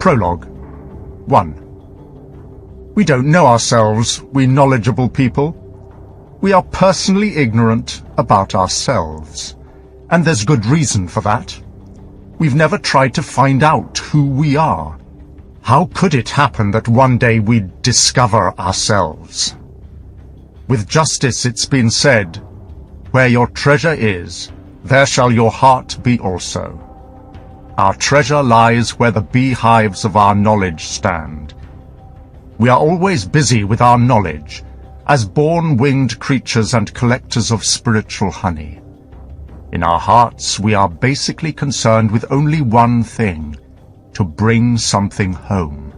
Prologue. 1. We don't know ourselves, we knowledgeable people. We are personally ignorant about ourselves. And there's good reason for that. We've never tried to find out who we are. How could it happen that one day we'd discover ourselves? With justice it's been said, "Where your treasure is, there shall your heart be also." Our treasure lies where the beehives of our knowledge stand. We are always busy with our knowledge, as born winged creatures and collectors of spiritual honey. In our hearts we are basically concerned with only one thing: to bring something home.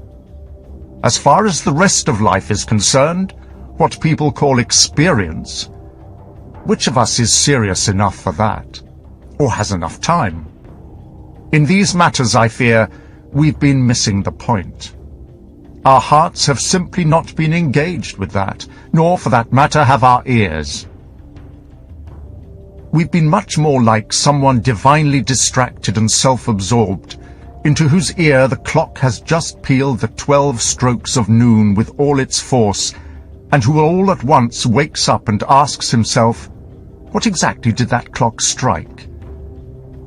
As far as the rest of life is concerned, what people call experience, which of us is serious enough for that, or has enough time? In these matters, I fear, we've been missing the point. Our hearts have simply not been engaged with that, nor, for that matter, have our ears. We've been much more like someone divinely distracted and self-absorbed, into whose ear the clock has just pealed the 12 strokes of noon with all its force, and who all at once wakes up and asks himself, what exactly did that clock strike?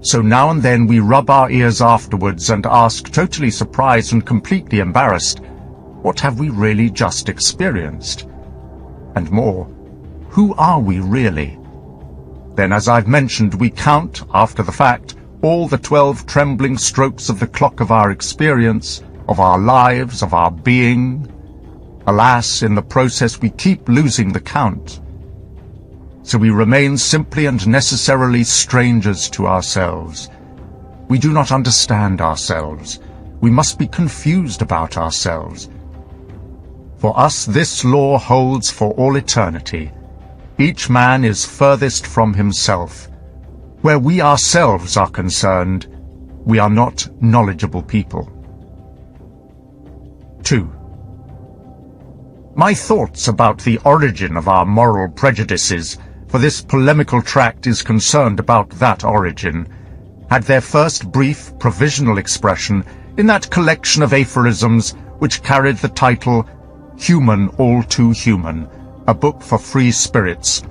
So now and then we rub our ears afterwards and ask, totally surprised and completely embarrassed, what have we really just experienced? And more, who are we really? Then, as I've mentioned, we count, after the fact, all the 12 trembling strokes of the clock of our experience, of our lives, of our being. Alas, in the process we keep losing the count. So we remain simply and necessarily strangers to ourselves. We do not understand ourselves. We must be confused about ourselves. For us this law holds for all eternity. Each man is furthest from himself. Where we ourselves are concerned, we are not knowledgeable people. 2. My thoughts about the origin of our moral prejudices, for this polemical tract is concerned about that origin, had their first brief provisional expression in that collection of aphorisms which carried the title Human All Too Human, a book for free spirits,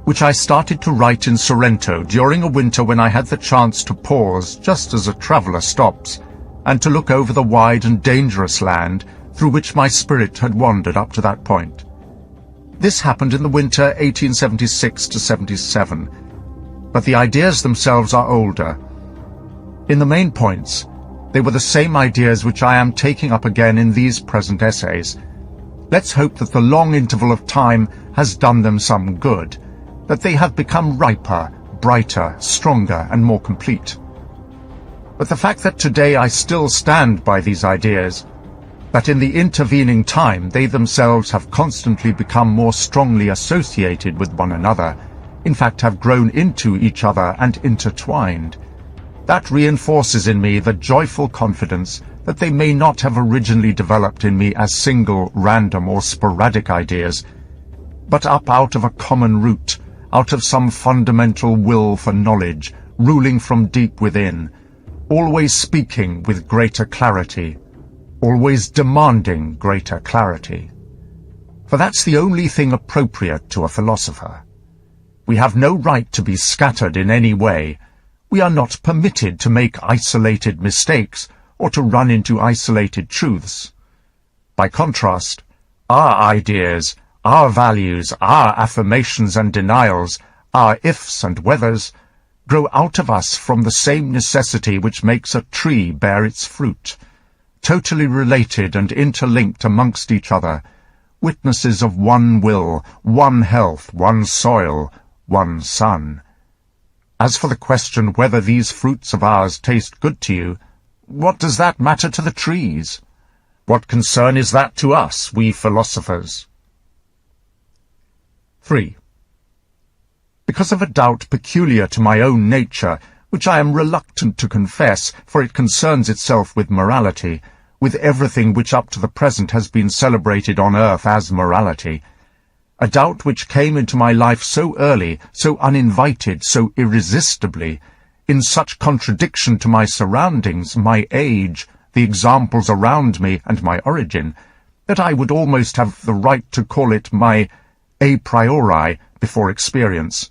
which I started to write in Sorrento during a winter when I had the chance to pause just as a traveller stops, and to look over the wide and dangerous land through which my spirit had wandered up to that point. This happened in the winter 1876-77, but the ideas themselves are older. In the main points, they were the same ideas which I am taking up again in these present essays. Let's hope that the long interval of time has done them some good, that they have become riper, brighter, stronger, and more complete. But the fact that today I still stand by these ideas, that in the intervening time they themselves have constantly become more strongly associated with one another, in fact have grown into each other and intertwined, that reinforces in me the joyful confidence that they may not have originally developed in me as single, random, or sporadic ideas, but up out of a common root, out of some fundamental will for knowledge, ruling from deep within, always speaking with greater clarity, always demanding greater clarity. For that's the only thing appropriate to a philosopher. We have no right to be scattered in any way. We are not permitted to make isolated mistakes or to run into isolated truths. By contrast, our ideas, our values, our affirmations and denials, our ifs and whethers, grow out of us from the same necessity which makes a tree bear its fruit, totally related and interlinked amongst each other, witnesses of one will, one health, one soil, one sun. As for the question whether these fruits of ours taste good to you, what does that matter to the trees? What concern is that to us, we philosophers? 3. Because of a doubt peculiar to my own nature, which I am reluctant to confess, for it concerns itself with morality, with everything which up to the present has been celebrated on earth as morality, a doubt which came into my life so early, so uninvited, so irresistibly, in such contradiction to my surroundings, my age, the examples around me, and my origin, that I would almost have the right to call it my a priori before experience.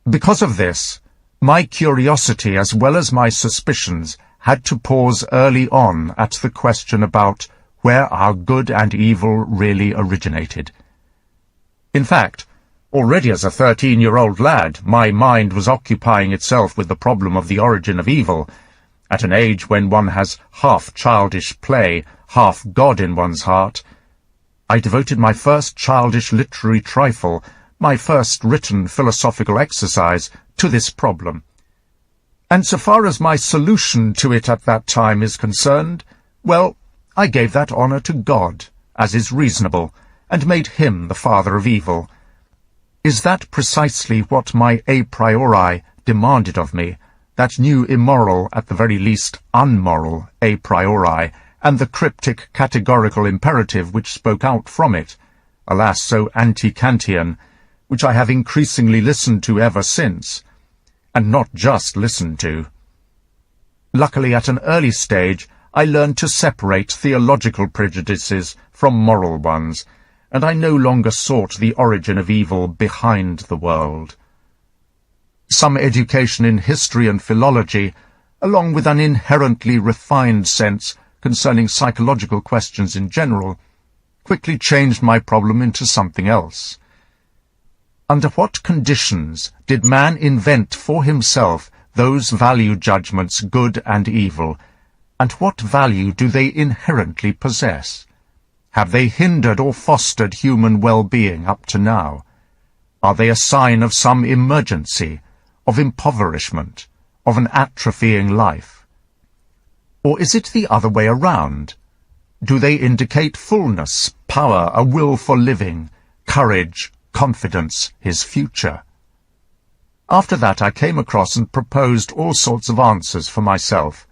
Because of this, my curiosity as well as my suspicions had to pause early on at the question about where our good and evil really originated. In fact, already as a 13-year-old lad, my mind was occupying itself with the problem of the origin of evil, at an age when one has half childish play, half God in one's heart. I devoted my first childish literary trifle, my first written philosophical exercise, to this problem. And so far as my solution to it at that time is concerned, well, I gave that honour to God, as is reasonable, and made him the father of evil. Is that precisely what my a priori demanded of me, that new immoral, at the very least unmoral, a priori, and the cryptic categorical imperative which spoke out from it, alas so anti-Kantian, which I have increasingly listened to ever since, and not just listened to. Luckily, at an early stage, I learned to separate theological prejudices from moral ones, and I no longer sought the origin of evil behind the world. Some education in history and philology, along with an inherently refined sense concerning psychological questions in general, quickly changed my problem into something else. Under what conditions did man invent for himself those value judgments good and evil, and what value do they inherently possess? Have they hindered or fostered human well-being up to now? Are they a sign of some emergency, of impoverishment, of an atrophying life? Or is it the other way around? Do they indicate fullness, power, a will for living, courage, confidence, his future? After that I came across and proposed all sorts of answers for myself.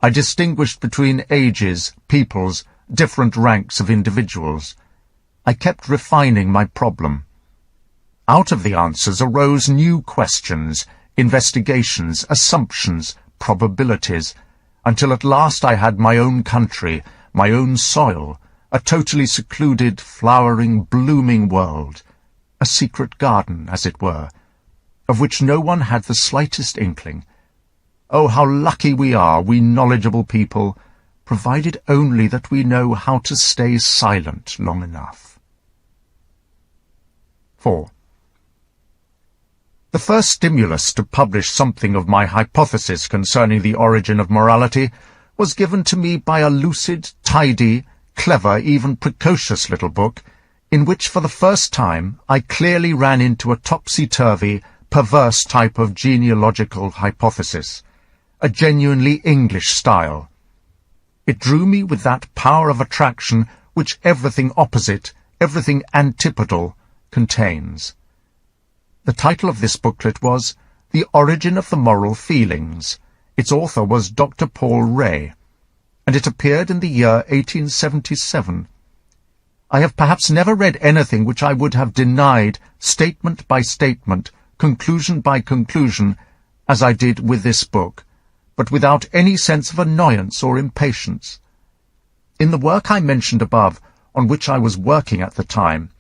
I distinguished between ages, peoples, different ranks of individuals. I kept refining my problem. Out of the answers arose new questions, investigations, assumptions, probabilities, until at last I had my own country, my own soil, a totally secluded, flowering, blooming world, a secret garden, as it were, of which no one had the slightest inkling. Oh, how lucky we are, we knowledgeable people, provided only that we know how to stay silent long enough. 4. The first stimulus to publish something of my hypothesis concerning the origin of morality was given to me by a lucid, tidy, clever, even precocious little book, in which for the first time I clearly ran into a topsy-turvy, perverse type of genealogical hypothesis, a genuinely English style. It drew me with that power of attraction which everything opposite, everything antipodal, contains. The title of this booklet was The Origin of the Moral Feelings. Its author was Dr. Paul Ray, and it appeared in the year 1877. I have perhaps never read anything which I would have denied, statement by statement, conclusion by conclusion, as I did with this book, but without any sense of annoyance or impatience. In the work I mentioned above, on which I was working at the time,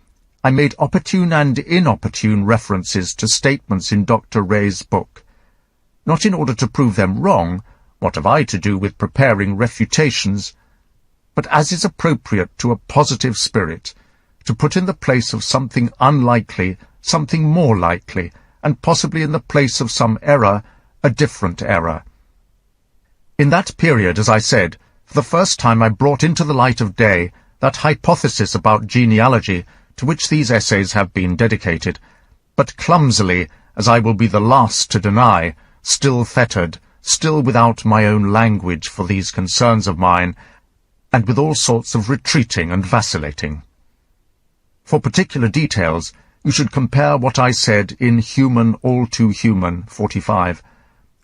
I made opportune and inopportune references to statements in Dr. Ray's book, not in order to prove them wrong, what have I to do with preparing refutations, but as is appropriate to a positive spirit, to put in the place of something unlikely, something more likely, and possibly in the place of some error, a different error. In that period, as I said, for the first time I brought into the light of day that hypothesis about genealogy to which these essays have been dedicated, but clumsily, as I will be the last to deny, still fettered, still without my own language for these concerns of mine, and with all sorts of retreating and vacillating. For particular details, you should compare what I said in Human, All Too Human, 45,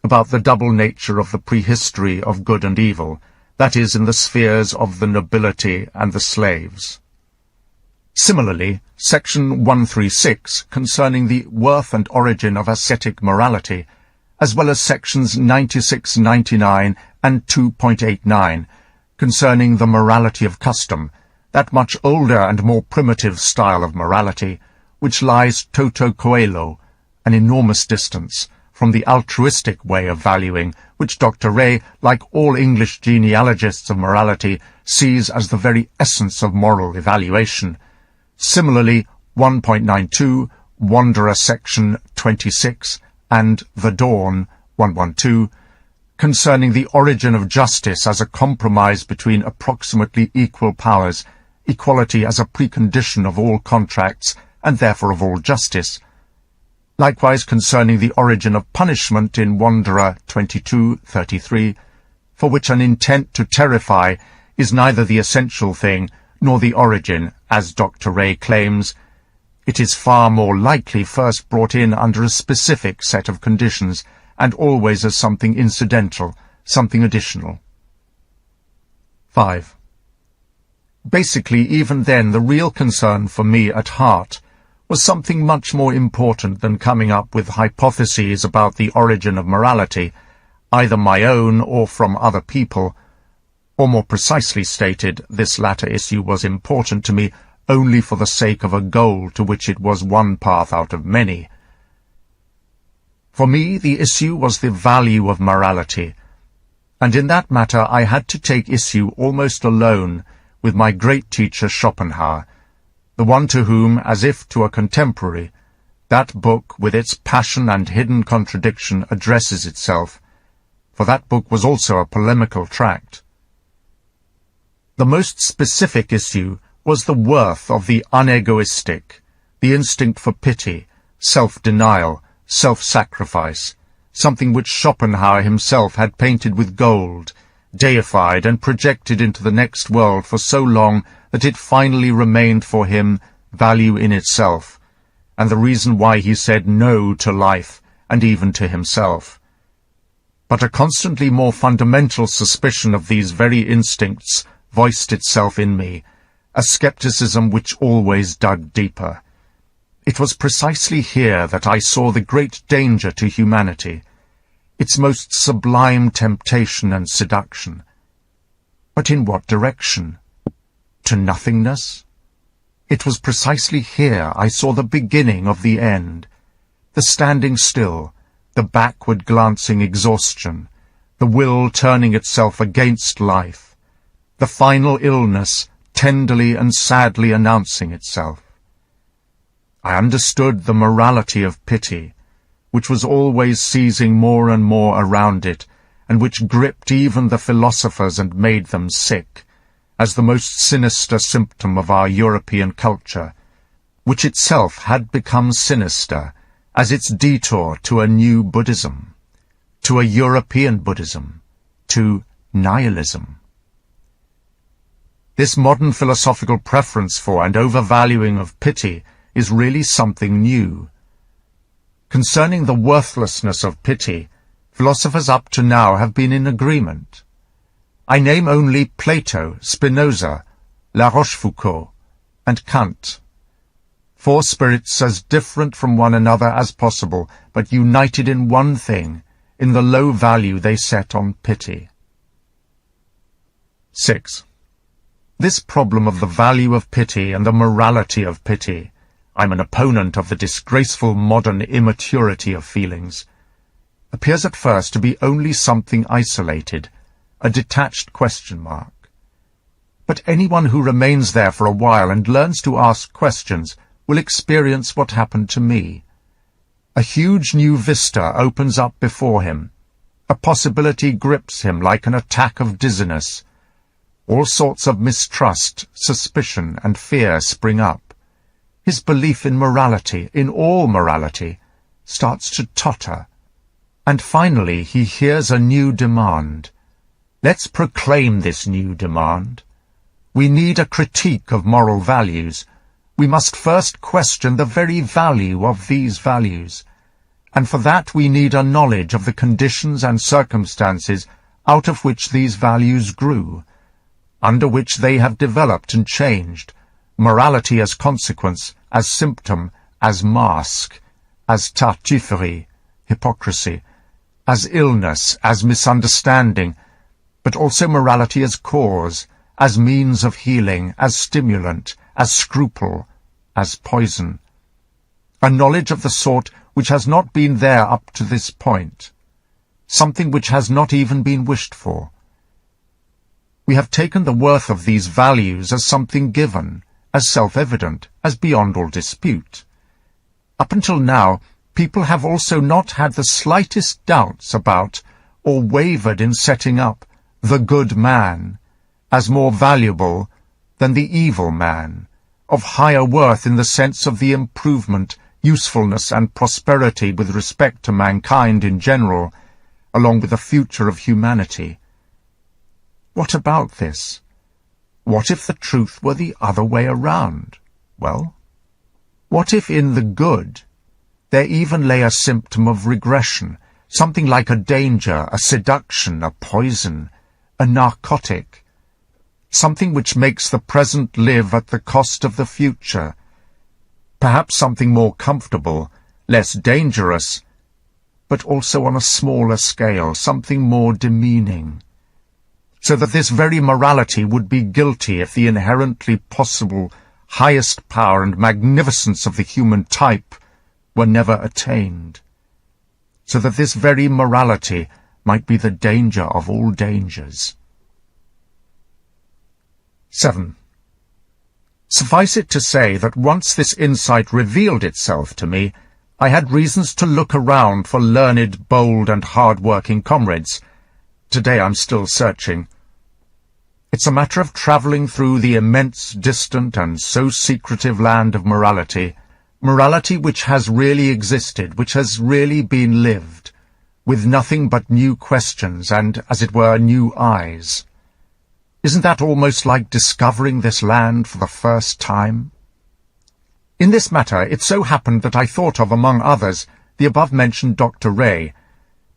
about the double nature of the prehistory of good and evil, that is, in the spheres of the nobility and the slaves. Similarly, section 136, concerning the worth and origin of ascetic morality, as well as sections 96, 99, and 2.89, concerning the morality of custom, that much older and more primitive style of morality, which lies toto coelo, an enormous distance, from the altruistic way of valuing, which Dr. Ray, like all English genealogists of morality, sees as the very essence of moral evaluation. Similarly, 1.92, Wanderer section 26, and The Dawn, 112, concerning the origin of justice as a compromise between approximately equal powers, equality as a precondition of all contracts, and therefore of all justice. Likewise concerning the origin of punishment in Wanderer 22:33, for which an intent to terrify is neither the essential thing nor the origin, as Dr. Ray claims. It is far more likely first brought in under a specific set of conditions, and always as something incidental, something additional. 5. Basically, even then, the real concern for me at heart was something much more important than coming up with hypotheses about the origin of morality, either my own or from other people. Or more precisely stated, this latter issue was important to me only for the sake of a goal to which it was one path out of many. For me, the issue was the value of morality, and in that matter I had to take issue almost alone with my great teacher Schopenhauer, the one to whom, as if to a contemporary, that book with its passion and hidden contradiction addresses itself, for that book was also a polemical tract. The most specific issue was the worth of the unegoistic, the instinct for pity, self-denial, self-sacrifice, something which Schopenhauer himself had painted with gold, deified and projected into the next world for so long that it finally remained for him value in itself, and the reason why he said no to life and even to himself. But a constantly more fundamental suspicion of these very instincts voiced itself in me, a skepticism which always dug deeper. It was precisely here that I saw the great danger to humanity, its most sublime temptation and seduction. But in what direction? To nothingness? It was precisely here I saw the beginning of the end, the standing still, the backward-glancing exhaustion, the will turning itself against life, the final illness tenderly and sadly announcing itself. I understood the morality of pity, which was always seizing more and more around it, and which gripped even the philosophers and made them sick, as the most sinister symptom of our European culture, which itself had become sinister as its detour to a new Buddhism, to a European Buddhism, to nihilism. This modern philosophical preference for and overvaluing of pity is really something new. Concerning the worthlessness of pity, philosophers up to now have been in agreement. I name only Plato, Spinoza, La Rochefoucauld, and Kant. Four spirits as different from one another as possible, but united in one thing, in the low value they set on pity. 6. This problem of the value of pity and the morality of pity, I'm an opponent of the disgraceful modern immaturity of feelings, appears at first to be only something isolated, a detached question mark. But anyone who remains there for a while and learns to ask questions will experience what happened to me. A huge new vista opens up before him. A possibility grips him like an attack of dizziness. All sorts of mistrust, suspicion, and fear spring up. His belief in morality, in all morality, starts to totter. And finally he hears a new demand. Let's proclaim this new demand. We need a critique of moral values. We must first question the very value of these values. And for that we need a knowledge of the conditions and circumstances out of which these values grew, under which they have developed and changed, morality as consequence, as symptom, as mask, as tartuffery, hypocrisy, as illness, as misunderstanding, but also morality as cause, as means of healing, as stimulant, as scruple, as poison. A knowledge of the sort which has not been there up to this point, something which has not even been wished for. We have taken the worth of these values as something given, as self-evident, as beyond all dispute. Up until now, people have also not had the slightest doubts about, or wavered in setting up, the good man, as more valuable than the evil man, of higher worth in the sense of the improvement, usefulness and prosperity with respect to mankind in general, along with the future of humanity. What about this? What if the truth were the other way around? Well, what if in the good there even lay a symptom of regression, something like a danger, a seduction, a poison, a narcotic, something which makes the present live at the cost of the future, perhaps something more comfortable, less dangerous, but also on a smaller scale, something more demeaning, so that this very morality would be guilty if the inherently possible highest power and magnificence of the human type were never attained, so that this very morality might be the danger of all dangers. 7. Suffice it to say that once this insight revealed itself to me, I had reasons to look around for learned, bold, and hard-working comrades. Today I'm still searching. It's a matter of travelling through the immense, distant, and so secretive land of morality, morality which has really existed, which has really been lived, with nothing but new questions and, as it were, new eyes. Isn't that almost like discovering this land for the first time? In this matter, it so happened that I thought of, among others, the above-mentioned Dr. Ray,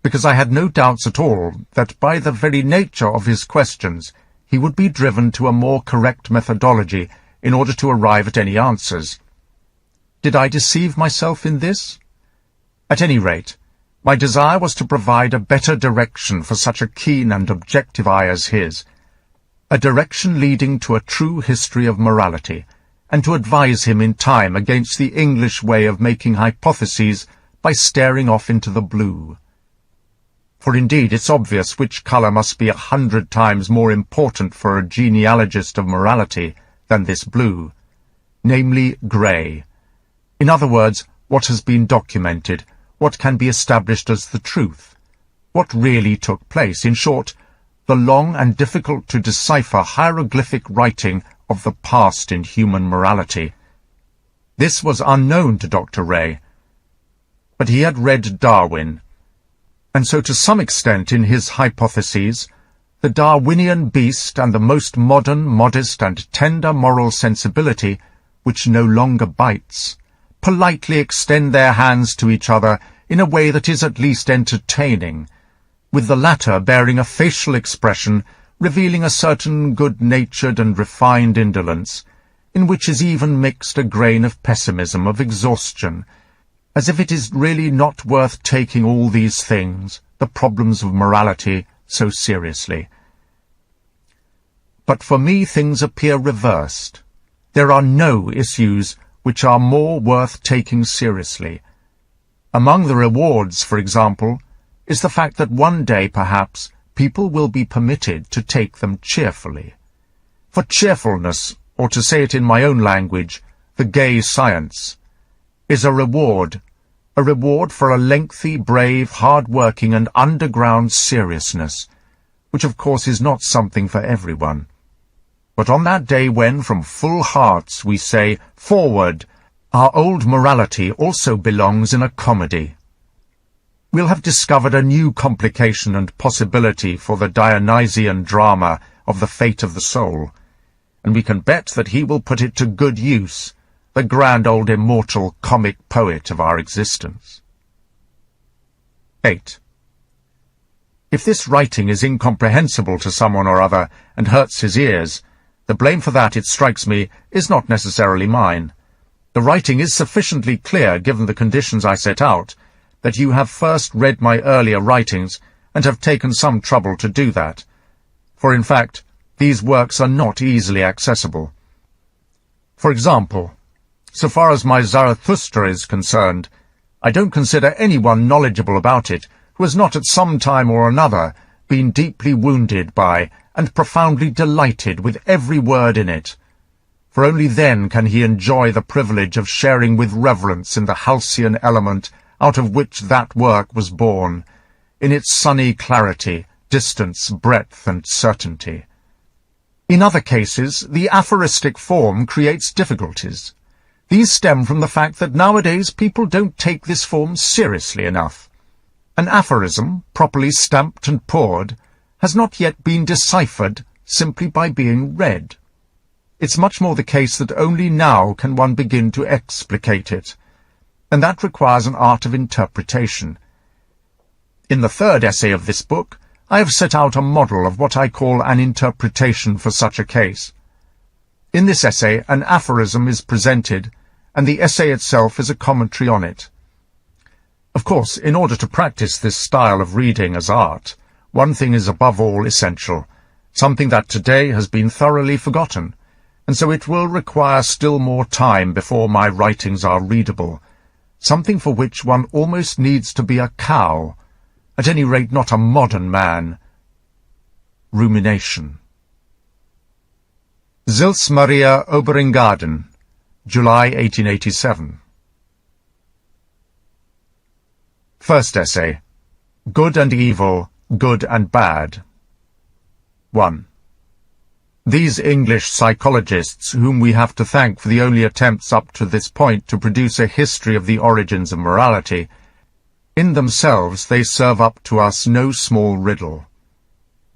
because I had no doubts at all that by the very nature of his questions he would be driven to a more correct methodology in order to arrive at any answers. Did I deceive myself in this? At any rate, my desire was to provide a better direction for such a keen and objective eye as his, a direction leading to a true history of morality, and to advise him in time against the English way of making hypotheses by staring off into the blue. For indeed it's obvious which colour must be 100 times more important for a genealogist of morality than this blue, namely grey. In other words, what has been documented, what can be established as the truth, what really took place, in short, the long and difficult-to-decipher hieroglyphic writing of the past in human morality. This was unknown to Dr. Ray, but he had read Darwin, and so to some extent in his hypotheses, the Darwinian beast and the most modern, modest, and tender moral sensibility, which no longer bites, politely extend their hands to each other in a way that is at least entertaining, with the latter bearing a facial expression revealing a certain good-natured and refined indolence, in which is even mixed a grain of pessimism, of exhaustion, as if it is really not worth taking all these things, the problems of morality, so seriously. But for me things appear reversed. There are no issues which are more worth taking seriously. Among the rewards, for example, is the fact that one day, perhaps, people will be permitted to take them cheerfully. For cheerfulness, or to say it in my own language, the gay science, is a reward for a lengthy, brave, hard-working and underground seriousness, which of course is not something for everyone. But on that day when, from full hearts, we say, "Forward," our old morality also belongs in a comedy. We'll have discovered a new complication and possibility for the Dionysian drama of the fate of the soul, and we can bet that he will put it to good use, the grand old immortal comic poet of our existence. 8. If this writing is incomprehensible to someone or other and hurts his ears, the blame for that, it strikes me, is not necessarily mine. The writing is sufficiently clear given the conditions I set out, that you have first read my earlier writings and have taken some trouble to do that, for in fact, these works are not easily accessible. For example, so far as my Zarathustra is concerned, I don't consider anyone knowledgeable about it who has not at some time or another been deeply wounded by and profoundly delighted with every word in it, for only then can he enjoy the privilege of sharing with reverence in the halcyon element out of which that work was born, in its sunny clarity, distance, breadth, and certainty. In other cases, the aphoristic form creates difficulties. These stem from the fact that nowadays people don't take this form seriously enough. An aphorism, properly stamped and poured, has not yet been deciphered simply by being read. It's much more the case that only now can one begin to explicate it, and that requires an art of interpretation. In the third essay of this book, I have set out a model of what I call an interpretation for such a case. In this essay, an aphorism is presented, and the essay itself is a commentary on it. Of course, in order to practice this style of reading as art, one thing is above all essential, something that today has been thoroughly forgotten, and so it will require still more time before my writings are readable, something for which one almost needs to be a cow, at any rate not a modern man. Rumination. Sils Maria Oberingaden, July 1887. First essay. Good and Evil, Good and Bad. 1. These English psychologists, whom we have to thank for the only attempts up to this point to produce a history of the origins of morality, in themselves they serve up to us no small riddle.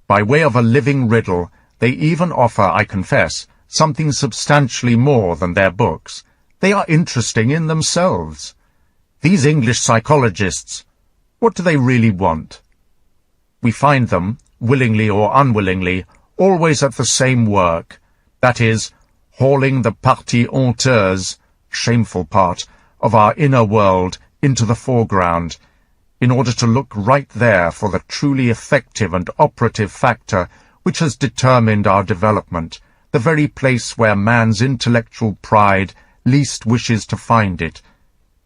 By way of a living riddle, they even offer, I confess, something substantially more than their books. They are interesting in themselves. These English psychologists, what do they really want? We find them, willingly or unwillingly, always at the same work, that is, hauling the partie honteuse, shameful part, of our inner world into the foreground, in order to look right there for the truly effective and operative factor which has determined our development, the very place where man's intellectual pride least wishes to find it.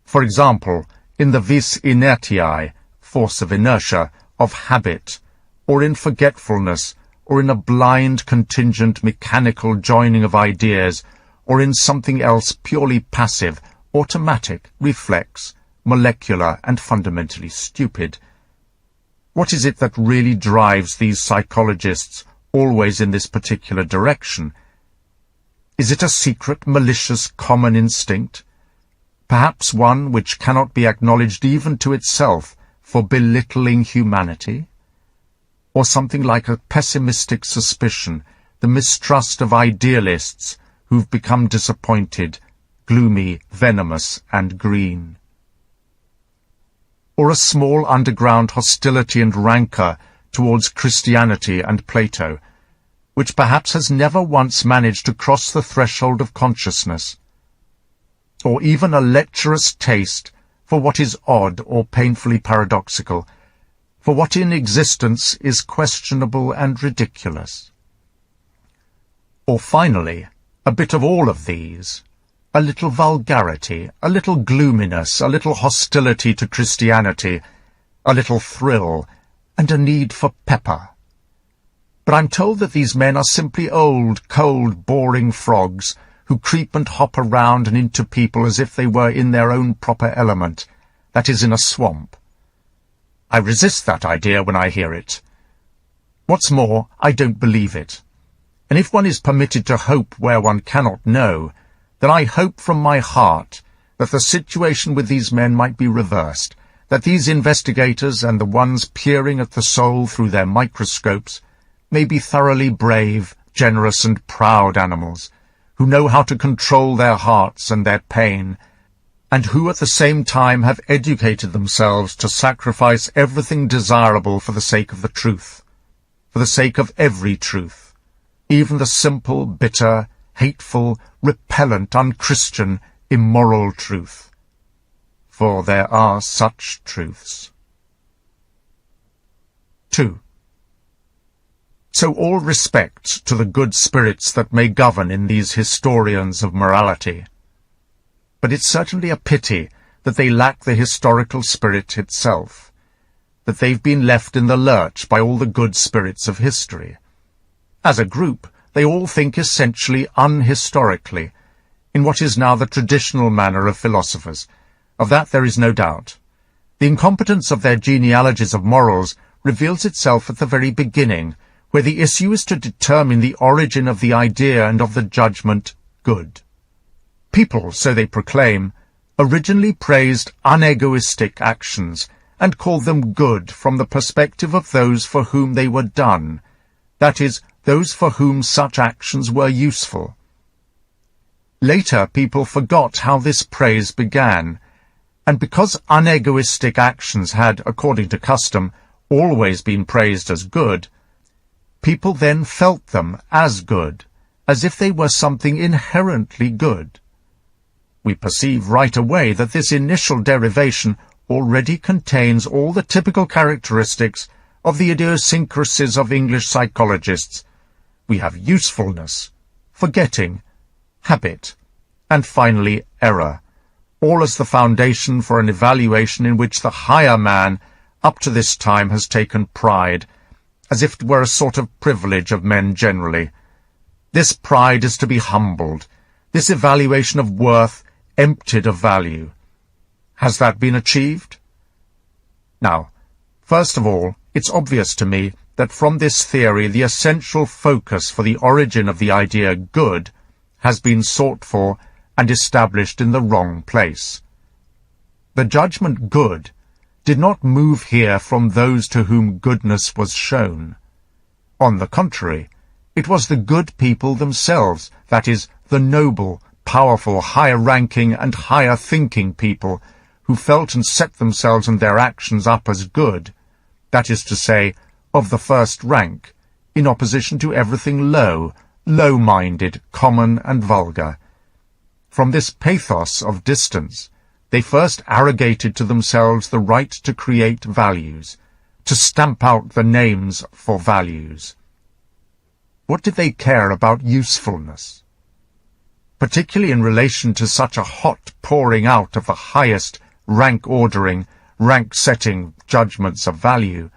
For example, in the vis inertiae, force of inertia, of habit, or in forgetfulness, or in a blind, contingent, mechanical joining of ideas, or in something else purely passive, automatic, reflex, molecular, and fundamentally stupid. What is it that really drives these psychologists always in this particular direction? Is it a secret, malicious, common instinct? Perhaps one which cannot be acknowledged even to itself for belittling humanity? Or something like a pessimistic suspicion, the mistrust of idealists who've become disappointed, gloomy, venomous, and green? Or a small underground hostility and rancour towards Christianity and Plato, which perhaps has never once managed to cross the threshold of consciousness? Or even a lecherous taste for what is odd or painfully paradoxical, for what in existence is questionable and ridiculous? Or finally, a bit of all of these, a little vulgarity, a little gloominess, a little hostility to Christianity, a little thrill, and a need for pepper. But I'm told that these men are simply old, cold, boring frogs who creep and hop around and into people as if they were in their own proper element, that is, in a swamp. I resist that idea when I hear it. What's more, I don't believe it. And if one is permitted to hope where one cannot know, then I hope from my heart that the situation with these men might be reversed, that these investigators and the ones peering at the soul through their microscopes may be thoroughly brave, generous, and proud animals, who know how to control their hearts and their pain, and who at the same time have educated themselves to sacrifice everything desirable for the sake of the truth, for the sake of every truth, even the simple, bitter, hateful, repellent, unchristian, immoral truth. for there are such truths. 2. So all respect to the good spirits that may govern in these historians of morality. But it's certainly a pity that they lack the historical spirit itself, that they've been left in the lurch by all the good spirits of history. As a group, they all think essentially unhistorically, in what is now the traditional manner of philosophers. Of that there is no doubt. The incompetence of their genealogies of morals reveals itself at the very beginning, where the issue is to determine the origin of the idea and of the judgment good. People, so they proclaim, originally praised unegoistic actions and called them good from the perspective of those for whom they were done, that is, those for whom such actions were useful. Later people forgot how this praise began, and because unegoistic actions had, according to custom, always been praised as good, people then felt them as good, as if they were something inherently good. We perceive right away that this initial derivation already contains all the typical characteristics of the idiosyncrasies of English psychologists. We have usefulness, forgetting, habit, and finally error, all as the foundation for an evaluation in which the higher man up to this time has taken pride, as if it were a sort of privilege of men generally. This pride is to be humbled, this evaluation of worth emptied of value. Has that been achieved? Now, first of all, it's obvious to me that from this theory the essential focus for the origin of the idea good has been sought for and established in the wrong place. The judgment good did not move here from those to whom goodness was shown. On the contrary, it was the good people themselves, that is, the noble, powerful, higher-ranking and higher-thinking people, who felt and set themselves and their actions up as good, that is to say, of the first rank, in opposition to everything low, low-minded, common and vulgar. From this pathos of distance, they first arrogated to themselves the right to create values, to stamp out the names for values. What did they care about usefulness? Particularly in relation to such a hot pouring out of the highest rank-ordering, rank-setting judgments of value,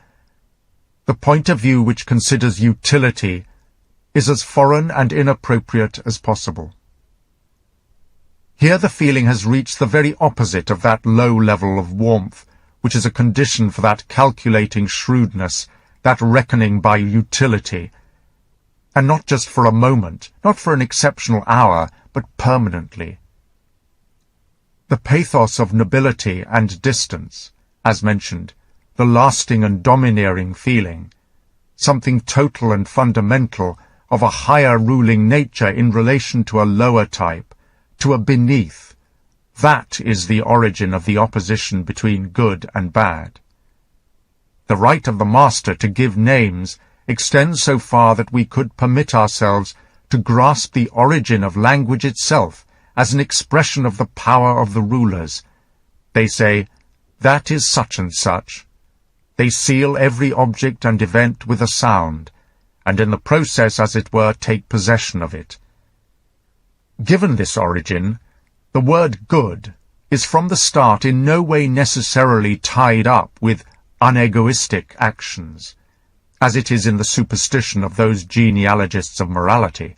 the point of view which considers utility is as foreign and inappropriate as possible. Here the feeling has reached the very opposite of that low level of warmth which is a condition for that calculating shrewdness, that reckoning by utility, and not just for a moment, not for an exceptional hour, but permanently. The pathos of nobility and distance, as mentioned, the lasting and domineering feeling, something total and fundamental of a higher ruling nature in relation to a lower type, to a beneath, that is the origin of the opposition between good and bad. The right of the master to give names extends so far that we could permit ourselves to grasp the origin of language itself as an expression of the power of the rulers. They say, that is such and such. They seal every object and event with a sound, and in the process, as it were, take possession of it. Given this origin, the word good is from the start in no way necessarily tied up with unegoistic actions, as it is in the superstition of those genealogists of morality.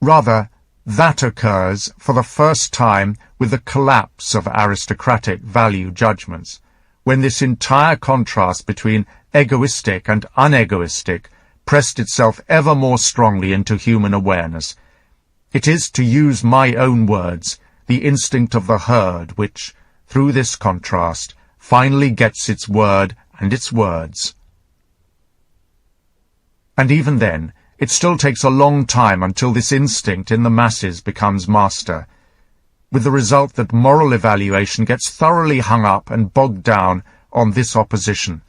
Rather, that occurs for the first time with the collapse of aristocratic value judgments, when this entire contrast between egoistic and unegoistic pressed itself ever more strongly into human awareness. It is, to use my own words, the instinct of the herd which, through this contrast, finally gets its word and its words. And even then, it still takes a long time until this instinct in the masses becomes master, with the result that moral evaluation gets thoroughly hung up and bogged down on this opposition,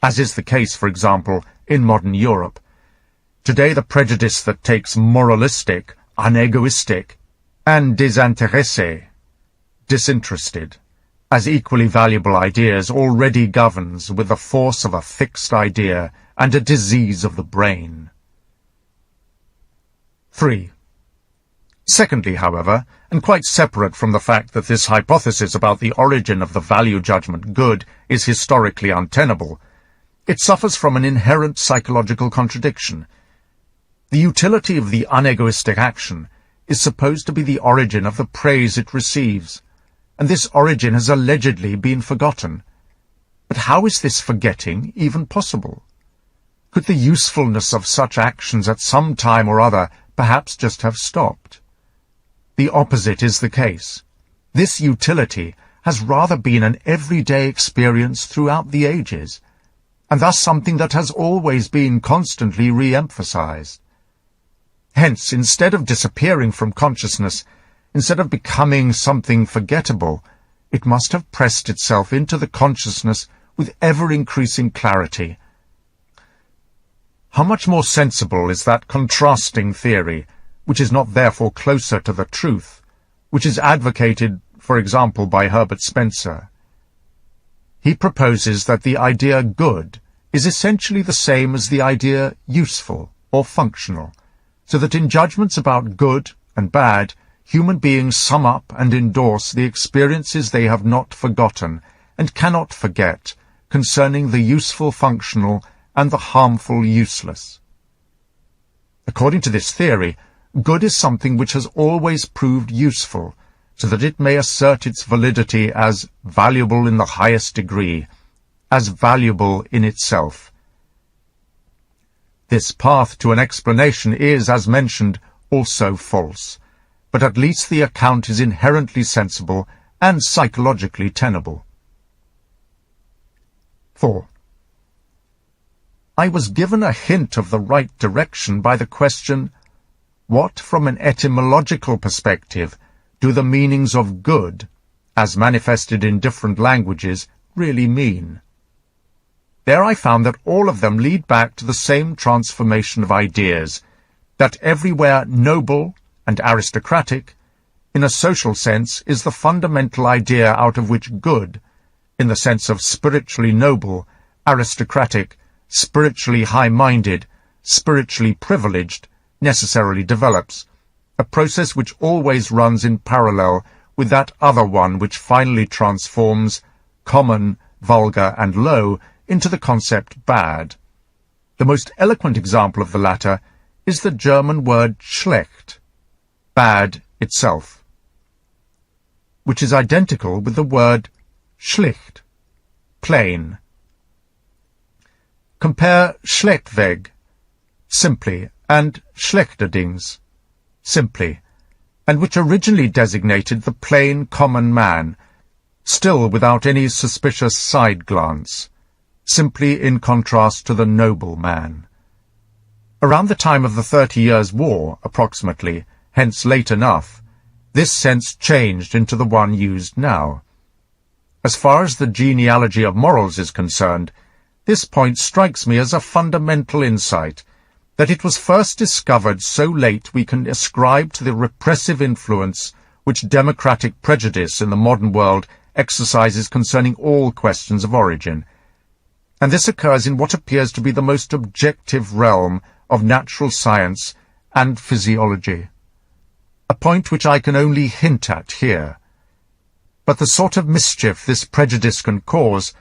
as is the case, for example, in modern Europe. Today the prejudice that takes moralistic, unegoistic, and désintéressé, disinterested, as equally valuable ideas already governs with the force of a fixed idea and a disease of the brain. 3. Secondly, however, and quite separate from the fact that this hypothesis about the origin of the value judgment good is historically untenable, it suffers from an inherent psychological contradiction. The utility of the unegoistic action is supposed to be the origin of the praise it receives, and this origin has allegedly been forgotten. But how is this forgetting even possible? Could the usefulness of such actions at some time or other perhaps just have stopped? The opposite is the case. This utility has rather been an everyday experience throughout the ages, and thus something that has always been constantly re-emphasized. Hence, instead of disappearing from consciousness, instead of becoming something forgettable, it must have pressed itself into the consciousness with ever-increasing clarity. How much more sensible is that contrasting theory, which is not therefore closer to the truth, which is advocated, for example, by Herbert Spencer. He proposes that the idea good is essentially the same as the idea useful or functional, so that in judgments about good and bad, human beings sum up and endorse the experiences they have not forgotten and cannot forget concerning the useful functional and the harmful useless. According to this theory, good is something which has always proved useful, so that it may assert its validity as valuable in the highest degree, as valuable in itself. This path to an explanation is, as mentioned, also false, but at least the account is inherently sensible and psychologically tenable. 4. I was given a hint of the right direction by the question, what, from an etymological perspective, do the meanings of good, as manifested in different languages, really mean? There I found that all of them lead back to the same transformation of ideas, that everywhere noble and aristocratic, in a social sense, is the fundamental idea out of which good, in the sense of spiritually noble, aristocratic, spiritually high-minded, spiritually privileged, necessarily develops, a process which always runs in parallel with that other one which finally transforms common, vulgar, and low into the concept bad. The most eloquent example of the latter is the German word schlecht, bad itself, which is identical with the word schlicht, plain. Compare schlechtweg, simply, and schlechterdings, simply, and which originally designated the plain common man, still without any suspicious side glance, simply in contrast to the noble man. Around the time of the 30 Years' War, approximately, hence late enough, this sense changed into the one used now. As far as the genealogy of morals is concerned, this point strikes me as a fundamental insight, that it was first discovered so late we can ascribe to the repressive influence which democratic prejudice in the modern world exercises concerning all questions of origin, and this occurs in what appears to be the most objective realm of natural science and physiology, a point which I can only hint at here. But the sort of mischief this prejudice can cause,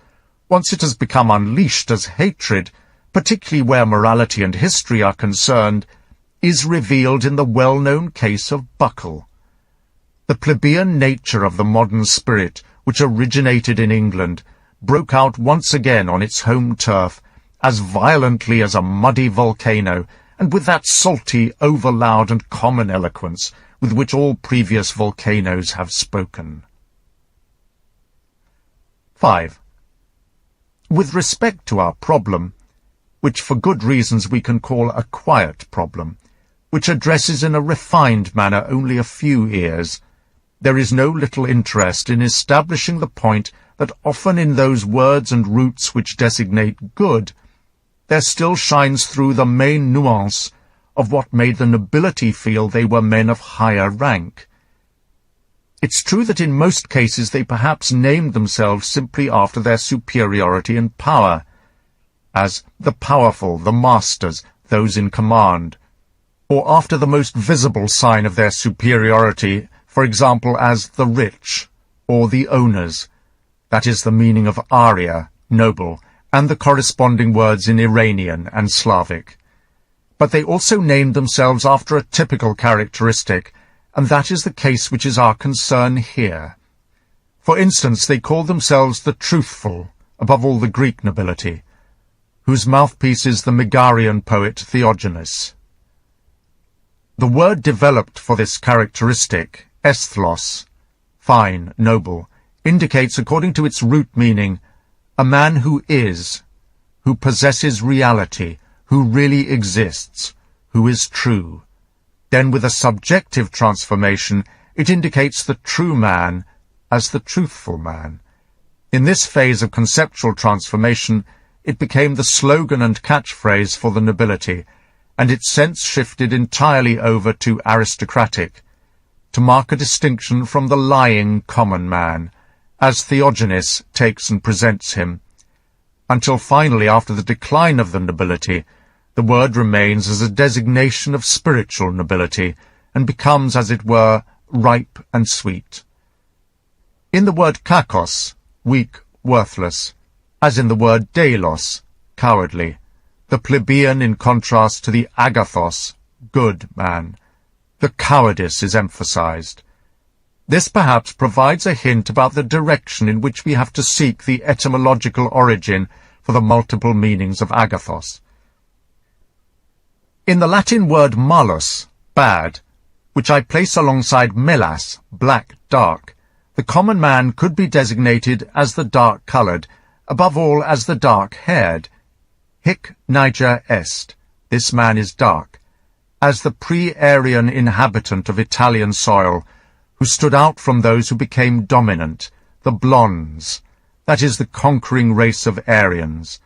once it has become unleashed as hatred, particularly where morality and history are concerned, is revealed in the well-known case of Buckle. The plebeian nature of the modern spirit, which originated in England, broke out once again on its home turf, as violently as a muddy volcano, and with that salty, over-loud and common eloquence with which all previous volcanoes have spoken. 5. With respect to our problem, which for good reasons we can call a quiet problem, which addresses in a refined manner only a few ears, there is no little interest in establishing the point that often in those words and roots which designate good, there still shines through the main nuance of what made the nobility feel they were men of higher rank. It's true that in most cases they perhaps named themselves simply after their superiority and power, as the powerful, the masters, those in command, or after the most visible sign of their superiority, for example as the rich, or the owners. That is the meaning of Arya, noble, and the corresponding words in Iranian and Slavic. But they also named themselves after a typical characteristic, and that is the case which is our concern here. For instance, they called themselves the truthful, above all the Greek nobility, whose mouthpiece is the Megarian poet Theognis. The word developed for this characteristic, esthlos, fine, noble, indicates, according to its root meaning, a man who is, who possesses reality, who really exists, who is true. Then with a subjective transformation, it indicates the true man as the truthful man. In this phase of conceptual transformation, it became the slogan and catchphrase for the nobility, and its sense shifted entirely over to aristocratic, to mark a distinction from the lying common man, as Theognis takes and presents him, until finally, after the decline of the nobility, the word remains as a designation of spiritual nobility, and becomes, as it were, ripe and sweet. In the word kakos, weak, worthless, as in the word deilos, cowardly, the plebeian in contrast to the agathos, good man, the cowardice is emphasized. This perhaps provides a hint about the direction in which we have to seek the etymological origin for the multiple meanings of agathos. In the Latin word malus, bad, which I place alongside melas, black, dark, the common man could be designated as the dark-coloured, above all as the dark-haired. Hic niger est, this man is dark, as the pre-Aryan inhabitant of Italian soil, who stood out from those who became dominant, the blondes, that is the conquering race of Aryans,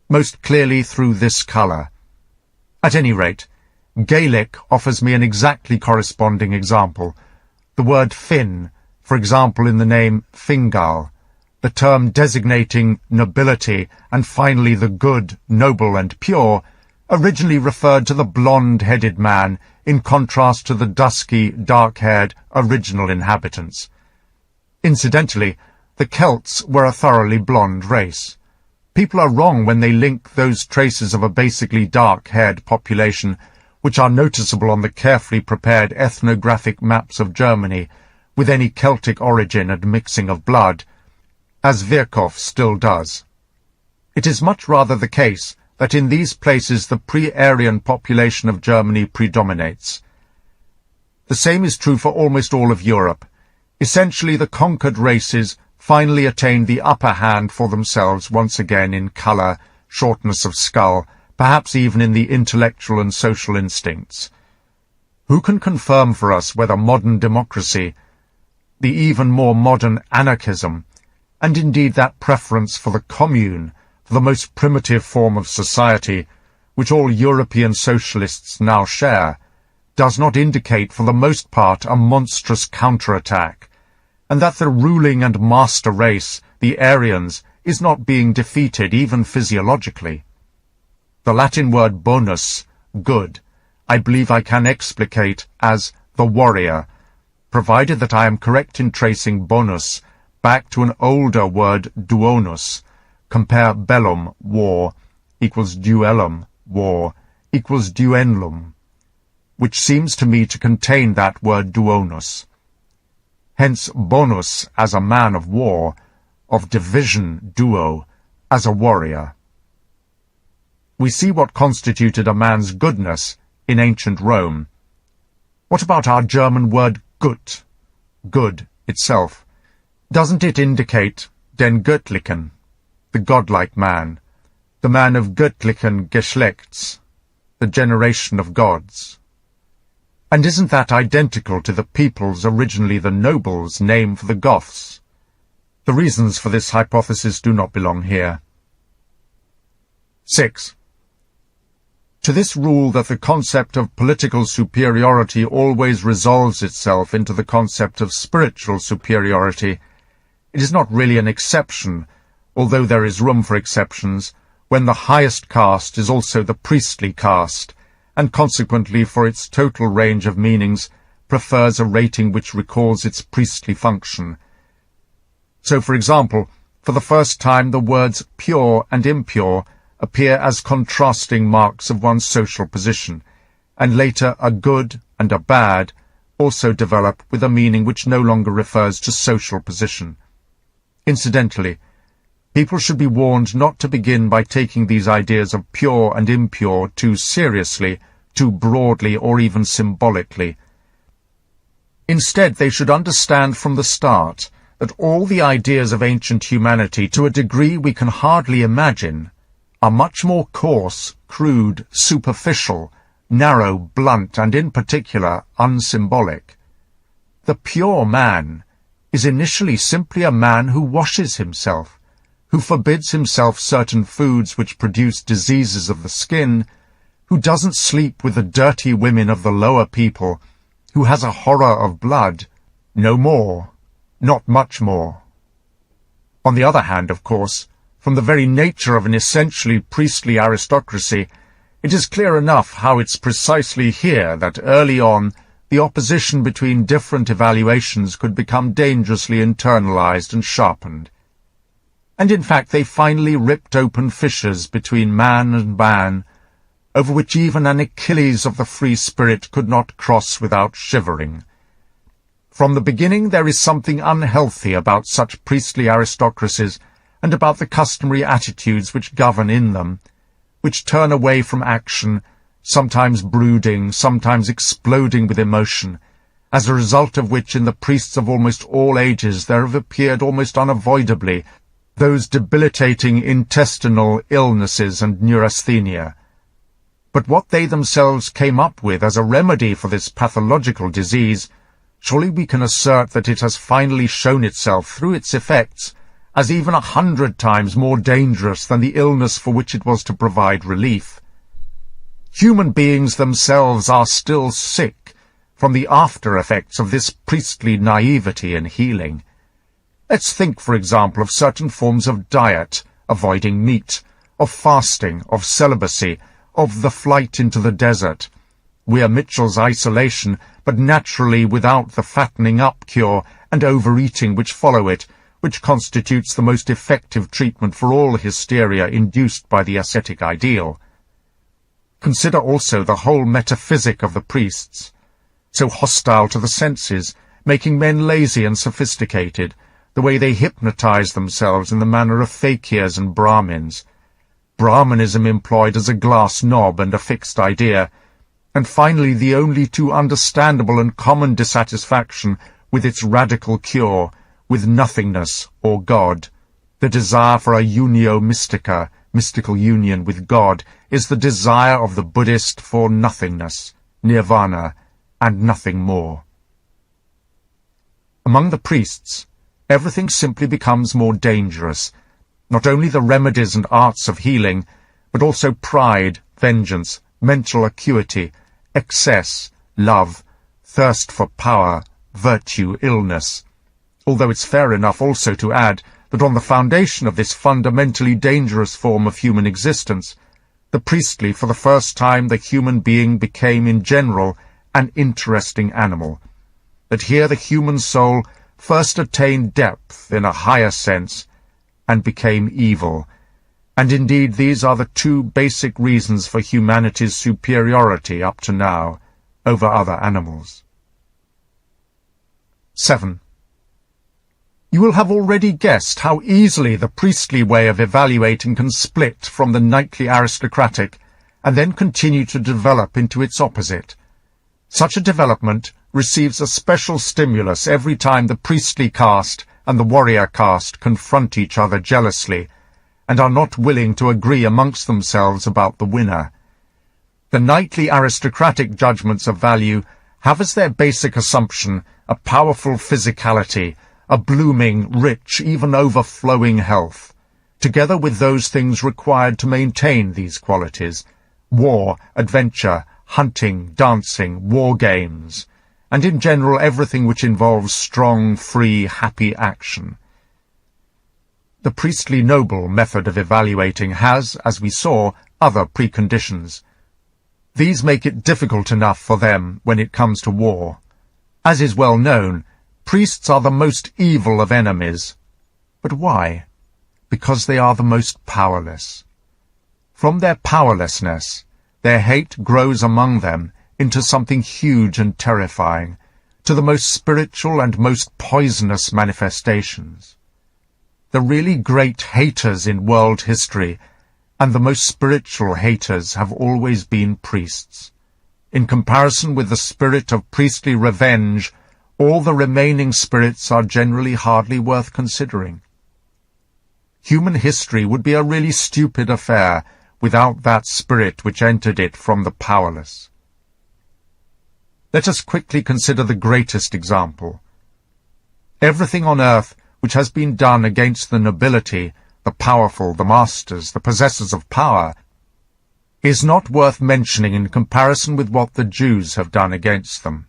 most clearly through this colour. At any rate, Gaelic offers me an exactly corresponding example. The word Finn, for example in the name Fingal, the term designating nobility and finally the good, noble and pure, originally referred to the blonde-headed man in contrast to the dusky, dark-haired original inhabitants. Incidentally, the Celts were a thoroughly blonde race. People are wrong when they link those traces of a basically dark-haired population, which are noticeable on the carefully prepared ethnographic maps of Germany, with any Celtic origin and mixing of blood, as Virchow still does. It is much rather the case that in these places the pre-Aryan population of Germany predominates. The same is true for almost all of Europe. Essentially, the conquered races finally attained the upper hand for themselves once again in colour, shortness of skull, perhaps even in the intellectual and social instincts. Who can confirm for us whether modern democracy, the even more modern anarchism, and indeed that preference for the commune, for the most primitive form of society, which all European socialists now share, does not indicate for the most part a monstrous counterattack, and that the ruling and master race, the Aryans, is not being defeated even physiologically. The Latin word bonus, good, I believe I can explicate as the warrior, provided that I am correct in tracing bonus back to an older word duonus, compare bellum, war, equals duellum, war, equals duenlum, which seems to me to contain that word duonus. Hence bonus as a man of war, of division duo, as a warrior. We see what constituted a man's goodness in ancient Rome. What about our German word gut, good itself? Doesn't it indicate den Göttlichen, the godlike man, the man of göttlichen Geschlechts, the generation of gods? And isn't that identical to the peoples, originally the nobles, name for the Goths? The reasons for this hypothesis do not belong here. 6. To this rule that the concept of political superiority always resolves itself into the concept of spiritual superiority, it is not really an exception, although there is room for exceptions, when the highest caste is also the priestly caste, and consequently for its total range of meanings prefers a rating which recalls its priestly function. So, for example, for the first time the words pure and impure appear as contrasting marks of one's social position, and later a good and a bad also develop with a meaning which no longer refers to social position. Incidentally, people should be warned not to begin by taking these ideas of pure and impure too seriously, too broadly, or even symbolically. Instead, they should understand from the start that all the ideas of ancient humanity, to a degree we can hardly imagine, are much more coarse, crude, superficial, narrow, blunt, and in particular unsymbolic. The pure man is initially simply a man who washes himself, who forbids himself certain foods which produce diseases of the skin, who doesn't sleep with the dirty women of the lower people, who has a horror of blood. No more, not much more. On the other hand, of course, from the very nature of an essentially priestly aristocracy, it is clear enough how it's precisely here that early on the opposition between different evaluations could become dangerously internalized and sharpened. And in fact they finally ripped open fissures between man and man, over which even an Achilles of the free spirit could not cross without shivering. From the beginning there is something unhealthy about such priestly aristocracies, and about the customary attitudes which govern in them, which turn away from action, sometimes brooding, sometimes exploding with emotion, as a result of which in the priests of almost all ages there have appeared almost unavoidably those debilitating intestinal illnesses and neurasthenia. But what they themselves came up with as a remedy for this pathological disease, surely we can assert that it has finally shown itself through its effects as even 100 times more dangerous than the illness for which it was to provide relief. Human beings themselves are still sick from the after-effects of this priestly naivety in healing. Let's think, for example, of certain forms of diet, avoiding meat, of fasting, of celibacy, of the flight into the desert. Weir Mitchell's isolation, but naturally without the fattening up cure and overeating which follow it, which constitutes the most effective treatment for all hysteria induced by the ascetic ideal. Consider also the whole metaphysic of the priests, so hostile to the senses, making men lazy and sophisticated, the way they hypnotize themselves in the manner of fakirs and Brahmins. Brahmanism employed as a glass knob and a fixed idea, and finally the only too understandable and common dissatisfaction with its radical cure, with nothingness or God. The desire for a unio mystica, mystical union with God, is the desire of the Buddhist for nothingness, nirvana, and nothing more. Among the priests, everything simply becomes more dangerous, not only the remedies and arts of healing, but also pride, vengeance, mental acuity, excess, love, thirst for power, virtue, illness. Although it's fair enough also to add that on the foundation of this fundamentally dangerous form of human existence, the priestly, for the first time the human being became in general an interesting animal, that here the human soul first attained depth in a higher sense and became evil. And indeed these are the two basic reasons for humanity's superiority up to now over other animals. 7. You will have already guessed how easily the priestly way of evaluating can split from the knightly aristocratic and then continue to develop into its opposite. Such a development receives a special stimulus every time the priestly caste and the warrior caste confront each other jealously and are not willing to agree amongst themselves about the winner. The knightly aristocratic judgments of value have as their basic assumption a powerful physicality, a blooming, rich, even overflowing health, together with those things required to maintain these qualities, war, adventure, hunting, dancing, war games, and in general everything which involves strong, free, happy action. The priestly noble method of evaluating has, as we saw, other preconditions. These make it difficult enough for them when it comes to war. As is well known, priests are the most evil of enemies. But why? Because they are the most powerless. From their powerlessness, their hate grows among them into something huge and terrifying, to the most spiritual and most poisonous manifestations. The really great haters in world history and the most spiritual haters have always been priests. In comparison with the spirit of priestly revenge, all the remaining spirits are generally hardly worth considering. Human history would be a really stupid affair without that spirit which entered it from the powerless. Let us quickly consider the greatest example. Everything on earth which has been done against the nobility, the powerful, the masters, the possessors of power, is not worth mentioning in comparison with what the Jews have done against them.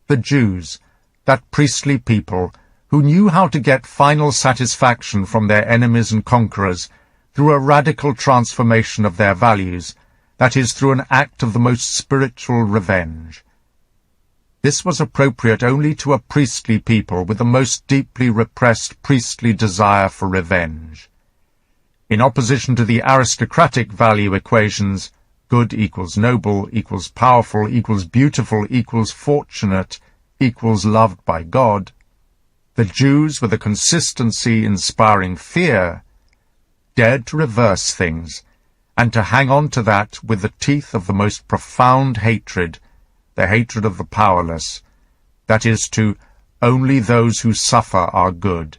The Jews, that priestly people, who knew how to get final satisfaction from their enemies and conquerors through a radical transformation of their values, that is, through an act of the most spiritual revenge. This was appropriate only to a priestly people with the most deeply repressed priestly desire for revenge. In opposition to the aristocratic value equations, good equals noble, equals powerful, equals beautiful, equals fortunate, equals loved by God, the Jews, with a consistency inspiring fear, dared to reverse things, and to hang on to that with the teeth of the most profound hatred, the hatred of the powerless, that is, to only those who suffer are good.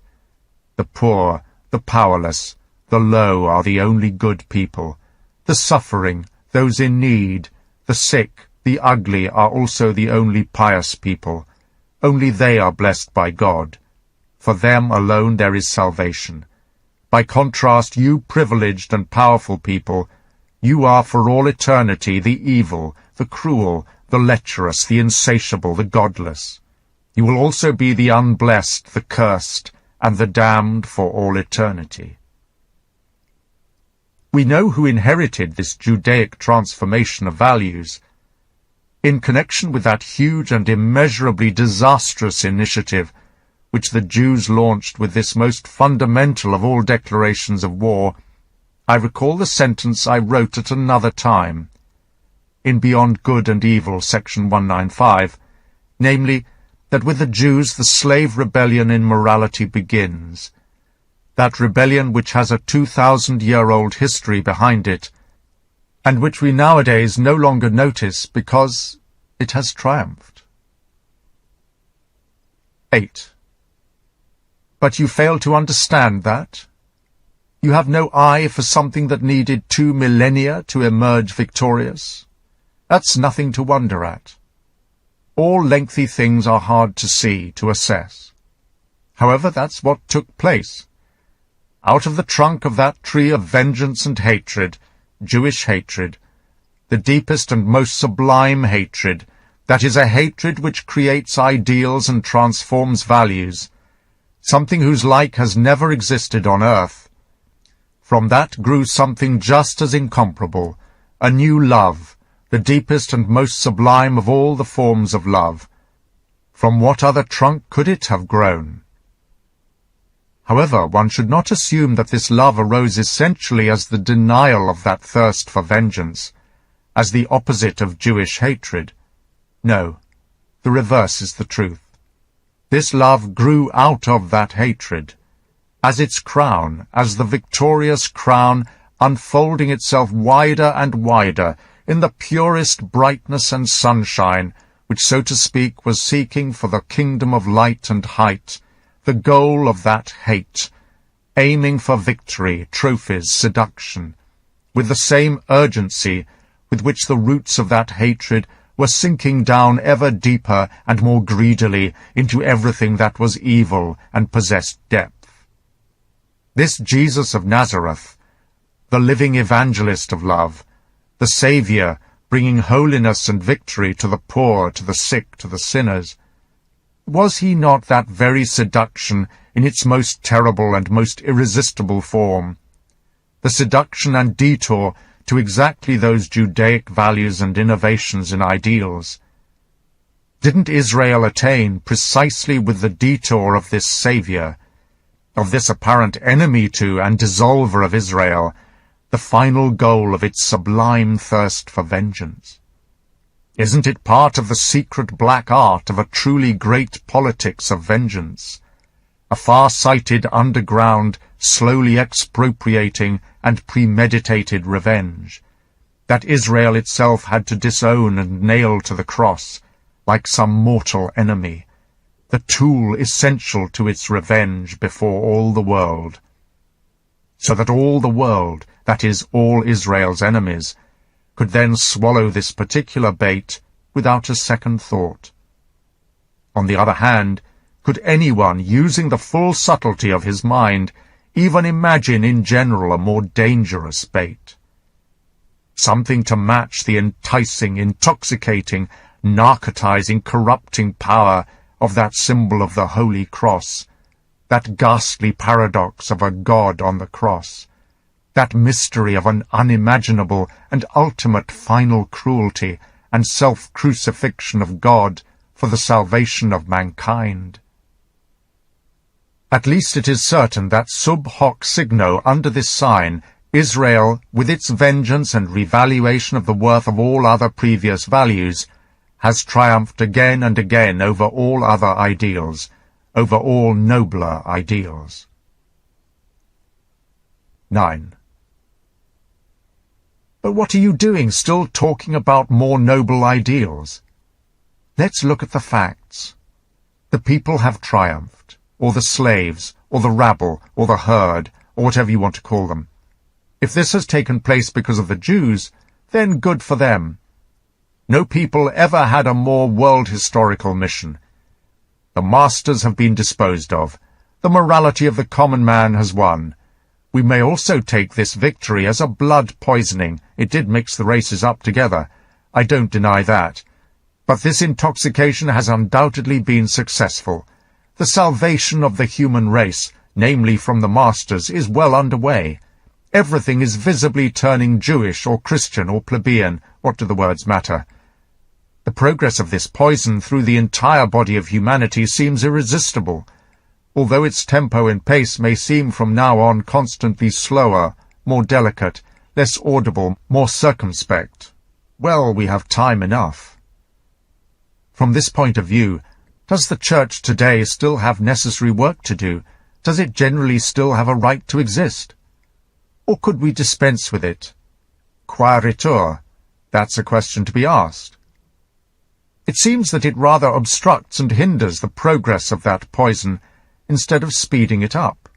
The poor, the powerless, the low are the only good people. The suffering, those in need, the sick, the ugly are also the only pious people. Only they are blessed by God. For them alone there is salvation. By contrast, you privileged and powerful people, you are for all eternity the evil, the cruel, the lecherous, the insatiable, the godless. You will also be the unblessed, the cursed, and the damned for all eternity. We know who inherited this Judaic transformation of values. In connection with that huge and immeasurably disastrous initiative which the Jews launched with this most fundamental of all declarations of war, I recall the sentence I wrote at another time, in Beyond Good and Evil, section 195, namely, that with the Jews the slave rebellion in morality begins, that rebellion which has a 2,000-year-old history behind it, and which we nowadays no longer notice because it has triumphed. 8. But you fail to understand that? You have no eye for something that needed 2 millennia to emerge victorious? That's nothing to wonder at. All lengthy things are hard to see, to assess. However, that's what took place. Out of the trunk of that tree of vengeance and hatred, Jewish hatred, the deepest and most sublime hatred, that is a hatred which creates ideals and transforms values, something whose like has never existed on earth. From that grew something just as incomparable, a new love, the deepest and most sublime of all the forms of love. From what other trunk could it have grown? However, one should not assume that this love arose essentially as the denial of that thirst for vengeance, as the opposite of Jewish hatred. No, the reverse is the truth. This love grew out of that hatred, as its crown, as the victorious crown, unfolding itself wider and wider, in the purest brightness and sunshine, which, so to speak, was seeking for the kingdom of light and height, the goal of that hate, aiming for victory, trophies, seduction, with the same urgency with which the roots of that hatred were sinking down ever deeper and more greedily into everything that was evil and possessed depth. This Jesus of Nazareth, the living evangelist of love, the Saviour bringing holiness and victory to the poor, to the sick, to the sinners. Was he not that very seduction in its most terrible and most irresistible form? The seduction and detour to exactly those Judaic values and innovations in ideals. Didn't Israel attain precisely with the detour of this Saviour, of this apparent enemy to and dissolver of Israel, the final goal of its sublime thirst for vengeance? Isn't it part of the secret black art of a truly great politics of vengeance, a far-sighted underground, slowly expropriating and premeditated revenge, that Israel itself had to disown and nail to the cross, like some mortal enemy, the tool essential to its revenge before all the world, so that all the world, that is, all Israel's enemies, could then swallow this particular bait without a second thought. On the other hand, could anyone, using the full subtlety of his mind, even imagine in general a more dangerous bait? Something to match the enticing, intoxicating, narcotizing, corrupting power of that symbol of the Holy Cross, that ghastly paradox of a God on the cross, that mystery of an unimaginable and ultimate final cruelty and self-crucifixion of God for the salvation of mankind. At least it is certain that sub hoc signo, under this sign, Israel, with its vengeance and revaluation of the worth of all other previous values, has triumphed again and again over all other ideals, over all nobler ideals. 9. But what are you doing, still talking about more noble ideals? Let's look at the facts. The people have triumphed, or the slaves, or the rabble, or the herd, or whatever you want to call them. If this has taken place because of the Jews, then good for them. No people ever had a more world-historical mission. The masters have been disposed of. The morality of the common man has won. We may also take this victory as a blood poisoning. It did mix the races up together. I don't deny that. But this intoxication has undoubtedly been successful. The salvation of the human race, namely from the masters, is well underway. Everything is visibly turning Jewish or Christian or plebeian. What do the words matter? The progress of this poison through the entire body of humanity seems irresistible, although its tempo and pace may seem from now on constantly slower, more delicate, less audible, more circumspect. Well, we have time enough. From this point of view, does the Church today still have necessary work to do? Does it generally still have a right to exist? Or could we dispense with it? Quaeritur? That's a question to be asked. It seems that it rather obstructs and hinders the progress of that poison, instead of speeding it up.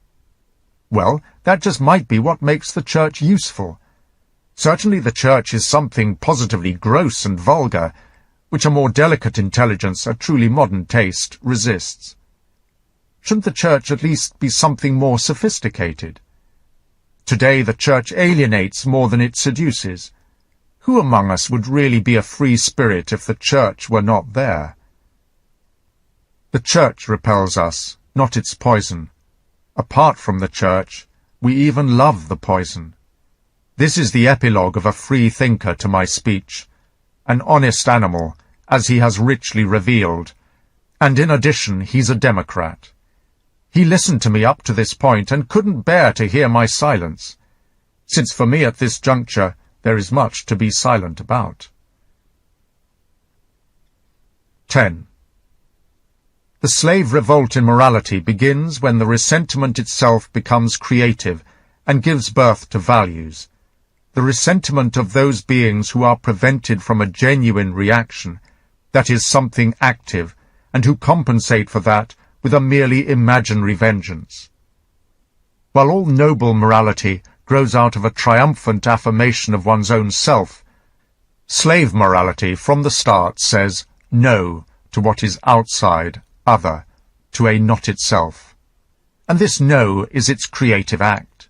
Well, that just might be what makes the Church useful. Certainly the Church is something positively gross and vulgar, which a more delicate intelligence, a truly modern taste, resists. Shouldn't the Church at least be something more sophisticated? Today the Church alienates more than it seduces. Who among us would really be a free spirit if the Church were not there? The Church repels us, not its poison. Apart from the Church, we even love the poison. This is the epilogue of a free thinker to my speech, an honest animal, as he has richly revealed, and in addition he's a Democrat. He listened to me up to this point and couldn't bear to hear my silence, since for me at this juncture there is much to be silent about. 10. The slave revolt in morality begins when the resentment itself becomes creative and gives birth to values. The resentment of those beings who are prevented from a genuine reaction, that is, something active, and who compensate for that with a merely imaginary vengeance. While all noble morality grows out of a triumphant affirmation of one's own self, slave morality from the start says no to what is outside, other, to a not itself. And this no is its creative act.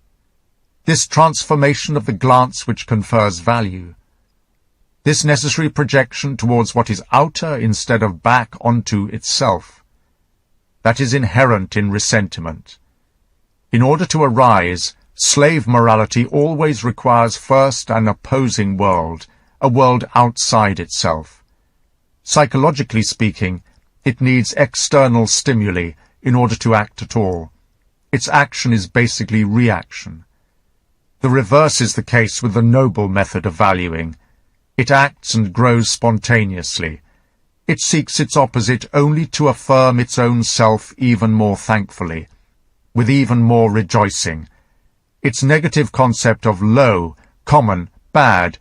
This transformation of the glance which confers value. this necessary projection towards what is outer instead of back onto itself. That is inherent in resentment. In order to arise, slave morality always requires first an opposing world, a world outside itself. Psychologically speaking, it needs external stimuli in order to act at all. Its action is basically reaction. The reverse is the case with the noble method of valuing. It acts and grows spontaneously. It seeks its opposite only to affirm its own self even more thankfully, with even more rejoicing. Its negative concept of low, common, bad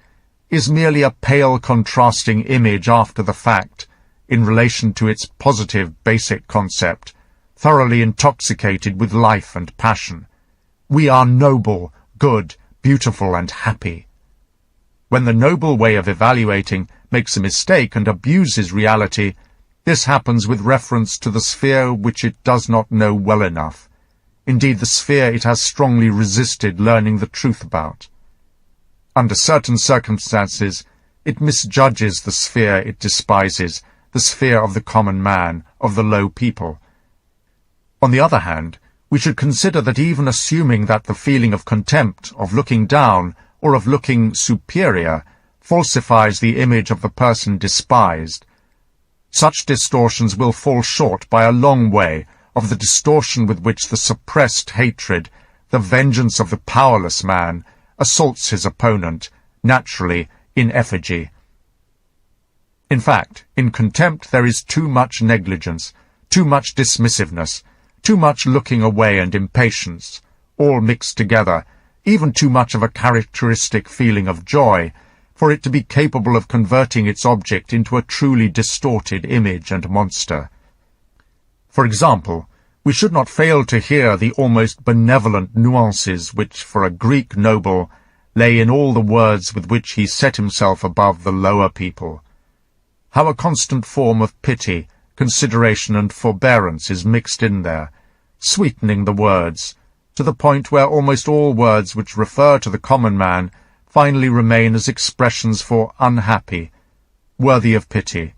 is merely a pale contrasting image after the fact in relation to its positive basic concept, thoroughly intoxicated with life and passion. We are noble, good, beautiful, and happy. When the noble way of evaluating makes a mistake and abuses reality, this happens with reference to the sphere which it does not know well enough, indeed the sphere it has strongly resisted learning the truth about. Under certain circumstances, it misjudges the sphere it despises, the sphere of the common man, of the low people. On the other hand, we should consider that even assuming that the feeling of contempt, of looking down, or of looking superior, falsifies the image of the person despised, such distortions will fall short by a long way of the distortion with which the suppressed hatred, the vengeance of the powerless man, assaults his opponent, naturally, in effigy. In fact, in contempt there is too much negligence, too much dismissiveness, too much looking away and impatience, all mixed together, even too much of a characteristic feeling of joy, for it to be capable of converting its object into a truly distorted image and monster. For example, we should not fail to hear the almost benevolent nuances which, for a Greek noble, lay in all the words with which he set himself above the lower people. How a constant form of pity, consideration, and forbearance is mixed in there, sweetening the words, to the point where almost all words which refer to the common man finally remain as expressions for unhappy, worthy of pity.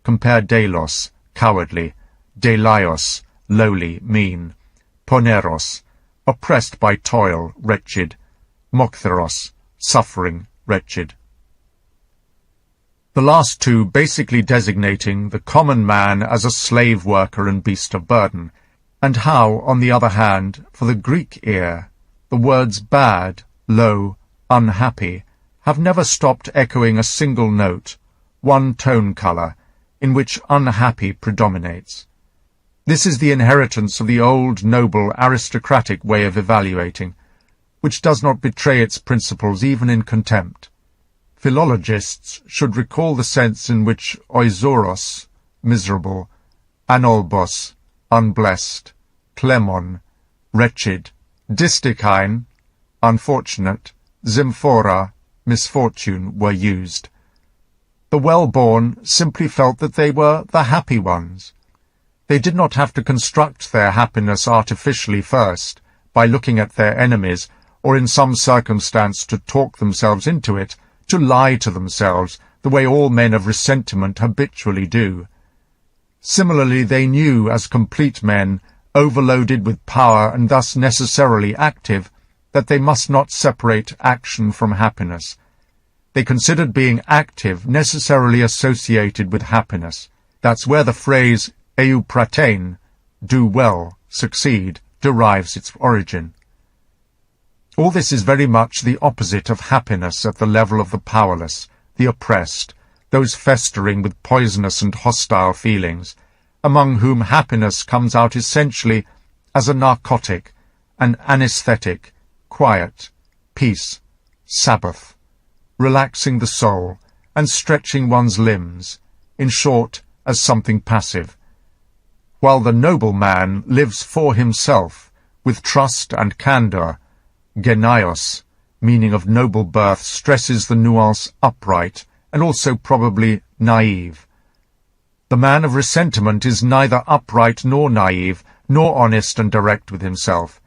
Compare delos, cowardly, delaios, lowly, mean, poneros, oppressed by toil, wretched, moktheros, suffering, wretched. The last two basically designating the common man as a slave worker and beast of burden, and how, on the other hand, for the Greek ear, the words bad, low, unhappy have never stopped echoing a single note, one tone colour, in which unhappy predominates. This is the inheritance of the old, noble, aristocratic way of evaluating, which does not betray its principles even in contempt. Philologists should recall the sense in which oizoros, miserable, anolbos, unblessed, klemon, wretched, dystikain, unfortunate, zymphora, misfortune, were used. The well-born simply felt that they were the happy ones. They did not have to construct their happiness artificially first, by looking at their enemies, or in some circumstance to talk themselves into it, to lie to themselves, the way all men of resentment habitually do. Similarly, they knew, as complete men, overloaded with power and thus necessarily active, that they must not separate action from happiness. They considered being active necessarily associated with happiness. That's where the phrase eupratein, do well, succeed, derives its origin. All this is very much the opposite of happiness at the level of the powerless, the oppressed, those festering with poisonous and hostile feelings, among whom happiness comes out essentially as a narcotic, an anesthetic, quiet, peace, Sabbath, relaxing the soul, and stretching one's limbs, in short, as something passive, while the noble man lives for himself, with trust and candour. Genaios, meaning of noble birth, stresses the nuance upright, and also probably naive. The man of resentment is neither upright nor naive, nor honest and direct with himself.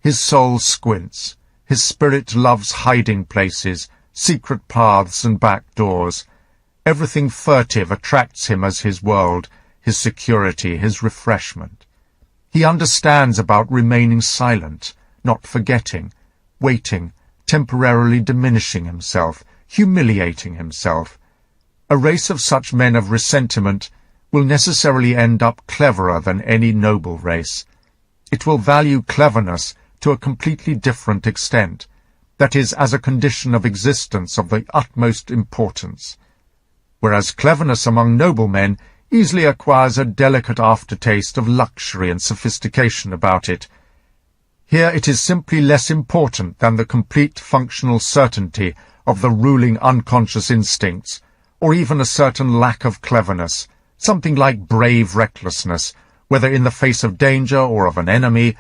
His soul squints, his spirit loves hiding places, secret paths and back doors, Everything furtive attracts him as his world, his security, his refreshment. He understands about remaining silent, not forgetting, waiting, temporarily diminishing himself, humiliating himself. A race of such men of ressentiment will necessarily end up cleverer than any noble race. It will value cleverness to a completely different extent, that is, as a condition of existence of the utmost importance, whereas cleverness among noblemen easily acquires a delicate aftertaste of luxury and sophistication about it. Here it is simply less important than the complete functional certainty of the ruling unconscious instincts, or even a certain lack of cleverness, something like brave recklessness, whether in the face of danger or of an enemy,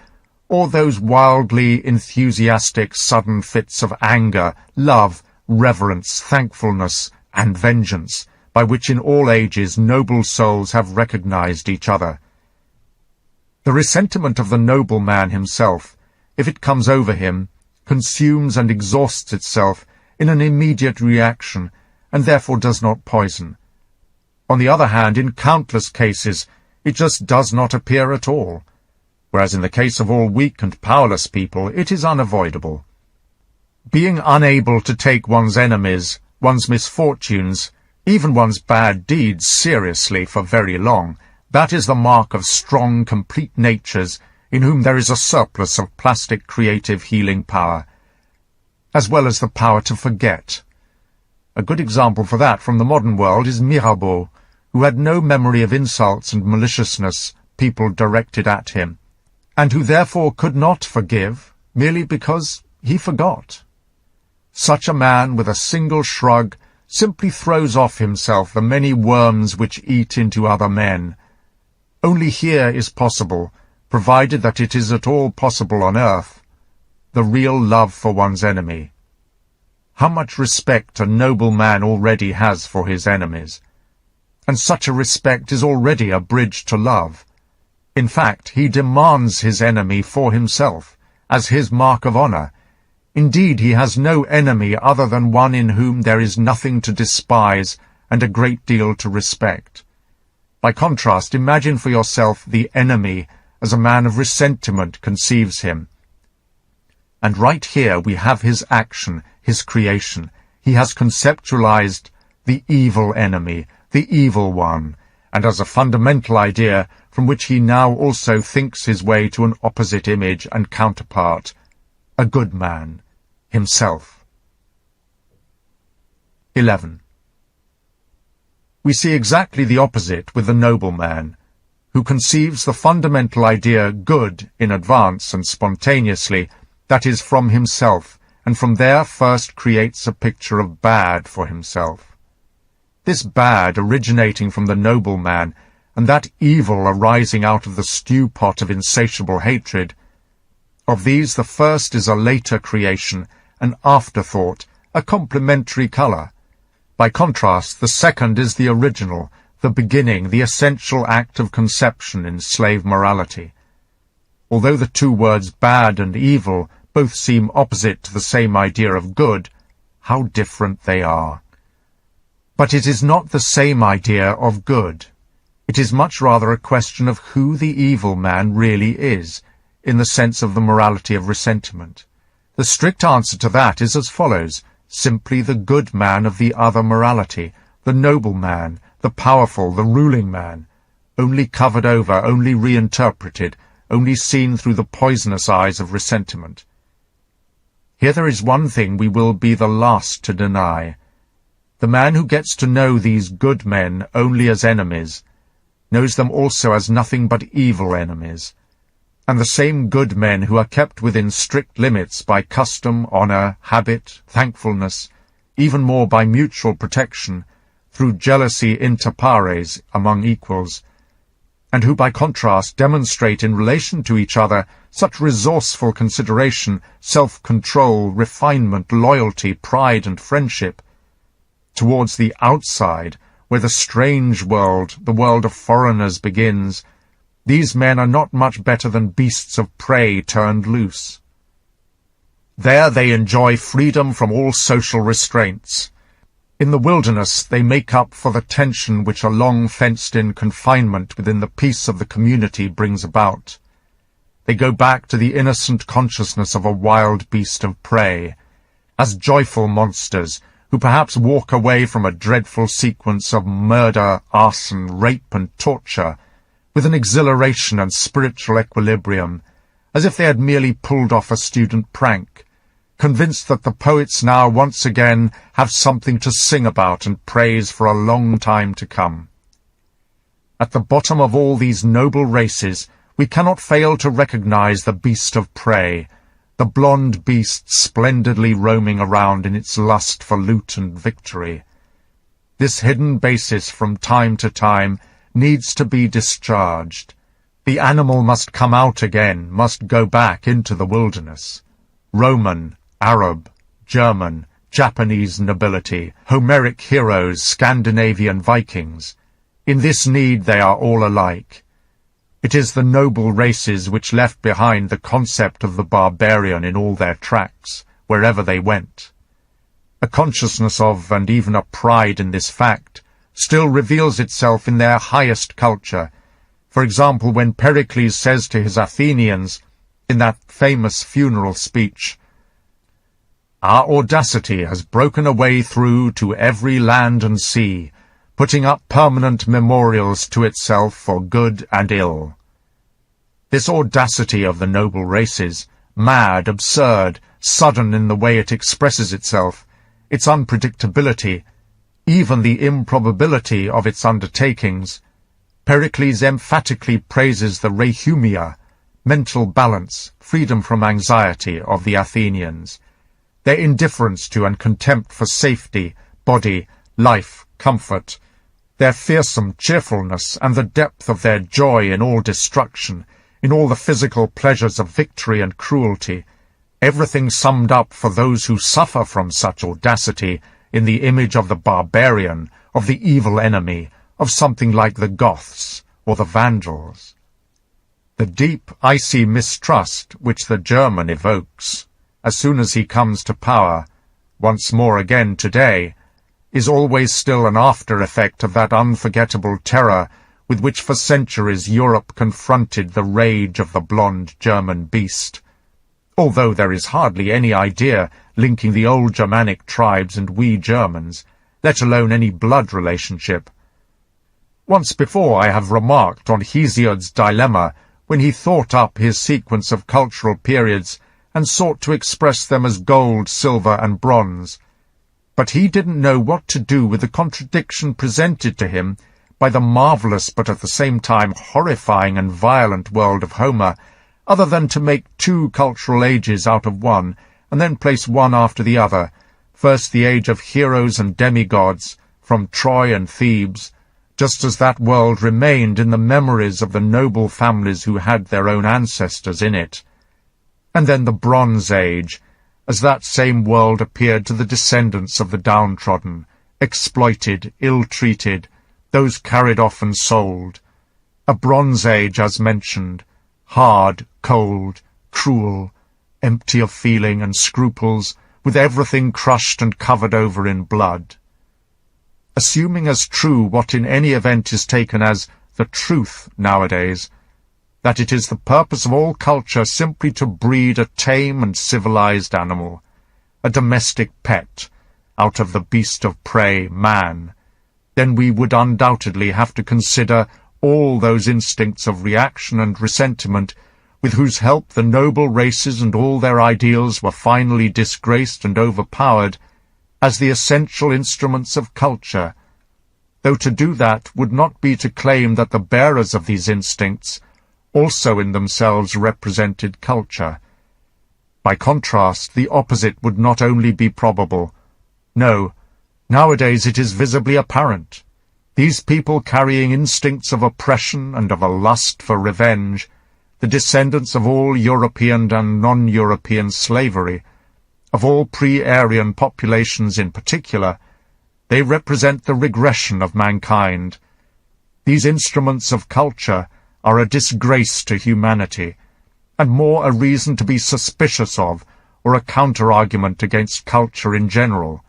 or those wildly enthusiastic sudden fits of anger, love, reverence, thankfulness, and vengeance, by which in all ages noble souls have recognized each other. The ressentiment of the noble man himself, if it comes over him, consumes and exhausts itself in an immediate reaction, and therefore does not poison. On the other hand, in countless cases, it just does not appear at all, whereas in the case of all weak and powerless people it is unavoidable. Being unable to take one's enemies, one's misfortunes, even one's bad deeds seriously for very long, that is the mark of strong, complete natures in whom there is a surplus of plastic creative healing power, as well as the power to forget. A good example for that from the modern world is Mirabeau, who had no memory of insults and maliciousness people directed at him, and who therefore could not forgive merely because he forgot. Such a man, with a single shrug, simply throws off himself the many worms which eat into other men. Only here is possible, provided that it is at all possible on earth, the real love for one's enemy. How much respect a noble man already has for his enemies! And such a respect is already a bridge to love. In fact, he demands his enemy for himself, as his mark of honor. Indeed, he has no enemy other than one in whom there is nothing to despise and a great deal to respect. By contrast, imagine for yourself the enemy as a man of ressentiment conceives him. And right here we have his action, his creation. He has conceptualized the evil enemy, the evil one, and as a fundamental idea from which he now also thinks his way to an opposite image and counterpart, a good man, himself. 11. We see exactly the opposite with the noble man, who conceives the fundamental idea good in advance and spontaneously, that is, from himself, and from there first creates a picture of bad for himself. This bad originating from the noble man, and that evil arising out of the stew-pot of insatiable hatred, of these the first is a later creation, an afterthought, a complementary colour. By contrast, the second is the original, the beginning, the essential act of conception in slave morality. Although the two words bad and evil both seem opposite to the same idea of good, how different they are. But it is not the same idea of good. It is much rather a question of who the evil man really is, in the sense of the morality of ressentiment. The strict answer to that is as follows: simply the good man of the other morality, the noble man, the powerful, the ruling man, only covered over, only reinterpreted, only seen through the poisonous eyes of ressentiment. Here there is one thing we will be the last to deny. The man who gets to know these good men only as enemies, knows them also as nothing but evil enemies, and the same good men who are kept within strict limits by custom, honor, habit, thankfulness, even more by mutual protection, through jealousy inter pares among equals, and who by contrast demonstrate in relation to each other such resourceful consideration, self-control, refinement, loyalty, pride, and friendship, towards the outside, where the strange world, the world of foreigners, begins, these men are not much better than beasts of prey turned loose. There they enjoy freedom from all social restraints. In the wilderness they make up for the tension which a long fenced-in confinement within the peace of the community brings about. They go back to the innocent consciousness of a wild beast of prey, as joyful monsters who perhaps walk away from a dreadful sequence of murder, arson, rape, and torture with an exhilaration and spiritual equilibrium, as if they had merely pulled off a student prank, convinced that the poets now once again have something to sing about and praise for a long time to come. At the bottom of all these noble races we cannot fail to recognize the beast of prey, the blonde beast splendidly roaming around in its lust for loot and victory. This hidden basis from time to time needs to be discharged. The animal must come out again, must go back into the wilderness. Roman, Arab, German, Japanese nobility, Homeric heroes, Scandinavian Vikings. In this need they are all alike. It is the noble races which left behind the concept of the barbarian in all their tracks, wherever they went. A consciousness of, and even a pride in this fact, still reveals itself in their highest culture. For example, when Pericles says to his Athenians, in that famous funeral speech, "Our audacity has broken a way through to every land and sea, putting up permanent memorials to itself for good and ill." This audacity of the noble races, mad, absurd, sudden in the way it expresses itself, its unpredictability, even the improbability of its undertakings, Pericles emphatically praises the rehumia, mental balance, freedom from anxiety of the Athenians, their indifference to and contempt for safety, body, life, comfort, their fearsome cheerfulness, and the depth of their joy in all destruction, in all the physical pleasures of victory and cruelty, everything summed up for those who suffer from such audacity in the image of the barbarian, of the evil enemy, of something like the Goths or the Vandals. The deep, icy mistrust which the German evokes, as soon as he comes to power, once more again today, is always still an after-effect of that unforgettable terror with which for centuries Europe confronted the rage of the blonde German beast, although there is hardly any idea linking the old Germanic tribes and we Germans, let alone any blood relationship. Once before I have remarked on Hesiod's dilemma when he thought up his sequence of cultural periods and sought to express them as gold, silver, and bronze. But he didn't know what to do with the contradiction presented to him by the marvellous but at the same time horrifying and violent world of Homer, other than to make two cultural ages out of one, and then place one after the other, first the age of heroes and demigods, from Troy and Thebes, just as that world remained in the memories of the noble families who had their own ancestors in it, and then the Bronze Age, as that same world appeared to the descendants of the downtrodden, exploited, ill-treated, those carried off and sold. A Bronze Age, as mentioned, hard, cold, cruel, empty of feeling and scruples, with everything crushed and covered over in blood. Assuming as true what in any event is taken as the truth nowadays, that it is the purpose of all culture simply to breed a tame and civilized animal, a domestic pet, out of the beast of prey, man, then we would undoubtedly have to consider all those instincts of reaction and resentment with whose help the noble races and all their ideals were finally disgraced and overpowered, as the essential instruments of culture, though to do that would not be to claim that the bearers of these instincts also in themselves represented culture. By contrast, the opposite would not only be probable. No, nowadays it is visibly apparent. These people carrying instincts of oppression and of a lust for revenge, the descendants of all European and non-European slavery, of all pre-Aryan populations in particular, they represent the regression of mankind. These instruments of culture are a disgrace to humanity, and more a reason to be suspicious of, or a counter-argument against culture in general.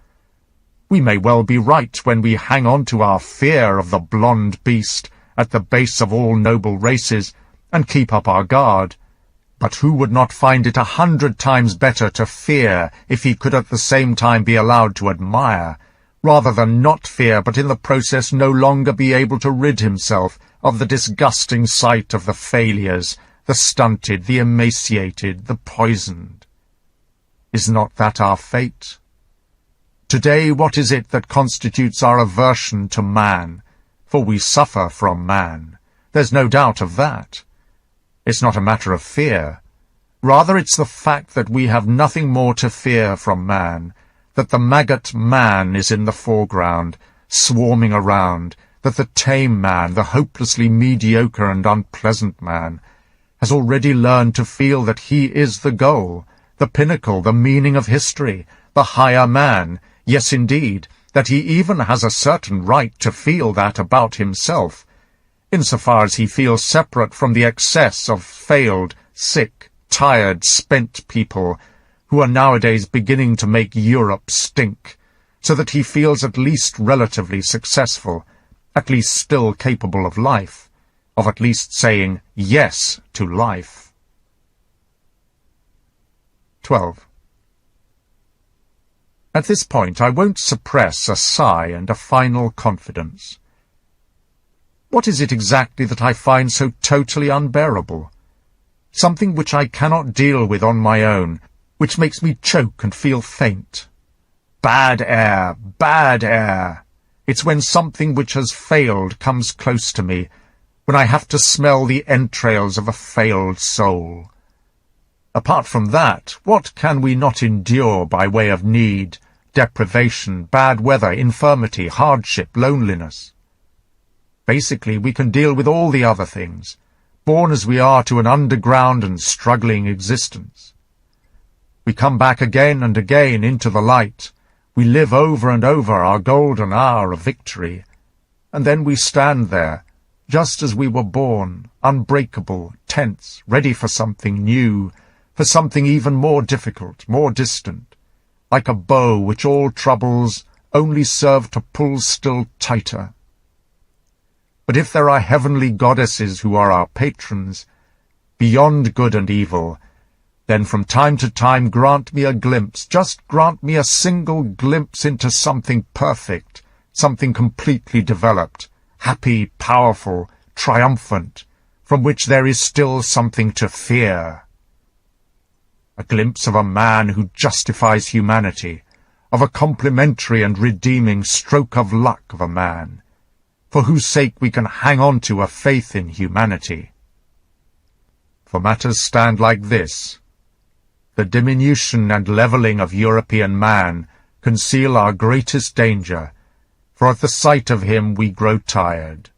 We may well be right when we hang on to our fear of the blonde beast at the base of all noble races and keep up our guard. But who would not find it 100 times better to fear if he could at the same time be allowed to admire, rather than not fear but in the process no longer be able to rid himself of the disgusting sight of the failures, the stunted, the emaciated, the poisoned? Is not that our fate? Today, what is it that constitutes our aversion to man? For we suffer from man. There's no doubt of that. It's not a matter of fear. Rather, it's the fact that we have nothing more to fear from man, that the maggot man is in the foreground, swarming around, that the tame man, the hopelessly mediocre and unpleasant man, has already learned to feel that he is the goal, the pinnacle, the meaning of history, the higher man, yes, indeed, that he even has a certain right to feel that about himself, insofar as he feels separate from the excess of failed, sick, tired, spent people who are nowadays beginning to make Europe stink, so that he feels at least relatively successful, at least still capable of life, of at least saying yes to life. 12. At this point I won't suppress a sigh and a final confidence. What is it exactly that I find so totally unbearable? Something which I cannot deal with on my own, which makes me choke and feel faint. Bad air, bad air. It's when something which has failed comes close to me, when I have to smell the entrails of a failed soul. Apart from that, what can we not endure by way of need, deprivation, bad weather, infirmity, hardship, loneliness? Basically, we can deal with all the other things, born as we are to an underground and struggling existence. We come back again and again into the light. We live over and over our golden hour of victory, and then we stand there, just as we were born, unbreakable, tense, ready for something new, for something even more difficult, more distant, like a bow which all troubles only serve to pull still tighter. But if there are heavenly goddesses who are our patrons, beyond good and evil, then from time to time grant me a glimpse, just grant me a single glimpse into something perfect, something completely developed, happy, powerful, triumphant, from which there is still something to fear. A glimpse of a man who justifies humanity, of a complimentary and redeeming stroke of luck of a man, for whose sake we can hang on to a faith in humanity. For matters stand like this. The diminution and levelling of European man conceal our greatest danger, for at the sight of him we grow tired.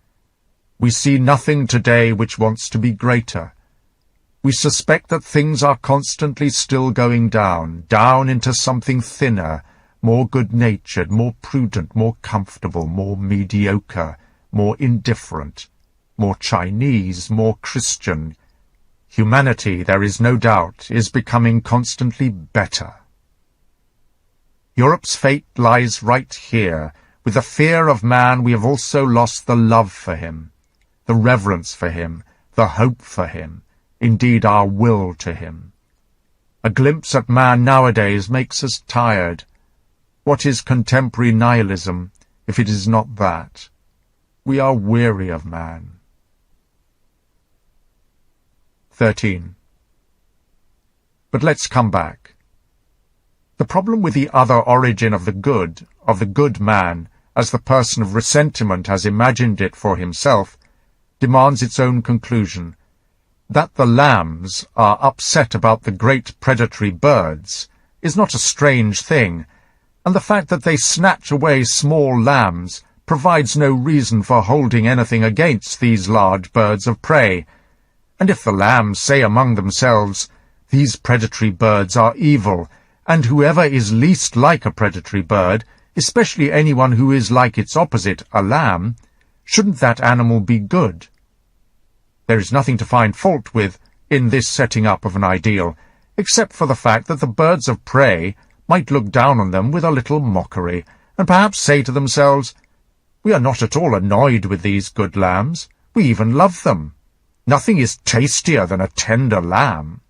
We see nothing today which wants to be greater. We suspect that things are constantly still going down, down into something thinner, more good-natured, more prudent, more comfortable, more mediocre, more indifferent, more Chinese, more Christian. Humanity, there is no doubt, is becoming constantly better. Europe's fate lies right here. With the fear of man we have also lost the love for him, the reverence for him, the hope for him, indeed our will to him. A glimpse at man nowadays makes us tired. What is contemporary nihilism, if it is not that? We are weary of man. 13. But let's come back. The problem with the other origin of the good man, as the person of ressentiment has imagined it for himself, demands its own conclusion. That the lambs are upset about the great predatory birds is not a strange thing, and the fact that they snatch away small lambs provides no reason for holding anything against these large birds of prey. And if the lambs say among themselves, "These predatory birds are evil," and whoever is least like a predatory bird, especially anyone who is like its opposite, a lamb, shouldn't that animal be good? There is nothing to find fault with in this setting up of an ideal, except for the fact that the birds of prey might look down on them with a little mockery, and perhaps say to themselves, "We are not at all annoyed with these good lambs. We even love them. Nothing is tastier than a tender lamb."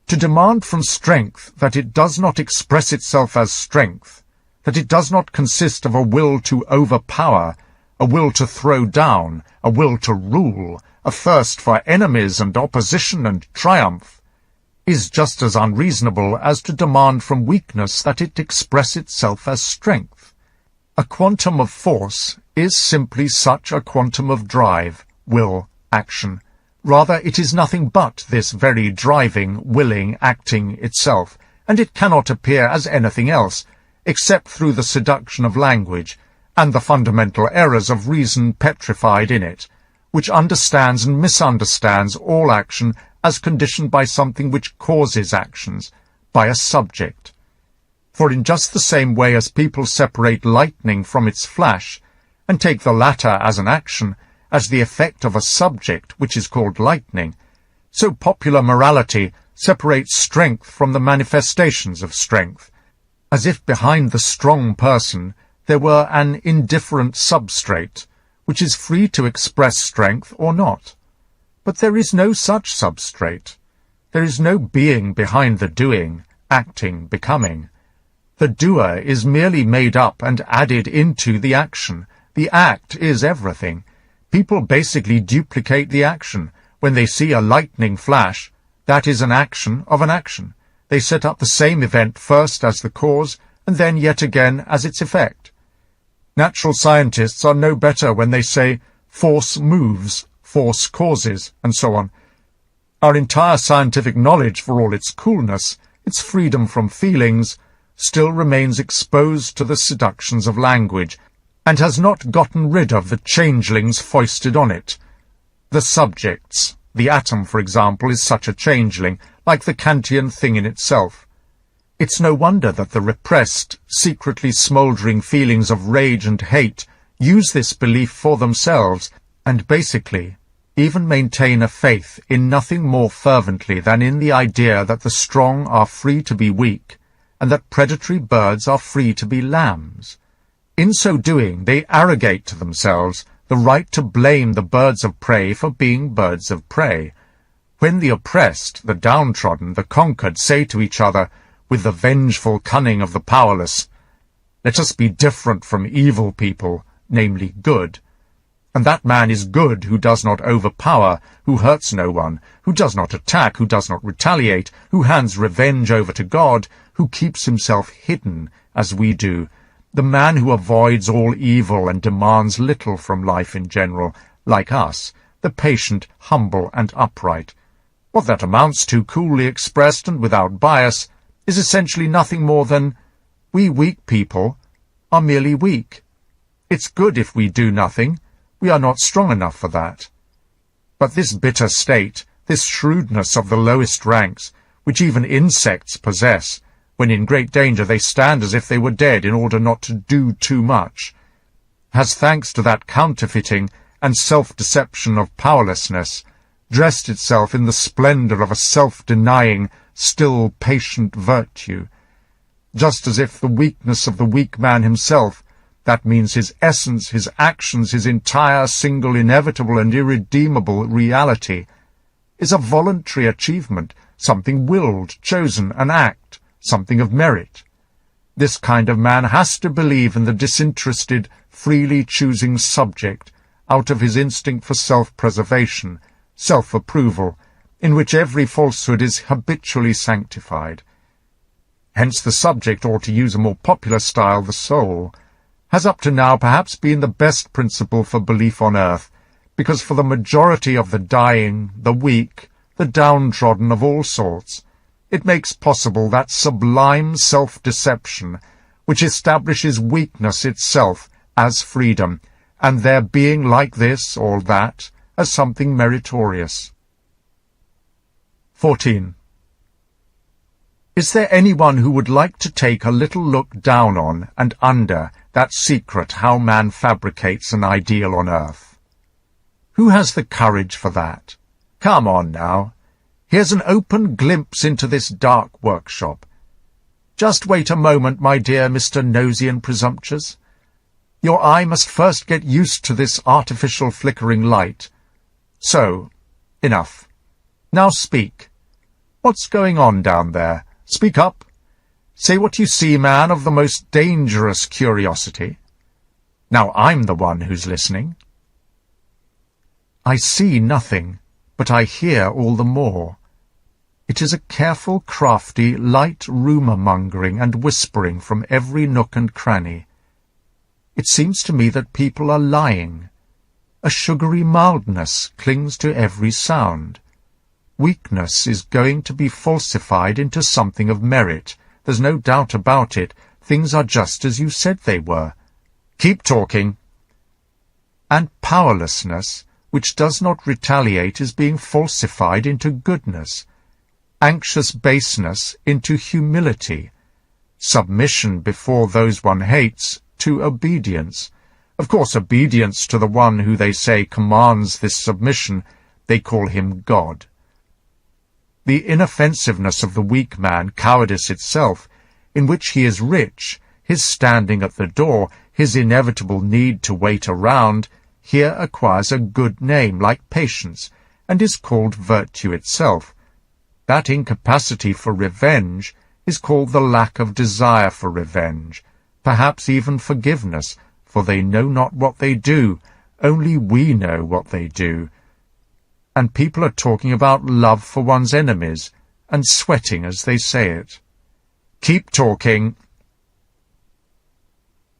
To demand from strength that it does not express itself as strength, that it does not consist of a will to overpower, a will to throw down, a will to rule, a thirst for enemies and opposition and triumph, is just as unreasonable as to demand from weakness that it express itself as strength. A quantum of force is simply such a quantum of drive, will, action. Rather, it is nothing but this very driving, willing, acting itself, and it cannot appear as anything else, except through the seduction of language, and the fundamental errors of reason petrified in it, which understands and misunderstands all action as conditioned by something which causes actions, by a subject. For in just the same way as people separate lightning from its flash, and take the latter as an action, as the effect of a subject which is called lightning, so popular morality separates strength from the manifestations of strength, as if behind the strong person there were an indifferent substrate, which is free to express strength or not. But there is no such substrate. There is no being behind the doing, acting, becoming. The doer is merely made up and added into the action. The act is everything. People basically duplicate the action. When they see a lightning flash, that is an action of an action. They set up the same event first as the cause, and then yet again as its effect. Natural scientists are no better when they say, force moves, force causes, and so on. Our entire scientific knowledge, for all its coolness, its freedom from feelings, still remains exposed to the seductions of language, and has not gotten rid of the changelings foisted on it. The subjects, the atom, for example, is such a changeling, like the Kantian thing in itself. It's no wonder that the repressed, secretly smouldering feelings of rage and hate use this belief for themselves, and basically even maintain a faith in nothing more fervently than in the idea that the strong are free to be weak, and that predatory birds are free to be lambs. In so doing, they arrogate to themselves the right to blame the birds of prey for being birds of prey. When the oppressed, the downtrodden, the conquered say to each other, with the vengeful cunning of the powerless, "Let us be different from evil people, namely good," and that man is good who does not overpower, who hurts no one, who does not attack, who does not retaliate, who hands revenge over to God, who keeps himself hidden, as we do, the man who avoids all evil and demands little from life in general, like us, the patient, humble, and upright. What that amounts to, coolly expressed and without bias, is essentially nothing more than, we weak people are merely weak. It's good if we do nothing. We are not strong enough for that. But this bitter state, this shrewdness of the lowest ranks, which even insects possess, when in great danger they stand as if they were dead in order not to do too much, has, thanks to that counterfeiting and self-deception of powerlessness, dressed itself in the splendor of a self-denying, still patient virtue, just as if the weakness of the weak man himself, that means his essence, his actions, his entire, single, inevitable and irredeemable reality, is a voluntary achievement, something willed, chosen, an act, something of merit. This kind of man has to believe in the disinterested, freely choosing subject, out of his instinct for self-preservation, self-approval, in which every falsehood is habitually sanctified. Hence the subject, or to use a more popular style, the soul, has up to now perhaps been the best principle for belief on earth, because for the majority of the dying, the weak, the downtrodden of all sorts, it makes possible that sublime self-deception which establishes weakness itself as freedom, and their being like this or that as something meritorious. 14. Is there anyone who would like to take a little look down on and under that secret how man fabricates an ideal on earth? Who has the courage for that? Come on now. Here's an open glimpse into this dark workshop. Just wait a moment, my dear Mr. Nosy and Presumptuous. Your eye must first get used to this artificial flickering light. So, enough. Now speak. What's going on down there? Speak up. Say what you see, man, of the most dangerous curiosity. Now I'm the one who's listening. I see nothing, but I hear all the more. It is a careful, crafty, light rumour-mongering and whispering from every nook and cranny. It seems to me that people are lying. A sugary mildness clings to every sound. Weakness is going to be falsified into something of merit. There's no doubt about it. Things are just as you said they were. Keep talking. And powerlessness, which does not retaliate, is being falsified into goodness. Anxious baseness into humility. Submission before those one hates to obedience. Of course, obedience to the one who they say commands this submission, they call him God. The inoffensiveness of the weak man, cowardice itself, in which he is rich, his standing at the door, his inevitable need to wait around, here acquires a good name like patience, and is called virtue itself. That incapacity for revenge is called the lack of desire for revenge, perhaps even forgiveness, for they know not what they do, only we know what they do. And people are talking about love for one's enemies, and sweating as they say it. Keep talking.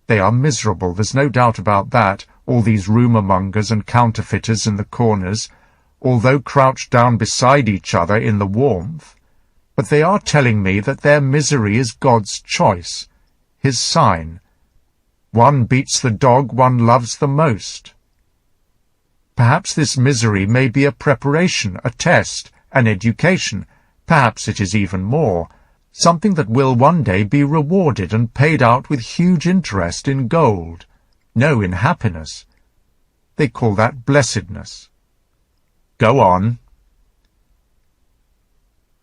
They are miserable, there's no doubt about that, all these rumour-mongers and counterfeiters in the corners, although crouched down beside each other in the warmth. But they are telling me that their misery is God's choice, his sign. One beats the dog one loves the most. Perhaps this misery may be a preparation, a test, an education. Perhaps it is even more, something that will one day be rewarded and paid out with huge interest in gold. No, in happiness. They call that blessedness. Go on.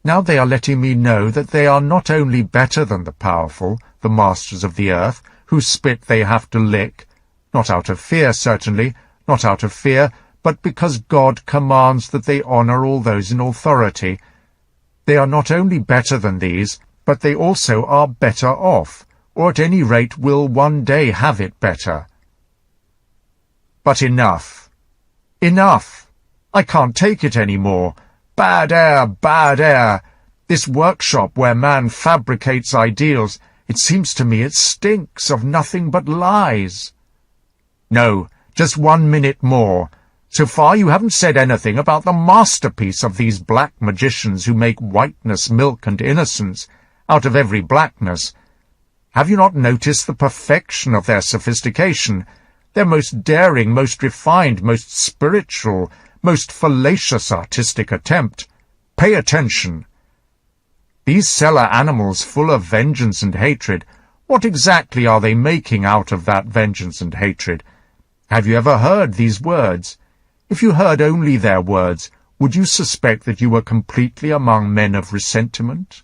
Now they are letting me know that they are not only better than the powerful, the masters of the earth, whose spit they have to lick, not out of fear, certainly, not out of fear, but because God commands that they honour all those in authority. They are not only better than these, but they also are better off, or at any rate will one day have it better. But enough. Enough! I can't take it any more. Bad air, bad air. This workshop where man fabricates ideals, it seems to me it stinks of nothing but lies. No, just 1 minute more. So far you haven't said anything about the masterpiece of these black magicians who make whiteness, milk, and innocence out of every blackness. Have you not noticed the perfection of their sophistication, their most daring, most refined, most spiritual, most fallacious artistic attempt? Pay attention. These cellar animals full of vengeance and hatred, what exactly are they making out of that vengeance and hatred? Have you ever heard these words? If you heard only their words, would you suspect that you were completely among men of resentment?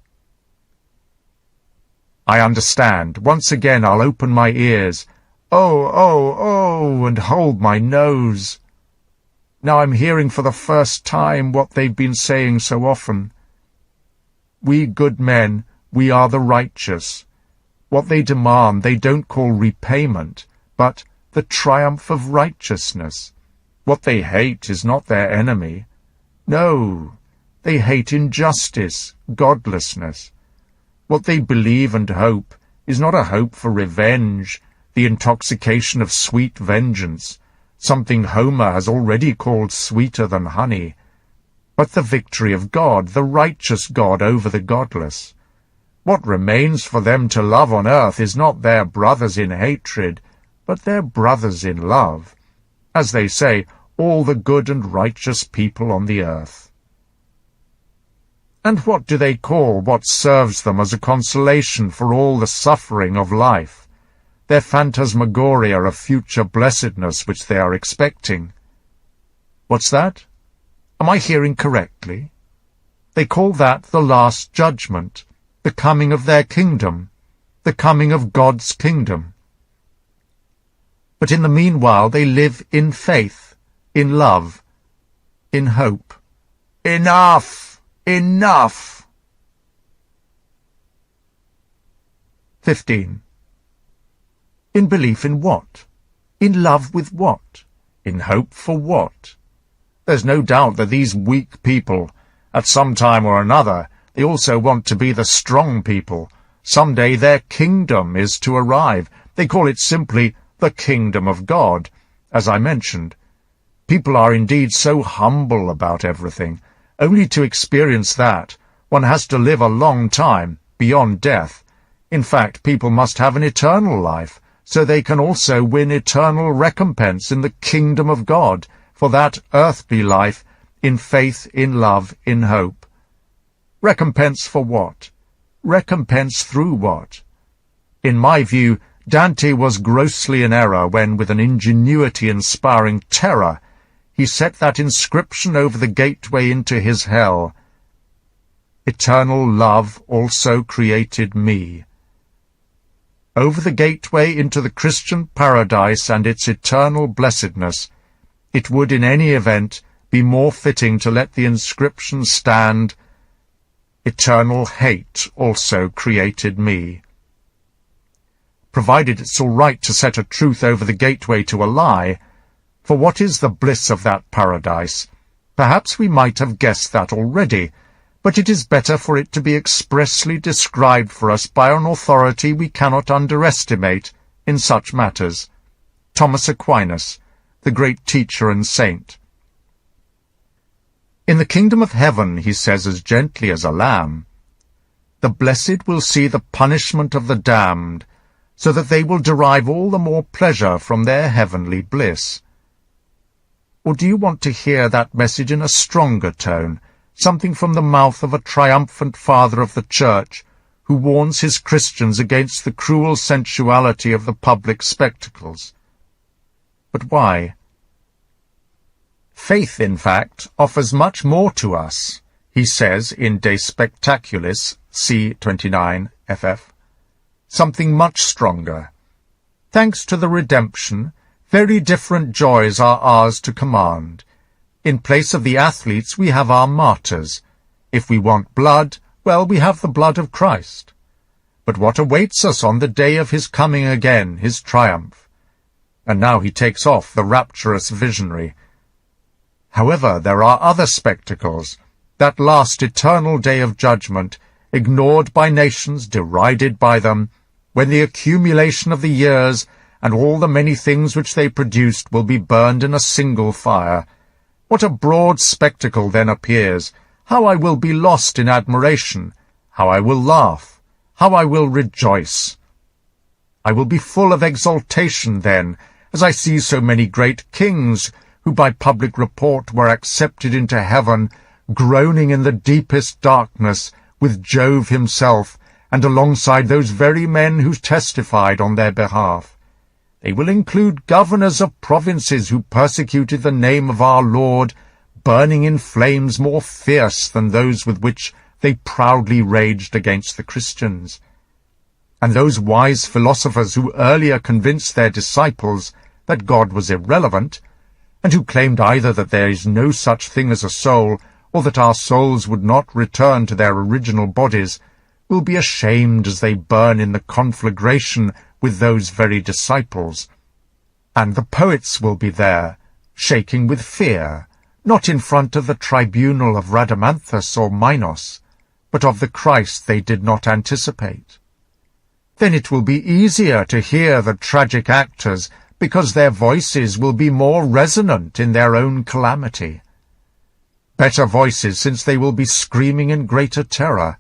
I understand. Once again I'll open my ears. Oh, oh, oh, and hold my nose. Now I'm hearing for the first time what they've been saying so often. We good men, we are the righteous. What they demand they don't call repayment, but the triumph of righteousness. What they hate is not their enemy. No, they hate injustice, godlessness. What they believe and hope is not a hope for revenge, the intoxication of sweet vengeance, something Homer has already called sweeter than honey, but the victory of God, the righteous God over the godless. What remains for them to love on earth is not their brothers in hatred, but their brothers in love. As they say, all the good and righteous people on the earth. And what do they call what serves them as a consolation for all the suffering of life, their phantasmagoria of future blessedness which they are expecting? What's that? Am I hearing correctly? They call that the Last Judgment, the coming of their kingdom, the coming of God's kingdom. But in the meanwhile they live in faith, in love, in hope. Enough! Enough! 15. In belief in what? In love with what? In hope for what? There's no doubt that these weak people, at some time or another, they also want to be the strong people. Some day their kingdom is to arrive. They call it simply the kingdom of God, as I mentioned. People are indeed so humble about everything. Only to experience that, one has to live a long time, beyond death. In fact, people must have an eternal life, so they can also win eternal recompense in the kingdom of God for that earthly life, in faith, in love, in hope. Recompense for what? Recompense through what? In my view, Dante was grossly in error when, with an ingenuity-inspiring terror, he set that inscription over the gateway into his hell: "Eternal love also created me." Over the gateway into the Christian paradise and its eternal blessedness, it would in any event be more fitting to let the inscription stand, "Eternal hate also created me." Provided it's all right to set a truth over the gateway to a lie, for what is the bliss of that paradise? Perhaps we might have guessed that already, but it is better for it to be expressly described for us by an authority we cannot underestimate in such matters, Thomas Aquinas, the great teacher and saint. In the kingdom of heaven, he says as gently as a lamb, the blessed will see the punishment of the damned, so that they will derive all the more pleasure from their heavenly bliss. Or do you want to hear that message in a stronger tone, something from the mouth of a triumphant father of the Church, who warns his Christians against the cruel sensuality of the public spectacles? But why? Faith, in fact, offers much more to us, he says in De Spectaculis, c. 29, ff. Something much stronger. Thanks to the redemption, very different joys are ours to command. In place of the athletes we have our martyrs. If we want blood, well, we have the blood of Christ. But what awaits us on the day of his coming again, his triumph? And now he takes off the rapturous visionary. However, there are other spectacles, that last eternal day of judgment, ignored by nations, derided by them, when the accumulation of the years and all the many things which they produced will be burned in a single fire. What a broad spectacle then appears! How I will be lost in admiration! How I will laugh! How I will rejoice! I will be full of exultation then, as I see so many great kings, who by public report were accepted into heaven, groaning in the deepest darkness with Jove himself, and alongside those very men who testified on their behalf. They will include governors of provinces who persecuted the name of our Lord, burning in flames more fierce than those with which they proudly raged against the Christians. And those wise philosophers who earlier convinced their disciples that God was irrelevant, and who claimed either that there is no such thing as a soul, or that our souls would not return to their original bodies, will be ashamed as they burn in the conflagration with those very disciples. And the poets will be there, shaking with fear, not in front of the tribunal of Rhadamanthus or Minos, but of the Christ they did not anticipate. Then it will be easier to hear the tragic actors, because their voices will be more resonant in their own calamity. Better voices, since they will be screaming in greater terror.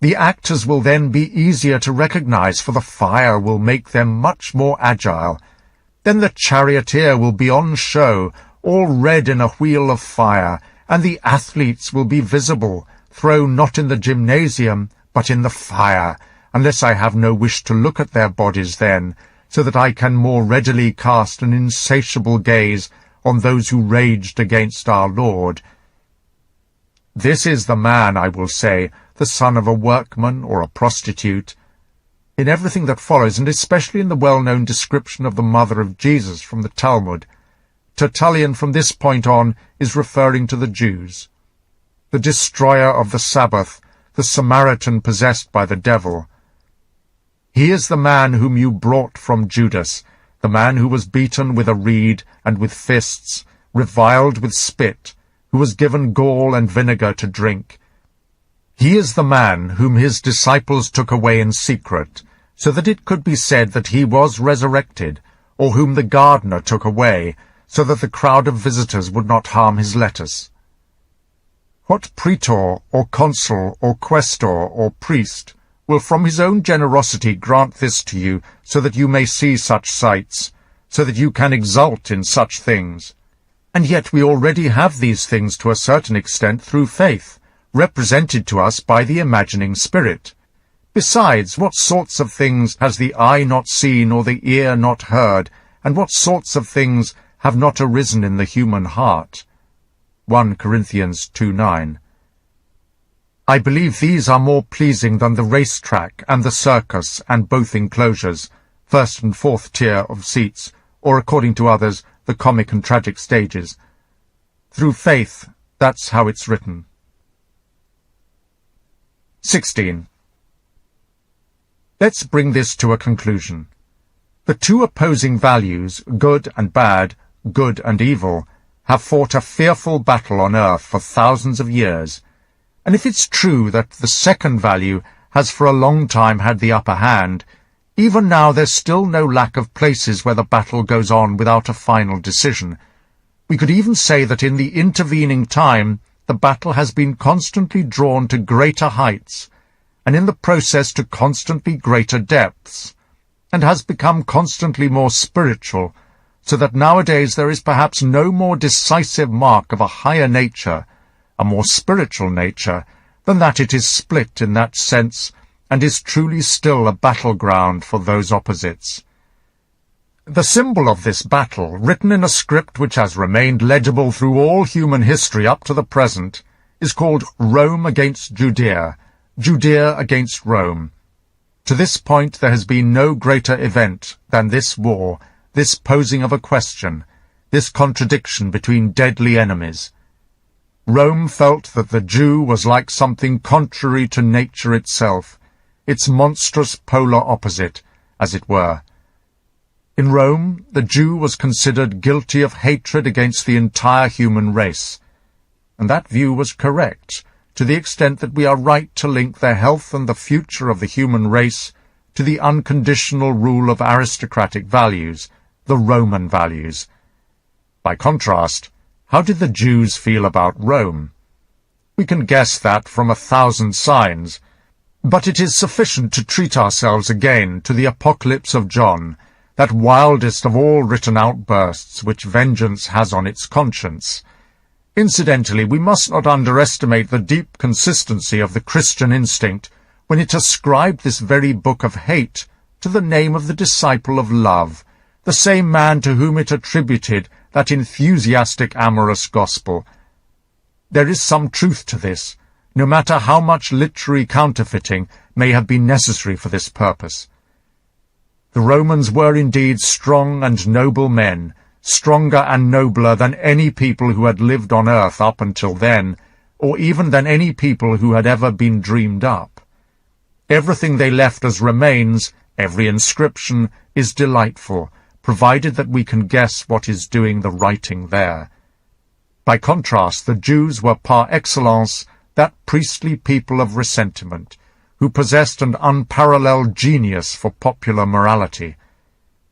The actors will then be easier to recognize, for the fire will make them much more agile. Then the charioteer will be on show, all red in a wheel of fire, and the athletes will be visible, thrown not in the gymnasium, but in the fire, unless I have no wish to look at their bodies then, so that I can more readily cast an insatiable gaze on those who raged against our Lord. This is the man, I will say, the son of a workman or a prostitute. In everything that follows, and especially in the well-known description of the mother of Jesus from the Talmud, Tertullian from this point on is referring to the Jews. The destroyer of the Sabbath, the Samaritan possessed by the devil. He is the man whom you brought from Judas, the man who was beaten with a reed and with fists, reviled with spit, who was given gall and vinegar to drink. He is the man whom his disciples took away in secret, so that it could be said that he was resurrected, or whom the gardener took away, so that the crowd of visitors would not harm his lettuce. What praetor, or consul, or questor, or priest will from his own generosity grant this to you, so that you may see such sights, so that you can exult in such things? And yet we already have these things to a certain extent through faith, represented to us by the imagining spirit. Besides, what sorts of things has the eye not seen or the ear not heard, and what sorts of things have not arisen in the human heart? 1 Corinthians 2:9. I believe these are more pleasing than the racetrack and the circus and both enclosures, first and fourth tier of seats, or according to others, the comic and tragic stages. Through faith, that's how it's written. 16. Let's bring this to a conclusion. The two opposing values, good and bad, good and evil, have fought a fearful battle on earth for thousands of years, and if it's true that the second value has for a long time had the upper hand, even now there's still no lack of places where the battle goes on without a final decision. We could even say that in the intervening time the battle has been constantly drawn to greater heights, and in the process to constantly greater depths, and has become constantly more spiritual, so that nowadays there is perhaps no more decisive mark of a higher nature, a more spiritual nature, than that it is split in that sense, and is truly still a battleground for those opposites. The symbol of this battle, written in a script which has remained legible through all human history up to the present, is called Rome against Judea, Judea against Rome. To this point there has been no greater event than this war, this posing of a question, this contradiction between deadly enemies. Rome felt that the Jew was like something contrary to nature itself, its monstrous polar opposite, as it were. In Rome, the Jew was considered guilty of hatred against the entire human race, and that view was correct, to the extent that we are right to link the health and the future of the human race to the unconditional rule of aristocratic values, the Roman values. By contrast, how did the Jews feel about Rome? We can guess that from 1,000 signs, but it is sufficient to treat ourselves again to the Apocalypse of John, that wildest of all written outbursts which vengeance has on its conscience. Incidentally, we must not underestimate the deep consistency of the Christian instinct when it ascribed this very book of hate to the name of the disciple of love, the same man to whom it attributed that enthusiastic amorous gospel. There is some truth to this, no matter how much literary counterfeiting may have been necessary for this purpose. The Romans were indeed strong and noble men, stronger and nobler than any people who had lived on earth up until then, or even than any people who had ever been dreamed up. Everything they left as remains, every inscription, is delightful, provided that we can guess what is doing the writing there. By contrast, the Jews were par excellence that priestly people of ressentiment, who possessed an unparalleled genius for popular morality.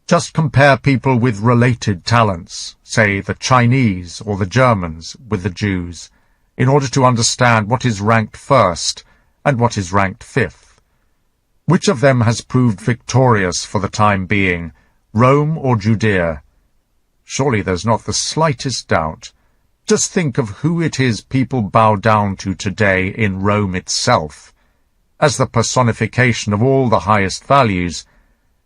Just compare people with related talents, say the Chinese or the Germans, with the Jews, in order to understand what is ranked first and what is ranked fifth. Which of them has proved victorious for the time being, Rome or Judea? Surely there's not the slightest doubt. Just think of who it is people bow down to today in Rome itself, as the personification of all the highest values,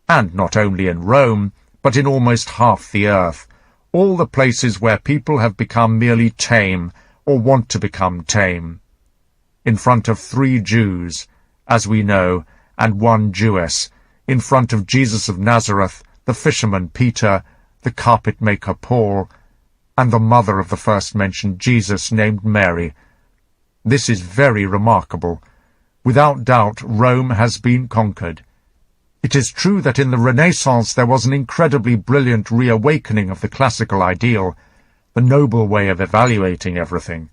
and not only in Rome, but in almost half the earth, all the places where people have become merely tame, or want to become tame. in front of 3 Jews, as we know, and 1 Jewess, in front of Jesus of Nazareth, the fisherman Peter, the carpet-maker Paul, and the mother of the first mentioned Jesus named Mary. This is very remarkable. Without doubt, Rome has been conquered. It is true that in the Renaissance there was an incredibly brilliant reawakening of the classical ideal, the noble way of evaluating everything.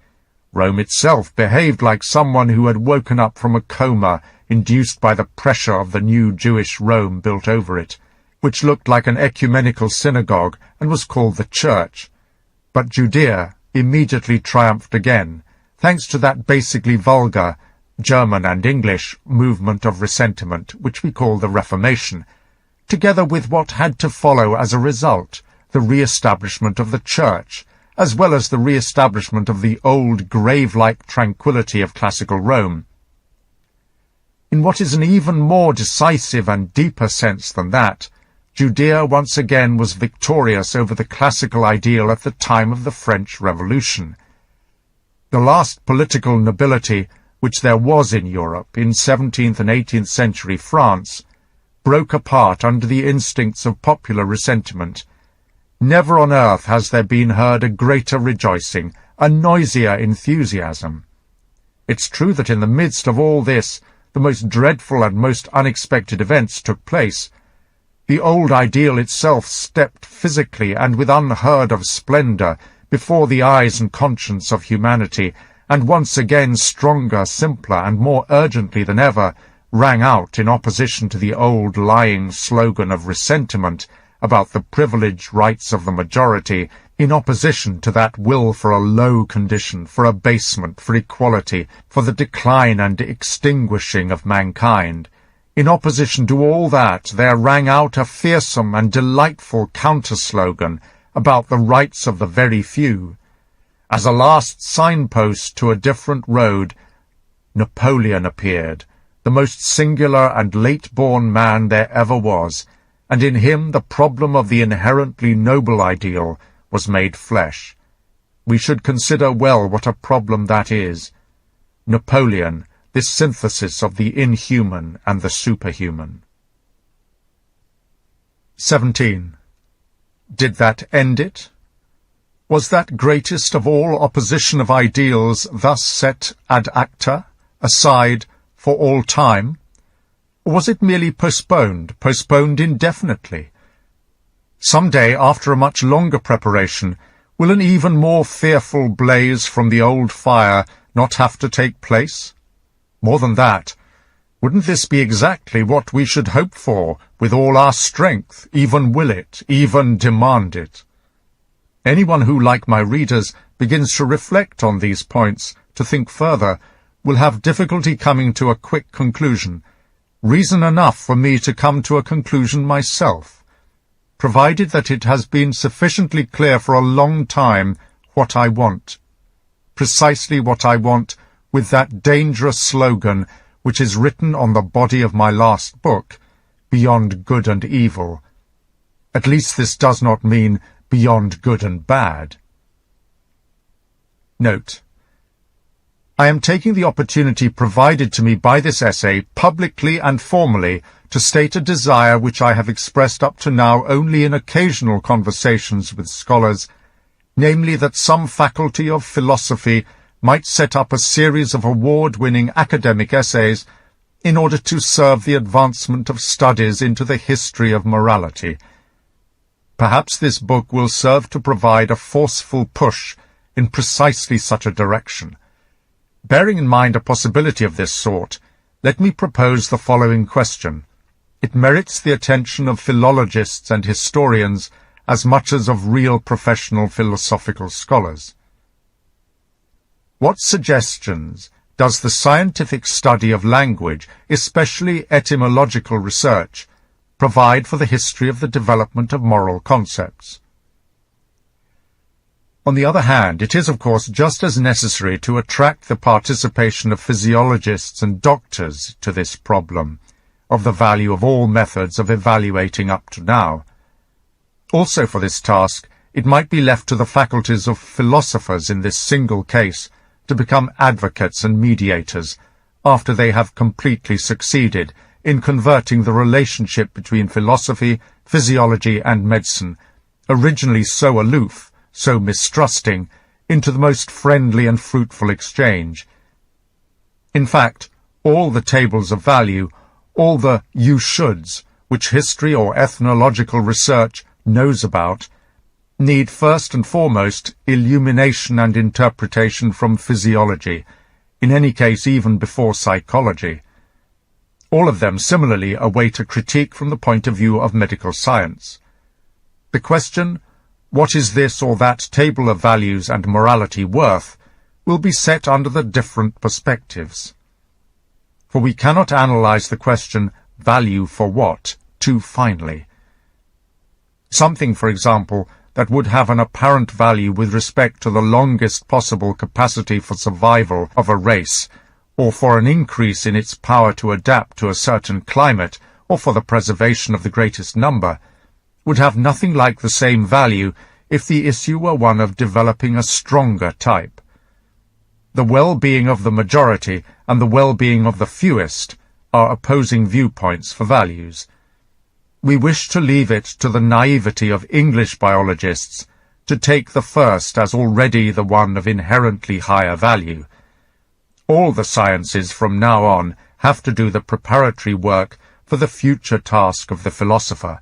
Rome itself behaved like someone who had woken up from a coma induced by the pressure of the new Jewish Rome built over it, which looked like an ecumenical synagogue and was called the Church. But Judea immediately triumphed again, thanks to that basically vulgar, German and English, movement of ressentiment which we call the Reformation, together with what had to follow as a result, the re-establishment of the Church, as well as the re-establishment of the old grave-like tranquility of classical Rome. In what is an even more decisive and deeper sense than that, Judea once again was victorious over the classical ideal at the time of the French Revolution. The last political nobility which there was in Europe in 17th and 18th century France broke apart under the instincts of popular ressentiment. Never on earth has there been heard a greater rejoicing, a noisier enthusiasm. It's true that in the midst of all this, the most dreadful and most unexpected events took place. The old ideal itself stepped physically and with unheard-of splendor before the eyes and conscience of humanity, and once again stronger, simpler, and more urgently than ever, rang out in opposition to the old lying slogan of ressentiment about the privileged rights of the majority, in opposition to that will for a low condition, for abasement, for equality, for the decline and extinguishing of mankind. In opposition to all that, there rang out a fearsome and delightful counter-slogan about the rights of the very few. As a last signpost to a different road, Napoleon appeared, the most singular and late-born man there ever was, and in him the problem of the inherently noble ideal was made flesh. We should consider well what a problem that is. Napoleon, this synthesis of the inhuman and the superhuman. 17. Did that end it? Was that greatest of all opposition of ideals thus set ad acta, aside, for all time? Or was it merely postponed indefinitely? Some day, after a much longer preparation, will an even more fearful blaze from the old fire not have to take place? More than that, wouldn't this be exactly what we should hope for with all our strength, even will it, even demand it? Anyone who, like my readers, begins to reflect on these points, to think further, will have difficulty coming to a quick conclusion. Reason enough for me to come to a conclusion myself, provided that it has been sufficiently clear for a long time what I want. Precisely what I want, with that dangerous slogan which is written on the body of my last book, Beyond Good and Evil. At least this does not mean beyond good and bad. Note: I am taking the opportunity provided to me by this essay publicly and formally to state a desire which I have expressed up to now only in occasional conversations with scholars, namely that some faculty of philosophy might set up a series of award-winning academic essays in order to serve the advancement of studies into the history of morality. Perhaps this book will serve to provide a forceful push in precisely such a direction. Bearing in mind a possibility of this sort, let me propose the following question. It merits the attention of philologists and historians as much as of real professional philosophical scholars. What suggestions does the scientific study of language, especially etymological research, provide for the history of the development of moral concepts? On the other hand, it is of course just as necessary to attract the participation of physiologists and doctors to this problem of the value of all methods of evaluating up to now. Also for this task, it might be left to the faculties of philosophers in this single case to become advocates and mediators, after they have completely succeeded in converting the relationship between philosophy, physiology, and medicine, originally so aloof, so mistrusting, into the most friendly and fruitful exchange. In fact, all the tables of value, all the you shoulds, which history or ethnological research knows about, need first and foremost illumination and interpretation from physiology, in any case even before psychology. All of them similarly await a critique from the point of view of medical science. The question, what is this or that table of values and morality worth, will be set under the different perspectives. For we cannot analyze the question, value for what, too finely. Something, for example, that would have an apparent value with respect to the longest possible capacity for survival of a race, or for an increase in its power to adapt to a certain climate, or for the preservation of the greatest number, would have nothing like the same value if the issue were one of developing a stronger type. The well-being of the majority and the well-being of the fewest are opposing viewpoints for values. We wish to leave it to the naivety of English biologists to take the first as already the one of inherently higher value. All the sciences from now on have to do the preparatory work for the future task of the philosopher,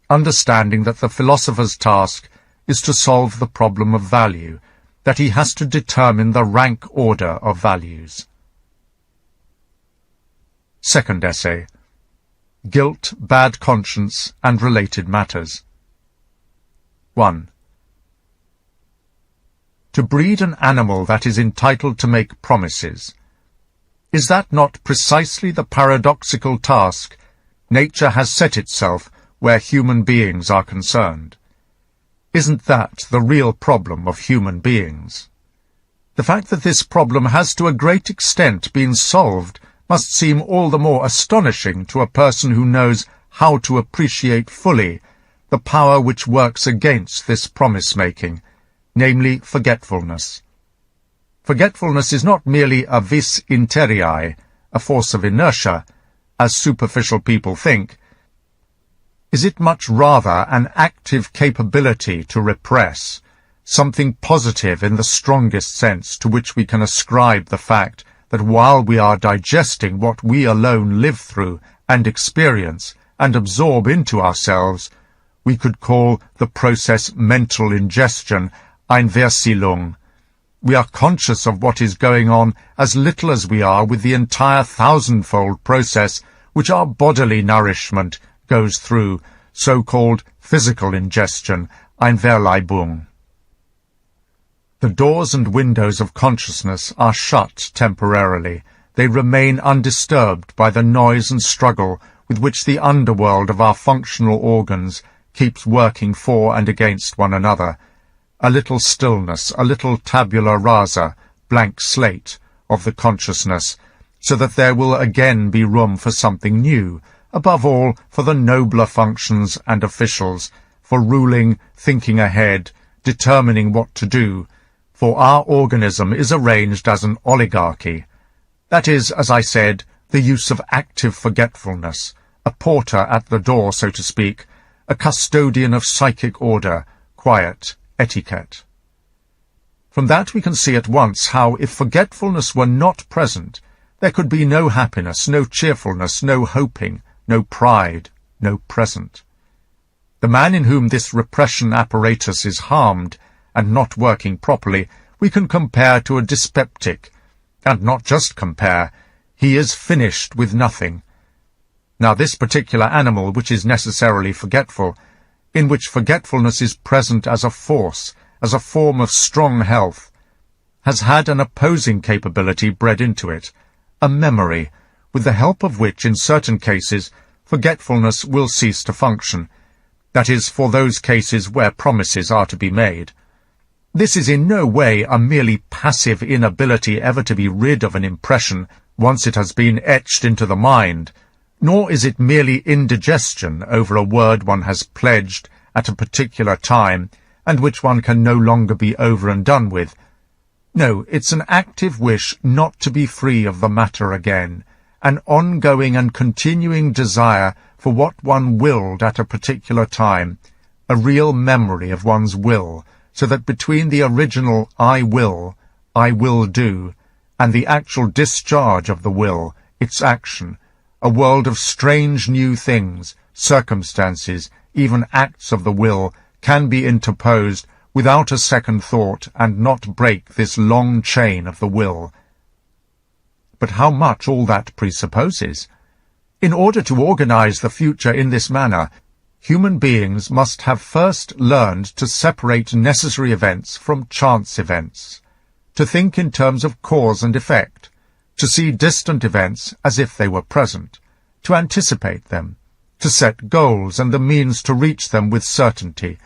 understanding that the philosopher's task is to solve the problem of value, that he has to determine the rank order of values. Second essay, Guilt, Bad Conscience, and Related Matters. 1. To breed an animal that is entitled to make promises. Is that not precisely the paradoxical task nature has set itself where human beings are concerned? Isn't that the real problem of human beings? The fact that this problem has to a great extent been solved must seem all the more astonishing to a person who knows how to appreciate fully the power which works against this promise-making, namely forgetfulness. Forgetfulness is not merely a vis interiae, a force of inertia, as superficial people think. Is it much rather an active capability to repress, something positive in the strongest sense to which we can ascribe the fact that while we are digesting what we alone live through and experience and absorb into ourselves, we could call the process mental ingestion, Einversielung. We are conscious of what is going on as little as we are with the entire thousandfold process which our bodily nourishment goes through, so-called physical ingestion, Einverleibung. The doors and windows of consciousness are shut temporarily. They remain undisturbed by the noise and struggle with which the underworld of our functional organs keeps working for and against one another. A little stillness, a little tabula rasa, blank slate, of the consciousness, so that there will again be room for something new, above all for the nobler functions and officials, for ruling, thinking ahead, determining what to do, for our organism is arranged as an oligarchy. That is, as I said, the use of active forgetfulness, a porter at the door, so to speak, a custodian of psychic order, quiet, etiquette. From that we can see at once how, if forgetfulness were not present, there could be no happiness, no cheerfulness, no hoping, no pride, no present. The man in whom this repression apparatus is harmed and not working properly, we can compare to a dyspeptic, and not just compare, he is finished with nothing. Now this particular animal, which is necessarily forgetful, in which forgetfulness is present as a force, as a form of strong health, has had an opposing capability bred into it, a memory, with the help of which in certain cases forgetfulness will cease to function, that is, for those cases where promises are to be made. This is in no way a merely passive inability ever to be rid of an impression once it has been etched into the mind, nor is it merely indigestion over a word one has pledged at a particular time and which one can no longer be over and done with. No, it's an active wish not to be free of the matter again, an ongoing and continuing desire for what one willed at a particular time, a real memory of one's will, so that between the original I will do, and the actual discharge of the will, its action, a world of strange new things, circumstances, even acts of the will, can be interposed without a second thought and not break this long chain of the will. But how much all that presupposes! In order to organize the future in this manner, human beings must have first learned to separate necessary events from chance events, to think in terms of cause and effect, to see distant events as if they were present, to anticipate them, to set goals and the means to reach them with certainty,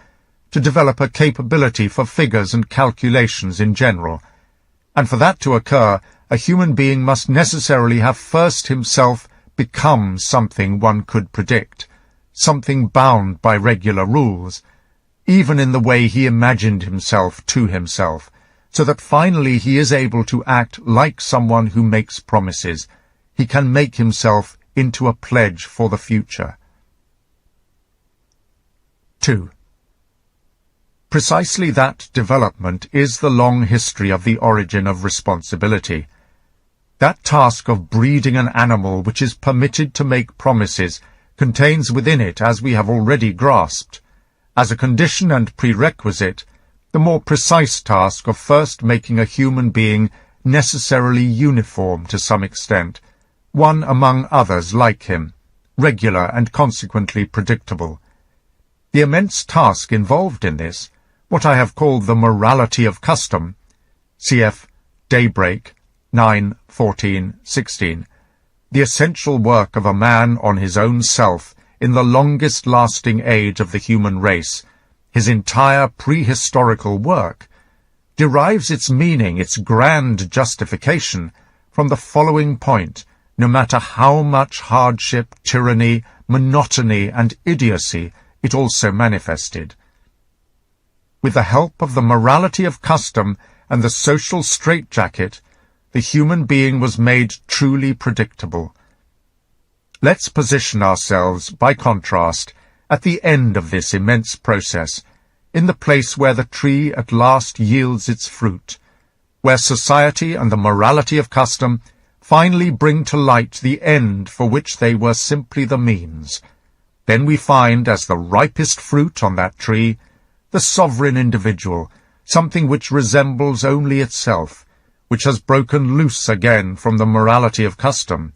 to develop a capability for figures and calculations in general. And for that to occur, a human being must necessarily have first himself become something one could predict, something bound by regular rules, even in the way he imagined himself to himself, so that finally he is able to act like someone who makes promises. He can make himself into a pledge for the future. 2. Precisely that development is the long history of the origin of responsibility. That task of breeding an animal which is permitted to make promises contains within it, as we have already grasped, as a condition and prerequisite, the more precise task of first making a human being necessarily uniform to some extent, one among others like him, regular and consequently predictable. The immense task involved in this, what I have called the morality of custom, cf. Daybreak, 9:14-16, the essential work of a man on his own self in the longest-lasting age of the human race, his entire prehistorical work, derives its meaning, its grand justification, from the following point: no matter how much hardship, tyranny, monotony, and idiocy it also manifested. With the help of the morality of custom and the social straitjacket, the human being was made truly predictable. Let's position ourselves, by contrast, at the end of this immense process, in the place where the tree at last yields its fruit, where society and the morality of custom finally bring to light the end for which they were simply the means. Then we find, as the ripest fruit on that tree, the sovereign individual, something which resembles only itself, which has broken loose again from the morality of custom,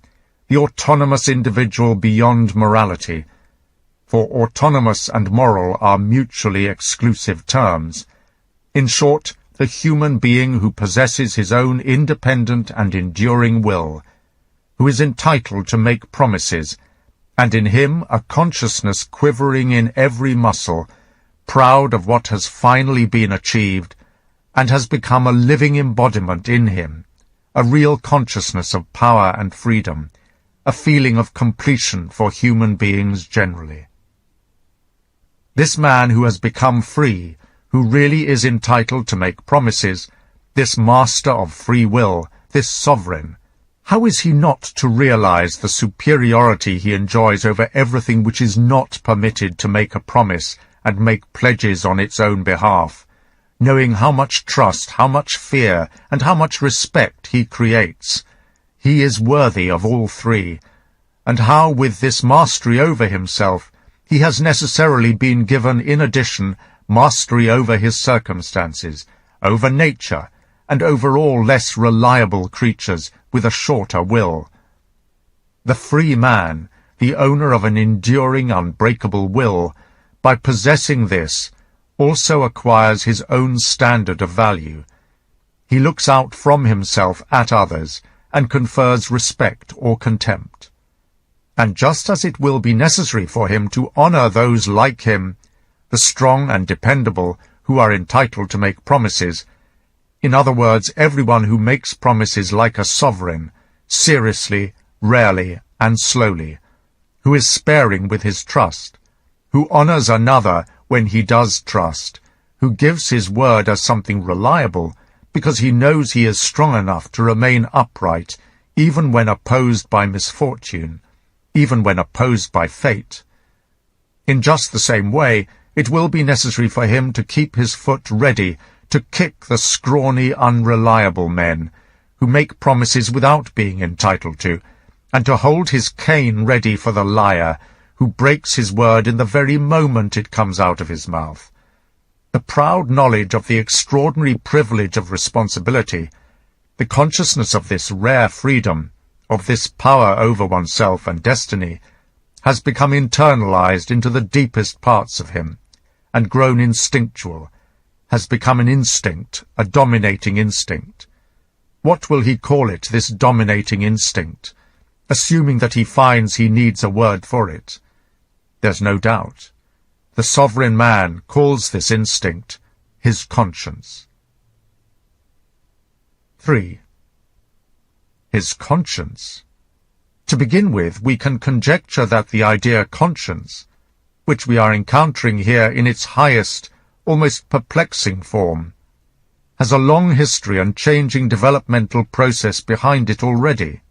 the autonomous individual beyond morality. For autonomous and moral are mutually exclusive terms. In short, the human being who possesses his own independent and enduring will, who is entitled to make promises, and in him a consciousness quivering in every muscle, proud of what has finally been achieved, and has become a living embodiment in him, a real consciousness of power and freedom, a feeling of completion for human beings generally. This man who has become free, who really is entitled to make promises, this master of free will, this sovereign, how is he not to realize the superiority he enjoys over everything which is not permitted to make a promise and make pledges on its own behalf, knowing how much trust, how much fear, and how much respect he creates? He is worthy of all three, and how with this mastery over himself he has necessarily been given in addition mastery over his circumstances, over nature, and over all less reliable creatures with a shorter will. The free man, the owner of an enduring, unbreakable will, by possessing this, also acquires his own standard of value. He looks out from himself at others, and confers respect or contempt. And just as it will be necessary for him to honor those like him, the strong and dependable, who are entitled to make promises, in other words, everyone who makes promises like a sovereign, seriously, rarely, and slowly, who is sparing with his trust, who honors another when he does trust, who gives his word as something reliable, because he knows he is strong enough to remain upright even when opposed by misfortune, even when opposed by fate. In just the same way, it will be necessary for him to keep his foot ready to kick the scrawny, unreliable men who make promises without being entitled to, and to hold his cane ready for the liar who breaks his word in the very moment it comes out of his mouth. The proud knowledge of the extraordinary privilege of responsibility, the consciousness of this rare freedom, of this power over oneself and destiny, has become internalized into the deepest parts of him, and grown instinctual, has become an instinct, a dominating instinct. What will he call it, this dominating instinct, assuming that he finds he needs a word for it? There's no doubt. The sovereign man calls this instinct his conscience. 3. His conscience. To begin with, we can conjecture that the idea conscience, which we are encountering here in its highest, almost perplexing form, has a long history and changing developmental process behind it already.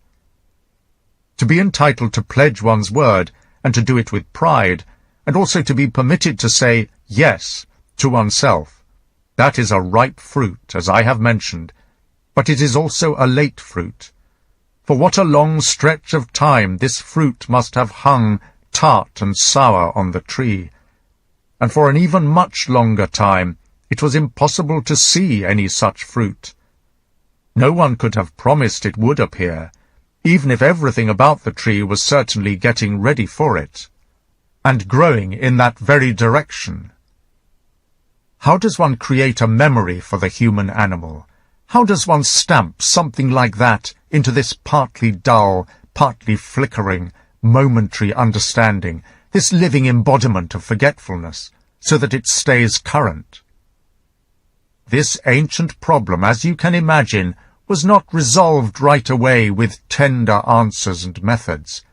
To be entitled to pledge one's word, and to do it with pride, and also to be permitted to say yes to oneself, that is a ripe fruit, as I have mentioned, but it is also a late fruit. For what a long stretch of time this fruit must have hung tart and sour on the tree, and for an even much longer time it was impossible to see any such fruit. No one could have promised it would appear, even if everything about the tree was certainly getting ready for it, and growing in that very direction. How does one create a memory for the human animal? How does one stamp something like that into this partly dull, partly flickering, momentary understanding, this living embodiment of forgetfulness, so that it stays current? This ancient problem, as you can imagine, was not resolved right away with tender answers and methods.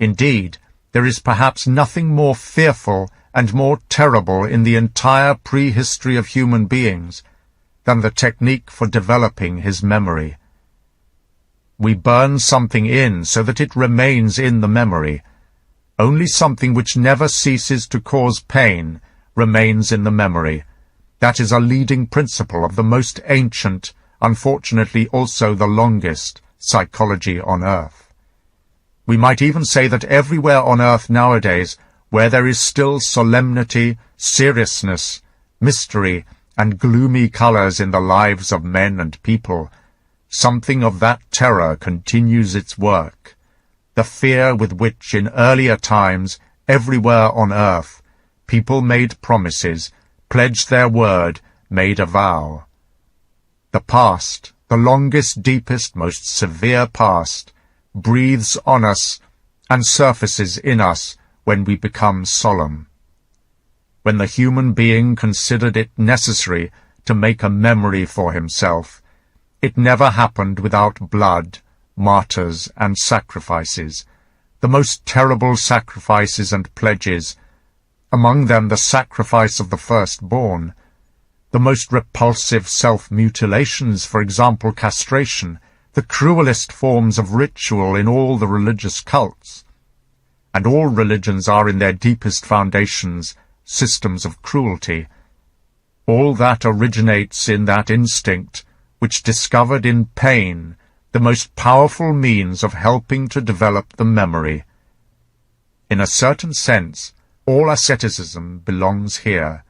Indeed, there is perhaps nothing more fearful and more terrible in the entire prehistory of human beings than the technique for developing his memory. We burn something in so that it remains in the memory. Only something which never ceases to cause pain remains in the memory. That is a leading principle of the most ancient, unfortunately also the longest, psychology on earth. We might even say that everywhere on earth nowadays, where there is still solemnity, seriousness, mystery, and gloomy colors in the lives of men and people, something of that terror continues its work, the fear with which in earlier times, everywhere on earth, people made promises, pledged their word, made a vow. The past, the longest, deepest, most severe past, breathes on us and surfaces in us when we become solemn. When the human being considered it necessary to make a memory for himself, it never happened without blood, martyrs, and sacrifices, the most terrible sacrifices and pledges, among them the sacrifice of the firstborn, the most repulsive self-mutilations, for example castration, the cruelest forms of ritual in all the religious cults. And all religions are in their deepest foundations systems of cruelty. All that originates in that instinct which discovered in pain the most powerful means of helping to develop the memory. In a certain sense, all asceticism belongs here.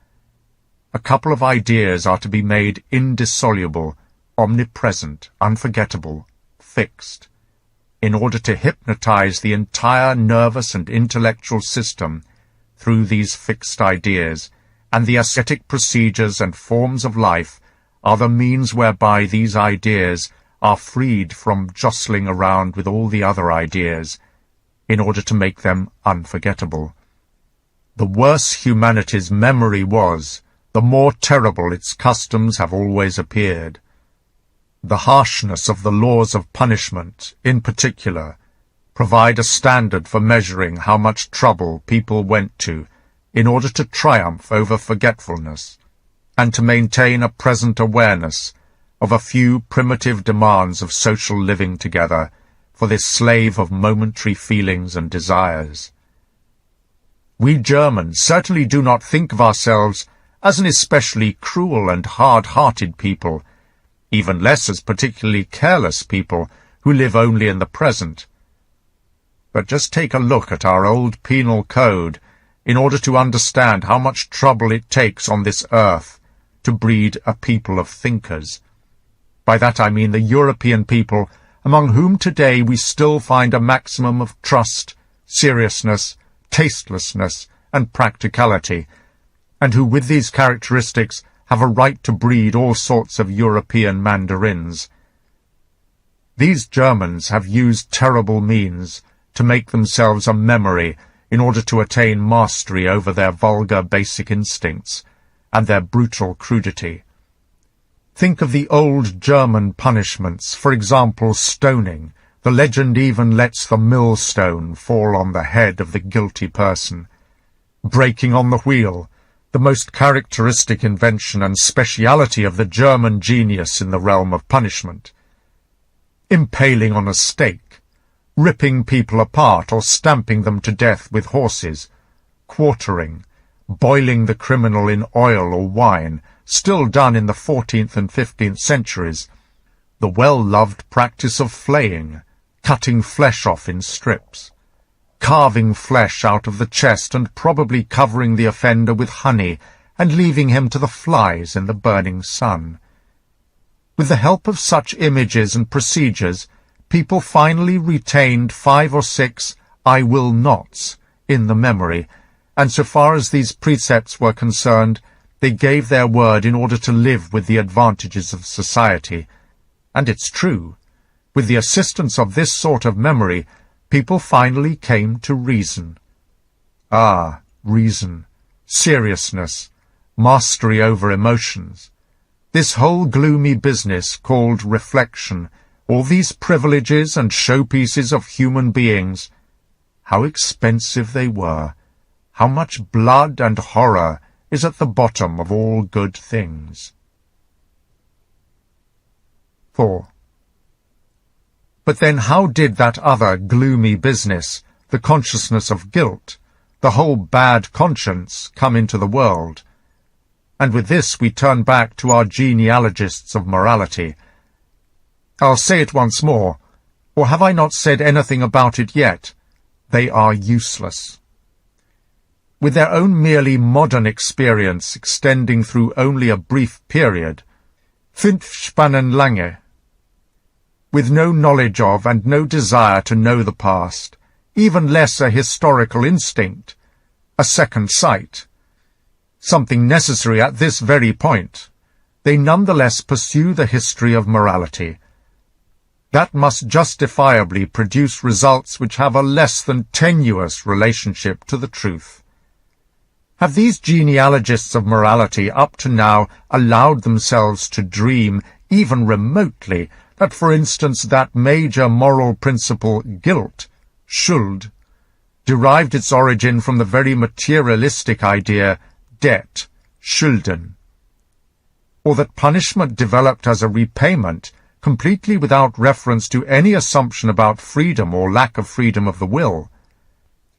A couple of ideas are to be made indissoluble, omnipresent, unforgettable, fixed, in order to hypnotize the entire nervous and intellectual system through these fixed ideas, and the ascetic procedures and forms of life are the means whereby these ideas are freed from jostling around with all the other ideas, in order to make them unforgettable. The worse humanity's memory was, the more terrible its customs have always appeared. The harshness of the laws of punishment, in particular, provide a standard for measuring how much trouble people went to in order to triumph over forgetfulness, and to maintain a present awareness of a few primitive demands of social living together for this slave of momentary feelings and desires. We Germans certainly do not think of ourselves as an especially cruel and hard-hearted people, even less as particularly careless people who live only in the present. But just take a look at our old penal code in order to understand how much trouble it takes on this earth to breed a people of thinkers. By that I mean the European people, among whom today we still find a maximum of trust, seriousness, tastelessness, and practicality, and who with these characteristics have a right to breed all sorts of European mandarins. These Germans have used terrible means to make themselves a memory in order to attain mastery over their vulgar basic instincts and their brutal crudity. Think of the old German punishments, for example stoning. The legend even lets the millstone fall on the head of the guilty person. Breaking on the wheel, the most characteristic invention and speciality of the German genius in the realm of punishment. Impaling on a stake, ripping people apart or stamping them to death with horses, quartering, boiling the criminal in oil or wine, still done in the 14th and 15th centuries, the well-loved practice of flaying, cutting flesh off in strips, carving flesh out of the chest and probably covering the offender with honey and leaving him to the flies in the burning sun. With the help of such images and procedures, people finally retained 5 or 6 "I will nots" in the memory, and so far as these precepts were concerned, they gave their word in order to live with the advantages of society. And it's true. With the assistance of this sort of memory, people finally came to reason. Ah, reason, seriousness, mastery over emotions. This whole gloomy business called reflection, all these privileges and showpieces of human beings, how expensive they were, how much blood and horror is at the bottom of all good things. 4. But then how did that other gloomy business, the consciousness of guilt, the whole bad conscience, come into the world? And with this we turn back to our genealogists of morality. I'll say it once more, or have I not said anything about it yet? They are useless. With their own merely modern experience extending through only a brief period, 5 Spannen lange, with no knowledge of and no desire to know the past, even less a historical instinct, a second sight, something necessary at this very point, they nonetheless pursue the history of morality. That must justifiably produce results which have a less than tenuous relationship to the truth. Have these genealogists of morality up to now allowed themselves to dream, even remotely, that, for instance, that major moral principle, guilt, Schuld, derived its origin from the very materialistic idea, debt, Schulden, or that punishment developed as a repayment, completely without reference to any assumption about freedom or lack of freedom of the will,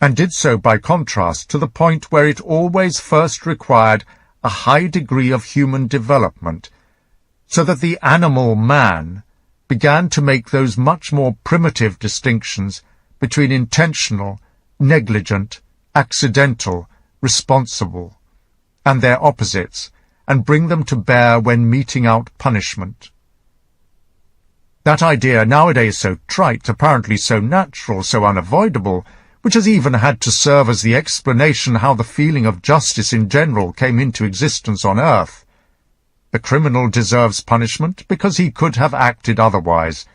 and did so by contrast to the point where it always first required a high degree of human development, so that the animal man began to make those much more primitive distinctions between intentional, negligent, accidental, responsible, and their opposites, and bring them to bear when meting out punishment. That idea, nowadays so trite, apparently so natural, so unavoidable, which has even had to serve as the explanation how the feeling of justice in general came into existence on earth. The criminal deserves punishment because he could have acted otherwise.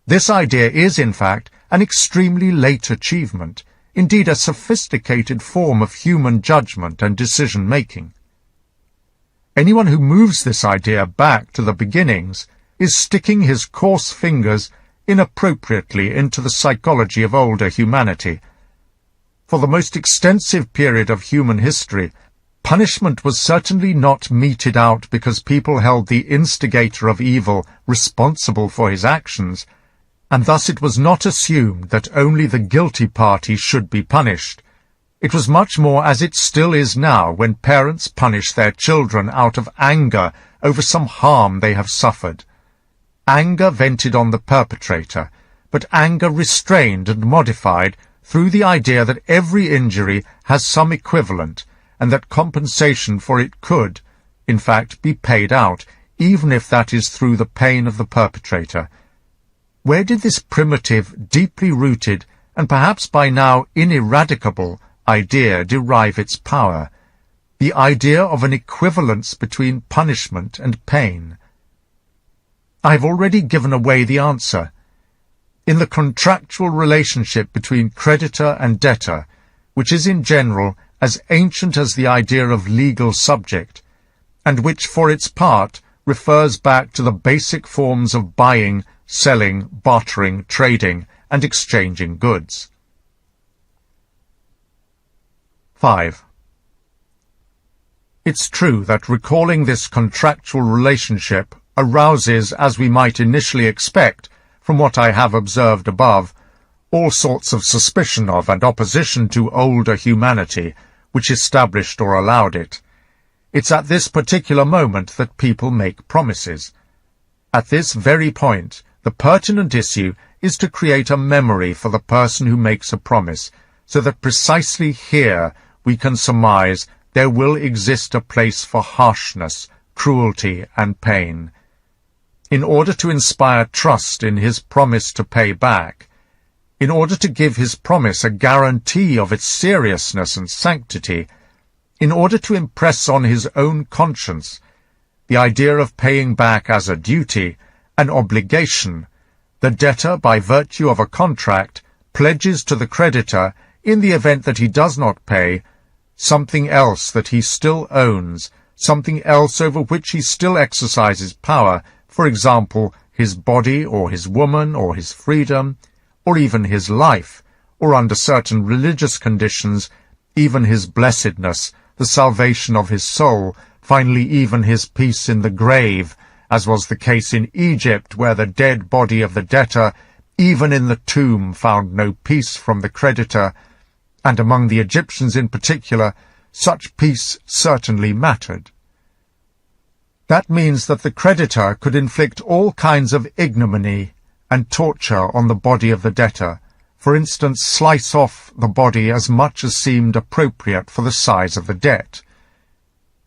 This idea is, in fact, an extremely late achievement, indeed a sophisticated form of human judgment and decision-making. Anyone who moves this idea back to the beginnings is sticking his coarse fingers inappropriately into the psychology of older humanity. For the most extensive period of human history, punishment was certainly not meted out because people held the instigator of evil responsible for his actions, and thus it was not assumed that only the guilty party should be punished. It was much more as it still is now when parents punish their children out of anger over some harm they have suffered. Anger vented on the perpetrator, but anger restrained and modified through the idea that every injury has some equivalent, and that compensation for it could, in fact, be paid out, even if that is through the pain of the perpetrator. Where did this primitive, deeply rooted, and perhaps by now ineradicable, idea derive its power? The idea of an equivalence between punishment and pain. I have already given away the answer. In the contractual relationship between creditor and debtor, which is in general as ancient as the idea of legal subject, and which for its part refers back to the basic forms of buying, selling, bartering, trading, and exchanging goods. 5. It's true that recalling this contractual relationship arouses, as we might initially expect, from what I have observed above, all sorts of suspicion of and opposition to older humanity, which established or allowed it. It's at this particular moment that people make promises. At this very point, the pertinent issue is to create a memory for the person who makes a promise, so that precisely here we can surmise there will exist a place for harshness, cruelty, and pain. In order to inspire trust in his promise to pay back, in order to give his promise a guarantee of its seriousness and sanctity, in order to impress on his own conscience the idea of paying back as a duty, an obligation, the debtor, by virtue of a contract, pledges to the creditor, in the event that he does not pay, something else that he still owns, something else over which he still exercises power, for example, his body or his woman or his freedom, or even his life, or under certain religious conditions, even his blessedness, the salvation of his soul, finally even his peace in the grave, as was the case in Egypt, where the dead body of the debtor, even in the tomb, found no peace from the creditor, and among the Egyptians in particular, such peace certainly mattered. That means that the creditor could inflict all kinds of ignominy and torture on the body of the debtor, for instance, slice off the body as much as seemed appropriate for the size of the debt.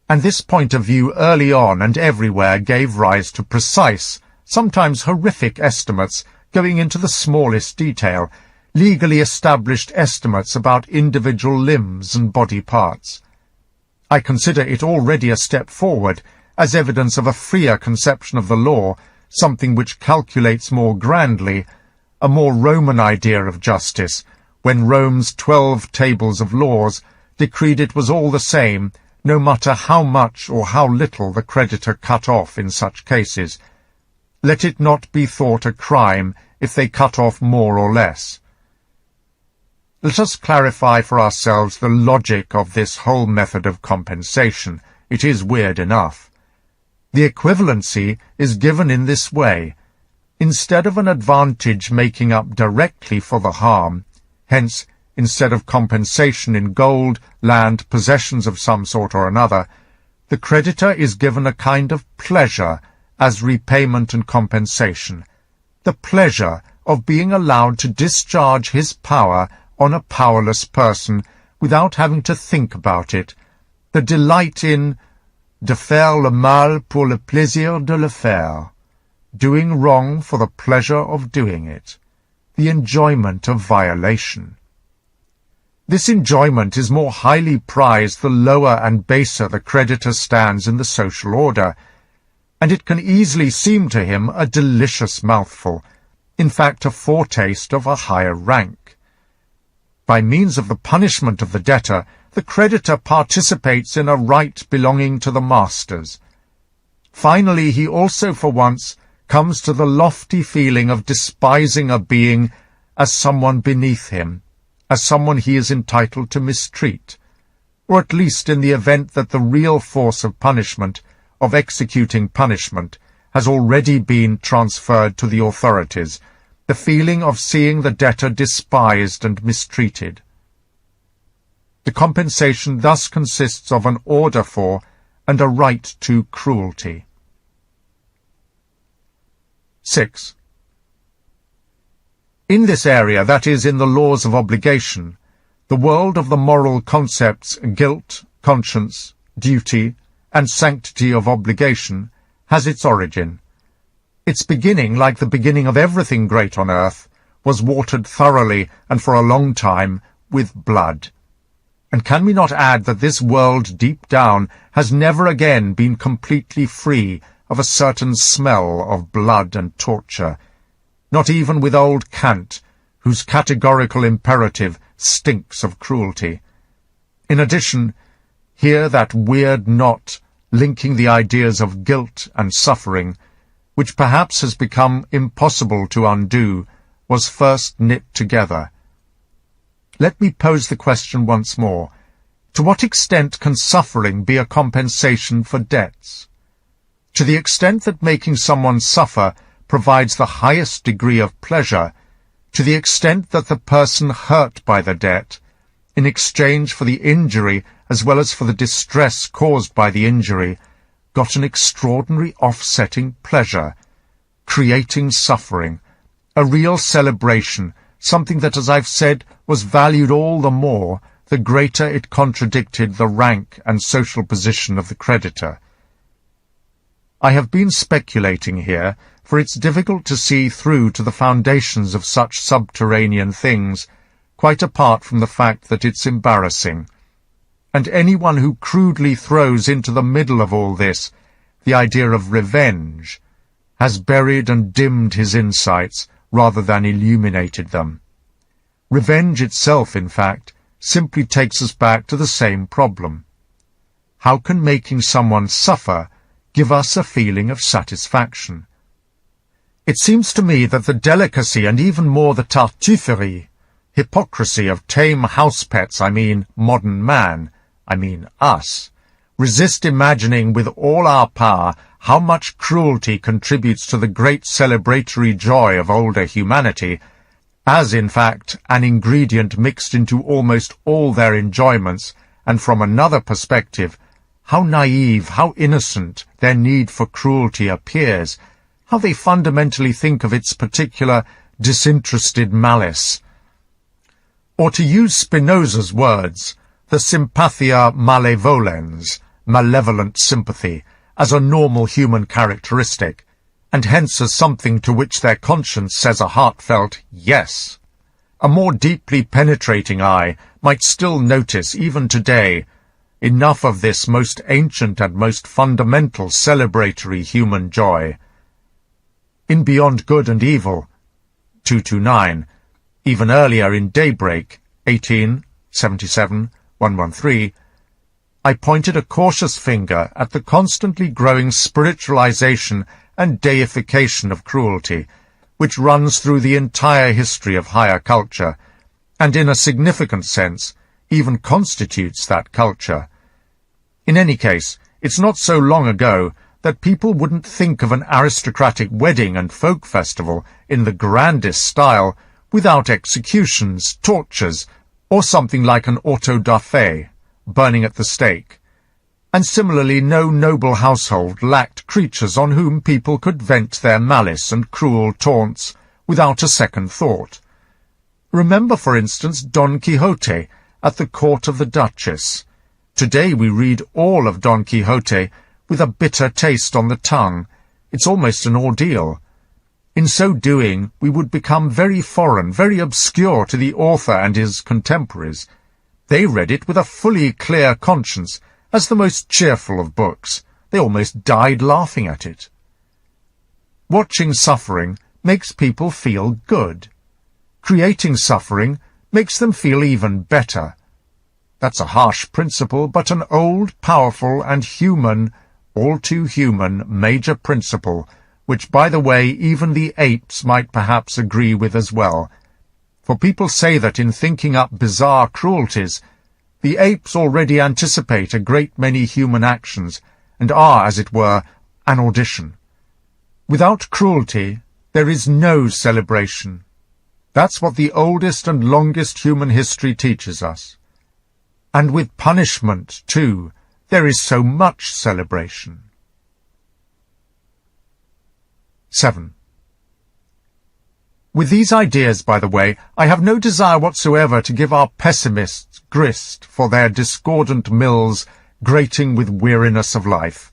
And this point of view early on and everywhere gave rise to precise, sometimes horrific estimates going into the smallest detail, legally established estimates about individual limbs and body parts. I consider it already a step forward, as evidence of a freer conception of the law, something which calculates more grandly, a more Roman idea of justice, when Rome's 12 tables of laws decreed it was all the same, no matter how much or how little the creditor cut off in such cases. Let it not be thought a crime if they cut off more or less. Let us clarify for ourselves the logic of this whole method of compensation. It is weird enough. The equivalency is given in this way. Instead of an advantage making up directly for the harm, hence, instead of compensation in gold, land, possessions of some sort or another, the creditor is given a kind of pleasure as repayment and compensation, the pleasure of being allowed to discharge his power on a powerless person without having to think about it, the delight in de faire le mal pour le plaisir de le faire, doing wrong for the pleasure of doing it, the enjoyment of violation. This enjoyment is more highly prized the lower and baser the creditor stands in the social order, and it can easily seem to him a delicious mouthful, in fact a foretaste of a higher rank. By means of the punishment of the debtor, the creditor participates in a right belonging to the masters. Finally, he also for once comes to the lofty feeling of despising a being as someone beneath him, as someone he is entitled to mistreat, or at least in the event that the real force of punishment, of executing punishment, has already been transferred to the authorities, the feeling of seeing the debtor despised and mistreated. The compensation thus consists of an order for and a right to cruelty. 6. In this area, that is, in the laws of obligation, the world of the moral concepts guilt, conscience, duty, and sanctity of obligation has its origin. Its beginning, like the beginning of everything great on earth, was watered thoroughly and for a long time with blood. And can we not add that this world deep down has never again been completely free of a certain smell of blood and torture, not even with old Kant, whose categorical imperative stinks of cruelty. In addition, here that weird knot linking the ideas of guilt and suffering, which perhaps has become impossible to undo, was first knit together. Let me pose the question once more. To what extent can suffering be a compensation for debts? To the extent that making someone suffer provides the highest degree of pleasure, to the extent that the person hurt by the debt, in exchange for the injury as well as for the distress caused by the injury, got an extraordinary offsetting pleasure, creating suffering, a real celebration, something that, as I've said, was valued all the more the greater it contradicted the rank and social position of the creditor. I have been speculating here, for it's difficult to see through to the foundations of such subterranean things, quite apart from the fact that it's embarrassing. And anyone who crudely throws into the middle of all this the idea of revenge has buried and dimmed his insights rather than illuminated them. Revenge itself, in fact, simply takes us back to the same problem. How can making someone suffer give us a feeling of satisfaction? It seems to me that the delicacy and even more the tartuffery, hypocrisy of tame house pets, I mean modern man, I mean us, resist imagining with all our power how much cruelty contributes to the great celebratory joy of older humanity, as, in fact, an ingredient mixed into almost all their enjoyments, and from another perspective, how naive, how innocent their need for cruelty appears, how they fundamentally think of its particular disinterested malice. Or to use Spinoza's words, the sympathia malevolens, malevolent sympathy, as a normal human characteristic, and hence as something to which their conscience says a heartfelt yes. A more deeply penetrating eye might still notice, even today, enough of this most ancient and most fundamental celebratory human joy. In Beyond Good and Evil, 229, even earlier in Daybreak, 1877, 113, I pointed a cautious finger at the constantly growing spiritualization and deification of cruelty, which runs through the entire history of higher culture, and in a significant sense even constitutes that culture. In any case, it's not so long ago that people wouldn't think of an aristocratic wedding and folk festival in the grandest style without executions, tortures, or something like an auto-da-fe, burning at the stake. And similarly no noble household lacked creatures on whom people could vent their malice and cruel taunts without a second thought. Remember, for instance, Don Quixote at the court of the Duchess. Today we read all of Don Quixote with a bitter taste on the tongue. It's almost an ordeal. In so doing, we would become very foreign, very obscure to the author and his contemporaries. They read it with a fully clear conscience, as the most cheerful of books. They almost died laughing at it. Watching suffering makes people feel good. Creating suffering makes them feel even better. That's a harsh principle, but an old, powerful, and human, all too human, major principle, which, by the way, even the apes might perhaps agree with as well. For people say that in thinking up bizarre cruelties, The apes already anticipate a great many human actions, and are, as it were, an audition. Without cruelty, there is no celebration. That's what the oldest and longest human history teaches us. And with punishment, too, there is so much celebration. 7. With these ideas, by the way, I have no desire whatsoever to give our pessimists grist for their discordant mills grating with weariness of life.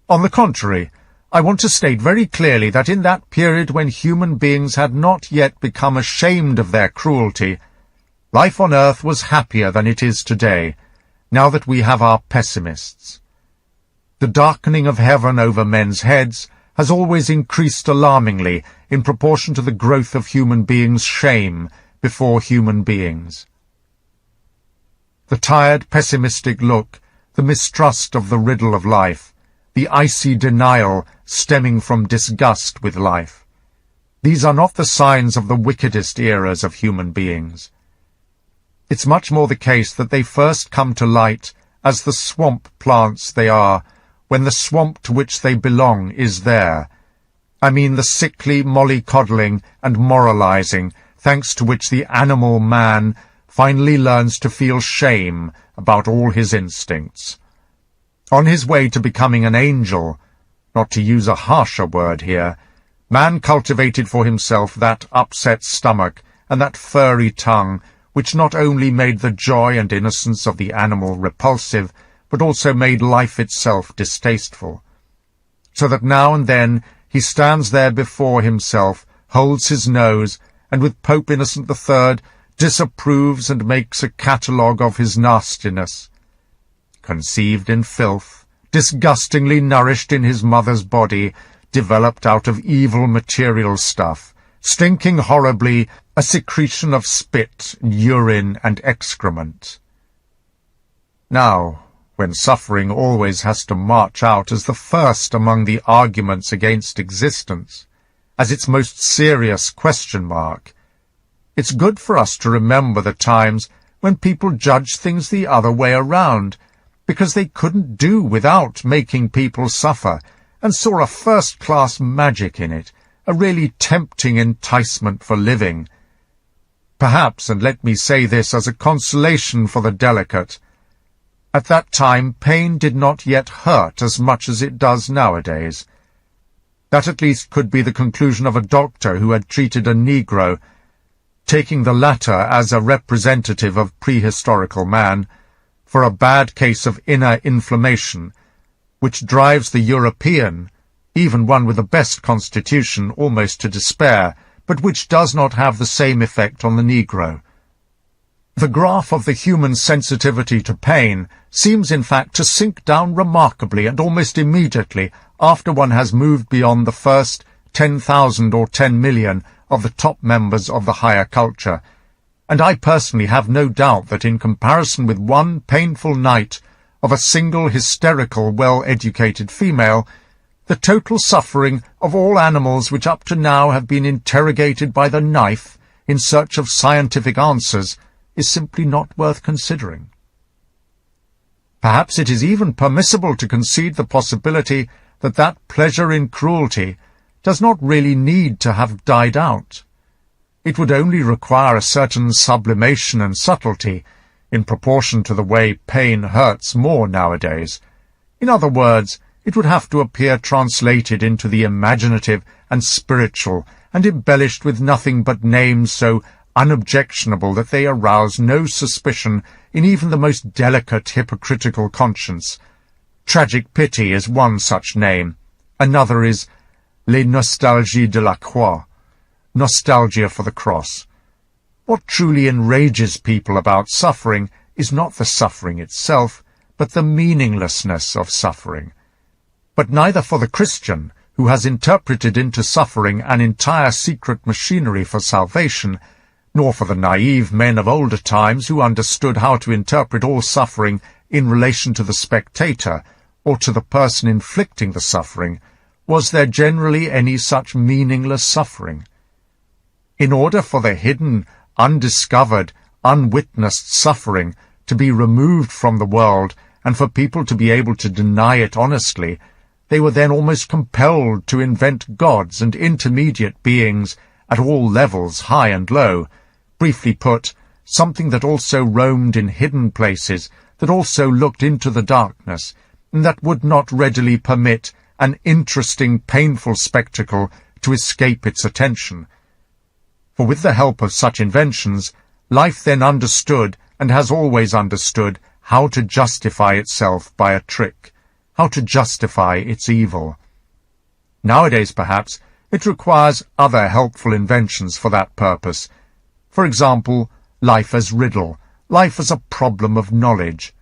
On the contrary, I want to state very clearly that in that period when human beings had not yet become ashamed of their cruelty, life on earth was happier than it is today, now that we have our pessimists. The darkening of heaven over men's heads has always increased alarmingly in proportion to the growth of human beings' shame before human beings. The tired, pessimistic look, the mistrust of the riddle of life, the icy denial stemming from disgust with life, these are not the signs of the wickedest eras of human beings. It's much more the case that they first come to light as the swamp plants they are, when the swamp to which they belong is there. I mean the sickly mollycoddling and moralizing, thanks to which the animal man finally learns to feel shame about all his instincts. On his way to becoming an angel, not to use a harsher word here, man cultivated for himself that upset stomach and that furry tongue, which not only made the joy and innocence of the animal repulsive, but also made life itself distasteful. So that now and then he stands there before himself, holds his nose, and with Pope Innocent III disapproves and makes a catalogue of his nastiness. Conceived in filth, disgustingly nourished in his mother's body, developed out of evil material stuff, stinking horribly, a secretion of spit, urine, and excrement. Now, when suffering always has to march out as the first among the arguments against existence, as its most serious question mark, it's good for us to remember the times when people judged things the other way around, because they couldn't do without making people suffer, and saw a first-class magic in it, a really tempting enticement for living. Perhaps, and let me say this as a consolation for the delicate, at that time pain did not yet hurt as much as it does nowadays. That at least could be the conclusion of a doctor who had treated a Negro, taking the latter as a representative of prehistorical man, for a bad case of inner inflammation, which drives the European, even one with the best constitution, almost to despair, but which does not have the same effect on the Negro. The graph of the human sensitivity to pain seems in fact to sink down remarkably and almost immediately after one has moved beyond the first 10,000 or 10 million of the top members of the higher culture, and I personally have no doubt that in comparison with one painful night of a single hysterical, well-educated female, the total suffering of all animals which up to now have been interrogated by the knife in search of scientific answers is simply not worth considering. Perhaps it is even permissible to concede the possibility that that pleasure in cruelty does not really need to have died out. It would only require a certain sublimation and subtlety in proportion to the way pain hurts more nowadays. In other words, it would have to appear translated into the imaginative and spiritual and embellished with nothing but names so unobjectionable that they arouse no suspicion in even the most delicate hypocritical conscience. Tragic pity is one such name. Another is Les Nostalgies de la Croix, nostalgia for the cross. What truly enrages people about suffering is not the suffering itself, but the meaninglessness of suffering. But neither for the Christian, who has interpreted into suffering an entire secret machinery for salvation, nor for the naive men of older times who understood how to interpret all suffering in relation to the spectator, or to the person inflicting the suffering, was there generally any such meaningless suffering. In order for the hidden, undiscovered, unwitnessed suffering to be removed from the world and for people to be able to deny it honestly, they were then almost compelled to invent gods and intermediate beings at all levels, high and low. Briefly put, something that also roamed in hidden places, that also looked into the darkness, and that would not readily permit an interesting, painful spectacle to escape its attention. For with the help of such inventions, life then understood, and has always understood, how to justify itself by a trick, how to justify its evil. Nowadays, perhaps, it requires other helpful inventions for that purpose. For example, life as riddle, life as a problem of knowledge.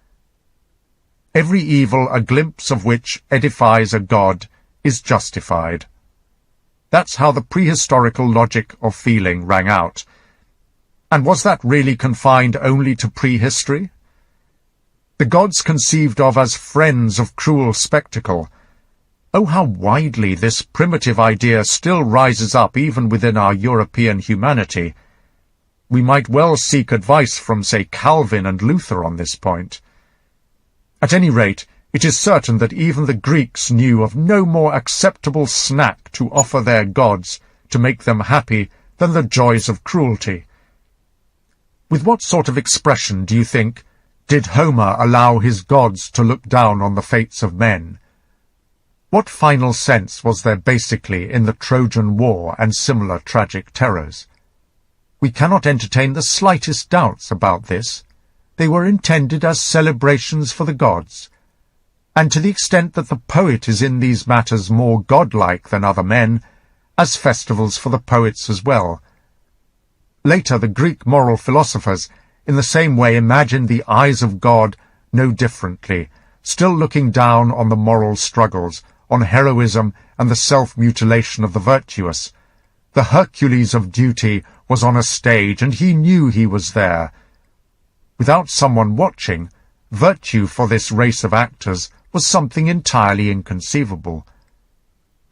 Every evil, a glimpse of which edifies a god, is justified. That's how the prehistorical logic of feeling rang out. And was that really confined only to prehistory? The gods conceived of as friends of cruel spectacle. Oh, how widely this primitive idea still rises up even within our European humanity. We might well seek advice from, say, Calvin and Luther on this point. At any rate, it is certain that even the Greeks knew of no more acceptable snack to offer their gods to make them happy than the joys of cruelty. With what sort of expression, do you think, did Homer allow his gods to look down on the fates of men? What final sense was there basically in the Trojan War and similar tragic terrors? We cannot entertain the slightest doubts about this. They were intended as celebrations for the gods, and to the extent that the poet is in these matters more godlike than other men, as festivals for the poets as well. Later, the Greek moral philosophers in the same way imagined the eyes of God no differently, still looking down on the moral struggles, on heroism and the self-mutilation of the virtuous. The Hercules of duty was on a stage, and he knew he was there. Without someone watching, virtue for this race of actors was something entirely inconceivable.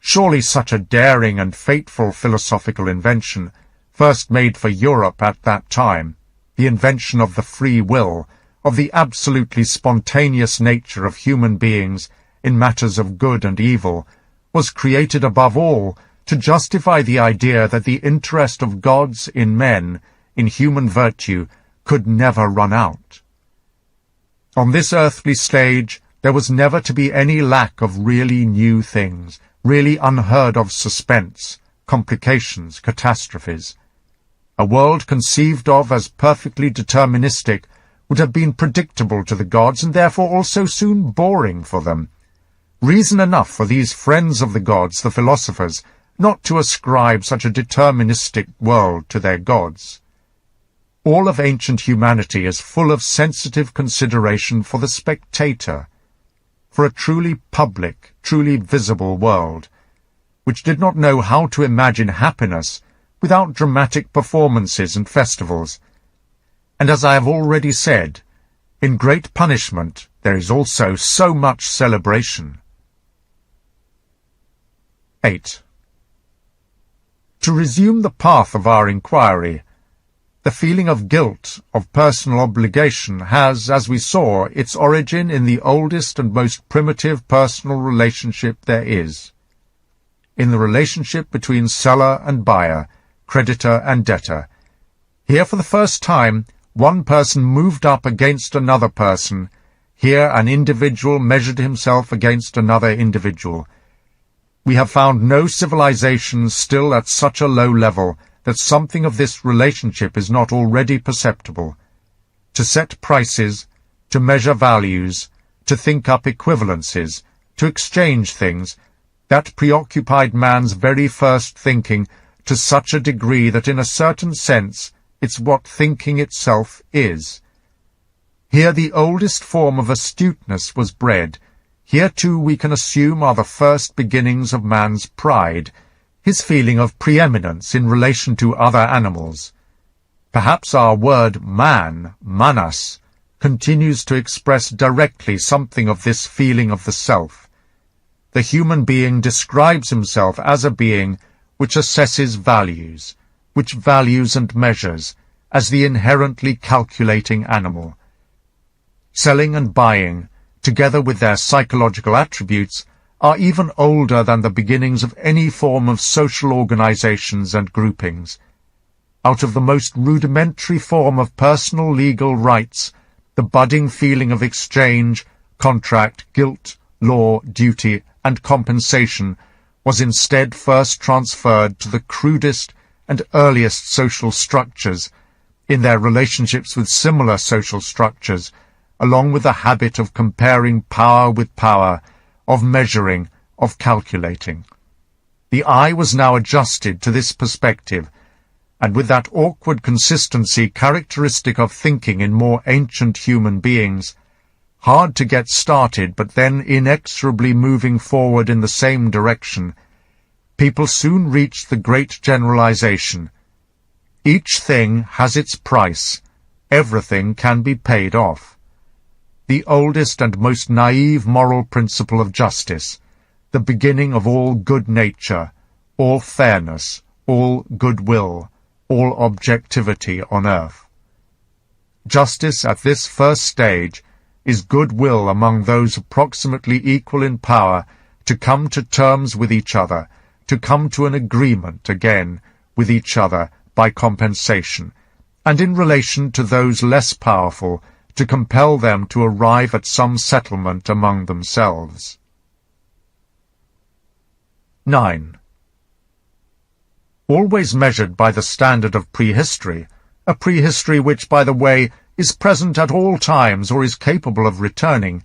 Surely such a daring and fateful philosophical invention, first made for Europe at that time, the invention of the free will, of the absolutely spontaneous nature of human beings in matters of good and evil, was created above all to justify the idea that the interest of gods in men, in human virtue, could never run out. On this earthly stage there was never to be any lack of really new things, really unheard-of suspense, complications, catastrophes. A world conceived of as perfectly deterministic would have been predictable to the gods and therefore also soon boring for them. Reason enough for these friends of the gods, the philosophers, not to ascribe such a deterministic world to their gods. All of ancient humanity is full of sensitive consideration for the spectator, for a truly public, truly visible world, which did not know how to imagine happiness without dramatic performances and festivals. And as I have already said, in great punishment there is also so much celebration. 8. To resume the path of our inquiry, the feeling of guilt, of personal obligation, has, as we saw, its origin in the oldest and most primitive personal relationship there is, in the relationship between seller and buyer, creditor and debtor. Here for the first time one person moved up against another person, here an individual measured himself against another individual. We have found no civilization still at such a low level that something of this relationship is not already perceptible. To set prices, to measure values, to think up equivalences, to exchange things, that preoccupied man's very first thinking to such a degree that in a certain sense it's what thinking itself is. Here the oldest form of astuteness was bred. Here too we can assume are the first beginnings of man's pride, his feeling of preeminence in relation to other animals. Perhaps our word man, manas, continues to express directly something of this feeling of the self. The human being describes himself as a being which assesses values, which values and measures, as the inherently calculating animal. selling and buying, together with their psychological attributes, are even older than the beginnings of any form of social organizations and groupings. Out of the most rudimentary form of personal legal rights, the budding feeling of exchange, contract, guilt, law, duty, and compensation was instead first transferred to the crudest and earliest social structures, in their relationships with similar social structures, along with the habit of comparing power with power, of measuring, of calculating. The eye was now adjusted to this perspective, and with that awkward consistency characteristic of thinking in more ancient human beings, hard to get started but then inexorably moving forward in the same direction, people soon reached the great generalization: each thing has its price, everything can be paid off. The oldest and most naive moral principle of justice, the beginning of all good nature, all fairness, all goodwill, all objectivity on earth. Justice at this first stage is goodwill among those approximately equal in power to come to terms with each other, to come to an agreement again with each other by compensation, and in relation to those less powerful, to compel them to arrive at some settlement among themselves. 9. Always measured by the standard of prehistory, a prehistory which, by the way, is present at all times or is capable of returning,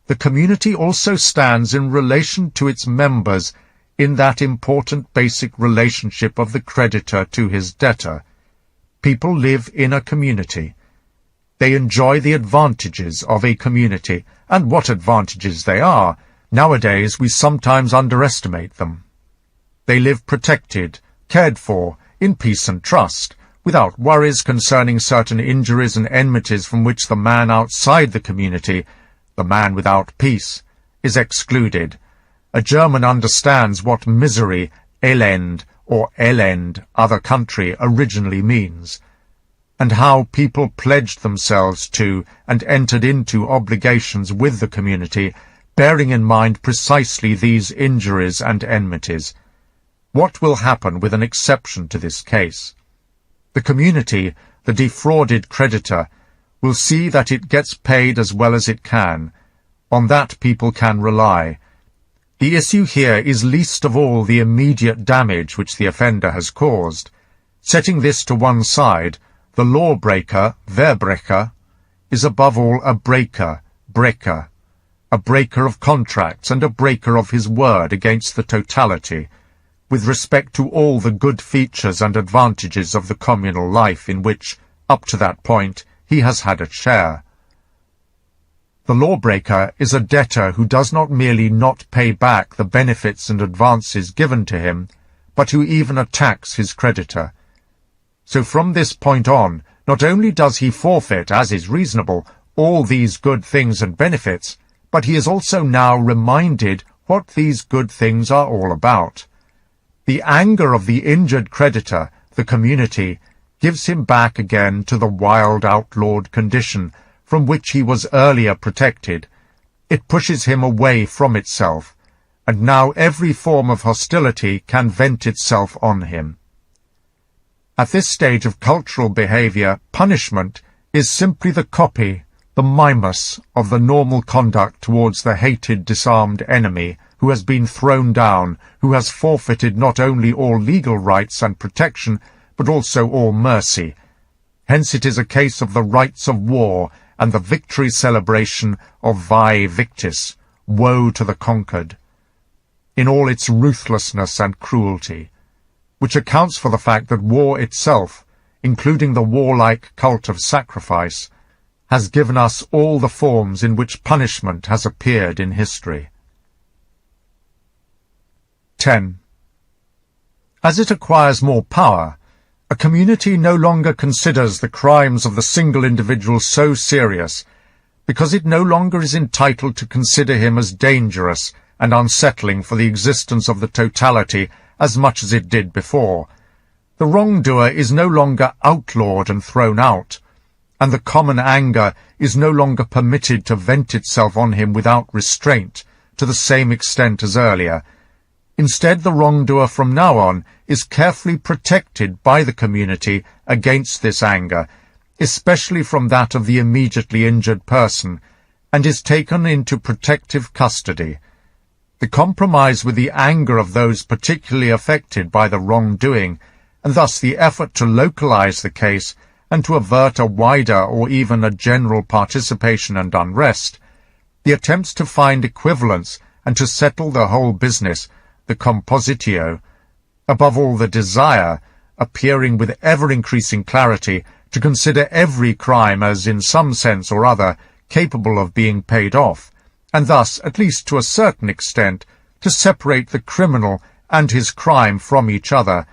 the community also stands in relation to its members in that important basic relationship of the creditor to his debtor. People live in a community. They enjoy the advantages of a community, and what advantages they are! Nowadays we sometimes underestimate them. They live protected, cared for, in peace and trust, without worries concerning certain injuries and enmities from which the man outside the community, the man without peace, is excluded. A German understands what misery, Elend, or Elend, other country, originally means, and how people pledged themselves to and entered into obligations with the community, bearing in mind precisely these injuries and enmities. What will happen with an exception to this case? The community, the defrauded creditor, will see that it gets paid as well as it can. On that people can rely. The issue here is least of all the immediate damage which the offender has caused. Setting this to one side, the lawbreaker, Verbrecher, is above all a breaker, breaker, a breaker of contracts and a breaker of his word against the totality, with respect to all the good features and advantages of the communal life in which, up to that point, he has had a share. The lawbreaker is a debtor who does not merely not pay back the benefits and advances given to him, but who even attacks his creditor. So from this point on, not only does he forfeit, as is reasonable, all these good things and benefits, but he is also now reminded what these good things are all about. The anger of the injured creditor, the community, gives him back again to the wild outlawed condition from which he was earlier protected. It pushes him away from itself, and now every form of hostility can vent itself on him. At this stage of cultural behavior, punishment is simply the copy, the mimus, of the normal conduct towards the hated, disarmed enemy who has been thrown down, who has forfeited not only all legal rights and protection, but also all mercy. Hence it is a case of the rights of war and the victory celebration of vae victis, woe to the conquered, in all its ruthlessness and cruelty, which accounts for the fact that war itself, including the warlike cult of sacrifice, has given us all the forms in which punishment has appeared in history. 10. As it acquires more power, a community no longer considers the crimes of the single individual so serious, because it no longer is entitled to consider him as dangerous and unsettling for the existence of the totality as much as it did before. The wrongdoer is no longer outlawed and thrown out. and the common anger is no longer permitted to vent itself on him without restraint to the same extent as earlier. Instead, the wrongdoer from now on is carefully protected by the community against this anger, especially from that of the immediately injured person, and is taken into protective custody. The compromise with the anger of those particularly affected by the wrongdoing, and thus the effort to localize the case and to avert a wider or even a general participation and unrest, the attempts to find equivalence and to settle the whole business, the compositio, above all the desire, appearing with ever-increasing clarity, to consider every crime as, in some sense or other, capable of being paid off, and thus, at least to a certain extent, to separate the criminal and his crime from each other.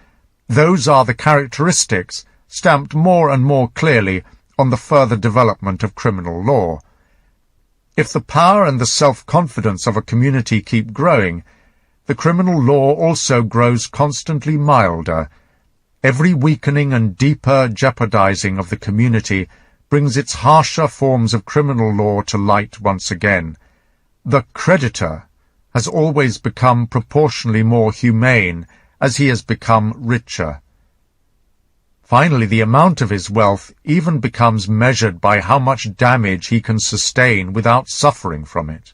Those are the characteristics stamped more and more clearly on the further development of criminal law. If the power and the self-confidence of a community keep growing, the criminal law also grows constantly milder. Every weakening and deeper jeopardizing of the community brings its harsher forms of criminal law to light once again. The creditor has always become proportionally more humane as he has become richer. Finally, the amount of his wealth even becomes measured by how much damage he can sustain without suffering from it.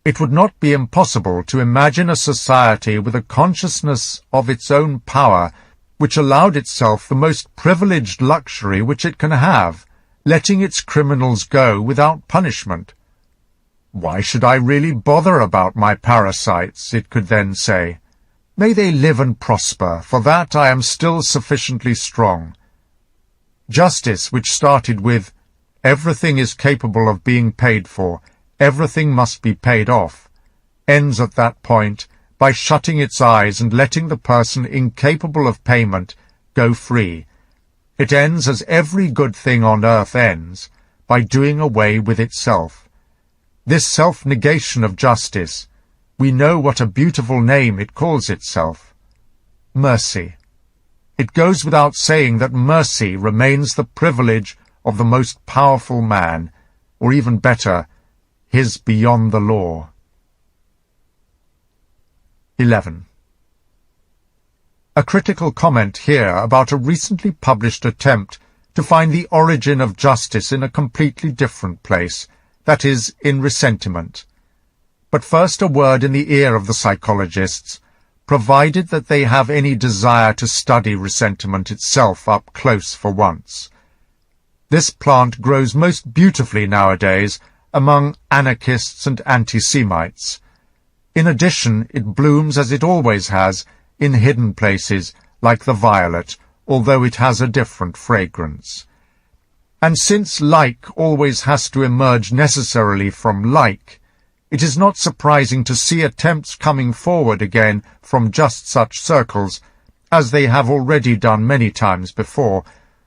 It would not be impossible to imagine a society with a consciousness of its own power which allowed itself the most privileged luxury which it can have, letting its criminals go without punishment. "Why should I really bother about my parasites?" it could then say. "May they live and prosper, for that I am still sufficiently strong." Justice, which started with, "Everything is capable of being paid for, everything must be paid off," ends at that point by shutting its eyes and letting the person incapable of payment go free. It ends as every good thing on earth ends, by doing away with itself. This self-negation of justice, we know what a beautiful name it calls itself: mercy. It goes without saying that mercy remains the privilege of the most powerful man, or even better, his beyond the law. 11. A critical comment here about a recently published attempt to find the origin of justice in a completely different place, that is, in resentment. But first a word in the ear of the psychologists, provided that they have any desire to study resentment itself up close for once. This plant grows most beautifully nowadays among anarchists and anti-Semites. In addition, it blooms as it always has, in hidden places, like the violet, although it has a different fragrance. And since like always has to emerge necessarily from like, it is not surprising to see attempts coming forward again from just such circles, as they have already done many times before,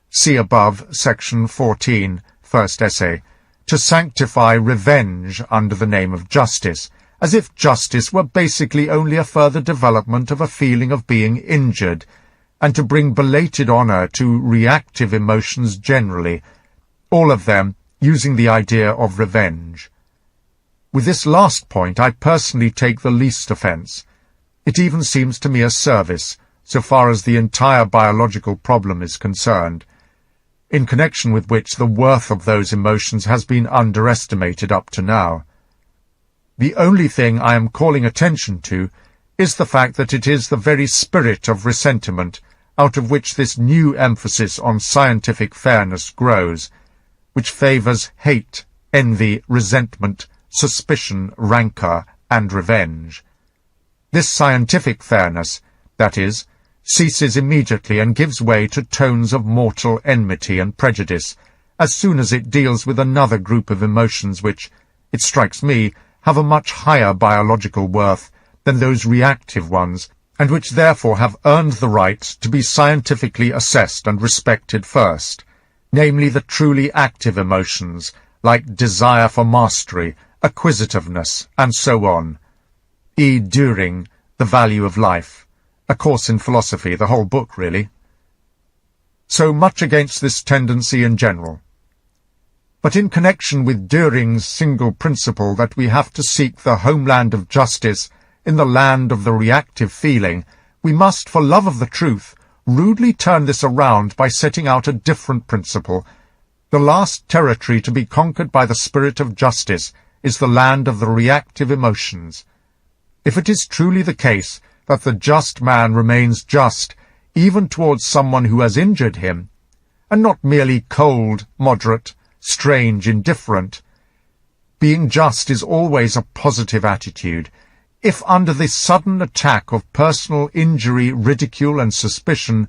see above, section 14, first essay, to sanctify revenge under the name of justice, as if justice were basically only a further development of a feeling of being injured, and to bring belated honor to reactive emotions generally, all of them using the idea of revenge. With this last point I personally take the least offense. It even seems to me a service, so far as the entire biological problem is concerned, in connection with which the worth of those emotions has been underestimated up to now. The only thing I am calling attention to is the fact that it is the very spirit of resentment out of which this new emphasis on scientific fairness grows, which favors hate, envy, resentment, suspicion, rancor, and revenge. This scientific fairness, that is, ceases immediately and gives way to tones of mortal enmity and prejudice as soon as it deals with another group of emotions which, it strikes me, have a much higher biological worth than those reactive ones, and which therefore have earned the right to be scientifically assessed and respected first, namely the truly active emotions, like desire for mastery, acquisitiveness, and so on. E. Düring, The Value of Life, a course in philosophy, the whole book really. So much against this tendency in general. But in connection with Dühring's single principle that we have to seek the homeland of justice in the land of the reactive feeling, we must, for love of the truth, rudely turn this around by setting out a different principle. The last territory to be conquered by the spirit of justice is the land of the reactive emotions. If it is truly the case that the just man remains just even towards someone who has injured him, and not merely cold, moderate, strange, indifferent, being just is always a positive attitude. If under this sudden attack of personal injury, ridicule, and suspicion,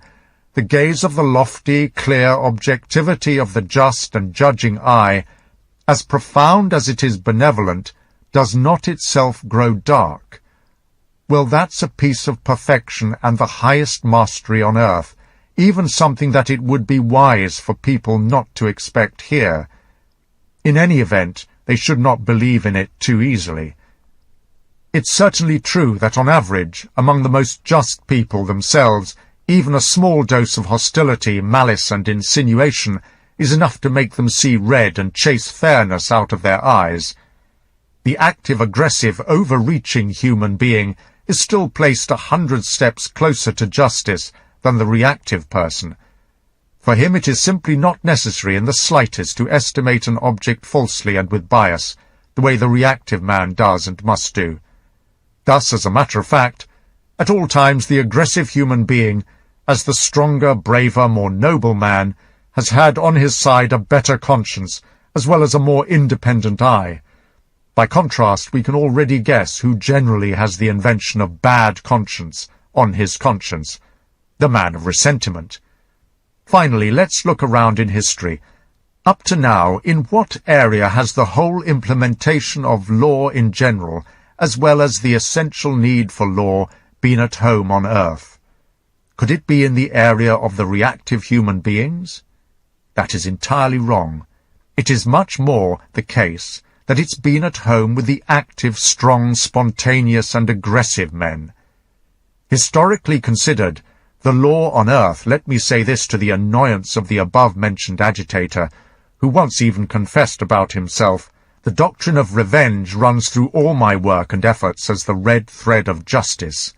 the gaze of the lofty, clear objectivity of the just and judging eye, as profound as it is benevolent, does not itself grow dark, well, that's a piece of perfection and the highest mastery on earth, even something that it would be wise for people not to expect here. In any event, they should not believe in it too easily. It's certainly true that on average, among the most just people themselves, even a small dose of hostility, malice, and insinuation is enough to make them see red and chase fairness out of their eyes. The active, aggressive, overreaching human being is still placed 100 steps closer to justice than the reactive person. For him it is simply not necessary in the slightest to estimate an object falsely and with bias, the way the reactive man does and must do. Thus, as a matter of fact, at all times the aggressive human being, as the stronger, braver, more noble man, has had on his side a better conscience, as well as a more independent eye. By contrast, we can already guess who generally has the invention of bad conscience on his conscience, the man of resentment. Finally, let's look around in history. Up to now, in what area has the whole implementation of law in general, as well as the essential need for law, been at home on earth? Could it be in the area of the reactive human beings? That is entirely wrong. It is much more the case that it's been at home with the active, strong, spontaneous, and aggressive men. Historically considered, the law on earth, let me say this to the annoyance of the above-mentioned agitator, who once even confessed about himself, the doctrine of revenge runs through all my work and efforts as the red thread of justice,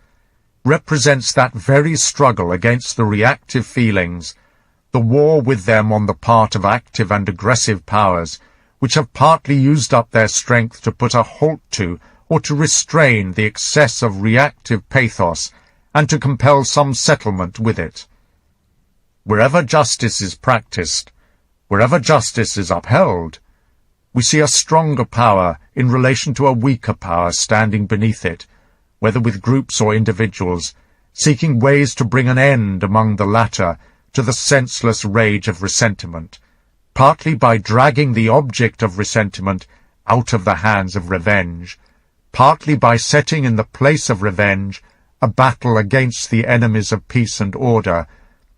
represents that very struggle against the reactive feelings, the war with them on the part of active and aggressive powers, which have partly used up their strength to put a halt to or to restrain the excess of reactive pathos and to compel some settlement with it. Wherever justice is practiced, wherever justice is upheld, we see a stronger power in relation to a weaker power standing beneath it, whether with groups or individuals, seeking ways to bring an end among the latter to the senseless rage of resentment, partly by dragging the object of resentment out of the hands of revenge, partly by setting in the place of revenge a battle against the enemies of peace and order,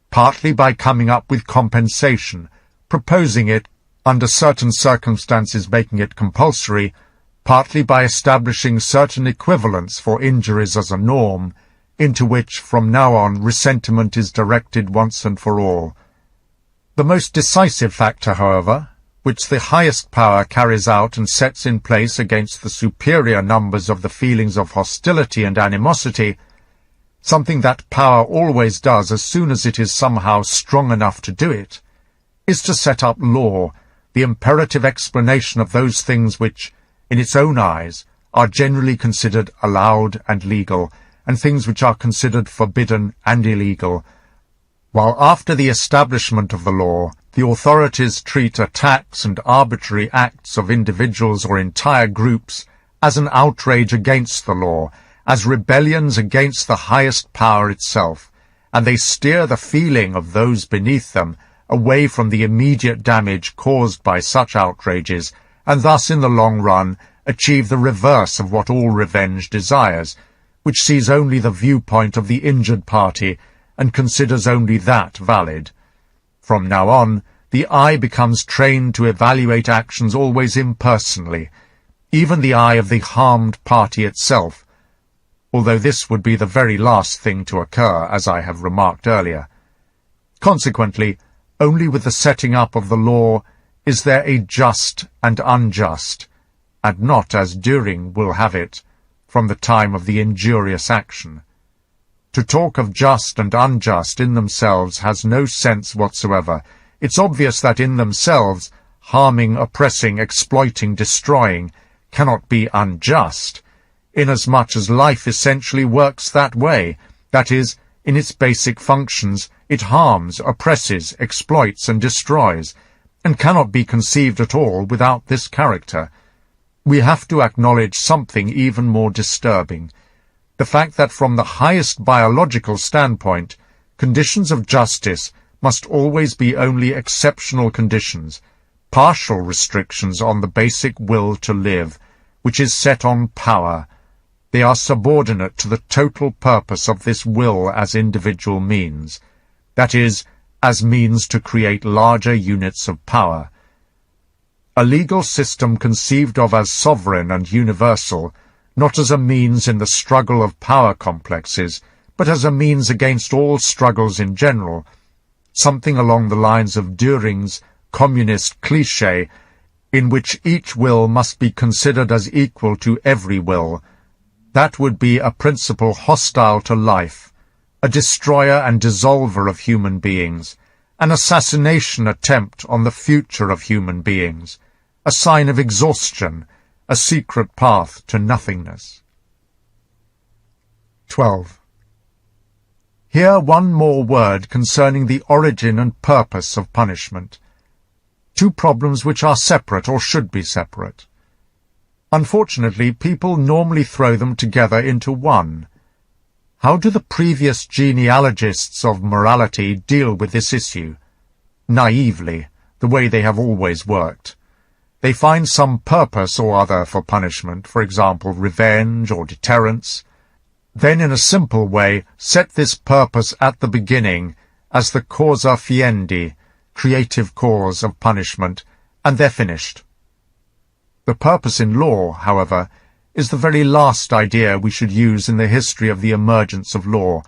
partly by coming up with compensation, proposing it, under certain circumstances making it compulsory, partly by establishing certain equivalents for injuries as a norm, into which from now on resentment is directed once and for all. The most decisive factor, however, which the highest power carries out and sets in place against the superior numbers of the feelings of hostility and animosity, something that power always does as soon as it is somehow strong enough to do it, is to set up law, the imperative explanation of those things which, in its own eyes, are generally considered allowed and legal, and things which are considered forbidden and illegal, while after the establishment of the law, the authorities treat attacks and arbitrary acts of individuals or entire groups as an outrage against the law, as rebellions against the highest power itself, and they steer the feeling of those beneath them away from the immediate damage caused by such outrages, and thus in the long run achieve the reverse of what all revenge desires, which sees only the viewpoint of the injured party and considers only that valid. From now on, the eye becomes trained to evaluate actions always impersonally, even the eye of the harmed party itself, although this would be the very last thing to occur, as I have remarked earlier. Consequently, only with the setting up of the law is there a just and unjust, and not as Düring will have it, from the time of the injurious action. To talk of just and unjust in themselves has no sense whatsoever. It's obvious that in themselves, harming, oppressing, exploiting, destroying cannot be unjust, inasmuch as life essentially works that way, that is, in its basic functions, it harms, oppresses, exploits, and destroys, and cannot be conceived at all without this character. We have to acknowledge something even more disturbing, the fact that from the highest biological standpoint, conditions of justice must always be only exceptional conditions, partial restrictions on the basic will to live, which is set on power. They are subordinate to the total purpose of this will as individual means, that is, as means to create larger units of power. A legal system conceived of as sovereign and universal, not as a means in the struggle of power complexes, but as a means against all struggles in general, something along the lines of Düring's communist cliché, in which each will must be considered as equal to every will. That would be a principle hostile to life, a destroyer and dissolver of human beings, an assassination attempt on the future of human beings, a sign of exhaustion, a secret path to nothingness. 12. Here one more word concerning the origin and purpose of punishment. Two problems which are separate or should be separate. Unfortunately, people normally throw them together into one. How do the previous genealogists of morality deal with this issue? Naively, the way they have always worked. They find some purpose or other for punishment, for example, revenge or deterrence, then in a simple way set this purpose at the beginning as the causa fiendi, creative cause of punishment, and they're finished. The purpose in law, however, is the very last idea we should use in the history of the emergence of law.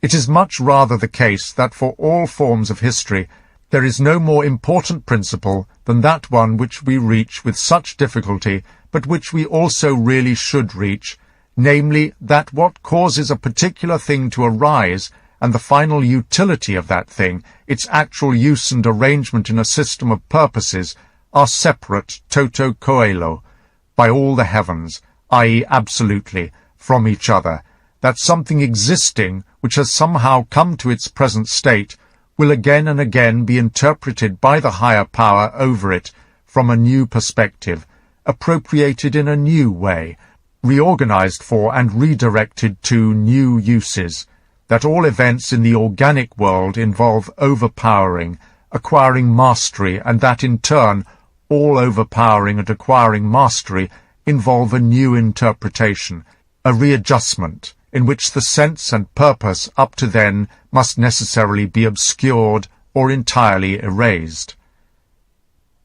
It is much rather the case that for all forms of history there is no more important principle than that one which we reach with such difficulty, but which we also really should reach, namely that what causes a particular thing to arise, and the final utility of that thing, its actual use and arrangement in a system of purposes, are separate toto coelo, by all the heavens, i.e. absolutely, from each other, that something existing, which has somehow come to its present state, will again and again be interpreted by the higher power over it from a new perspective, appropriated in a new way, reorganized for and redirected to new uses, that all events in the organic world involve overpowering, acquiring mastery, and that in turn all overpowering and acquiring mastery involve a new interpretation, a readjustment, in which the sense and purpose up to then must necessarily be obscured or entirely erased.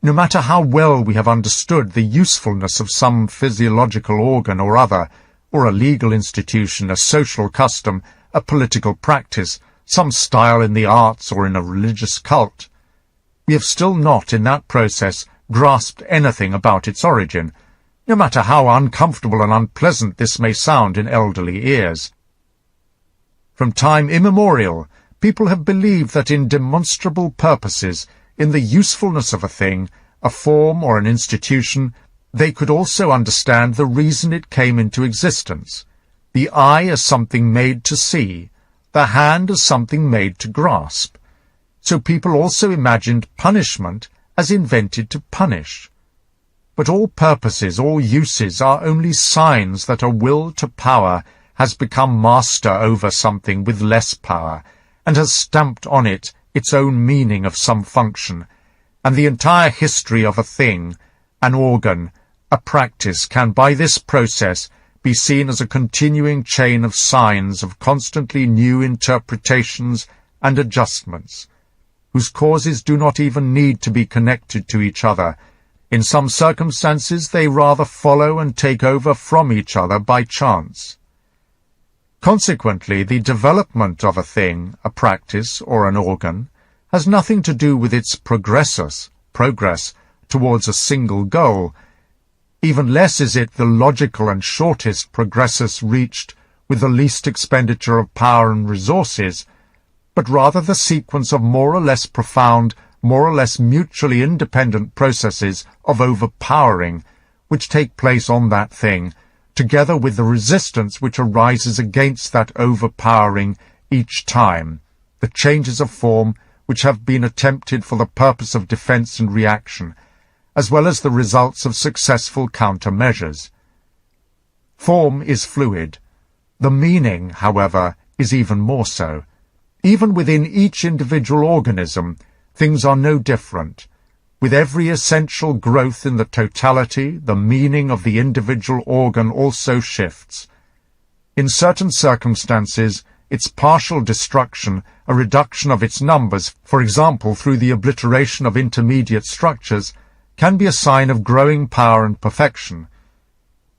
No matter how well we have understood the usefulness of some physiological organ or other, or a legal institution, a social custom, a political practice, some style in the arts or in a religious cult, we have still not in that process grasped anything about its origin, no matter how uncomfortable and unpleasant this may sound in elderly ears. From time immemorial, people have believed that in demonstrable purposes, in the usefulness of a thing, a form or an institution, they could also understand the reason it came into existence. The eye as something made to see, the hand as something made to grasp. So people also imagined punishment as invented to punish. But all purposes, all uses are only signs that a will to power has become master over something with less power, and has stamped on it its own meaning of some function, and the entire history of a thing, an organ, a practice can by this process be seen as a continuing chain of signs of constantly new interpretations and adjustments, whose causes do not even need to be connected to each other. In some circumstances they rather follow and take over from each other by chance. Consequently, the development of a thing, a practice, or an organ, has nothing to do with its progress, towards a single goal, even less is it the logical and shortest progressus reached with the least expenditure of power and resources, but rather the sequence of more or less profound, more or less mutually independent processes of overpowering, which take place on that thing, together with the resistance which arises against that overpowering each time, the changes of form which have been attempted for the purpose of defense and reaction, as well as the results of successful countermeasures. Form is fluid. The meaning, however, is even more so. Even within each individual organism, things are no different. With every essential growth in the totality, the meaning of the individual organ also shifts. In certain circumstances, its partial destruction, a reduction of its numbers, for example through the obliteration of intermediate structures, can be a sign of growing power and perfection.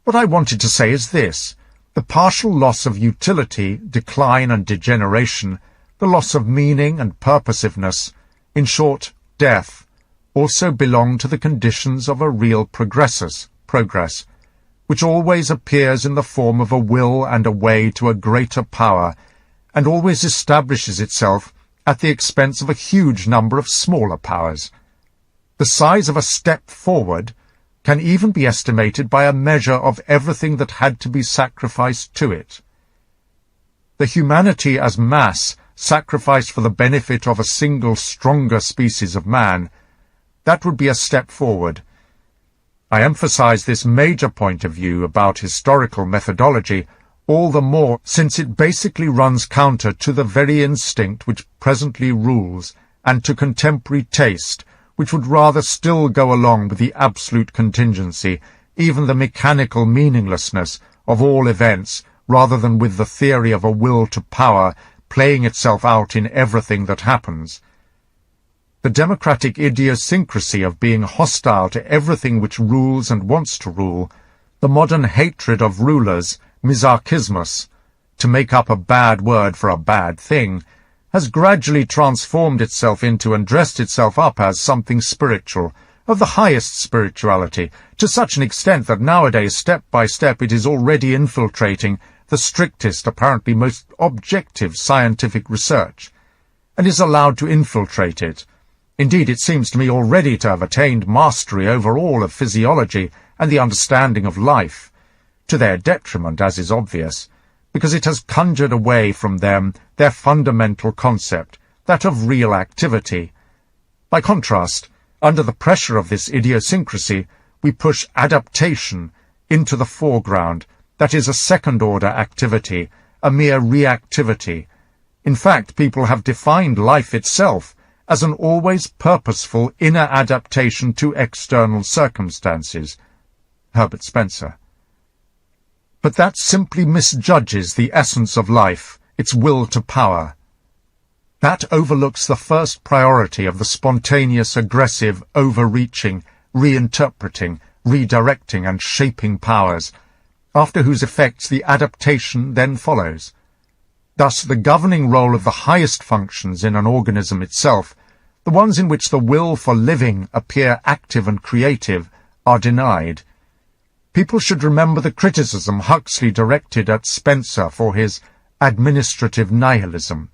What I wanted to say is this: the partial loss of utility, decline and degeneration, the loss of meaning and purposiveness, in short, death, also belong to the conditions of a real progress, which always appears in the form of a will and a way to a greater power, and always establishes itself at the expense of a huge number of smaller powers. The size of a step forward can even be estimated by a measure of everything that had to be sacrificed to it. The humanity as mass sacrificed for the benefit of a single stronger species of man, that would be a step forward. I emphasize this major point of view about historical methodology all the more since it basically runs counter to the very instinct which presently rules, and to contemporary taste, which would rather still go along with the absolute contingency, even the mechanical meaninglessness of all events, rather than with the theory of a will to power playing itself out in everything that happens. The democratic idiosyncrasy of being hostile to everything which rules and wants to rule, the modern hatred of rulers, misarchismus, to make up a bad word for a bad thing, has gradually transformed itself into and dressed itself up as something spiritual, of the highest spirituality, to such an extent that nowadays, step by step, it is already infiltrating the strictest, apparently most objective scientific research, and is allowed to infiltrate it. Indeed, it seems to me already to have attained mastery over all of physiology and the understanding of life, to their detriment, as is obvious, because it has conjured away from them their fundamental concept, that of real activity. By contrast, under the pressure of this idiosyncrasy, we push adaptation into the foreground, that is a second-order activity, a mere reactivity. In fact, people have defined life itself as an always purposeful inner adaptation to external circumstances. Herbert Spencer. But that simply misjudges the essence of life, its will to power. That overlooks the first priority of the spontaneous, aggressive, overreaching, reinterpreting, redirecting and shaping powers, after whose effects the adaptation then follows. Thus the governing role of the highest functions in an organism itself, the ones in which the will for living appear active and creative, are denied. People should remember the criticism Huxley directed at Spencer for his administrative nihilism.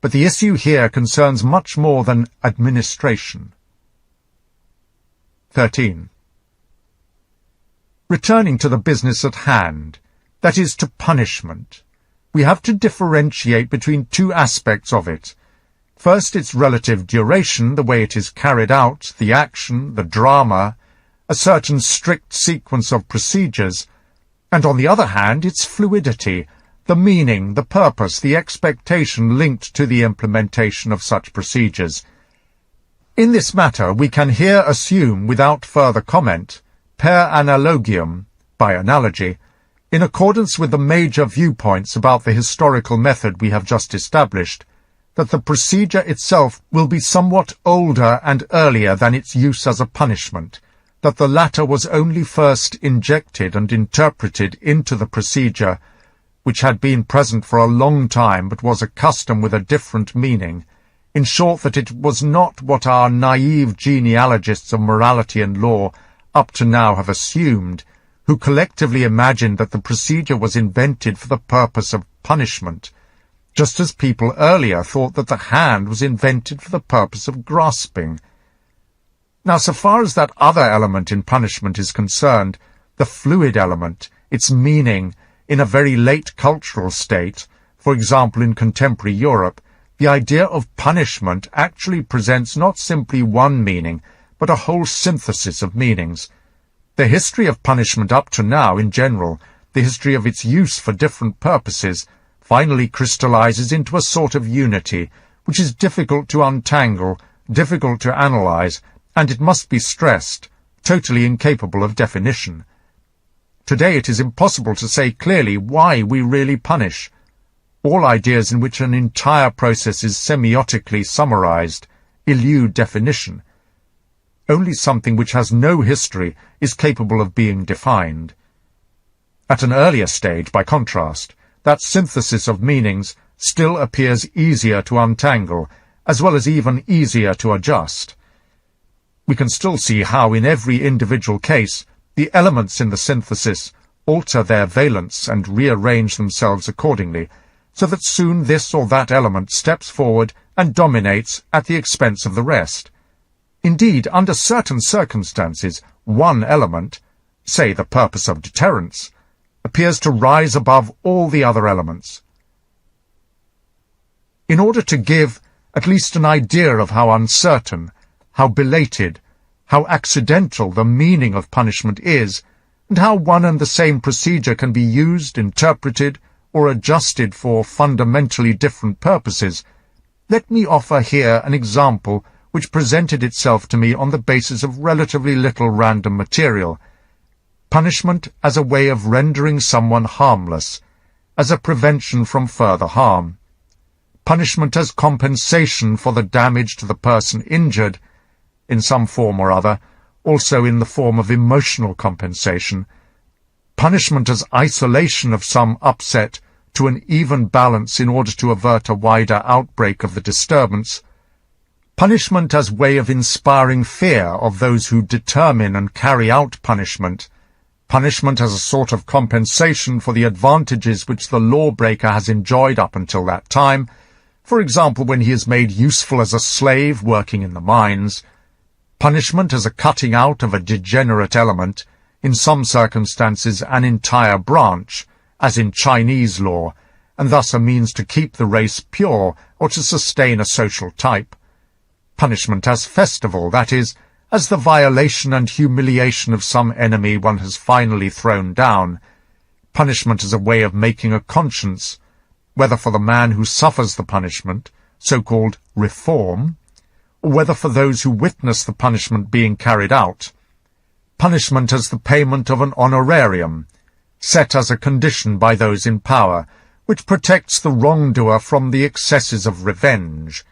But the issue here concerns much more than administration. 13. Returning to the business at hand, that is, to punishment, we have to differentiate between two aspects of it. First, its relative duration, the way it is carried out, the action, the drama, a certain strict sequence of procedures, and on the other hand its fluidity, the meaning, the purpose, the expectation linked to the implementation of such procedures. In this matter we can here assume, without further comment, per analogium, by analogy, in accordance with the major viewpoints about the historical method we have just established, that the procedure itself will be somewhat older and earlier than its use as a punishment, that the latter was only first injected and interpreted into the procedure, which had been present for a long time but was accustomed with a different meaning, In short, that it was not what our naive genealogists of morality and law up to now have assumed, who collectively imagined that the procedure was invented for the purpose of punishment, just as people earlier thought that the hand was invented for the purpose of grasping. Now, so far as that other element in punishment is concerned, the fluid element, its meaning, in a very late cultural state, for example in contemporary Europe, the idea of punishment actually presents not simply one meaning, but a whole synthesis of meanings. The history of punishment up to now, in general, the history of its use for different purposes, finally crystallizes into a sort of unity, which is difficult to untangle, difficult to analyze, and, it must be stressed, totally incapable of definition. Today it is impossible to say clearly why we really punish. All ideas in which an entire process is semiotically summarized elude definition. Only something which has no history is capable of being defined. At an earlier stage, by contrast, that synthesis of meanings still appears easier to untangle, as well as even easier to adjust. We can still see how in every individual case the elements in the synthesis alter their valence and rearrange themselves accordingly, so that soon this or that element steps forward and dominates at the expense of the rest. Indeed, under certain circumstances, one element, say the purpose of deterrence, appears to rise above all the other elements. In order to give at least an idea of how uncertain, how belated, how accidental the meaning of punishment is, and how one and the same procedure can be used, interpreted, or adjusted for fundamentally different purposes, let me offer here an example which presented itself to me on the basis of relatively little random material. Punishment as a way of rendering someone harmless, as a prevention from further harm. Punishment as compensation for the damage to the person injured, in some form or other, also in the form of emotional compensation. Punishment as isolation of some upset to an even balance in order to avert a wider outbreak of the disturbance. Punishment as way of inspiring fear of those who determine and carry out punishment. Punishment as a sort of compensation for the advantages which the lawbreaker has enjoyed up until that time, for example when he is made useful as a slave working in the mines. Punishment as a cutting out of a degenerate element, in some circumstances an entire branch, as in Chinese law, and thus a means to keep the race pure or to sustain a social type. Punishment as festival, that is, as the violation and humiliation of some enemy one has finally thrown down. Punishment as a way of making a conscience, whether for the man who suffers the punishment, so-called reform, or whether for those who witness the punishment being carried out. Punishment as the payment of an honorarium, set as a condition by those in power, which protects the wrongdoer from the excesses of revenge.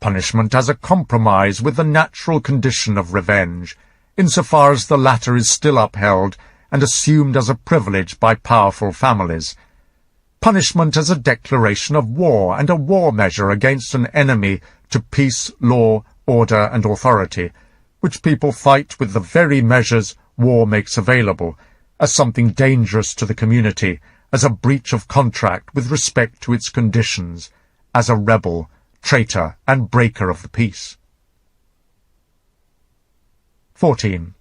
Punishment as a compromise with the natural condition of revenge, insofar as the latter is still upheld and assumed as a privilege by powerful families. Punishment as a declaration of war and a war measure against an enemy to peace, law, order, and authority, which people fight with the very measures war makes available, as something dangerous to the community, as a breach of contract with respect to its conditions, as a rebel, traitor, and breaker of the peace. 14.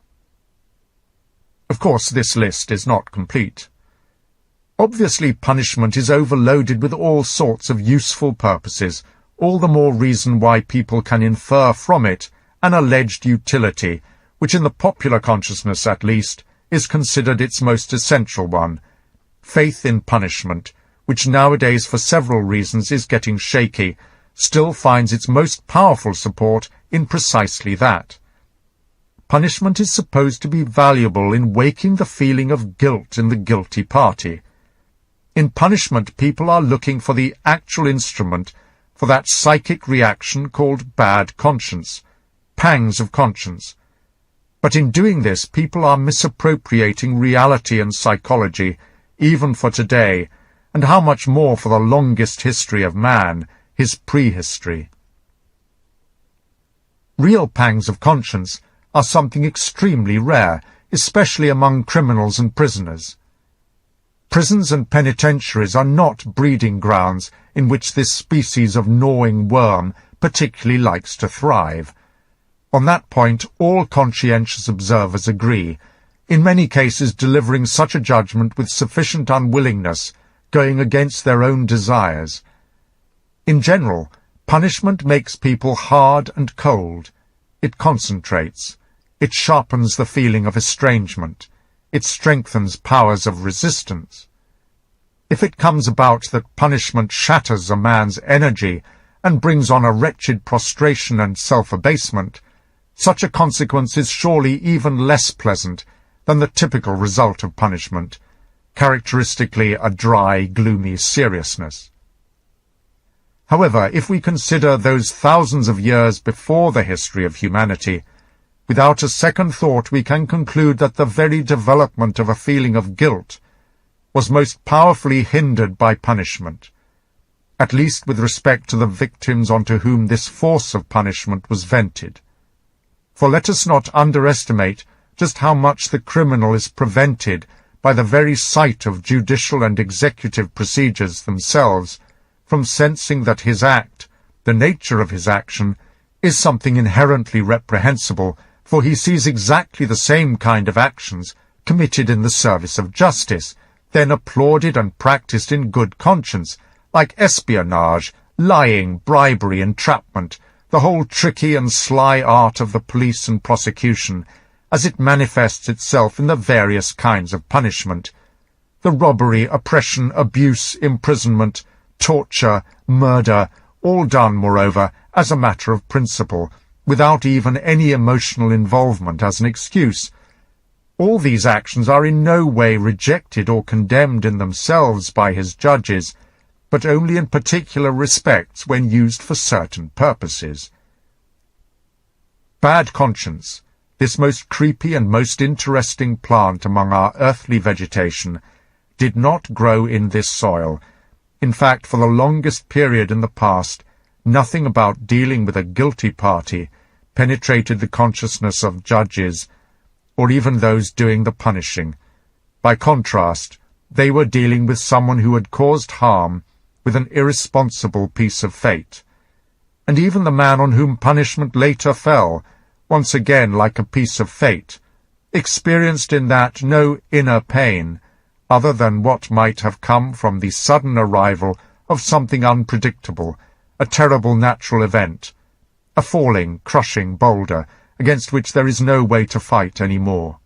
Of course, this list is not complete. Obviously, punishment is overloaded with all sorts of useful purposes, all the more reason why people can infer from it an alleged utility, which in the popular consciousness at least is considered its most essential one. Faith in punishment, which nowadays for several reasons is getting shaky, still finds its most powerful support in precisely that. Punishment is supposed to be valuable in waking the feeling of guilt in the guilty party. In punishment, people are looking for the actual instrument for that psychic reaction called bad conscience, pangs of conscience. But in doing this, people are misappropriating reality and psychology, even for today, and how much more for the longest history of man, his prehistory. Real pangs of conscience are something extremely rare, especially among criminals and prisoners. Prisons and penitentiaries are not breeding grounds in which this species of gnawing worm particularly likes to thrive. On that point all conscientious observers agree, in many cases delivering such a judgment with sufficient unwillingness, going against their own desires. In general, punishment makes people hard and cold. It concentrates. It sharpens the feeling of estrangement. It strengthens powers of resistance. If it comes about that punishment shatters a man's energy and brings on a wretched prostration and self-abasement, such a consequence is surely even less pleasant than the typical result of punishment, characteristically a dry, gloomy seriousness. However, if we consider those thousands of years before the history of humanity, without a second thought we can conclude that the very development of a feeling of guilt was most powerfully hindered by punishment, at least with respect to the victims onto whom this force of punishment was vented. For let us not underestimate just how much the criminal is prevented by the very sight of judicial and executive procedures themselves from sensing that his act, the nature of his action, is something inherently reprehensible, for he sees exactly the same kind of actions committed in the service of justice, then applauded and practised in good conscience, like espionage, lying, bribery, entrapment, the whole tricky and sly art of the police and prosecution, as it manifests itself in the various kinds of punishment, the robbery, oppression, abuse, imprisonment, torture, murder, all done, moreover, as a matter of principle, without even any emotional involvement as an excuse. All these actions are in no way rejected or condemned in themselves by his judges, but only in particular respects when used for certain purposes. Bad conscience, this most creepy and most interesting plant among our earthly vegetation, did not grow in this soil. In fact, for the longest period in the past, nothing about dealing with a guilty party penetrated the consciousness of judges, or even those doing the punishing. By contrast, they were dealing with someone who had caused harm with an irresponsible piece of fate. And even the man on whom punishment later fell, once again like a piece of fate, experienced in that no inner pain, other than what might have come from the sudden arrival of something unpredictable, a terrible natural event, a falling, crushing boulder, against which there is no way to fight any more.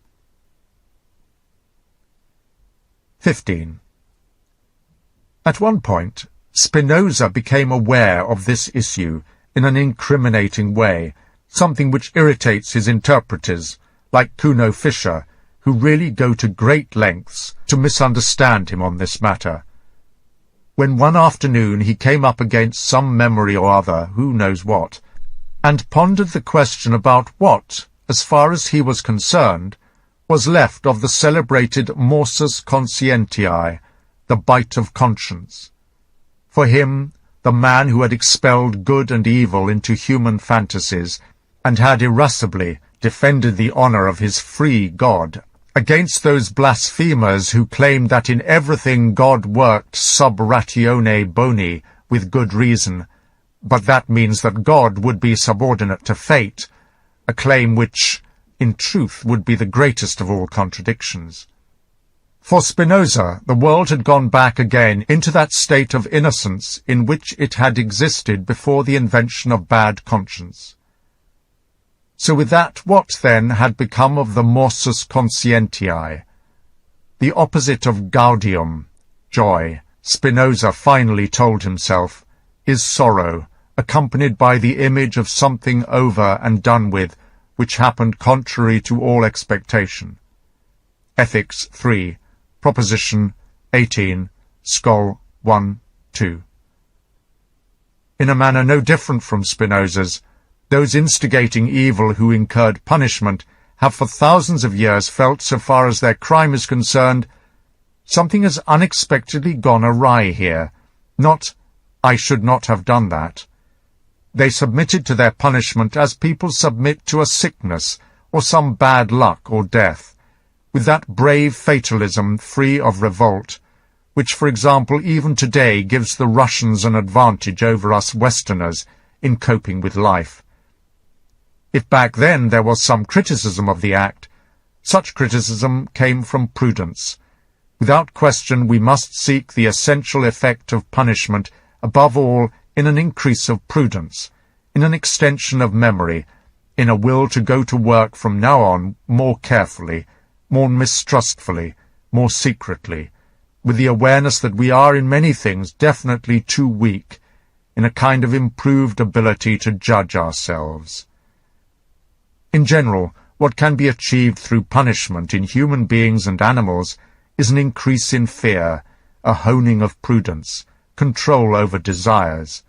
15. At one point, Spinoza became aware of this issue in an incriminating way, something which irritates his interpreters, like Kuno Fischer, who really go to great lengths to misunderstand him on this matter. When one afternoon he came up against some memory or other, who knows what, and pondered the question about what, as far as he was concerned, was left of the celebrated morsus conscientiae, the bite of conscience. For him, the man who had expelled good and evil into human fantasies, and had irascibly defended the honor of his free God against those blasphemers who claimed that in everything God worked sub ratione boni, with good reason, but that means that God would be subordinate to fate, a claim which, in truth, would be the greatest of all contradictions. For Spinoza, the world had gone back again into that state of innocence in which it had existed before the invention of bad conscience. So with that, what then had become of the morsus conscientiae? The opposite of gaudium, joy, Spinoza finally told himself, is sorrow, accompanied by the image of something over and done with, which happened contrary to all expectation. Ethics 3, Proposition 18, Schol 1, 2. In a manner no different from Spinoza's, those instigating evil who incurred punishment have for thousands of years felt, so far as their crime is concerned, something has unexpectedly gone awry here. Not, I should not have done that. They submitted to their punishment as people submit to a sickness or some bad luck or death, with that brave fatalism free of revolt, which, for example, even today gives the Russians an advantage over us Westerners in coping with life. If back then there was some criticism of the act, such criticism came from prudence. Without question, we must seek the essential effect of punishment, above all, in an increase of prudence, in an extension of memory, in a will to go to work from now on more carefully, more mistrustfully, more secretly, with the awareness that we are in many things definitely too weak, in a kind of improved ability to judge ourselves. In general, what can be achieved through punishment in human beings and animals is an increase in fear, a honing of prudence, control over desires.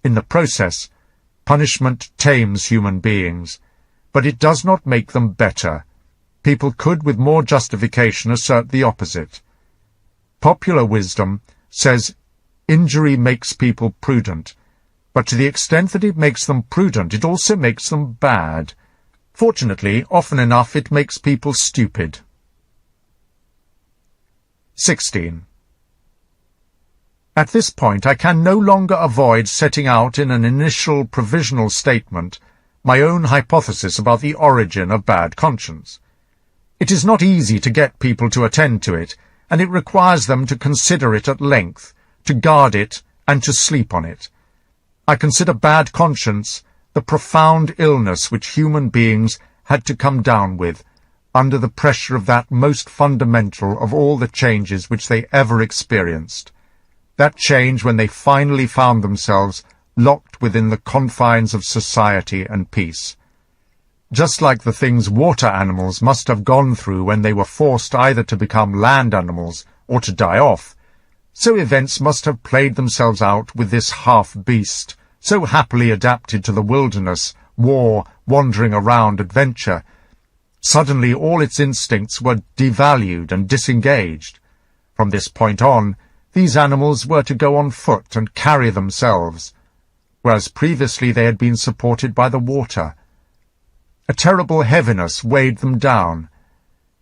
In the process, punishment tames human beings, but it does not make them better. People could with more justification assert the opposite. Popular wisdom says injury makes people prudent, but to the extent that it makes them prudent, it also makes them bad. Fortunately, often enough it makes people stupid. 16. At this point I can no longer avoid setting out in an initial provisional statement my own hypothesis about the origin of bad conscience. It is not easy to get people to attend to it, and it requires them to consider it at length, to guard it, and to sleep on it. I consider bad conscience the profound illness which human beings had to come down with, under the pressure of that most fundamental of all the changes which they ever experienced, that change when they finally found themselves locked within the confines of society and peace. Just like the things water animals must have gone through when they were forced either to become land animals or to die off, so events must have played themselves out with this half-beast, so happily adapted to the wilderness, war, wandering around, adventure. Suddenly all its instincts were devalued and disengaged. From this point on, these animals were to go on foot and carry themselves, whereas previously they had been supported by the water. A terrible heaviness weighed them down.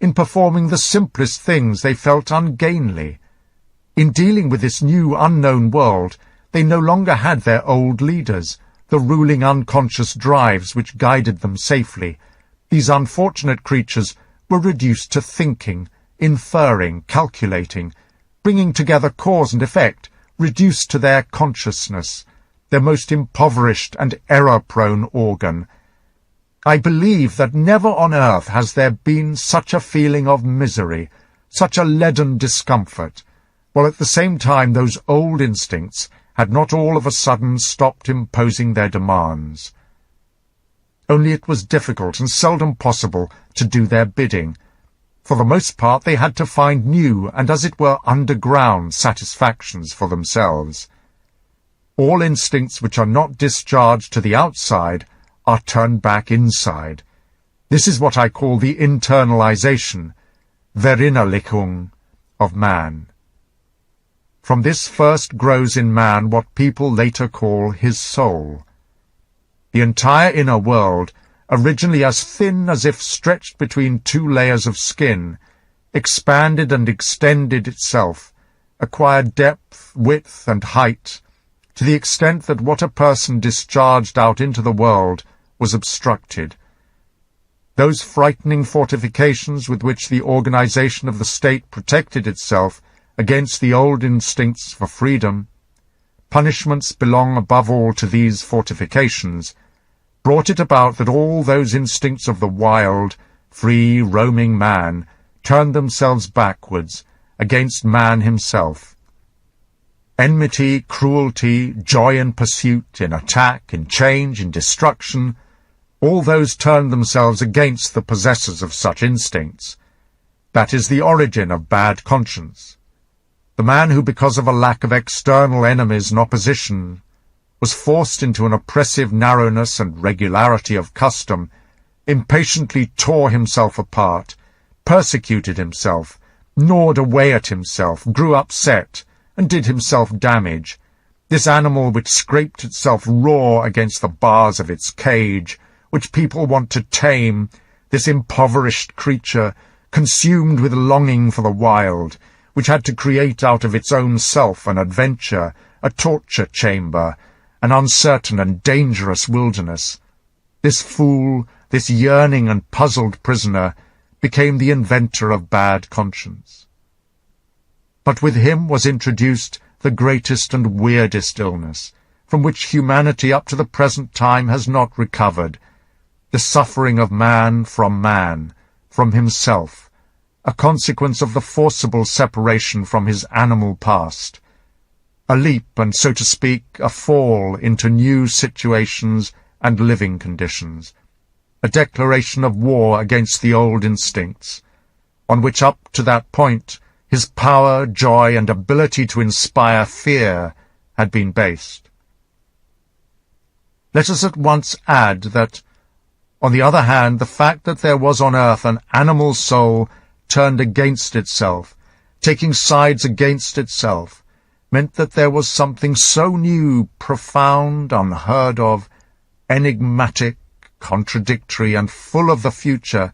In performing the simplest things they felt ungainly. In dealing with this new unknown world, they no longer had their old leaders, the ruling unconscious drives which guided them safely. These unfortunate creatures were reduced to thinking, inferring, calculating, bringing together cause and effect, reduced to their consciousness, their most impoverished and error-prone organ. I believe that never on earth has there been such a feeling of misery, such a leaden discomfort, while at the same time those old instincts had not all of a sudden stopped imposing their demands. Only it was difficult and seldom possible to do their bidding. For the most part they had to find new and, as it were, underground satisfactions for themselves. All instincts which are not discharged to the outside are turned back inside. This is what I call the internalization, Verinnerlichung, of man. From this first grows in man what people later call his soul. The entire inner world, originally as thin as if stretched between two layers of skin, expanded and extended itself, acquired depth, width, and height, to the extent that what a person discharged out into the world was obstructed. Those frightening fortifications with which the organization of the state protected itself against the old instincts for freedom, punishments belong above all to these fortifications, brought it about that all those instincts of the wild, free, roaming man turned themselves backwards against man himself. Enmity, cruelty, joy in pursuit, in attack, in change, in destruction, all those turned themselves against the possessors of such instincts. That is the origin of bad conscience. The man who, because of a lack of external enemies and opposition, was forced into an oppressive narrowness and regularity of custom, impatiently tore himself apart, persecuted himself, gnawed away at himself, grew upset, and did himself damage. this animal which scraped itself raw against the bars of its cage, which people want to tame, this impoverished creature, consumed with longing for the wild, which had to create out of its own self an adventure, a torture chamber, an uncertain and dangerous wilderness. This fool, this yearning and puzzled prisoner, became the inventor of bad conscience. But with him was introduced the greatest and weirdest illness, from which humanity up to the present time has not recovered, the suffering of man, from himself, a consequence of the forcible separation from his animal past, a leap and, so to speak, a fall into new situations and living conditions, a declaration of war against the old instincts, on which up to that point his power, joy, and ability to inspire fear had been based. Let us at once add that, on the other hand, the fact that there was on earth an animal soul turned against itself, taking sides against itself, meant that there was something so new, profound, unheard of, enigmatic, contradictory, and full of the future,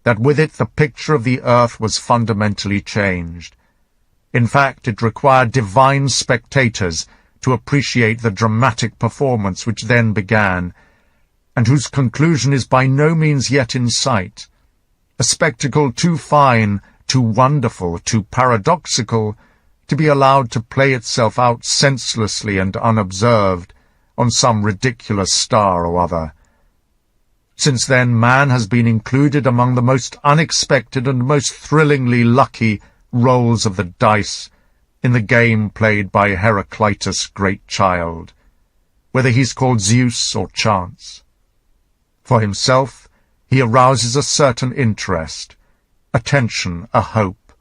that with it the picture of the earth was fundamentally changed. In fact, it required divine spectators to appreciate the dramatic performance which then began, and whose conclusion is by no means yet in sight, a spectacle too fine, too wonderful, too paradoxical, to be allowed to play itself out senselessly and unobserved on some ridiculous star or other. Since then, man has been included among the most unexpected and most thrillingly lucky rolls of the dice in the game played by Heraclitus' great child, whether he's called Zeus or Chance. For himself, he arouses a certain interest, attention, a hope,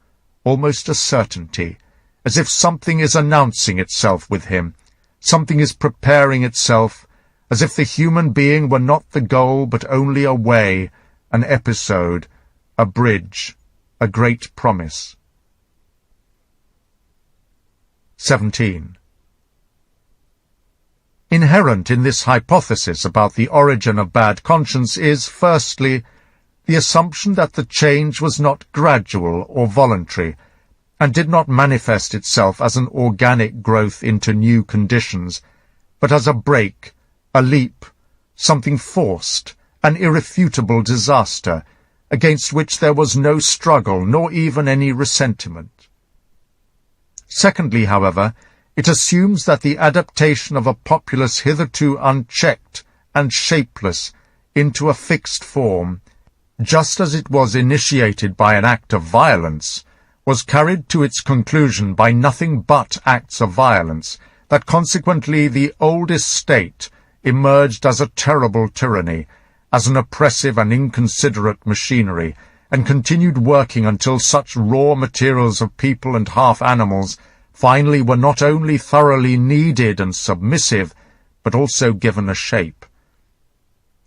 almost a certainty, as if something is announcing itself with him, something is preparing itself, as if the human being were not the goal but only a way, an episode, a bridge, a great promise. 17. Inherent in this hypothesis about the origin of bad conscience is, firstly, the assumption that the change was not gradual or voluntary, and did not manifest itself as an organic growth into new conditions, but as a break, a leap, something forced, an irrefutable disaster, against which there was no struggle, nor even any ressentiment. Secondly, however, it assumes that the adaptation of a populace hitherto unchecked and shapeless into a fixed form, just as it was initiated by an act of violence, was carried to its conclusion by nothing but acts of violence, that consequently the oldest state emerged as a terrible tyranny, as an oppressive and inconsiderate machinery, and continued working until such raw materials of people and half-animals finally were not only thoroughly kneaded and submissive, but also given a shape.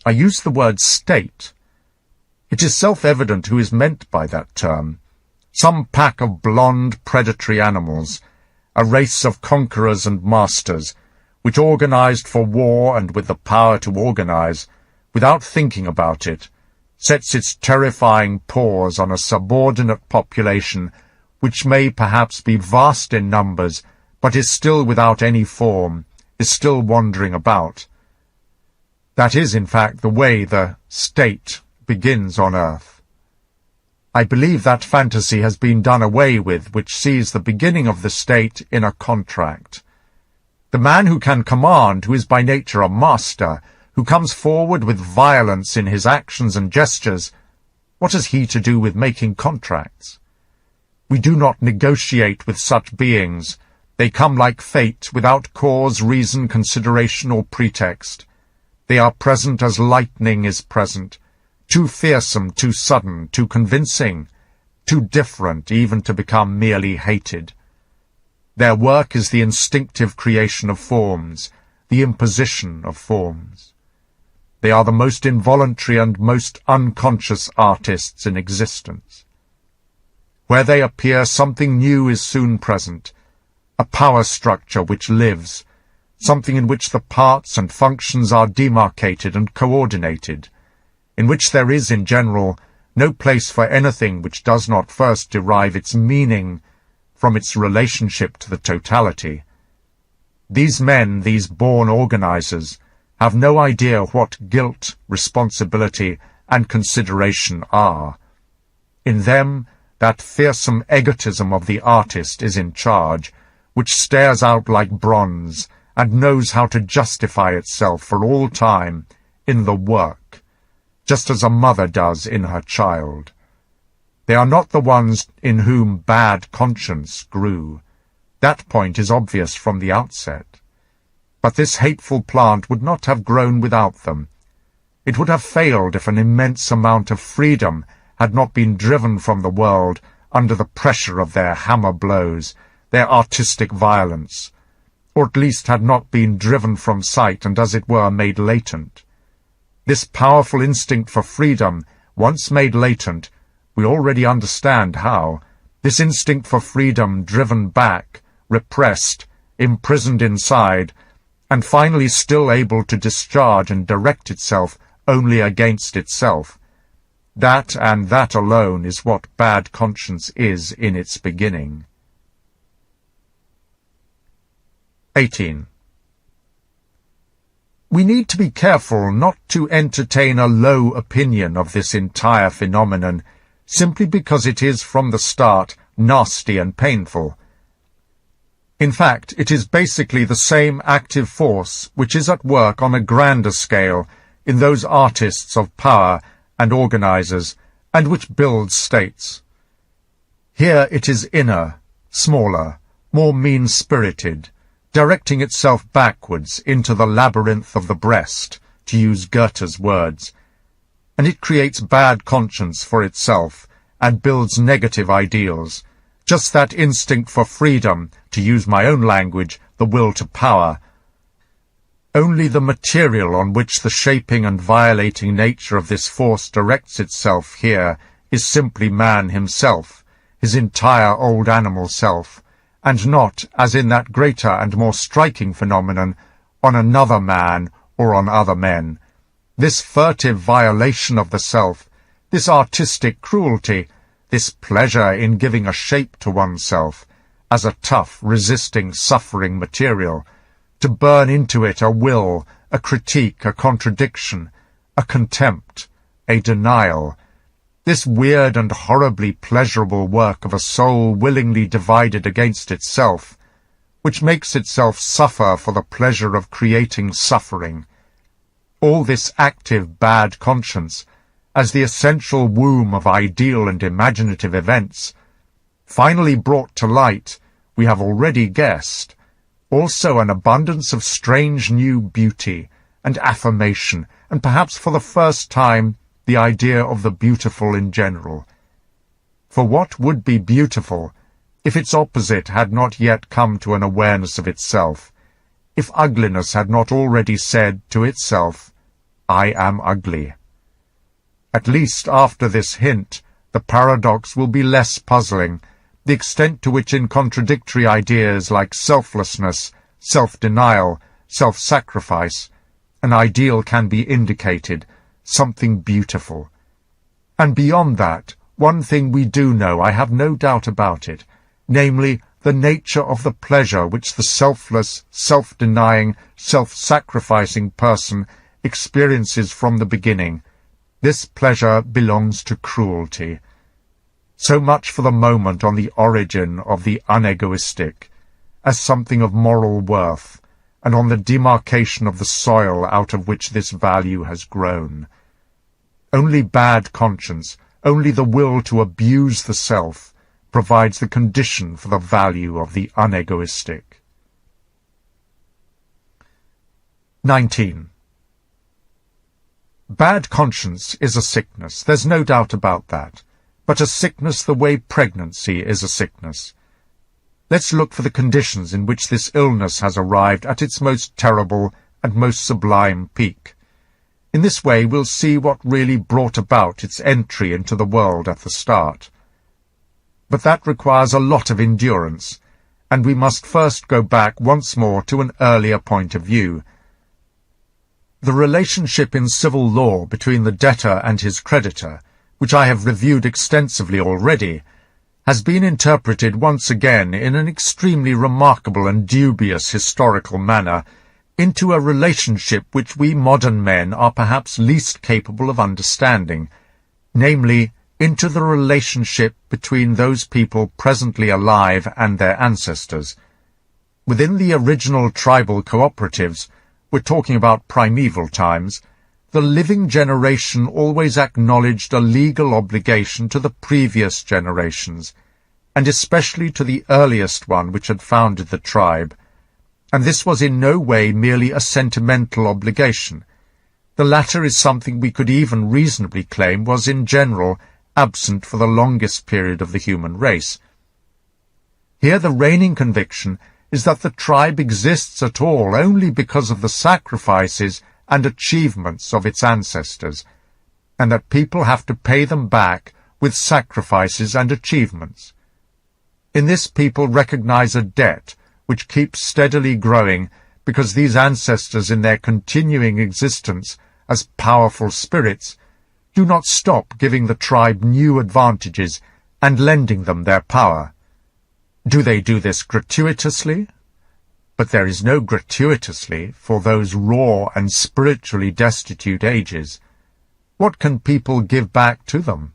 I use the word state. It is self-evident who is meant by that term. Some pack of blond predatory animals, a race of conquerors and masters, which organized for war and with the power to organize, without thinking about it, sets its terrifying paws on a subordinate population which may perhaps be vast in numbers, but is still without any form, is still wandering about. That is, in fact, the way the state begins on earth. I believe that fantasy has been done away with, which sees the beginning of the state in a contract. The man who can command, who is by nature a master, who comes forward with violence in his actions and gestures, what has he to do with making contracts? We do not negotiate with such beings. They come like fate, without cause, reason, consideration, or pretext. They are present as lightning is present, too fearsome, too sudden, too convincing, too different even to become merely hated. Their work is the instinctive creation of forms, the imposition of forms. They are the most involuntary and most unconscious artists in existence. Where they appear, something new is soon present, a power structure which lives, something in which the parts and functions are demarcated and coordinated, in which there is, in general, no place for anything which does not first derive its meaning from its relationship to the totality. These men, these born organizers, have no idea what guilt, responsibility, and consideration are. In them, that fearsome egotism of the artist is in charge, which stares out like bronze and knows how to justify itself for all time in the work, just as a mother does in her child. They are not the ones in whom bad conscience grew. That point is obvious from the outset. But this hateful plant would not have grown without them. It would have failed if an immense amount of freedom had not been driven from the world under the pressure of their hammer blows, their artistic violence, or at least had not been driven from sight and, as it were, made latent. This powerful instinct for freedom, once made latent, we already understand how. This instinct for freedom driven back, repressed, imprisoned inside, and finally still able to discharge and direct itself only against itself. That and that alone is what bad conscience is in its beginning. 18. We need to be careful not to entertain a low opinion of this entire phenomenon simply because it is from the start nasty and painful. In fact, it is basically the same active force which is at work on a grander scale in those artists of power and organizers, and which builds states. Here it is inner, smaller, more mean-spirited, directing itself backwards into the labyrinth of the breast, to use Goethe's words, and it creates bad conscience for itself and builds negative ideals, just that instinct for freedom, to use my own language, the will to power. Only the material on which the shaping and violating nature of this force directs itself here is simply man himself, his entire old animal self, and not, as in that greater and more striking phenomenon, on another man or on other men. This furtive violation of the self, this artistic cruelty, this pleasure in giving a shape to oneself, as a tough, resisting, suffering material, to burn into it a will, a critique, a contradiction, a contempt, a denial, this weird and horribly pleasurable work of a soul willingly divided against itself, which makes itself suffer for the pleasure of creating suffering. All this active bad conscience, as the essential womb of ideal and imaginative events, finally brought to light, we have already guessed, also an abundance of strange new beauty and affirmation, and perhaps for the first time the idea of the beautiful in general. For what would be beautiful if its opposite had not yet come to an awareness of itself, if ugliness had not already said to itself, I am ugly? At least after this hint, the paradox will be less puzzling, the extent to which in contradictory ideas like selflessness, self-denial, self-sacrifice, an ideal can be indicated, something beautiful. And beyond that, one thing we do know, I have no doubt about it, namely, the nature of the pleasure which the selfless, self-denying, self-sacrificing person experiences from the beginning. This pleasure belongs to cruelty. So much for the moment on the origin of the unegoistic, as something of moral worth, and on the demarcation of the soil out of which this value has grown. Only bad conscience, only the will to abuse the self, provides the condition for the value of the unegoistic. 19. Bad conscience is a sickness, there's no doubt about that, but a sickness the way pregnancy is a sickness. Let's look for the conditions in which this illness has arrived at its most terrible and most sublime peak. In this way we'll see what really brought about its entry into the world at the start. But that requires a lot of endurance, and we must first go back once more to an earlier point of view. The relationship in civil law between the debtor and his creditor, which I have reviewed extensively already, has been interpreted once again in an extremely remarkable and dubious historical manner into a relationship which we modern men are perhaps least capable of understanding, namely, into the relationship between those people presently alive and their ancestors. Within the original tribal cooperatives, we're talking about primeval times, the living generation always acknowledged a legal obligation to the previous generations, and especially to the earliest one which had founded the tribe, and this was in no way merely a sentimental obligation. The latter is something we could even reasonably claim was in general absent for the longest period of the human race. Here the reigning conviction is that the tribe exists at all only because of the sacrifices and achievements of its ancestors, and that people have to pay them back with sacrifices and achievements. In this, people recognize a debt which keeps steadily growing because these ancestors in their continuing existence as powerful spirits do not stop giving the tribe new advantages and lending them their power. Do they do this gratuitously? But there is no gratuitously for those raw and spiritually destitute ages. What can people give back to them?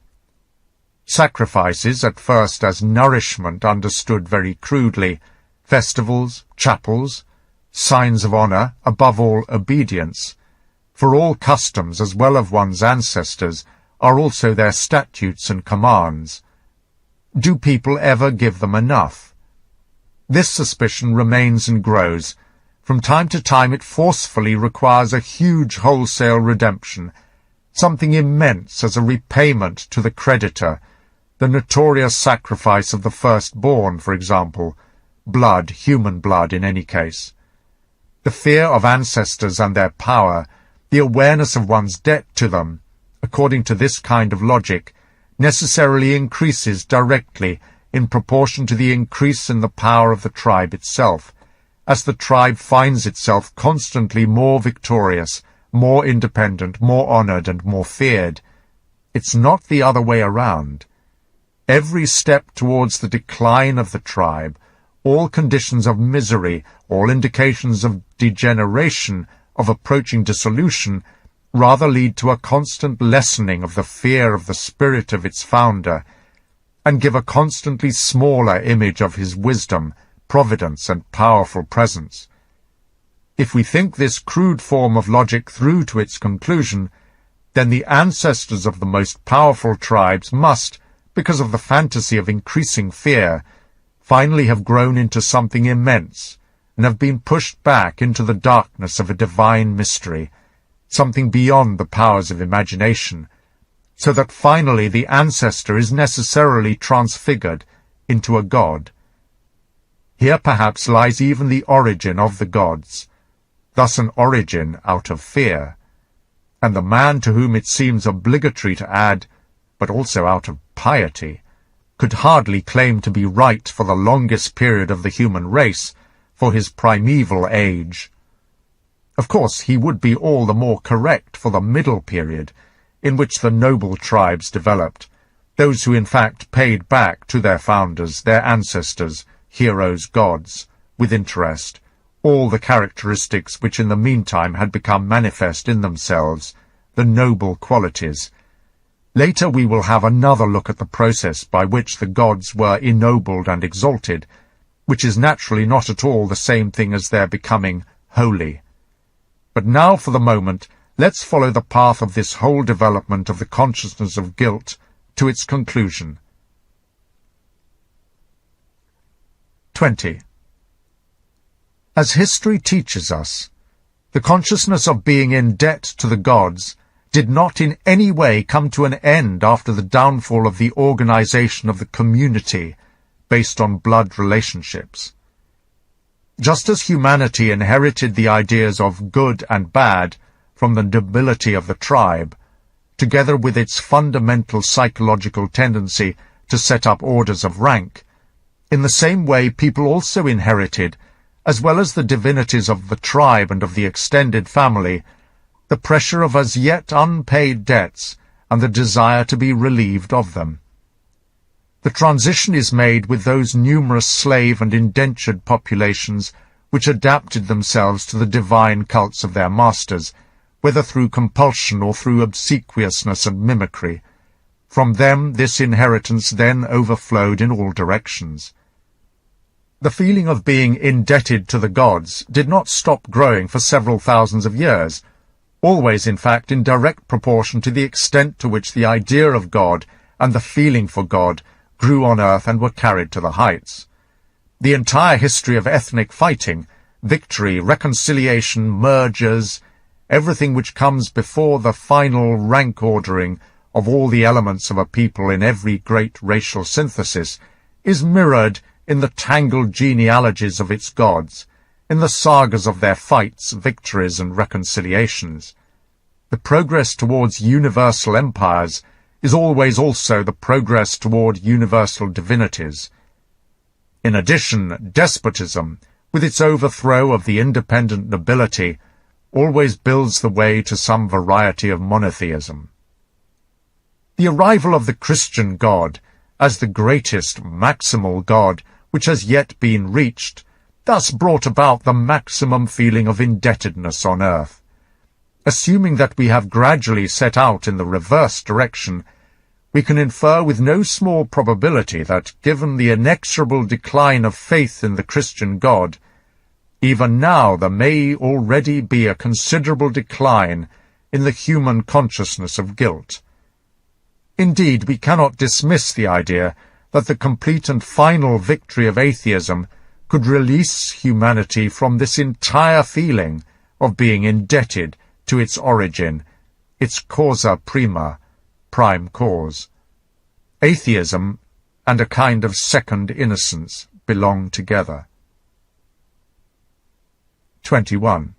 Sacrifices, at first as nourishment understood very crudely, festivals, chapels, signs of honor, above all obedience, for all customs as well of one's ancestors are also their statutes and commands. Do people ever give them enough? This suspicion remains and grows. From time to time it forcefully requires a huge wholesale redemption, something immense as a repayment to the creditor, the notorious sacrifice of the firstborn, for example, blood, human blood in any case. The fear of ancestors and their power, the awareness of one's debt to them, according to this kind of logic, necessarily increases directly in proportion to the increase in the power of the tribe itself, as the tribe finds itself constantly more victorious, more independent, more honored, and more feared. It's not the other way around. Every step towards the decline of the tribe, all conditions of misery, all indications of degeneration, of approaching dissolution, rather lead to a constant lessening of the fear of the spirit of its founder, and give a constantly smaller image of his wisdom, providence, and powerful presence. If we think this crude form of logic through to its conclusion, then the ancestors of the most powerful tribes must, because of the fantasy of increasing fear, finally have grown into something immense, and have been pushed back into the darkness of a divine mystery, something beyond the powers of imagination, so that finally the ancestor is necessarily transfigured into a god. Here perhaps lies even the origin of the gods, thus an origin out of fear, and the man to whom it seems obligatory to add, but also out of piety, could hardly claim to be right for the longest period of the human race, for his primeval age. Of course, he would be all the more correct for the middle period, in which the noble tribes developed, those who in fact paid back to their founders, their ancestors, heroes, gods, with interest, all the characteristics which in the meantime had become manifest in themselves, the noble qualities. Later we will have another look at the process by which the gods were ennobled and exalted, which is naturally not at all the same thing as their becoming holy. But now, for the moment, let's follow the path of this whole development of the consciousness of guilt to its conclusion. 20. As history teaches us, the consciousness of being in debt to the gods did not in any way come to an end after the downfall of the organization of the community based on blood relationships. Just as humanity inherited the ideas of good and bad from the nobility of the tribe, together with its fundamental psychological tendency to set up orders of rank, In the same way, people also inherited, as well as the divinities of the tribe and of the extended family, the pressure of as yet unpaid debts and the desire to be relieved of them. The transition is made with those numerous slave and indentured populations which adapted themselves to the divine cults of their masters, whether through compulsion or through obsequiousness and mimicry. From them this inheritance then overflowed in all directions. The feeling of being indebted to the gods did not stop growing for several thousands of years, always in fact in direct proportion to the extent to which the idea of God and the feeling for God grew on earth and were carried to the heights. The entire history of ethnic fighting, victory, reconciliation, mergers, everything which comes before the final rank ordering of all the elements of a people in every great racial synthesis, is mirrored in the tangled genealogies of its gods, in the sagas of their fights, victories, and reconciliations. The progress towards universal empires is always also the progress toward universal divinities. In addition, despotism, with its overthrow of the independent nobility, always builds the way to some variety of monotheism. The arrival of the Christian God, as the greatest maximal God which has yet been reached, thus brought about the maximum feeling of indebtedness on earth. Assuming that we have gradually set out in the reverse direction, we can infer with no small probability that, given the inexorable decline of faith in the Christian God, even now there may already be a considerable decline in the human consciousness of guilt. Indeed, we cannot dismiss the idea that the complete and final victory of atheism could release humanity from this entire feeling of being indebted to its origin, its causa prima, prime cause. Atheism and a kind of second innocence belong together. 21.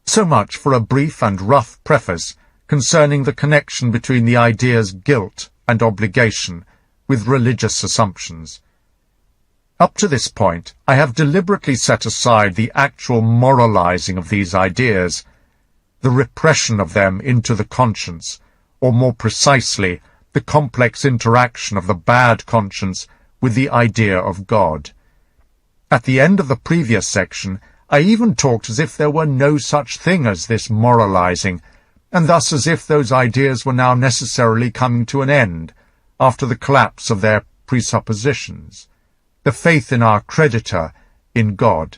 So much for a brief and rough preface concerning the connection between the ideas guilt and obligation with religious assumptions. Up to this point, I have deliberately set aside the actual moralizing of these ideas, the repression of them into the conscience, or more precisely, the complex interaction of the bad conscience with the idea of God. At the end of the previous section, I even talked as if there were no such thing as this moralizing, and thus as if those ideas were now necessarily coming to an end, after the collapse of their presuppositions, the faith in our creditor, in God.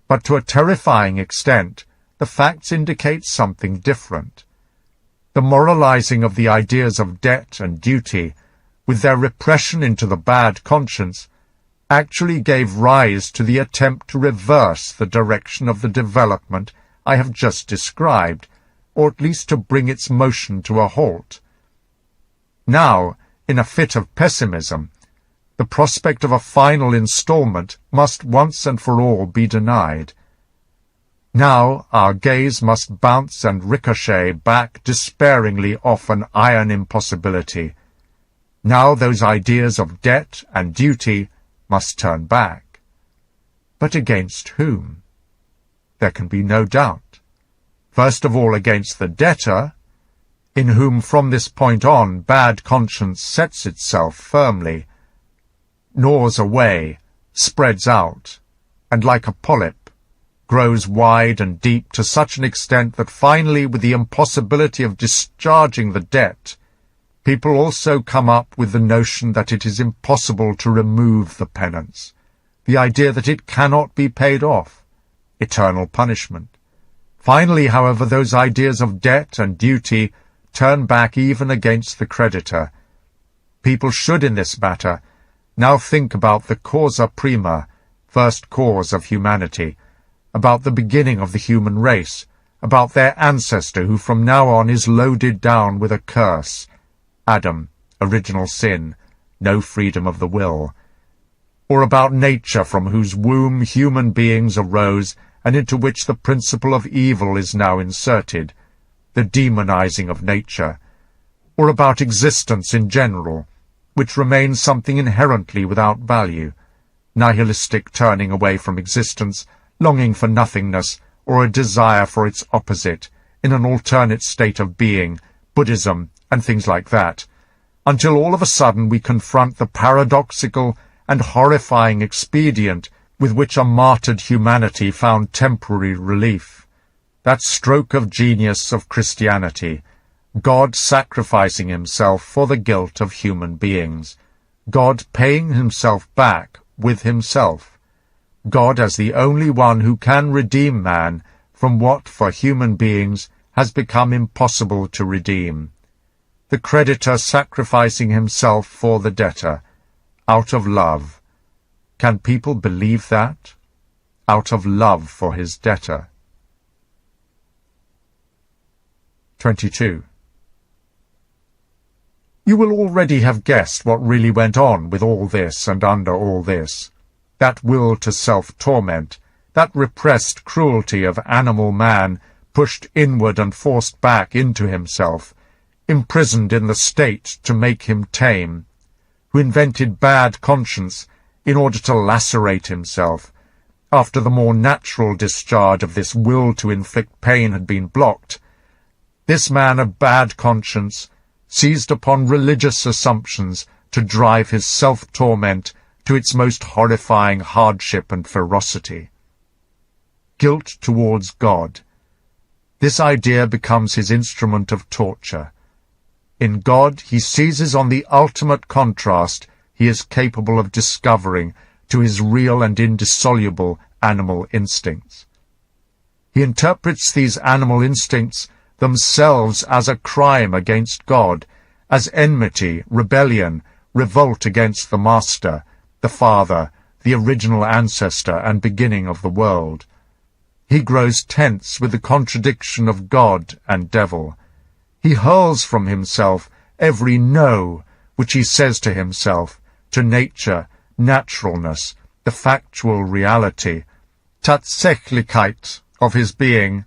But to a terrifying extent, the facts indicate something different. The moralizing of the ideas of debt and duty, with their repression into the bad conscience, actually gave rise to the attempt to reverse the direction of the development I have just described, or at least to bring its motion to a halt. Now, in a fit of pessimism, the prospect of a final installment must once and for all be denied. Now our gaze must bounce and ricochet back despairingly off an iron impossibility. Now those ideas of debt and duty must turn back. But against whom? There can be no doubt. First of all against the debtor, in whom from this point on bad conscience sets itself firmly, gnaws away, spreads out, and like a polyp, grows wide and deep to such an extent that finally, with the impossibility of discharging the debt, people also come up with the notion that it is impossible to remove the penance, the idea that it cannot be paid off, eternal punishment. Finally, however, those ideas of debt and duty turn back even against the creditor. People should, in this matter, now think about the causa prima, first cause of humanity, about the beginning of the human race, about their ancestor who from now on is loaded down with a curse, Adam, original sin, no freedom of the will, or about nature from whose womb human beings arose and into which the principle of evil is now inserted, the demonizing of nature, or about existence in general, which remains something inherently without value, nihilistic turning away from existence, longing for nothingness, or a desire for its opposite, in an alternate state of being, Buddhism, and things like that, until all of a sudden we confront the paradoxical and horrifying expedient with which a martyred humanity found temporary relief. That stroke of genius of Christianity, God sacrificing himself for the guilt of human beings, God paying himself back with himself, God as the only one who can redeem man from what for human beings has become impossible to redeem, the creditor sacrificing himself for the debtor, out of love. Can people believe that? Out of love for his debtor. 22. You will already have guessed what really went on with all this and under all this. That will to self-torment, that repressed cruelty of animal man, pushed inward and forced back into himself, imprisoned in the state to make him tame, who invented bad conscience in order to lacerate himself, after the more natural discharge of this will to inflict pain had been blocked. This man of bad conscience seized upon religious assumptions to drive his self-torment to its most horrifying hardship and ferocity. Guilt towards God. This idea becomes his instrument of torture. In God he seizes on the ultimate contrast he is capable of discovering to his real and indissoluble animal instincts. He interprets these animal instincts themselves as a crime against God, as enmity, rebellion, revolt against the Master, the Father, the original ancestor and beginning of the world. He grows tense with the contradiction of God and devil. He hurls from himself every no which he says to himself, to nature, naturalness, the factual reality, Tatsächlichkeit of his being,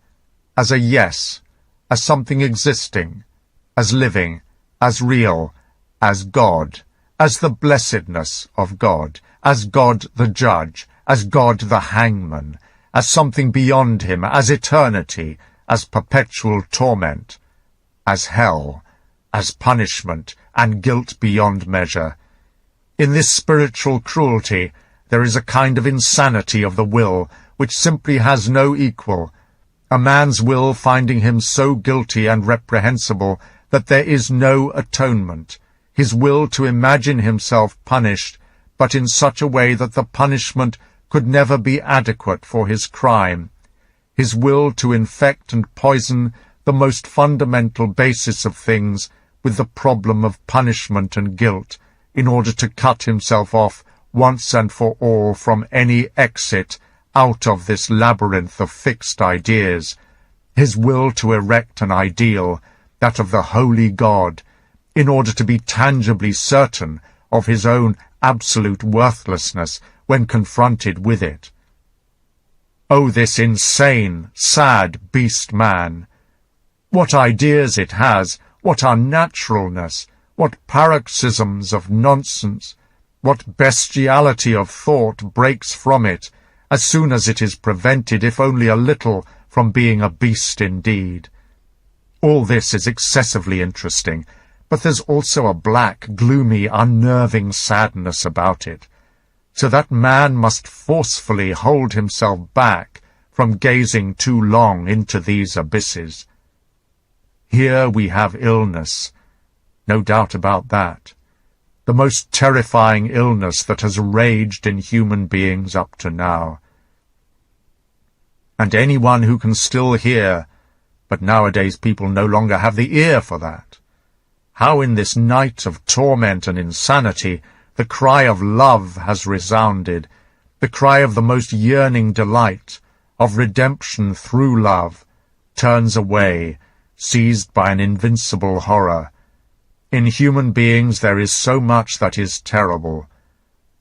as a yes, as something existing, as living, as real, as God, as the blessedness of God, as God the judge, as God the hangman, as something beyond him, as eternity, as perpetual torment, as hell, as punishment, and guilt beyond measure. In this spiritual cruelty there is a kind of insanity of the will which simply has no equal, a man's will finding him so guilty and reprehensible that there is no atonement, his will to imagine himself punished, but in such a way that the punishment could never be adequate for his crime, his will to infect and poison the most fundamental basis of things with the problem of punishment and guilt, in order to cut himself off once and for all from any exit out of this labyrinth of fixed ideas, his will to erect an ideal, that of the holy God, in order to be tangibly certain of his own absolute worthlessness when confronted with it. Oh, this insane, sad beast man! What ideas it has, what unnaturalness, what paroxysms of nonsense, what bestiality of thought breaks from it, as soon as it is prevented, if only a little, from being a beast indeed. All this is excessively interesting, but there's also a black, gloomy, unnerving sadness about it, so that man must forcefully hold himself back from gazing too long into these abysses. Here we have illness, no doubt about that, the most terrifying illness that has raged in human beings up to now. And anyone who can still hear, but nowadays people no longer have the ear for that. How in this night of torment and insanity the cry of love has resounded, the cry of the most yearning delight, of redemption through love, turns away, seized by an invincible horror. In human beings there is so much that is terrible.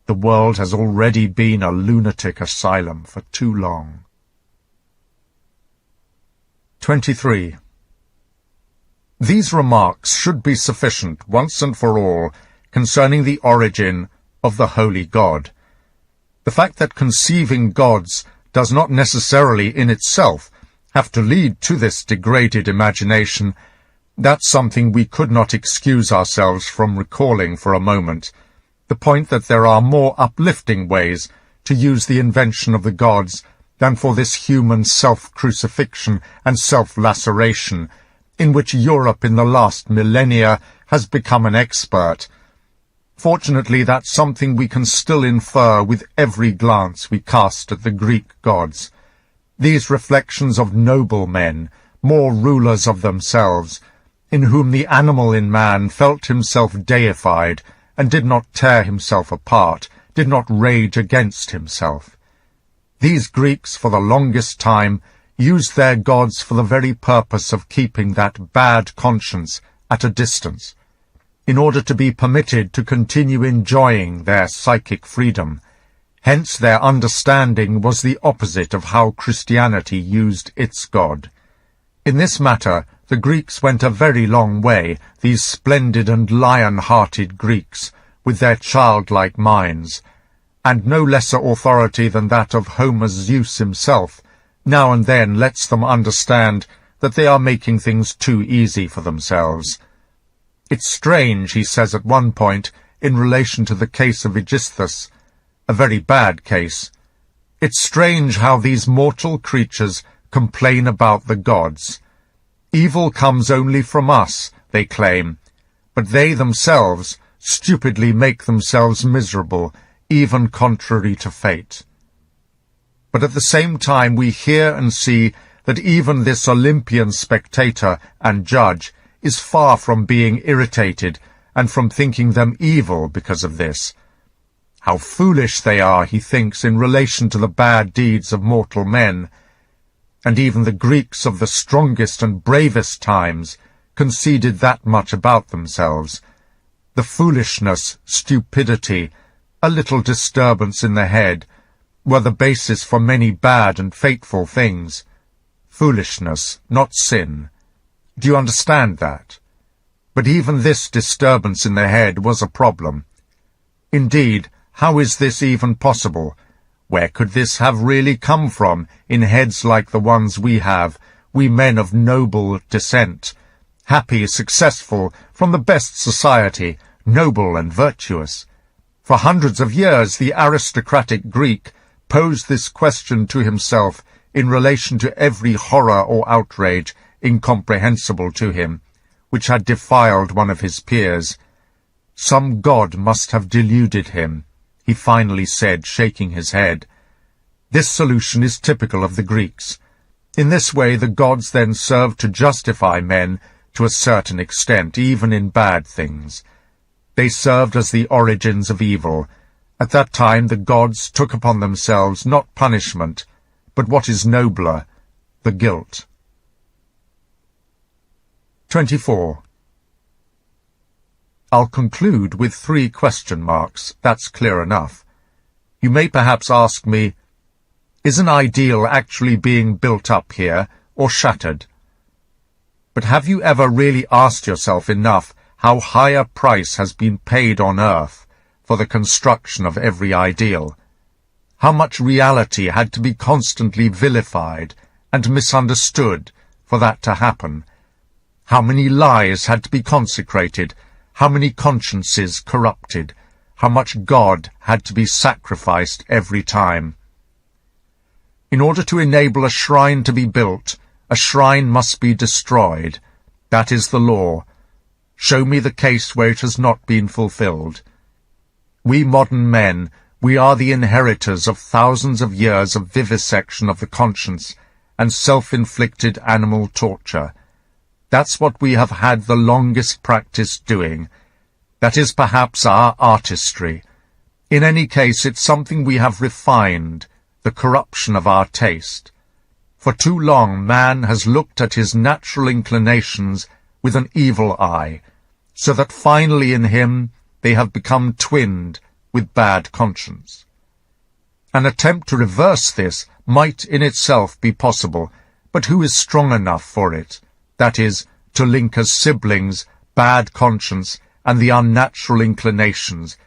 The world has already been a lunatic asylum for too long. 23. These remarks should be sufficient, once and for all, concerning the origin of the holy God. The fact that conceiving gods does not necessarily in itself have to lead to this degraded imagination, that's something we could not excuse ourselves from recalling for a moment. The point that there are more uplifting ways to use the invention of the gods than for this human self-crucifixion and self-laceration, in which Europe in the last millennia has become an expert. Fortunately, that's something we can still infer with every glance we cast at the Greek gods. These reflections of noble men, more rulers of themselves, in whom the animal in man felt himself deified and did not tear himself apart, did not rage against himself. These Greeks, for the longest time, used their gods for the very purpose of keeping that bad conscience at a distance, in order to be permitted to continue enjoying their psychic freedom. Hence their understanding was the opposite of how Christianity used its God. In this matter, the Greeks went a very long way, these splendid and lion-hearted Greeks, with their childlike minds, and no lesser authority than that of Homer's Zeus himself now and then lets them understand that they are making things too easy for themselves. It's strange, he says at one point, in relation to the case of Aegisthus, a very bad case. It's strange how these mortal creatures complain about the gods. Evil comes only from us, they claim, but they themselves stupidly make themselves miserable, even contrary to fate. But at the same time we hear and see that even this Olympian spectator and judge is far from being irritated and from thinking them evil because of this. How foolish they are, he thinks, in relation to the bad deeds of mortal men. And even the Greeks of the strongest and bravest times conceded that much about themselves. The foolishness, stupidity, a little disturbance in the head, were the basis for many bad and fateful things. Foolishness, not sin. Do you understand that? But even this disturbance in the head was a problem. Indeed, how is this even possible? Where could this have really come from in heads like the ones we have, we men of noble descent, happy, successful, from the best society, noble and virtuous? For hundreds of years the aristocratic Greek posed this question to himself in relation to every horror or outrage incomprehensible to him, which had defiled one of his peers. Some god must have deluded him, he finally said, shaking his head. This solution is typical of the Greeks. In this way the gods then served to justify men to a certain extent, even in bad things. They served as the origins of evil. At that time the gods took upon themselves not punishment, but what is nobler, the guilt. 24. I'll conclude with 3 question marks. That's clear enough. You may perhaps ask me, is an ideal actually being built up here, or shattered? But have you ever really asked yourself enough how high a price has been paid on earth for the construction of every ideal? How much reality had to be constantly vilified and misunderstood for that to happen? How many lies had to be consecrated? How many consciences corrupted? How much God had to be sacrificed every time? In order to enable a shrine to be built, a shrine must be destroyed. That is the law. Show me the case where it has not been fulfilled. We modern men, we are the inheritors of thousands of years of vivisection of the conscience and self-inflicted animal torture. That's what we have had the longest practice doing. That is perhaps our artistry. In any case, it's something we have refined, the corruption of our taste. For too long man has looked at his natural inclinations with an evil eye, so that finally in him they have become twinned with bad conscience. An attempt to reverse this might in itself be possible, but who is strong enough for it? That is, to link as siblings bad conscience and the unnatural inclinations,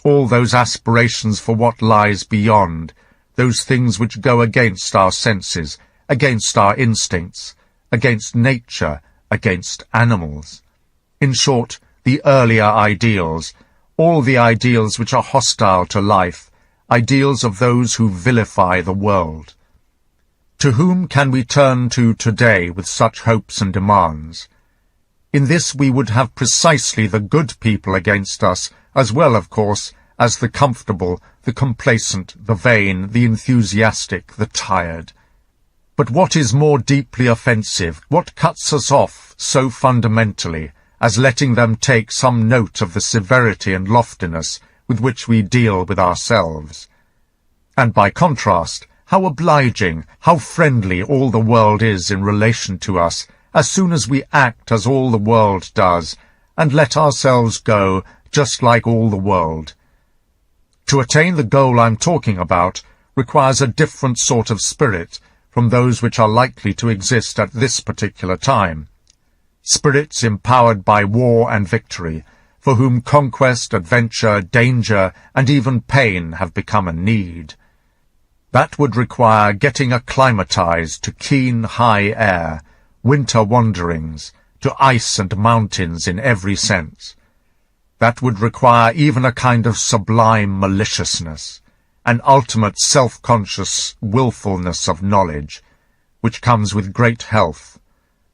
all those aspirations for what lies beyond, those things which go against our senses, against our instincts, against nature, against animals. In short, the earlier ideals, all the ideals which are hostile to life, ideals of those who vilify the world. To whom can we turn to today with such hopes and demands? In this we would have precisely the good people against us, as well, of course, as the comfortable, the complacent, the vain, the enthusiastic, the tired. But what is more deeply offensive, what cuts us off so fundamentally, as letting them take some note of the severity and loftiness with which we deal with ourselves? And by contrast, how obliging, how friendly all the world is in relation to us, as soon as we act as all the world does, and let ourselves go just like all the world. To attain the goal I'm talking about requires a different sort of spirit from those which are likely to exist at this particular time. Spirits empowered by war and victory, for whom conquest, adventure, danger, and even pain have become a need. That would require getting acclimatized to keen high air, winter wanderings, to ice and mountains in every sense. That would require even a kind of sublime maliciousness, an ultimate self-conscious willfulness of knowledge, which comes with great health.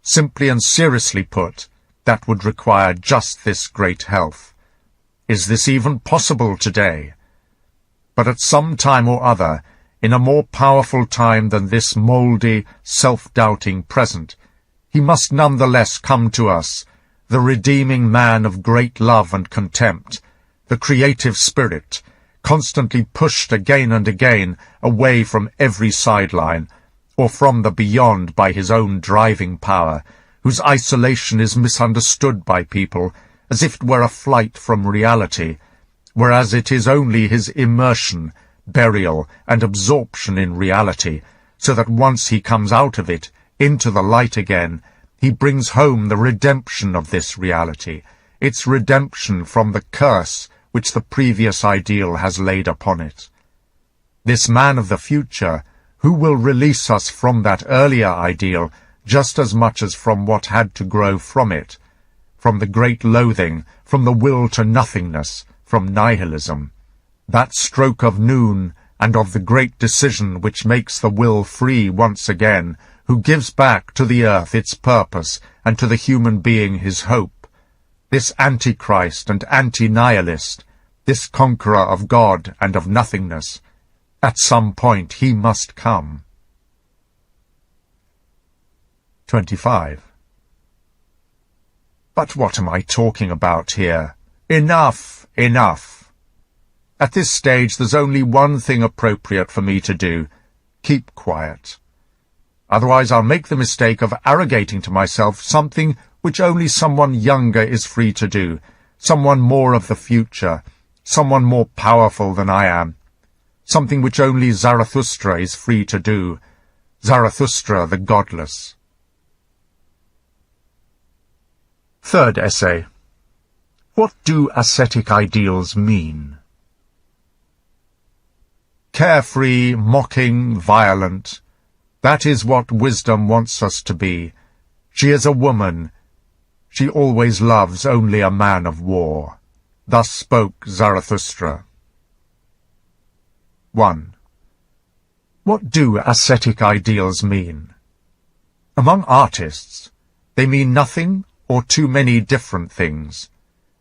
Simply and seriously put, that would require just this great health. Is this even possible today? But at some time or other, in a more powerful time than this mouldy, self-doubting present, he must none the less come to us, the redeeming man of great love and contempt, the creative spirit, constantly pushed again and again away from every sideline, or from the beyond by his own driving power, whose isolation is misunderstood by people as if it were a flight from reality, whereas it is only his immersion, burial, and absorption in reality, so that once he comes out of it, into the light again, he brings home the redemption of this reality, its redemption from the curse which the previous ideal has laid upon it. This man of the future, who will release us from that earlier ideal just as much as from what had to grow from it, from the great loathing, from the will to nothingness, from nihilism, that stroke of noon and of the great decision which makes the will free once again, who gives back to the earth its purpose and to the human being his hope, this Antichrist and anti-nihilist, this conqueror of God and of nothingness, at some point he must come. 25. But what am I talking about here? Enough, enough. At this stage there's only one thing appropriate for me to do: keep quiet. Otherwise I'll make the mistake of arrogating to myself something which only someone younger is free to do, someone more of the future, someone more powerful than I am, something which only Zarathustra is free to do, Zarathustra the godless. Third essay. What do ascetic ideals mean? Carefree, mocking, violent. That is what wisdom wants us to be. She is a woman. She always loves only a man of war. Thus spoke Zarathustra. 1. What do ascetic ideals mean? Among artists, they mean nothing or too many different things.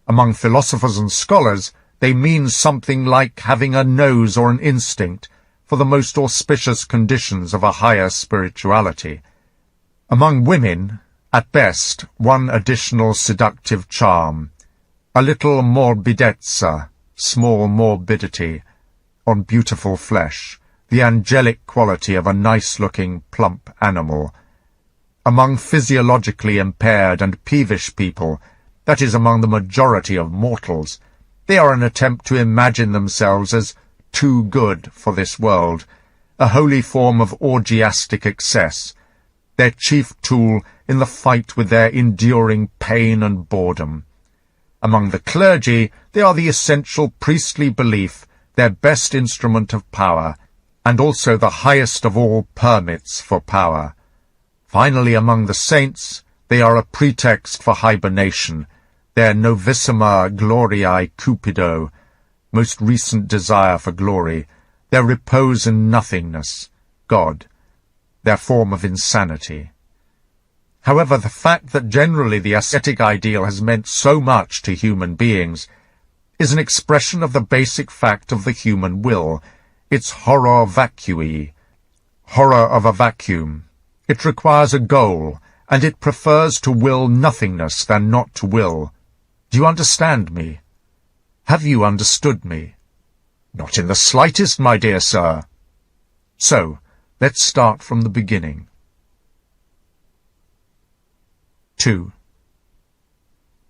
Among philosophers and scholars, they mean something like having a nose or an instinct for the most auspicious conditions of a higher spirituality. Among women, at best, one additional seductive charm, a little morbidezza, small morbidity, on beautiful flesh, the angelic quality of a nice-looking, plump animal. Among physiologically impaired and peevish people, that is, among the majority of mortals, they are an attempt to imagine themselves as too good for this world, a holy form of orgiastic excess, their chief tool in the fight with their enduring pain and boredom. Among the clergy, they are the essential priestly belief, their best instrument of power, and also the highest of all permits for power. Finally, among the saints, they are a pretext for hibernation, their novissima gloriae cupido, most recent desire for glory, their repose in nothingness, God, their form of insanity. However, the fact that generally the ascetic ideal has meant so much to human beings is an expression of the basic fact of the human will, its horror vacui, horror of a vacuum. It requires a goal, and it prefers to will nothingness than not to will. Do you understand me? Have you understood me? Not in the slightest, my dear sir. So, let's start from the beginning. 2.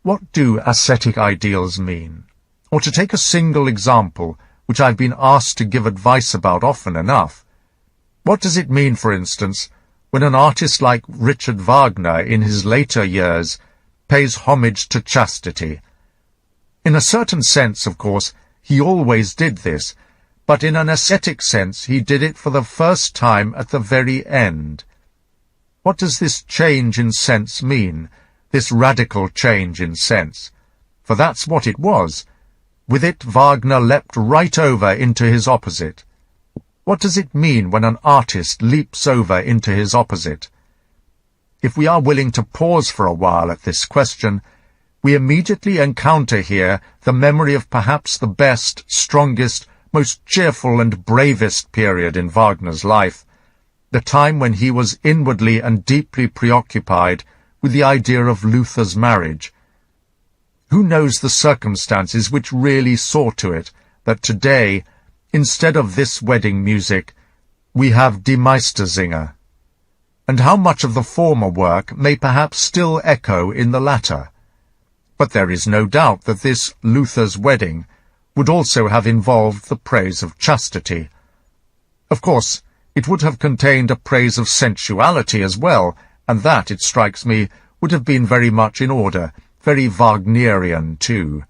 What do ascetic ideals mean? Or to take a single example, which I've been asked to give advice about often enough, what does it mean, for instance, when an artist like Richard Wagner in his later years pays homage to chastity? In a certain sense, of course, he always did this, but in an ascetic sense he did it for the first time at the very end. What does this change in sense mean, this radical change in sense? For that's what it was. With it, Wagner leapt right over into his opposite. What does it mean when an artist leaps over into his opposite? If we are willing to pause for a while at this question, we immediately encounter here the memory of perhaps the best, strongest, most cheerful and bravest period in Wagner's life, the time when he was inwardly and deeply preoccupied with the idea of Luther's marriage. Who knows the circumstances which really saw to it that today, instead of this wedding music, we have Die Meistersinger? And how much of the former work may perhaps still echo in the latter? But there is no doubt that this Luther's wedding would also have involved the praise of chastity. Of course, it would have contained a praise of sensuality as well, and that, it strikes me, would have been very much in order, very Wagnerian too.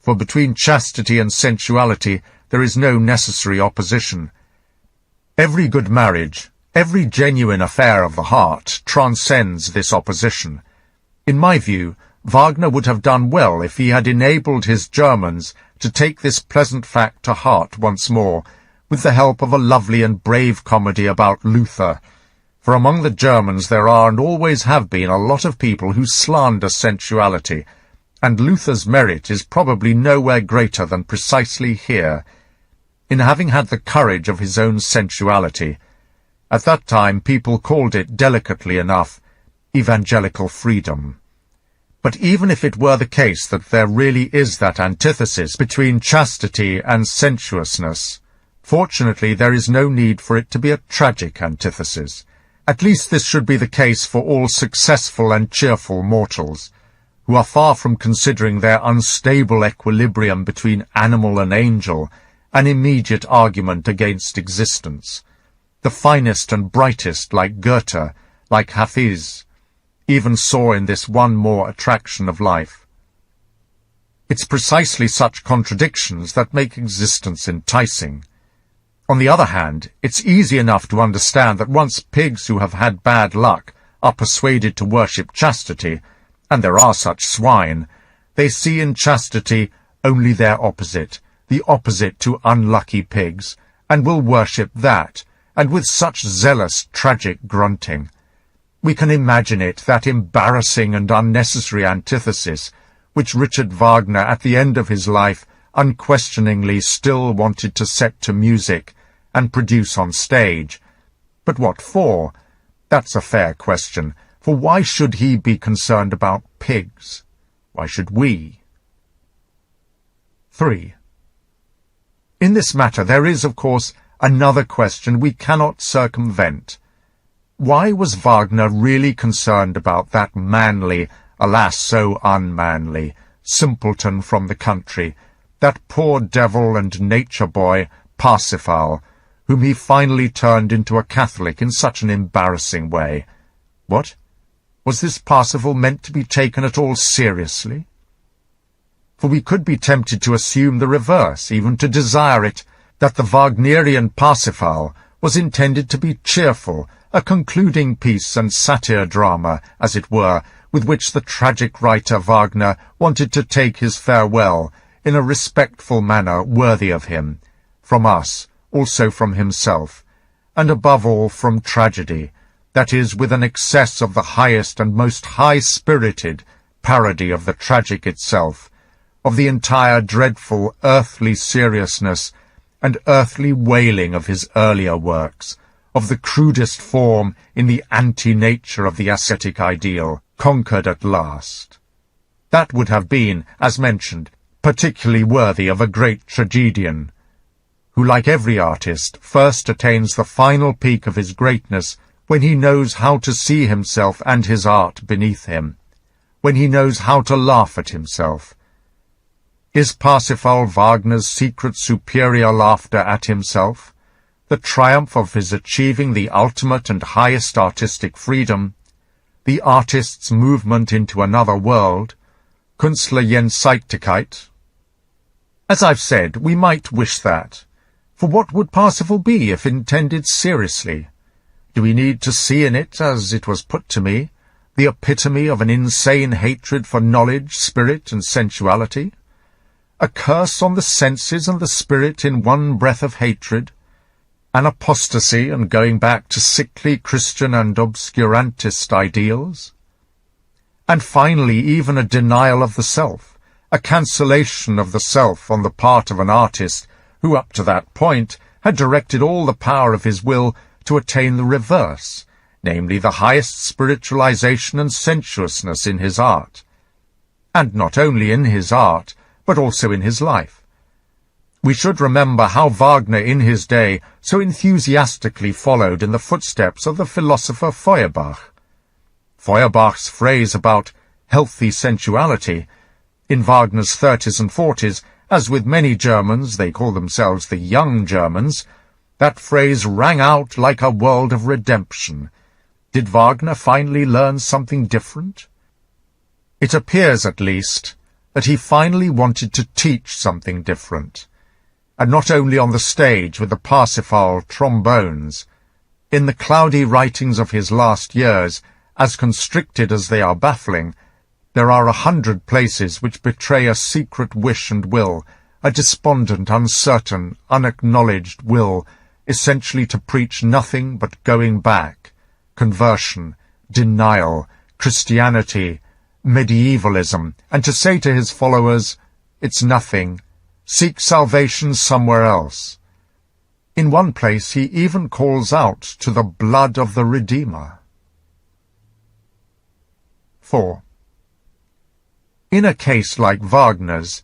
For between chastity and sensuality there is no necessary opposition. Every good marriage, every genuine affair of the heart, transcends this opposition. In my view, Wagner would have done well if he had enabled his Germans to take this pleasant fact to heart once more, with the help of a lovely and brave comedy about Luther. For among the Germans there are and always have been a lot of people who slander sensuality, and Luther's merit is probably nowhere greater than precisely here, in having had the courage of his own sensuality. At that time people called it, delicately enough, evangelical freedom. But even if it were the case that there really is that antithesis between chastity and sensuousness, fortunately there is no need for it to be a tragic antithesis. At least this should be the case for all successful and cheerful mortals, who are far from considering their unstable equilibrium between animal and angel an immediate argument against existence. The finest and brightest, like Goethe, like Hafiz, even saw in this one more attraction of life. It's precisely such contradictions that make existence enticing. On the other hand, it's easy enough to understand that once pigs who have had bad luck are persuaded to worship chastity, and there are such swine, they see in chastity only their opposite, the opposite to unlucky pigs, and will worship that, and with such zealous, tragic grunting. We can imagine it, that embarrassing and unnecessary antithesis, which Richard Wagner at the end of his life unquestioningly still wanted to set to music and produce on stage. But what for? That's a fair question, for why should he be concerned about pigs? Why should we? 3. In this matter there is, of course, another question we cannot circumvent. Why was Wagner really concerned about that manly, alas so unmanly, simpleton from the country, that poor devil and nature boy, Parsifal, whom he finally turned into a Catholic in such an embarrassing way? What? Was this Parsifal meant to be taken at all seriously? For we could be tempted to assume the reverse, even to desire it, that the Wagnerian Parsifal was intended to be cheerful, a concluding piece and satire drama, as it were, with which the tragic writer Wagner wanted to take his farewell in a respectful manner worthy of him, from us, also from himself, and above all from tragedy, that is, with an excess of the highest and most high-spirited parody of the tragic itself, of the entire dreadful earthly seriousness and earthly wailing of his earlier works, of the crudest form in the anti-nature of the ascetic ideal, conquered at last. That would have been, as mentioned, particularly worthy of a great tragedian, who, like every artist, first attains the final peak of his greatness when he knows how to see himself and his art beneath him, when he knows how to laugh at himself. Is Parsifal Wagner's secret superior laughter at himself, the triumph of his achieving the ultimate and highest artistic freedom, the artist's movement into another world, Künstlerjenseigkeit? As I've said, we might wish that. For what would Parsifal be if intended seriously? Do we need to see in it, as it was put to me, the epitome of an insane hatred for knowledge, spirit, and sensuality? A curse on the senses and the spirit in one breath of hatred, an apostasy and going back to sickly Christian and obscurantist ideals? And finally, even a denial of the self, a cancellation of the self on the part of an artist who up to that point had directed all the power of his will to attain the reverse, namely the highest spiritualization and sensuousness in his art. And not only in his art, but also in his life. We should remember how Wagner in his day so enthusiastically followed in the footsteps of the philosopher Feuerbach. Feuerbach's phrase about healthy sensuality, in Wagner's 30s and 40s, as with many Germans, they call themselves the young Germans, that phrase rang out like a world of redemption. Did Wagner finally learn something different? It appears, at least, that he finally wanted to teach something different, and not only on the stage with the Parsifal trombones. In the cloudy writings of his last years, as constricted as they are baffling, there are 100 places which betray a secret wish and will, a despondent, uncertain, unacknowledged will, essentially to preach nothing but going back, conversion, denial, Christianity, medievalism, and to say to his followers, "It's nothing. Seek salvation somewhere else." In one place he even calls out to the blood of the Redeemer. 4. In a case like Wagner's,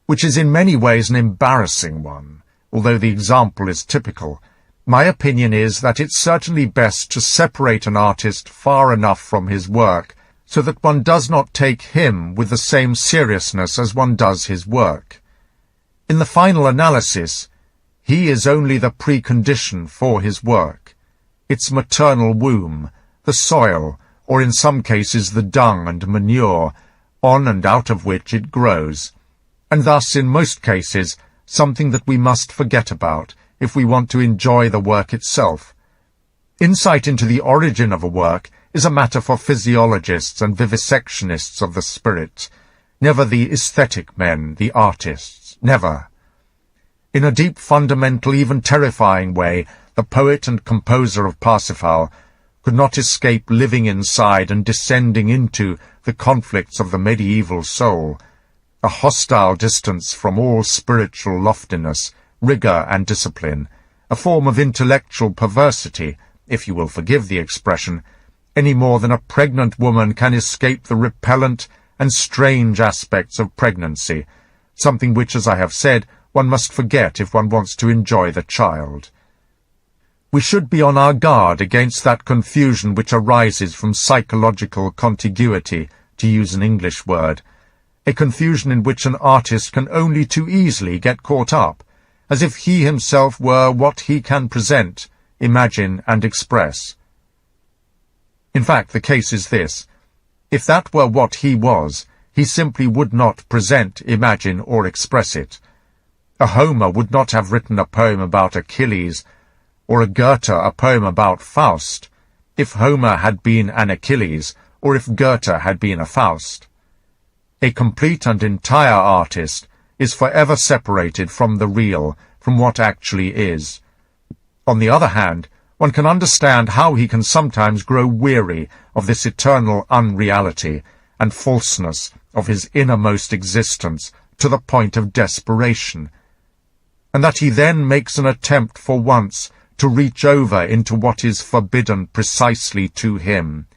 which is in many ways an embarrassing one, although the example is typical, my opinion is that it's certainly best to separate an artist far enough from his work so that one does not take him with the same seriousness as one does his work. In the final analysis, he is only the precondition for his work, its maternal womb, the soil, or in some cases the dung and manure, on and out of which it grows, and thus in most cases something that we must forget about if we want to enjoy the work itself. Insight into the origin of a work is a matter for physiologists and vivisectionists of the spirit, never the aesthetic men, the artists, never. In a deep, fundamental, even terrifying way, the poet and composer of Parsifal could not escape living inside and descending into the conflicts of the medieval soul, a hostile distance from all spiritual loftiness, rigor and discipline, a form of intellectual perversity, if you will forgive the expression, any more than a pregnant woman can escape the repellent and strange aspects of pregnancy, something which, as I have said, one must forget if one wants to enjoy the child. We should be on our guard against that confusion which arises from psychological contiguity, to use an English word, a confusion in which an artist can only too easily get caught up, as if he himself were what he can present, imagine, and express. In fact, the case is this. If that were what he was, he simply would not present, imagine, or express it. A Homer would not have written a poem about Achilles, or a Goethe a poem about Faust, if Homer had been an Achilles, or if Goethe had been a Faust. A complete and entire artist is forever separated from the real, from what actually is. On the other hand, one can understand how he can sometimes grow weary of this eternal unreality and falseness of his innermost existence to the point of desperation, and that he then makes an attempt for once to reach over into what is forbidden precisely to him,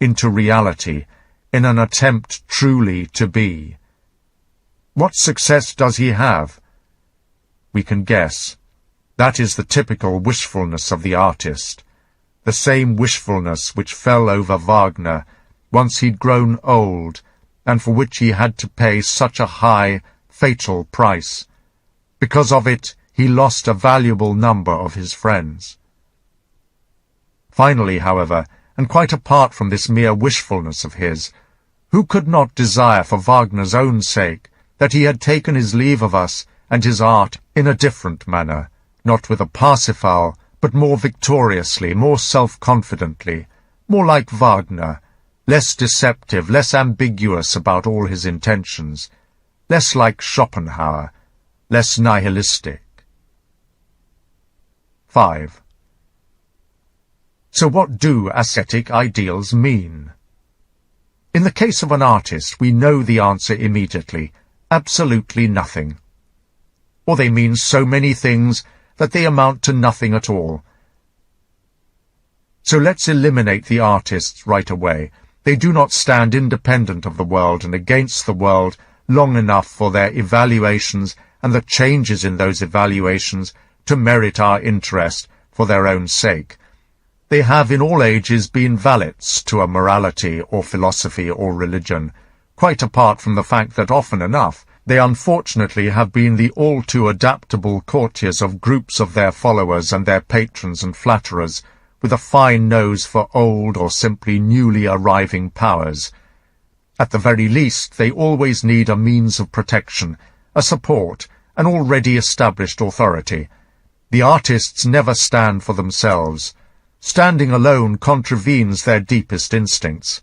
into reality, in an attempt truly to be. What success does he have? We can guess. That is the typical wishfulness of the artist, the same wishfulness which fell over Wagner once he'd grown old, and for which he had to pay such a high, fatal price. Because of it, he lost a valuable number of his friends. Finally, however, and quite apart from this mere wishfulness of his, who could not desire for Wagner's own sake that he had taken his leave of us and his art in a different manner, not with a Parsifal, but more victoriously, more self-confidently, more like Wagner, less deceptive, less ambiguous about all his intentions, less like Schopenhauer, less nihilistic. 5. So what do ascetic ideals mean? In the case of an artist, we know the answer immediately: absolutely nothing. Or they mean so many things that they amount to nothing at all. So let's eliminate the artists right away. They do not stand independent of the world and against the world long enough for their evaluations and the changes in those evaluations to merit our interest for their own sake. They have in all ages been valets to a morality or philosophy or religion, quite apart from the fact that often enough they unfortunately have been the all-too adaptable courtiers of groups of their followers and their patrons and flatterers, with a fine nose for old or simply newly arriving powers. At the very least, they always need a means of protection, a support, an already established authority. The artists never stand for themselves. Standing alone contravenes their deepest instincts.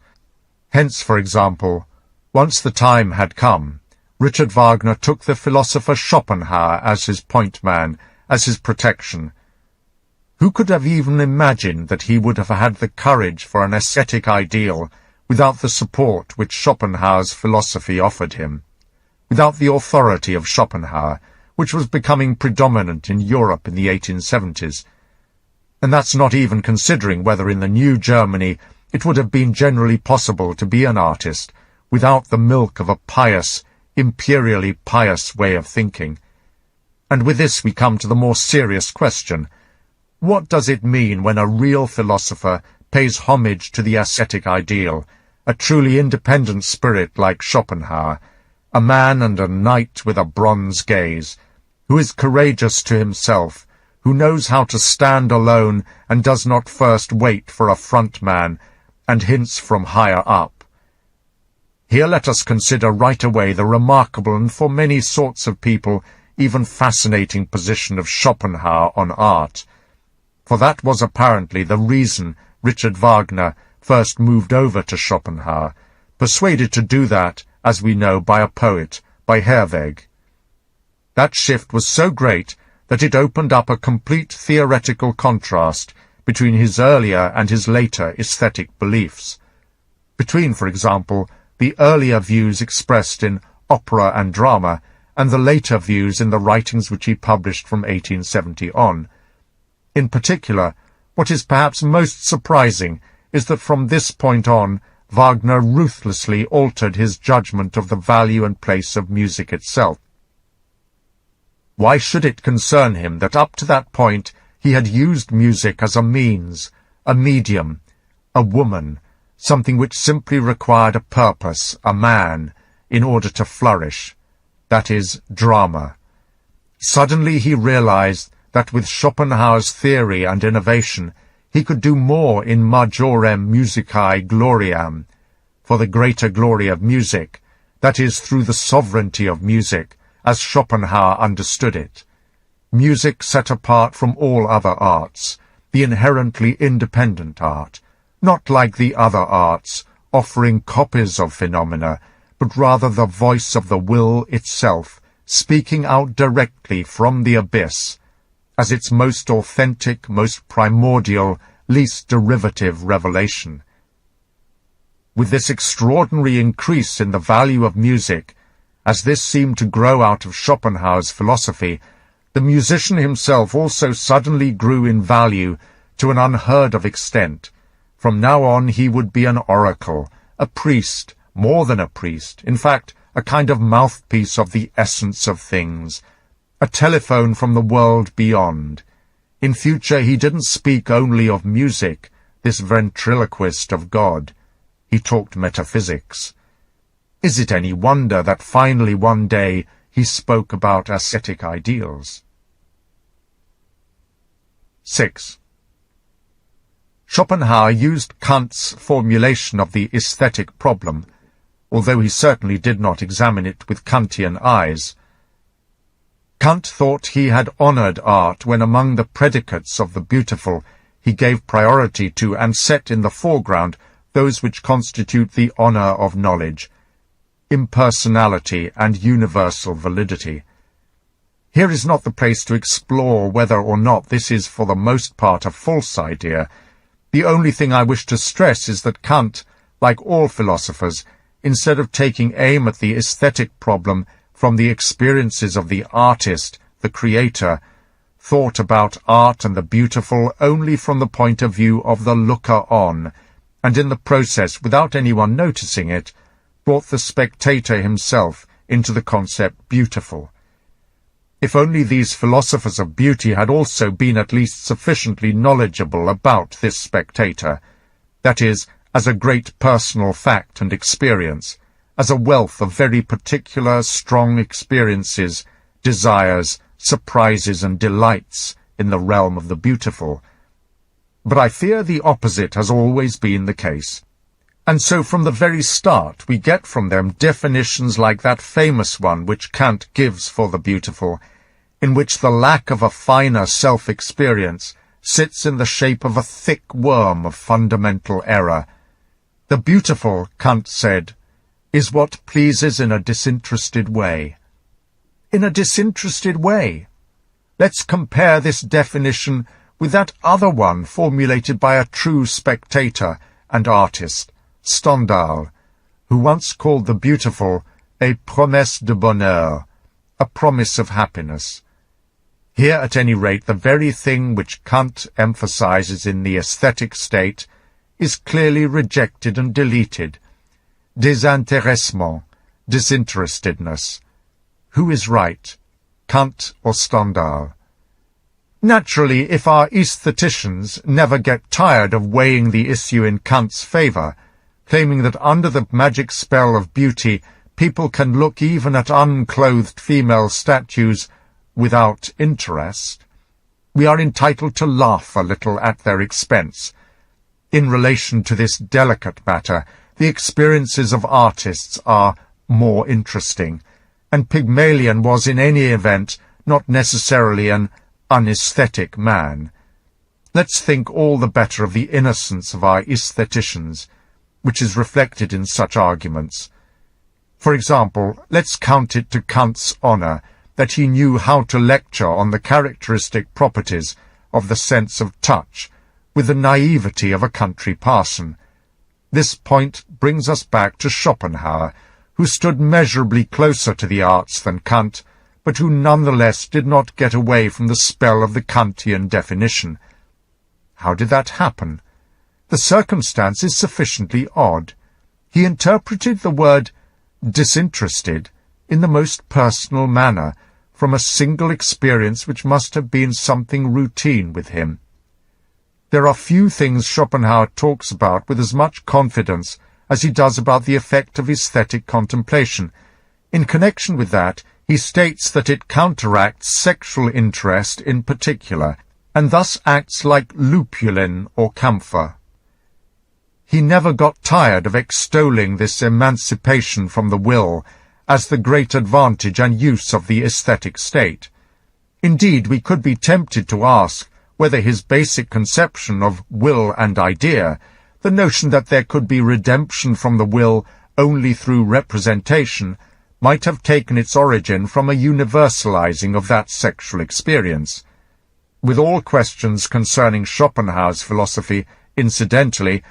Hence, for example, once the time had come, Richard Wagner took the philosopher Schopenhauer as his point man, as his protection. Who could have even imagined that he would have had the courage for an ascetic ideal without the support which Schopenhauer's philosophy offered him, without the authority of Schopenhauer, which was becoming predominant in Europe in the 1870s? And that's not even considering whether in the new Germany it would have been generally possible to be an artist without the milk of a pious, imperially pious way of thinking. And with this we come to the more serious question: what does it mean when a real philosopher pays homage to the ascetic ideal, a truly independent spirit like Schopenhauer, a man and a knight with a bronze gaze, who is courageous to himself, who knows how to stand alone and does not first wait for a front man and hints from higher up? Here let us consider right away the remarkable and for many sorts of people even fascinating position of Schopenhauer on art, for that was apparently the reason Richard Wagner first moved over to Schopenhauer, persuaded to do that, as we know, by a poet, by Herwegh. That shift was so great that it opened up a complete theoretical contrast between his earlier and his later aesthetic beliefs. Between, for example, the earlier views expressed in opera and drama, and the later views in the writings which he published from 1870 on. In particular, what is perhaps most surprising is that from this point on, Wagner ruthlessly altered his judgment of the value and place of music itself. Why should it concern him that up to that point he had used music as a means, a medium, a woman, something which simply required a purpose, a man, in order to flourish, that is, drama? Suddenly he realized that with Schopenhauer's theory and innovation he could do more in majorem musicae gloriam, for the greater glory of music, that is, through the sovereignty of music, as Schopenhauer understood it. Music set apart from all other arts, the inherently independent art, not like the other arts, offering copies of phenomena, but rather the voice of the will itself, speaking out directly from the abyss, as its most authentic, most primordial, least derivative revelation. With this extraordinary increase in the value of music, as this seemed to grow out of Schopenhauer's philosophy, the musician himself also suddenly grew in value to an unheard-of extent. From now on he would be an oracle, a priest, more than a priest, in fact, a kind of mouthpiece of the essence of things, a telephone from the world beyond. In future he didn't speak only of music, this ventriloquist of God. He talked metaphysics. Is it any wonder that finally one day he spoke about ascetic ideals? 6. Schopenhauer used Kant's formulation of the aesthetic problem, although he certainly did not examine it with Kantian eyes. Kant thought he had honored art when among the predicates of the beautiful he gave priority to and set in the foreground those which constitute the honor of knowledge, impersonality and universal validity. Here is not the place to explore whether or not this is for the most part a false idea. The only thing I wish to stress is that Kant, like all philosophers, instead of taking aim at the aesthetic problem from the experiences of the artist, the creator, thought about art and the beautiful only from the point of view of the looker-on, and in the process, without anyone noticing it, brought the spectator himself into the concept beautiful. If only these philosophers of beauty had also been at least sufficiently knowledgeable about this spectator, that is, as a great personal fact and experience, as a wealth of very particular, strong experiences, desires, surprises and delights in the realm of the beautiful. But I fear the opposite has always been the case. And so from the very start we get from them definitions like that famous one which Kant gives for the beautiful, in which the lack of a finer self-experience sits in the shape of a thick worm of fundamental error. The beautiful, Kant said, is what pleases in a disinterested way. In a disinterested way. Let's compare this definition with that other one formulated by a true spectator and artist, Stendhal, who once called the beautiful a promesse de bonheur, a promise of happiness. Here, at any rate, the very thing which Kant emphasizes in the aesthetic state is clearly rejected and deleted. Désintéressement, disinterestedness. Who is right, Kant or Stendhal? Naturally, if our aestheticians never get tired of weighing the issue in Kant's favor, claiming that under the magic spell of beauty people can look even at unclothed female statues without interest, we are entitled to laugh a little at their expense. In relation to this delicate matter, the experiences of artists are more interesting, and Pygmalion was in any event not necessarily an unaesthetic man. Let's think all the better of the innocence of our aestheticians, which is reflected in such arguments. For example, let's count it to Kant's honor that he knew how to lecture on the characteristic properties of the sense of touch with the naivety of a country parson. This point brings us back to Schopenhauer, who stood measurably closer to the arts than Kant, but who nonetheless did not get away from the spell of the Kantian definition. How did that happen? The circumstance is sufficiently odd. He interpreted the word disinterested in the most personal manner, from a single experience which must have been something routine with him. There are few things Schopenhauer talks about with as much confidence as he does about the effect of aesthetic contemplation. In connection with that, he states that it counteracts sexual interest in particular, and thus acts like lupulin or camphor. he never got tired of extolling this emancipation from the will as the great advantage and use of the aesthetic state. Indeed, we could be tempted to ask whether his basic conception of will and idea, the notion that there could be redemption from the will only through representation, might have taken its origin from a universalizing of that sexual experience. With all questions concerning Schopenhauer's philosophy, incidentally,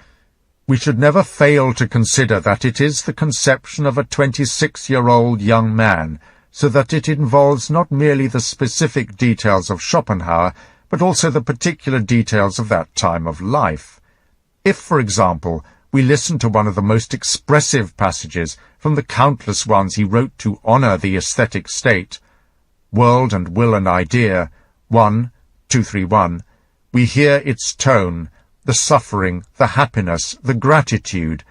we should never fail to consider that it is the conception of a 26-year-old young man, so that it involves not merely the specific details of Schopenhauer, but also the particular details of that time of life. If, for example, we listen to one of the most expressive passages from the countless ones he wrote to honor the aesthetic state, World and Will and Idea, 1-231, we hear its tone, the suffering, the happiness, the gratitude,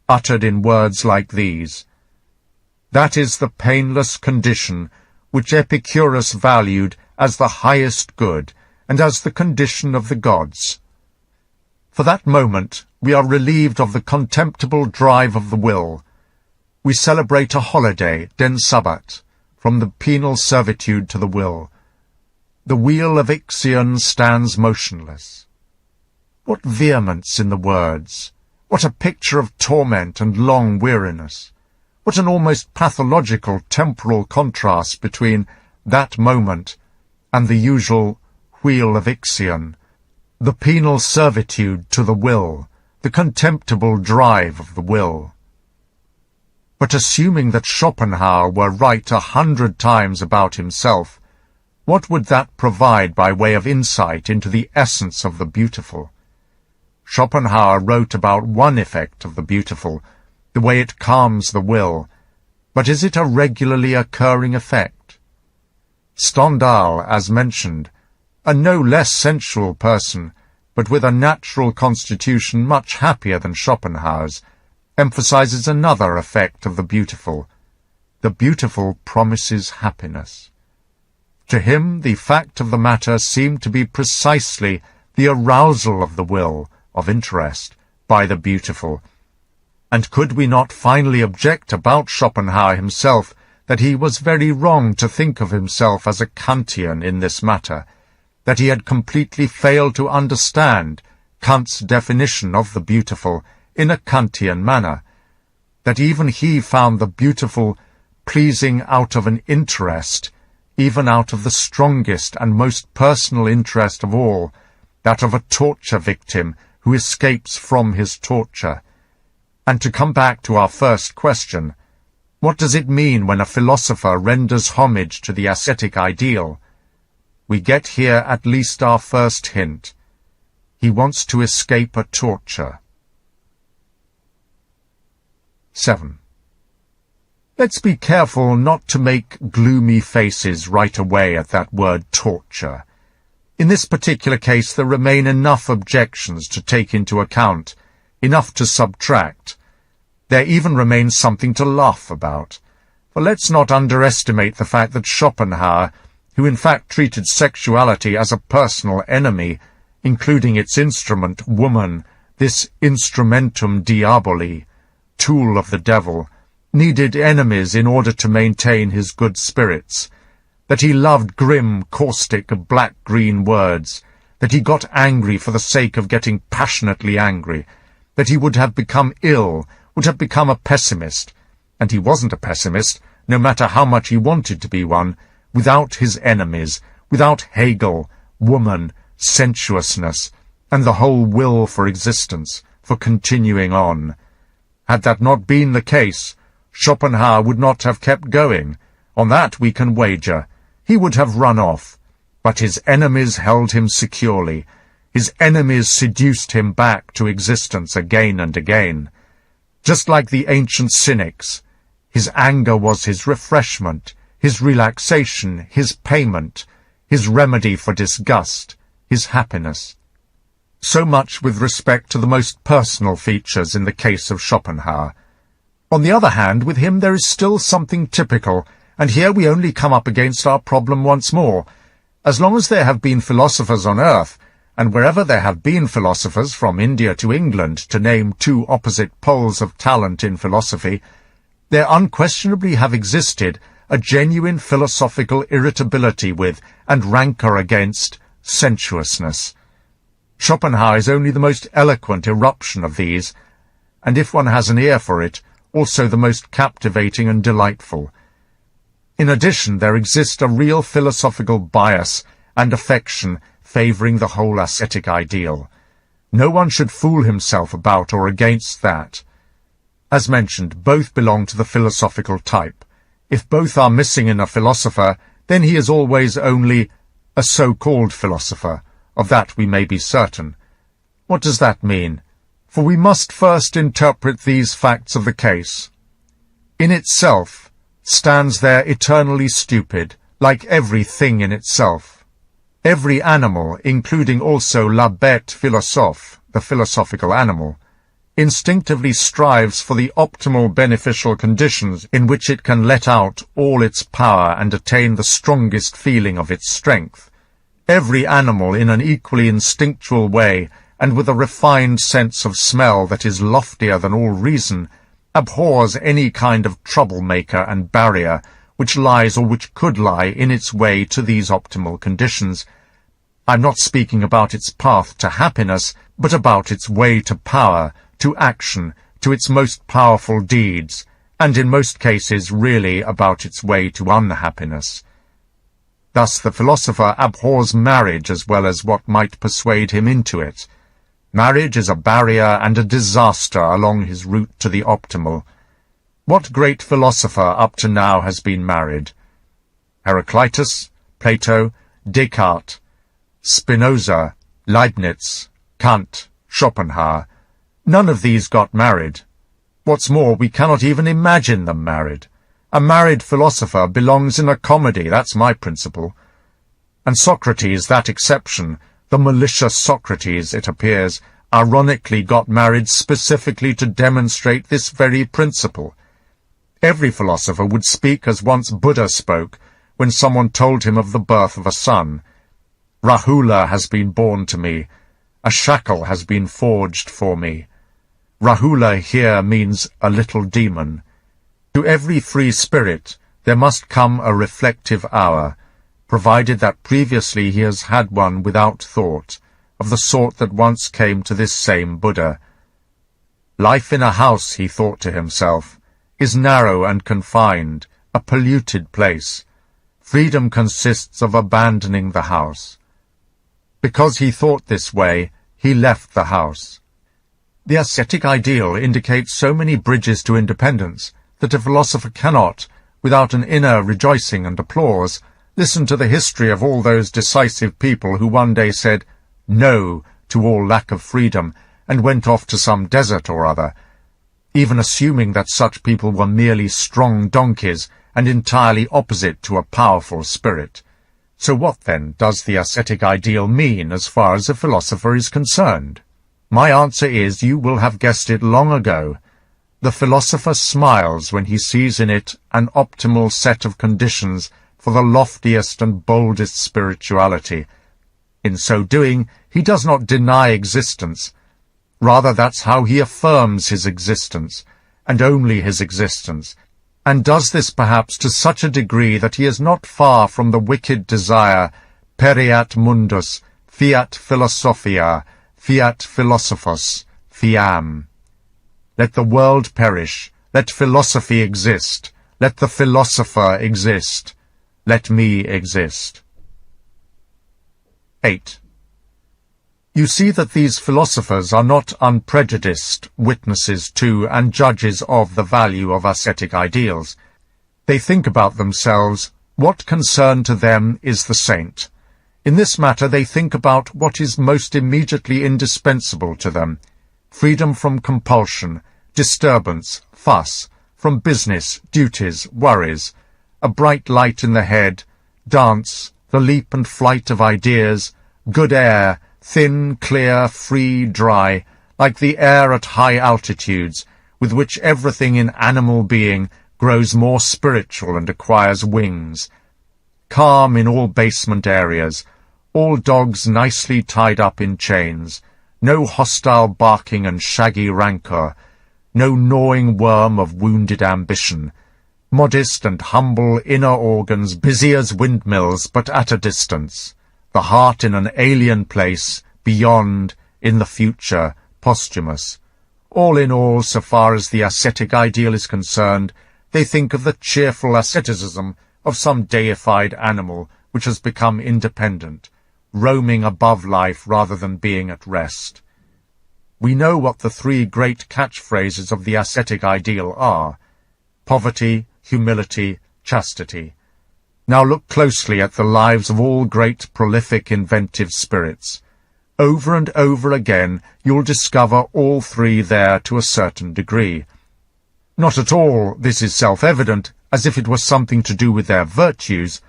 uttered in words like these. That is the painless condition which Epicurus valued as the highest good, and as the condition of the gods. For that moment we are relieved of the contemptible drive of the will. We celebrate a holiday, den Sabbat, from the penal servitude to the will. The wheel of Ixion stands motionless. What vehemence in the words! What a picture of torment and long weariness! What an almost pathological temporal contrast between that moment and the usual wheel of Ixion, the penal servitude to the will, the contemptible drive of the will. But assuming that Schopenhauer were right 100 times about himself, what would that provide by way of insight into the essence of the beautiful? Schopenhauer wrote about one effect of the beautiful, the way it calms the will, but is it a regularly occurring effect? Stendhal, as mentioned, a no less sensual person, but with a natural constitution much happier than Schopenhauer's, emphasizes another effect of the beautiful. The beautiful promises happiness. To him the fact of the matter seemed to be precisely the arousal of the will, of interest, by the beautiful. And could we not finally object about Schopenhauer himself that he was very wrong to think of himself as a Kantian in this matter, that he had completely failed to understand Kant's definition of the beautiful in a Kantian manner, that even he found the beautiful pleasing out of an interest, even out of the strongest and most personal interest of all, that of a torture victim who escapes from his torture. And to come back to our first question, what does it mean when a philosopher renders homage to the ascetic ideal? We get here at least our first hint. He wants to escape a torture. 7. Let's be careful not to make gloomy faces right away at that word torture. In this particular case there remain enough objections to take into account, enough to subtract. There even remains something to laugh about. For let's not underestimate the fact that Schopenhauer, who in fact treated sexuality as a personal enemy, including its instrument, woman, this instrumentum diaboli, tool of the devil, needed enemies in order to maintain his good spirits, that he loved grim, caustic, black-green words, that he got angry for the sake of getting passionately angry, that he would have become ill, would have become a pessimist, and he wasn't a pessimist, no matter how much he wanted to be one, without his enemies, without Hegel, woman, sensuousness, and the whole will for existence, for continuing on. Had that not been the case, Schopenhauer would not have kept going. On that we can wager. He would have run off. But his enemies held him securely. His enemies seduced him back to existence again and again. Just like the ancient cynics, his anger was his refreshment, his relaxation, his payment, his remedy for disgust, his happiness. So much with respect to the most personal features in the case of Schopenhauer. On the other hand, with him there is still something typical, and here we only come up against our problem once more. As long as there have been philosophers on earth, and wherever there have been philosophers from India to England, to name two opposite poles of talent in philosophy, there unquestionably have existed a genuine philosophical irritability with, and rancour against, sensuousness. Schopenhauer is only the most eloquent eruption of these, and if one has an ear for it, also the most captivating and delightful. In addition, there exists a real philosophical bias and affection favouring the whole ascetic ideal. No one should fool himself about or against that. As mentioned, both belong to the philosophical type. If both are missing in a philosopher, then he is always only a so-called philosopher. Of that we may be certain. What does that mean? For we must first interpret these facts of the case. In itself stands there eternally stupid, like every thing in itself. Every animal, including also la bête philosophe, the philosophical animal, instinctively strives for the optimal beneficial conditions in which it can let out all its power and attain the strongest feeling of its strength. Every animal, in an equally instinctual way, and with a refined sense of smell that is loftier than all reason, abhors any kind of troublemaker and barrier which lies or which could lie in its way to these optimal conditions. I'm not speaking about its path to happiness, but about its way to power, to action, to its most powerful deeds, and in most cases really about its way to unhappiness. Thus the philosopher abhors marriage as well as what might persuade him into it. Marriage is a barrier and a disaster along his route to the optimal. What great philosopher up to now has been married? Heraclitus, Plato, Descartes, Spinoza, Leibniz, Kant, Schopenhauer. None of these got married. What's more, we cannot even imagine them married. A married philosopher belongs in a comedy, that's my principle. And Socrates, that exception, the malicious Socrates, it appears, ironically got married specifically to demonstrate this very principle. Every philosopher would speak as once Buddha spoke when someone told him of the birth of a son. Rahula has been born to me. A shackle has been forged for me. Rahula here means a little demon. To every free spirit there must come a reflective hour, provided that previously he has had one without thought, of the sort that once came to this same Buddha. Life in a house, he thought to himself, is narrow and confined, a polluted place. Freedom consists of abandoning the house. Because he thought this way, he left the house. The ascetic ideal indicates so many bridges to independence that a philosopher cannot, without an inner rejoicing and applause, listen to the history of all those decisive people who one day said no to all lack of freedom and went off to some desert or other, even assuming that such people were merely strong donkeys and entirely opposite to a powerful spirit. So what, then, does the ascetic ideal mean as far as a philosopher is concerned? My answer is, you will have guessed it long ago. The philosopher smiles when he sees in it an optimal set of conditions for the loftiest and boldest spirituality. In so doing, he does not deny existence. Rather, that's how he affirms his existence, and only his existence, and does this perhaps to such a degree that he is not far from the wicked desire, pereat mundus, fiat philosophia, fiat philosophos, fiam. Let the world perish, let philosophy exist, let the philosopher exist, let me exist. 8. You see that these philosophers are not unprejudiced witnesses to and judges of the value of ascetic ideals. They think about themselves, what concern to them is the saint. In this matter they think about what is most immediately indispensable to them: freedom from compulsion, disturbance, fuss, from business, duties, worries, a bright light in the head, dance, the leap and flight of ideas, good air, thin, clear, free, dry, like the air at high altitudes, with which everything in animal being grows more spiritual and acquires wings. Calm in all basement areas, all dogs nicely tied up in chains, no hostile barking and shaggy rancour, no gnawing worm of wounded ambition, modest and humble inner organs busy as windmills but at a distance, the heart in an alien place, beyond, in the future, posthumous. All in all, so far as the ascetic ideal is concerned, they think of the cheerful asceticism of some deified animal which has become independent, roaming above life rather than being at rest. We know what the three great catchphrases of the ascetic ideal are: poverty, humility, chastity. Now look closely at the lives of all great, prolific, inventive spirits. Over and over again you'll discover all three there to a certain degree. Not at all, this is self-evident, as if it was something to do with their virtues.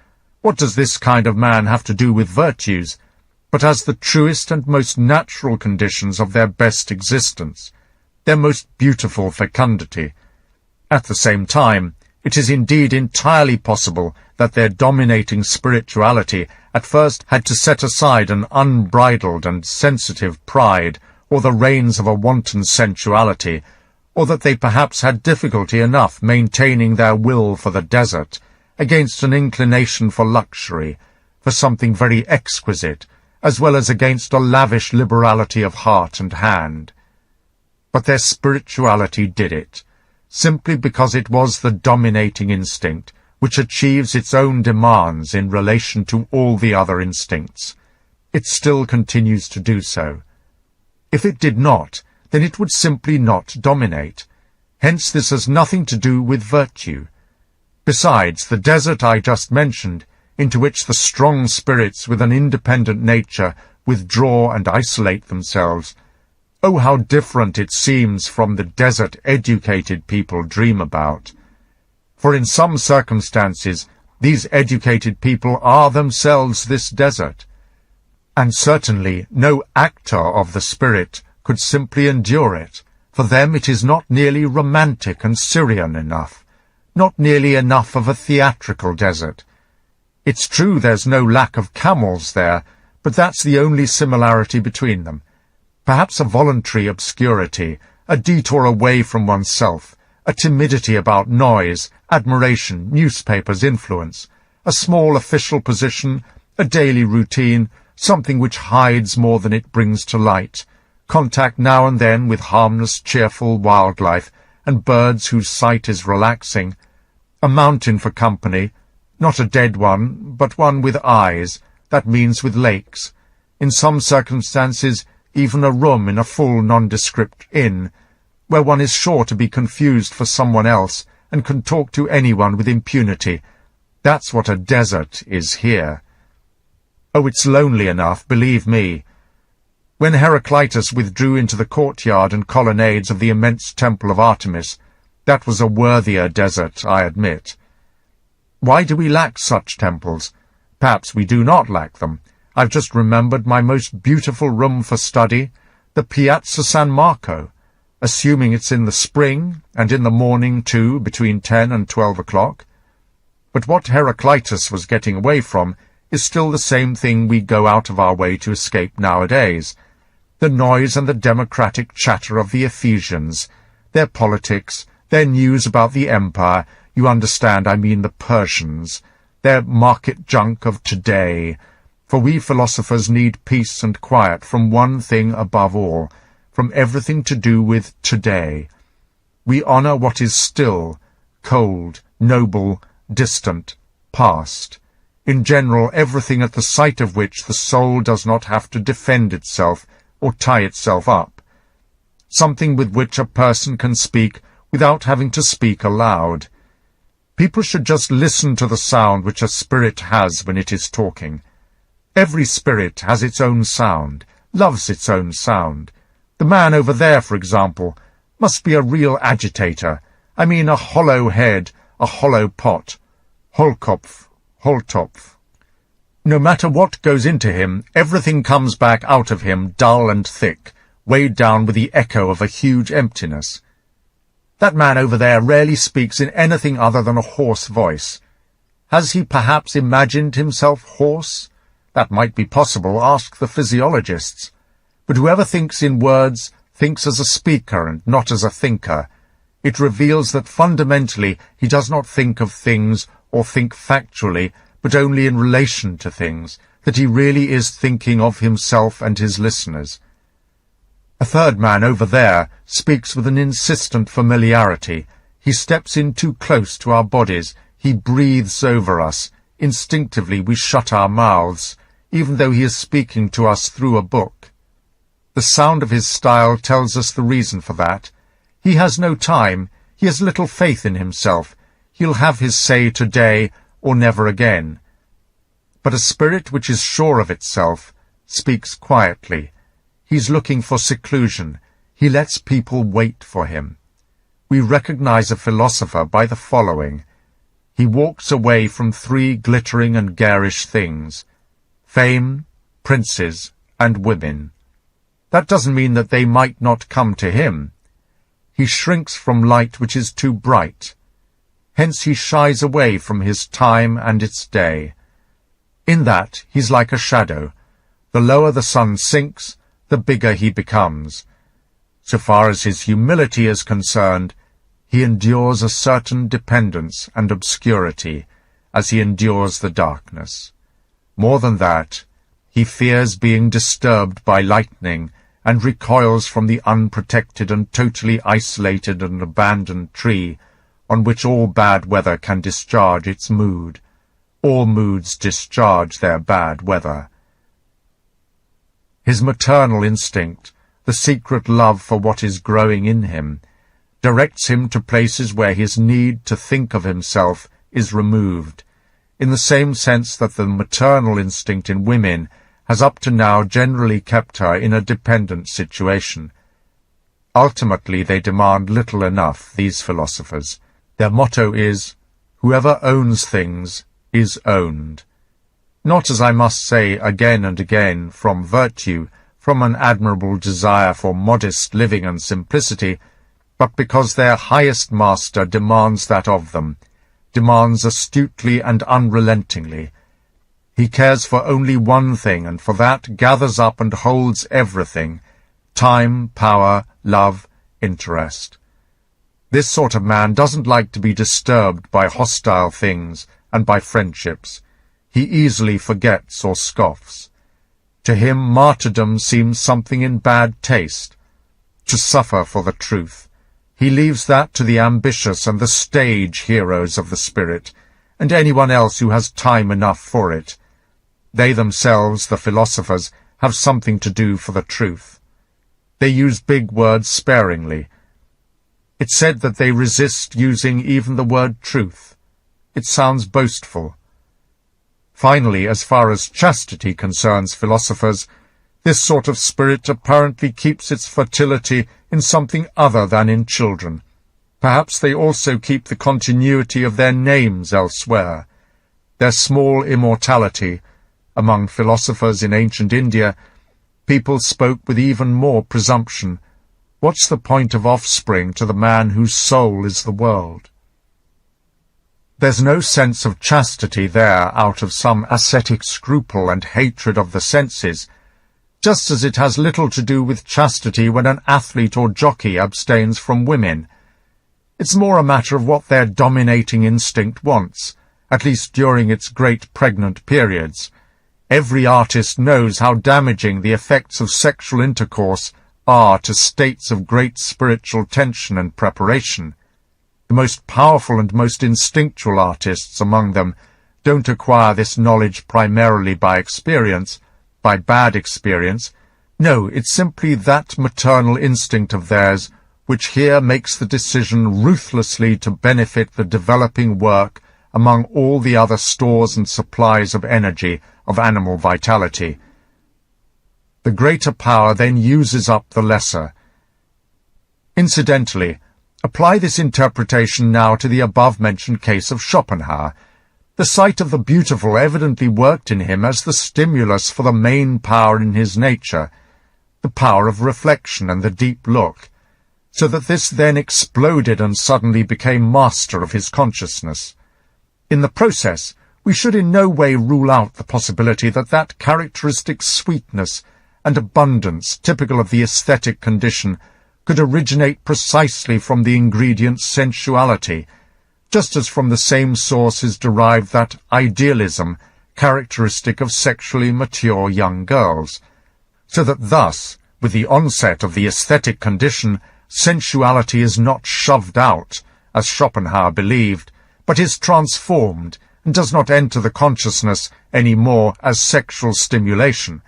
What does this kind of man have to do with virtues? But as the truest and most natural conditions of their best existence, their most beautiful fecundity. At the same time, it is indeed entirely possible that their dominating spirituality at first had to set aside an unbridled and sensitive pride, or the reins of a wanton sensuality, or that they perhaps had difficulty enough maintaining their will for the desert, against an inclination for luxury, for something very exquisite, as well as against a lavish liberality of heart and hand. But their spirituality did it, simply because it was the dominating instinct, which achieves its own demands in relation to all the other instincts. It still continues to do so. If it did not, then it would simply not dominate. Hence this has nothing to do with virtue. Besides, the desert I just mentioned, into which the strong spirits with an independent nature withdraw and isolate themselves, oh, how different it seems from the desert educated people dream about. For in some circumstances these educated people are themselves this desert, and certainly no actor of the spirit could simply endure it. For them it is not nearly romantic and Syrian enough, not nearly enough of a theatrical desert. It's true there's no lack of camels there, but that's the only similarity between them. Perhaps a voluntary obscurity, a detour away from oneself, a timidity about noise, admiration, newspapers' influence, a small official position, a daily routine, something which hides more than it brings to light, contact now and then with harmless, cheerful wildlife, and birds whose sight is relaxing, a mountain for company, not a dead one, but one with eyes, that means with lakes, in some circumstances even a room in a full nondescript inn, where one is sure to be confused for someone else and can talk to anyone with impunity. That's what a desert is here. Oh, it's lonely enough, believe me. When Heraclitus withdrew into the courtyard and colonnades of the immense temple of Artemis, that was a worthier desert, I admit. Why do we lack such temples? Perhaps we do not lack them. I've just remembered my most beautiful room for study, the Piazza San Marco, assuming it's in the spring, and in the morning, too, between 10 and 12 o'clock. But what Heraclitus was getting away from is still the same thing we go out of our way to escape nowadays: the noise and the democratic chatter of the Ephesians, their politics, their news about the empire, you understand, I mean the Persians, their market junk of today. For we philosophers need peace and quiet from one thing above all, from everything to do with today. We honor what is still, cold, noble, distant, past. In general, everything at the sight of which the soul does not have to defend itself or tie itself up. Something with which a person can speak without having to speak aloud. People should just listen to the sound which a spirit has when it is talking. Every spirit has its own sound, loves its own sound. The man over there, for example, must be a real agitator. I mean a hollow head, a hollow pot. Hohlkopf, Holtopf. No matter what goes into him, everything comes back out of him dull and thick, weighed down with the echo of a huge emptiness. That man over there rarely speaks in anything other than a hoarse voice. Has he perhaps imagined himself hoarse? That might be possible, ask the physiologists. But whoever thinks in words thinks as a speaker and not as a thinker. It reveals that fundamentally he does not think of things or think factually, but only in relation to things, that he really is thinking of himself and his listeners. A third man over there speaks with an insistent familiarity. He steps in too close to our bodies. He breathes over us. Instinctively we shut our mouths, even though he is speaking to us through a book. The sound of his style tells us the reason for that. He has no time. He has little faith in himself. He'll have his say today or never again. But a spirit which is sure of itself speaks quietly. He's looking for seclusion. He lets people wait for him. We recognize a philosopher by the following. He walks away from 3 glittering and garish things: fame, princes, and women. That doesn't mean that they might not come to him. He shrinks from light which is too bright. Hence he shies away from his time and its day. In that he's like a shadow. The lower the sun sinks, the bigger he becomes. So far as his humility is concerned, he endures a certain dependence and obscurity, as he endures the darkness. More than that, he fears being disturbed by lightning, and recoils from the unprotected and totally isolated and abandoned tree, on which all bad weather can discharge its mood. All moods discharge their bad weather. His maternal instinct, the secret love for what is growing in him, directs him to places where his need to think of himself is removed, in the same sense that the maternal instinct in women has up to now generally kept her in a dependent situation. Ultimately they demand little enough, these philosophers. Their motto is, whoever owns things is owned. Not, as I must say again and again, from virtue, from an admirable desire for modest living and simplicity, but because their highest master demands that of them, demands astutely and unrelentingly. He cares for only one thing, and for that gathers up and holds everything: time, power, love, interest. This sort of man doesn't like to be disturbed by hostile things and by friendships. He easily forgets or scoffs. To him martyrdom seems something in bad taste, to suffer for the truth. He leaves that to the ambitious and the stage heroes of the spirit, and anyone else who has time enough for it. They themselves, the philosophers, have something to do for the truth. They use big words sparingly. It's said that they resist using even the word truth. It sounds boastful. Finally, as far as chastity concerns philosophers, this sort of spirit apparently keeps its fertility in something other than in children. Perhaps they also keep the continuity of their names elsewhere. Their small immortality. Among philosophers in ancient India, people spoke with even more presumption. What's the point of offspring to the man whose soul is the world? There's no sense of chastity there out of some ascetic scruple and hatred of the senses, just as it has little to do with chastity when an athlete or jockey abstains from women. It's more a matter of what their dominating instinct wants, at least during its great pregnant periods. Every artist knows how damaging the effects of sexual intercourse are to states of great spiritual tension and preparation. The most powerful and most instinctual artists among them don't acquire this knowledge primarily by experience, by bad experience. No, it's simply that maternal instinct of theirs which here makes the decision ruthlessly to benefit the developing work among all the other stores and supplies of energy, of animal vitality. The greater power then uses up the lesser. Incidentally, apply this interpretation now to the above-mentioned case of Schopenhauer. The sight of the beautiful evidently worked in him as the stimulus for the main power in his nature, the power of reflection and the deep look, so that this then exploded and suddenly became master of his consciousness. In the process, we should in no way rule out the possibility that that characteristic sweetness and abundance typical of the aesthetic condition could originate precisely from the ingredient sensuality, just as from the same source is derived that idealism characteristic of sexually mature young girls, so that thus, with the onset of the aesthetic condition, sensuality is not shoved out, as Schopenhauer believed, but is transformed and does not enter the consciousness any more as sexual stimulation.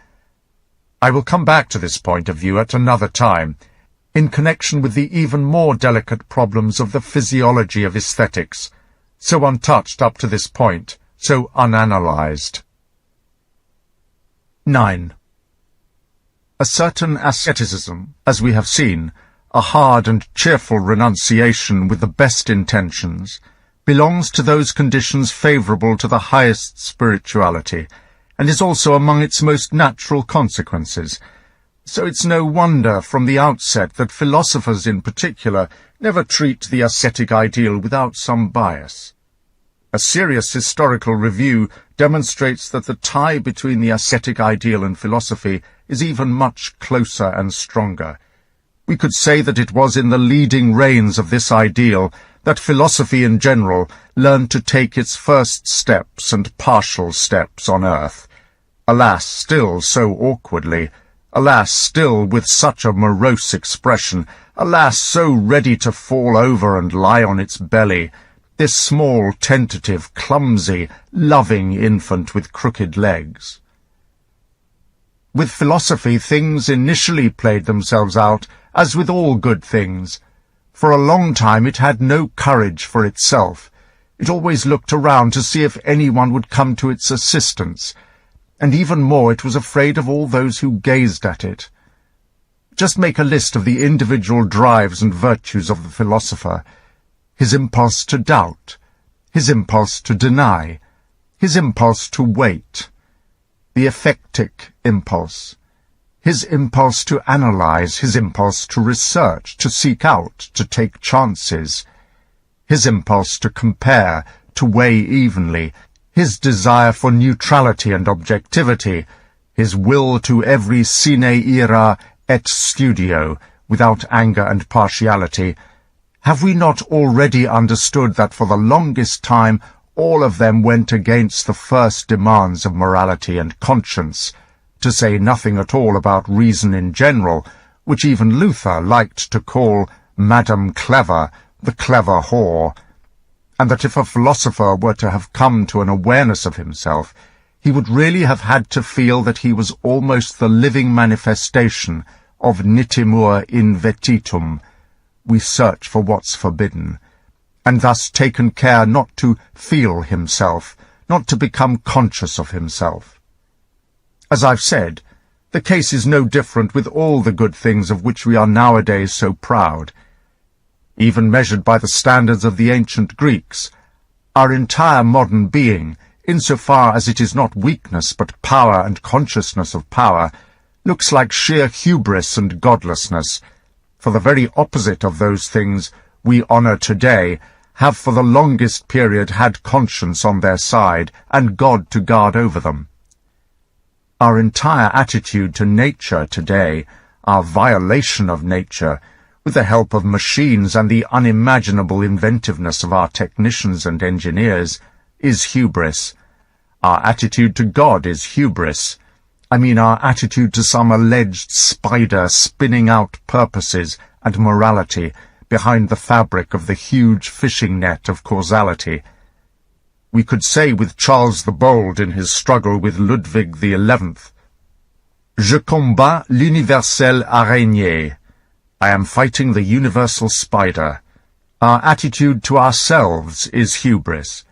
I will come back to this point of view at another time, in connection with the even more delicate problems of the physiology of aesthetics, so untouched up to this point, so unanalyzed. 9. A certain asceticism, as we have seen, a hard and cheerful renunciation with the best intentions, belongs to those conditions favorable to the highest spirituality, and is also among its most natural consequences. So it's no wonder from the outset that philosophers in particular never treat the ascetic ideal without some bias. A serious historical review demonstrates that the tie between the ascetic ideal and philosophy is even much closer and stronger. We could say that it was in the leading reins of this ideal that philosophy in general learned to take its first steps and partial steps on earth. Alas, still so awkwardly, alas, still with such a morose expression, alas, so ready to fall over and lie on its belly, this small, tentative, clumsy, loving infant with crooked legs. With philosophy things initially played themselves out, as with all good things. For a long time it had no courage for itself. It always looked around to see if anyone would come to its assistance, and even more it was afraid of all those who gazed at it. Just make a list of the individual drives and virtues of the philosopher: his impulse to doubt, his impulse to deny, his impulse to wait, the effectic impulse, his impulse to analyze, his impulse to research, to seek out, to take chances, his impulse to compare, to weigh evenly, his desire for neutrality and objectivity, his will to every sine ira et studio, without anger and partiality. Have we not already understood that for the longest time all of them went against the first demands of morality and conscience, to say nothing at all about reason in general, which even Luther liked to call Madame Clever, the clever whore, and that if a philosopher were to have come to an awareness of himself, he would really have had to feel that he was almost the living manifestation of nitimur in vetitum, we search for what's forbidden, and thus taken care not to feel himself, not to become conscious of himself. As I've said, the case is no different with all the good things of which we are nowadays so proud. Even measured by the standards of the ancient Greeks, our entire modern being, insofar as it is not weakness but power and consciousness of power, looks like sheer hubris and godlessness, for the very opposite of those things we honor today have for the longest period had conscience on their side and God to guard over them. Our entire attitude to nature today, our violation of nature, with the help of machines and the unimaginable inventiveness of our technicians and engineers, is hubris. Our attitude to God is hubris. I mean our attitude to some alleged spider spinning out purposes and morality behind the fabric of the huge fishing net of causality. We could say with Charles the Bold in his struggle with Ludwig XI, Je combats l'universelle araignée. I am fighting the universal spider. Our attitude to ourselves is hubris,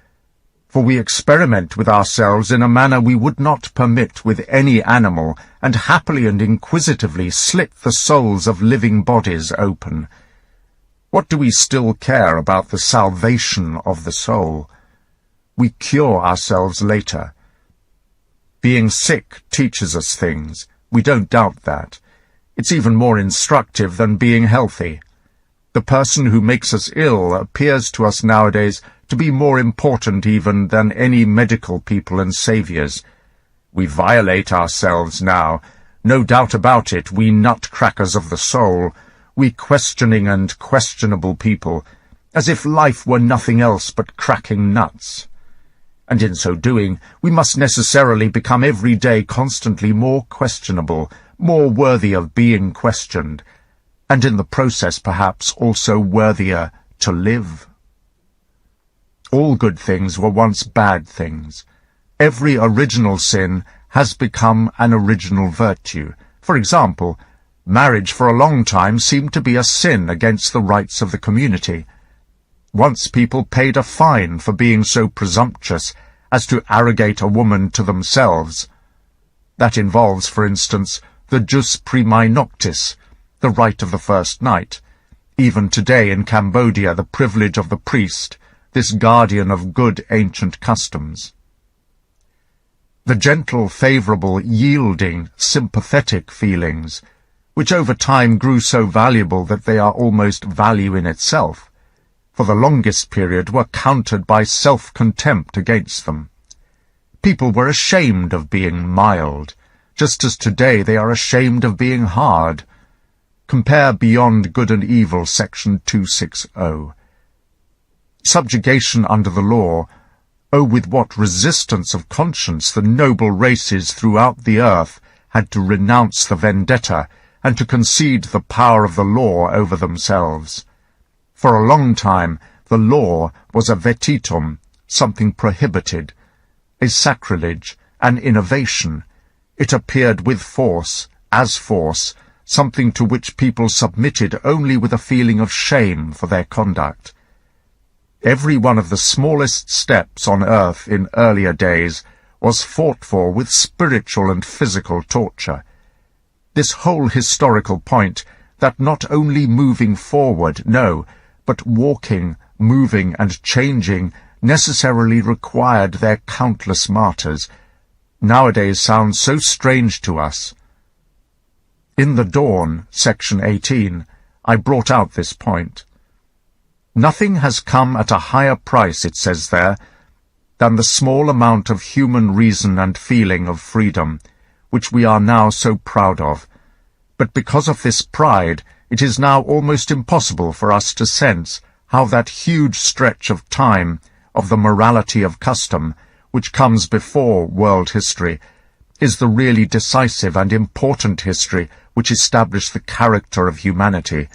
for we experiment with ourselves in a manner we would not permit with any animal, and happily and inquisitively slit the souls of living bodies open. What do we still care about the salvation of the soul? We cure ourselves later. Being sick teaches us things. We don't doubt that. It's even more instructive than being healthy. The person who makes us ill appears to us nowadays to be more important even than any medical people and saviours. We violate ourselves now, no doubt about it, we nutcrackers of the soul, we questioning and questionable people, as if life were nothing else but cracking nuts. And in so doing, we must necessarily become every day constantly more questionable, more worthy of being questioned, and in the process perhaps also worthier to live. All good things were once bad things. Every original sin has become an original virtue. For example, marriage for a long time seemed to be a sin against the rights of the community. Once people paid a fine for being so presumptuous as to arrogate a woman to themselves. That involves, for instance, the jus primae noctis, the right of the first night. Even today in Cambodia, the privilege of the priest, this guardian of good ancient customs. The gentle, favourable, yielding, sympathetic feelings, which over time grew so valuable that they are almost value in itself, for the longest period were countered by self-contempt against them. People were ashamed of being mild, just as today they are ashamed of being hard. Compare Beyond Good and Evil, section 260. Subjugation under the law. Oh, with what resistance of conscience the noble races throughout the earth had to renounce the vendetta and to concede the power of the law over themselves. For a long time the law was a vetitum, something prohibited, a sacrilege, an innovation. It appeared with force, as force, something to which people submitted only with a feeling of shame for their conduct. Every one of the smallest steps on earth in earlier days was fought for with spiritual and physical torture. This whole historical point, that not only moving forward, no, but walking, moving, and changing necessarily required their countless martyrs, nowadays sounds so strange to us. In The Dawn, section 18, I brought out this point. Nothing has come at a higher price, it says there, than the small amount of human reason and feeling of freedom, which we are now so proud of. But because of this pride, it is now almost impossible for us to sense how that huge stretch of time, of the morality of custom, which comes before world history, is the really decisive and important history which established the character of humanity,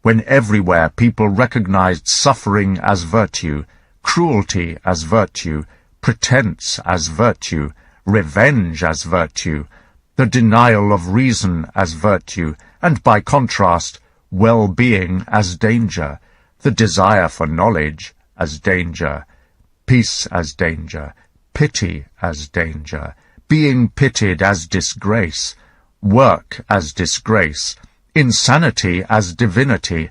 when everywhere people recognized suffering as virtue, cruelty as virtue, pretense as virtue, revenge as virtue, the denial of reason as virtue, and by contrast, well-being as danger, the desire for knowledge as danger, peace as danger, pity as danger, being pitied as disgrace, work as disgrace, insanity as divinity,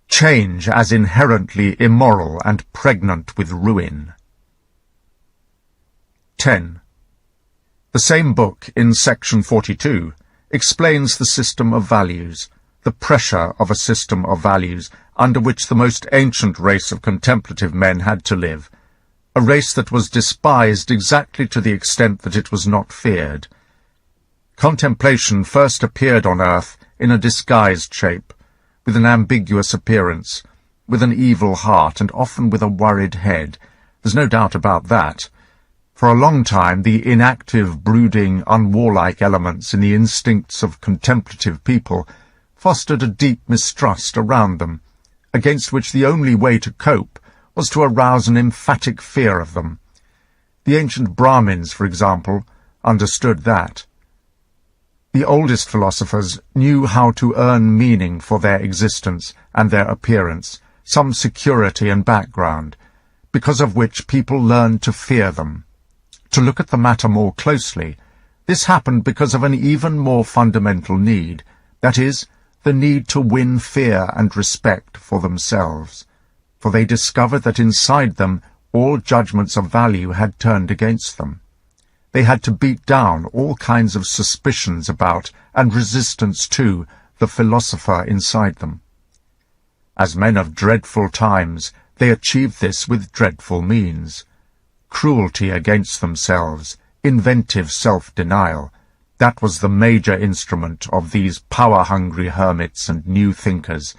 change as inherently immoral and pregnant with ruin. 10. The same book, in section 42, explains the system of values, the pressure of a system of values under which the most ancient race of contemplative men had to live, a race that was despised exactly to the extent that it was not feared. Contemplation first appeared on earth in a disguised shape, with an ambiguous appearance, with an evil heart, and often with a worried head. There's no doubt about that. For a long time the inactive, brooding, unwarlike elements in the instincts of contemplative people fostered a deep mistrust around them, against which the only way to cope was to arouse an emphatic fear of them. The ancient Brahmins, for example, understood that. The oldest philosophers knew how to earn meaning for their existence and their appearance, some security and background, because of which people learned to fear them. To look at the matter more closely, this happened because of an even more fundamental need, that is, the need to win fear and respect for themselves, for they discovered that inside them all judgments of value had turned against them. They had to beat down all kinds of suspicions about and resistance to the philosopher inside them. As men of dreadful times, they achieved this with dreadful means. Cruelty against themselves, inventive self-denial, that was the major instrument of these power-hungry hermits and new thinkers,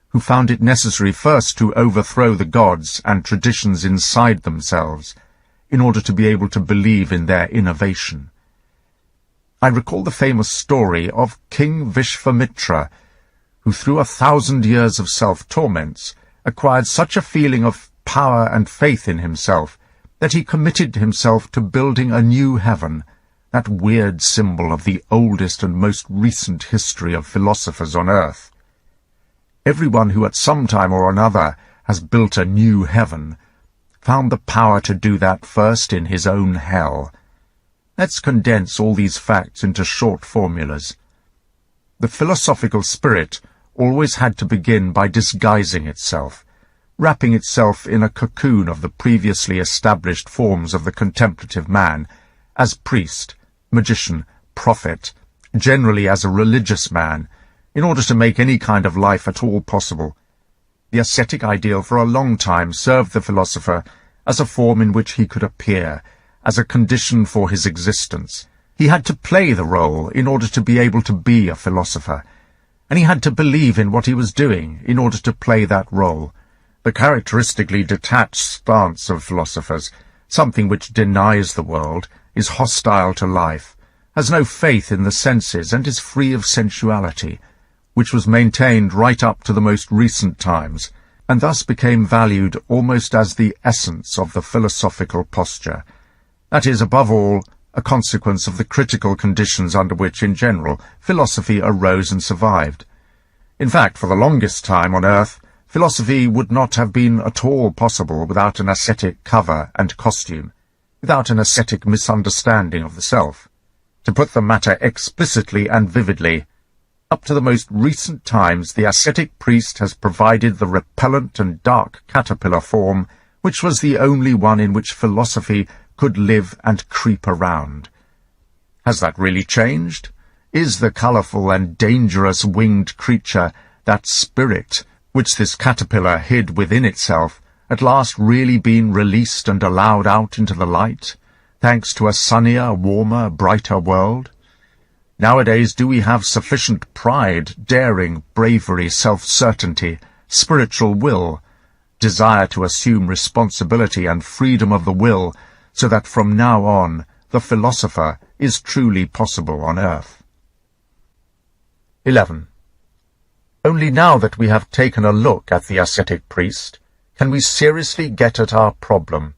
who found it necessary first to overthrow the gods and traditions inside themselves, in order to be able to believe in their innovation. I recall the famous story of King Vishvamitra, who through 1,000 years of self-torments acquired such a feeling of power and faith in himself that he committed himself to building a new heaven, that weird symbol of the oldest and most recent history of philosophers on earth. Everyone who at some time or another has built a new heaven found the power to do that first in his own hell. Let's condense all these facts into short formulas. The philosophical spirit always had to begin by disguising itself, wrapping itself in a cocoon of the previously established forms of the contemplative man, as priest, magician, prophet, generally as a religious man, in order to make any kind of life at all possible. The ascetic ideal for a long time served the philosopher as a form in which he could appear, as a condition for his existence. He had to play the role in order to be able to be a philosopher, and he had to believe in what he was doing in order to play that role. The characteristically detached stance of philosophers, something which denies the world, is hostile to life, has no faith in the senses, and is free of sensuality, which was maintained right up to the most recent times, and thus became valued almost as the essence of the philosophical posture. That is, above all, a consequence of the critical conditions under which, in general, philosophy arose and survived. In fact, for the longest time on earth, philosophy would not have been at all possible without an ascetic cover and costume, without an ascetic misunderstanding of the self. To put the matter explicitly and vividly, up to the most recent times the ascetic priest has provided the repellent and dark caterpillar form, which was the only one in which philosophy could live and creep around. Has that really changed? Is the colourful and dangerous winged creature, that spirit which this caterpillar hid within itself, at last really been released and allowed out into the light, thanks to a sunnier, warmer, brighter world? Nowadays, do we have sufficient pride, daring, bravery, self-certainty, spiritual will, desire to assume responsibility and freedom of the will, so that from now on the philosopher is truly possible on earth? 11. Only now that we have taken a look at the ascetic priest, can we seriously get at our problem.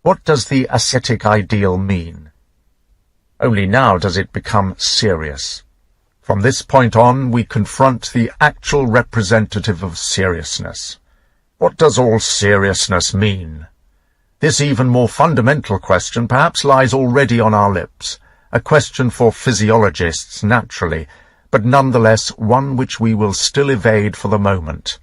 What does the ascetic ideal mean? Only now does it become serious. From this point on, we confront the actual representative of seriousness. What does all seriousness mean? This even more fundamental question perhaps lies already on our lips, a question for physiologists naturally, but nonetheless one which we will still evade for the moment.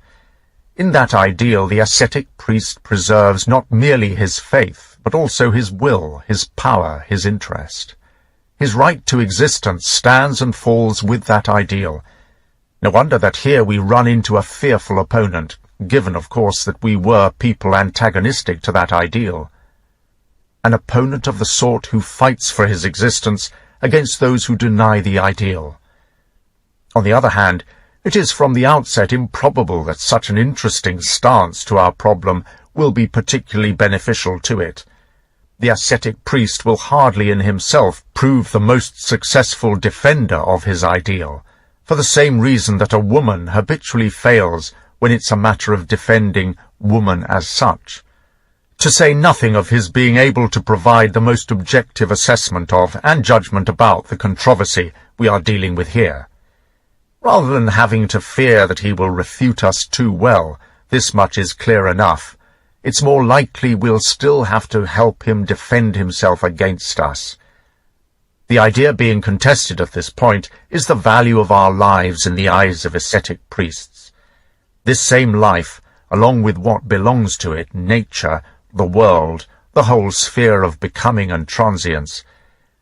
In that ideal, the ascetic priest preserves not merely his faith, but also his will, his power, his interest. His right to existence stands and falls with that ideal. No wonder that here we run into a fearful opponent, given, of course, that we were people antagonistic to that ideal. An opponent of the sort who fights for his existence against those who deny the ideal. On the other hand, it is from the outset improbable that such an interesting stance to our problem will be particularly beneficial to it. The ascetic priest will hardly in himself prove the most successful defender of his ideal, for the same reason that a woman habitually fails when it's a matter of defending woman as such. To say nothing of his being able to provide the most objective assessment of and judgment about the controversy we are dealing with here. Rather than having to fear that he will refute us too well, this much is clear enough. It's more likely we'll still have to help him defend himself against us. The idea being contested at this point is the value of our lives in the eyes of ascetic priests. This same life, along with what belongs to it, nature, the world, the whole sphere of becoming and transience,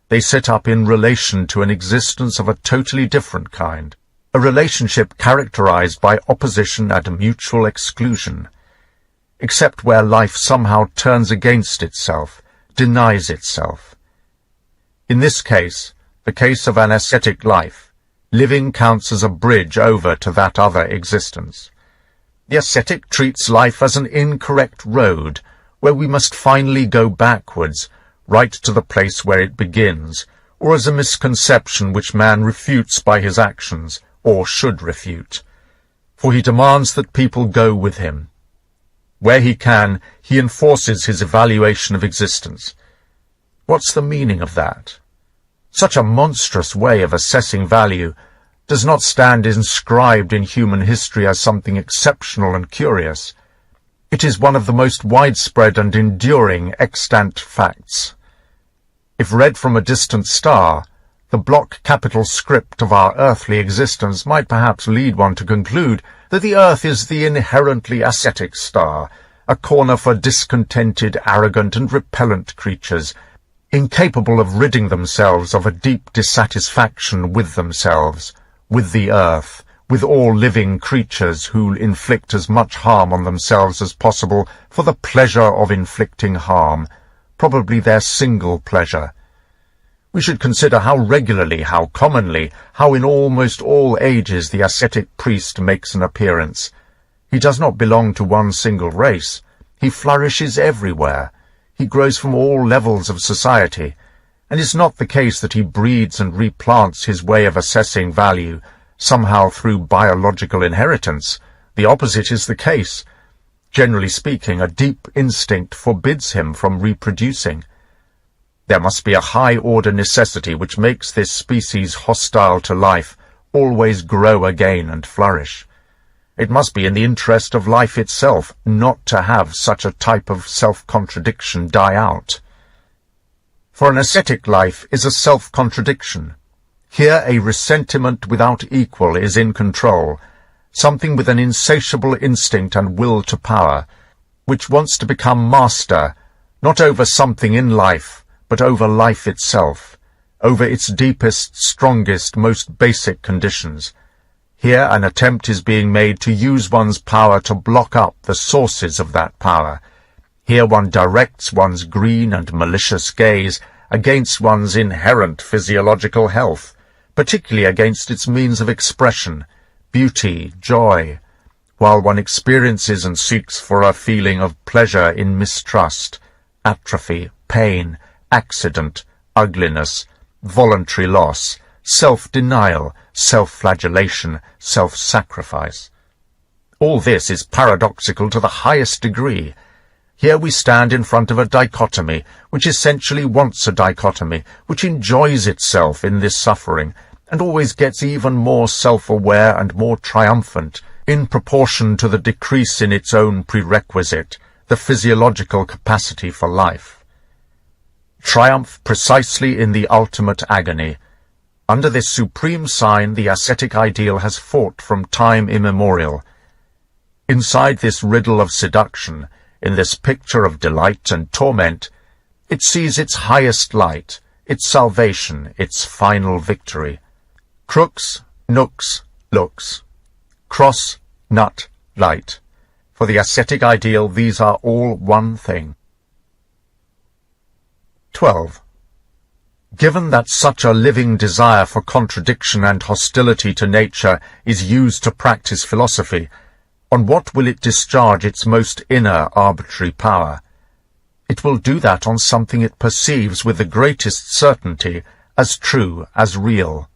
they set up in relation to an existence of a totally different kind, a relationship characterized by opposition and mutual exclusion, except where life somehow turns against itself, denies itself. In this case, the case of an ascetic life, living counts as a bridge over to that other existence. The ascetic treats life as an incorrect road, where we must finally go backwards, right to the place where it begins, or as a misconception which man refutes by his actions, or should refute. For he demands that people go with him. Where he can, he enforces his evaluation of existence. What's the meaning of that? Such a monstrous way of assessing value does not stand inscribed in human history as something exceptional and curious. It is one of the most widespread and enduring extant facts. If read from a distant star, the block capital script of our earthly existence might perhaps lead one to conclude that the earth is the inherently ascetic star, a corner for discontented, arrogant, and repellent creatures, incapable of ridding themselves of a deep dissatisfaction with themselves, with the earth, with all living creatures who inflict as much harm on themselves as possible for the pleasure of inflicting harm, probably their single pleasure. We should consider how regularly, how commonly, how in almost all ages the ascetic priest makes an appearance. He does not belong to one single race. He flourishes everywhere. He grows from all levels of society, and it's not the case that he breeds and replants his way of assessing value, somehow through biological inheritance. The opposite is the case. Generally speaking, a deep instinct forbids him from reproducing. There must be a high-order necessity which makes this species hostile to life always grow again and flourish. It must be in the interest of life itself not to have such a type of self-contradiction die out. For an ascetic life is a self-contradiction. Here a resentiment without equal is in control, something with an insatiable instinct and will to power, which wants to become master, not over something in life, but over life itself, over its deepest, strongest, most basic conditions. Here an attempt is being made to use one's power to block up the sources of that power. Here one directs one's green and malicious gaze against one's inherent physiological health, particularly against its means of expression, beauty, joy, while one experiences and seeks for a feeling of pleasure in mistrust, atrophy, pain, accident, ugliness, voluntary loss, self-denial, self-flagellation, self-sacrifice. All this is paradoxical to the highest degree. Here we stand in front of a dichotomy, which essentially wants a dichotomy, which enjoys itself in this suffering, and always gets even more self-aware and more triumphant in proportion to the decrease in its own prerequisite, the physiological capacity for life. Triumph precisely in the ultimate agony. Under this supreme sign the ascetic ideal has fought from time immemorial. Inside this riddle of seduction, in this picture of delight and torment, it sees its highest light, its salvation, its final victory. Crux, nux, lux. Cross, nut, light. For the ascetic ideal these are all one thing. 12. Given that such a living desire for contradiction and hostility to nature is used to practice philosophy, on what will it discharge its most inner arbitrary power? It will do that on something it perceives with the greatest certainty as true, as real.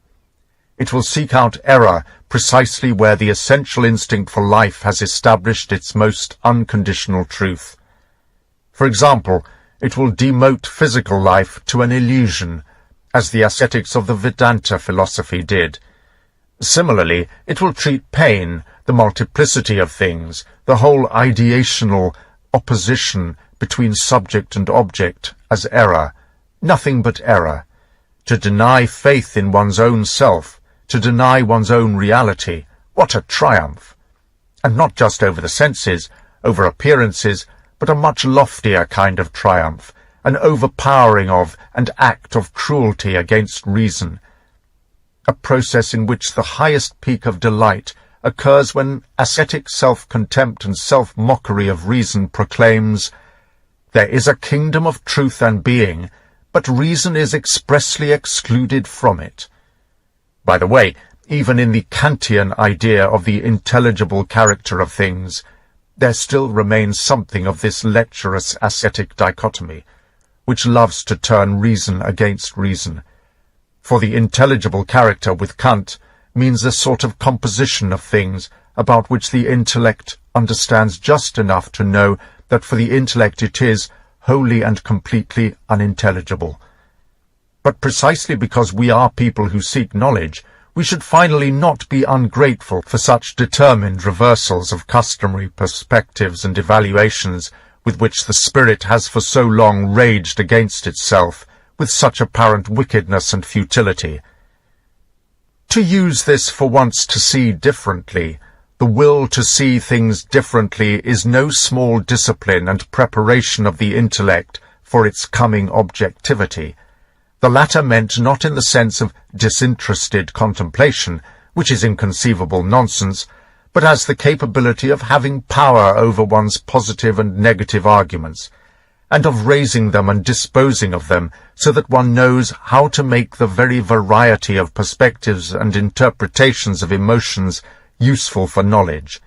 It will seek out error precisely where the essential instinct for life has established its most unconditional truth. For example, it will demote physical life to an illusion, as the ascetics of the Vedanta philosophy did. Similarly, it will treat pain, the multiplicity of things, the whole ideational opposition between subject and object, as error, nothing but error. To deny faith in one's own self, to deny one's own reality, what a triumph! And not just over the senses, over appearances, but a much loftier kind of triumph, an overpowering of and act of cruelty against reason. a process in which the highest peak of delight occurs when ascetic self-contempt and self-mockery of reason proclaims, "There is a kingdom of truth and being, but reason is expressly excluded from it." By the way, even in the Kantian idea of the intelligible character of things, there still remains something of this lecherous ascetic dichotomy, which loves to turn reason against reason. For the intelligible character with Kant means a sort of composition of things about which the intellect understands just enough to know that for the intellect it is wholly and completely unintelligible. But precisely because we are people who seek knowledge, we should finally not be ungrateful for such determined reversals of customary perspectives and evaluations with which the spirit has for so long raged against itself with such apparent wickedness and futility. To use this for once to see differently, the will to see things differently is no small discipline and preparation of the intellect for its coming objectivity. The latter meant not in the sense of disinterested contemplation, which is inconceivable nonsense, but as the capability of having power over one's positive and negative arguments, and of raising them and disposing of them so that one knows how to make the very variety of perspectives and interpretations of emotions useful for knowledge.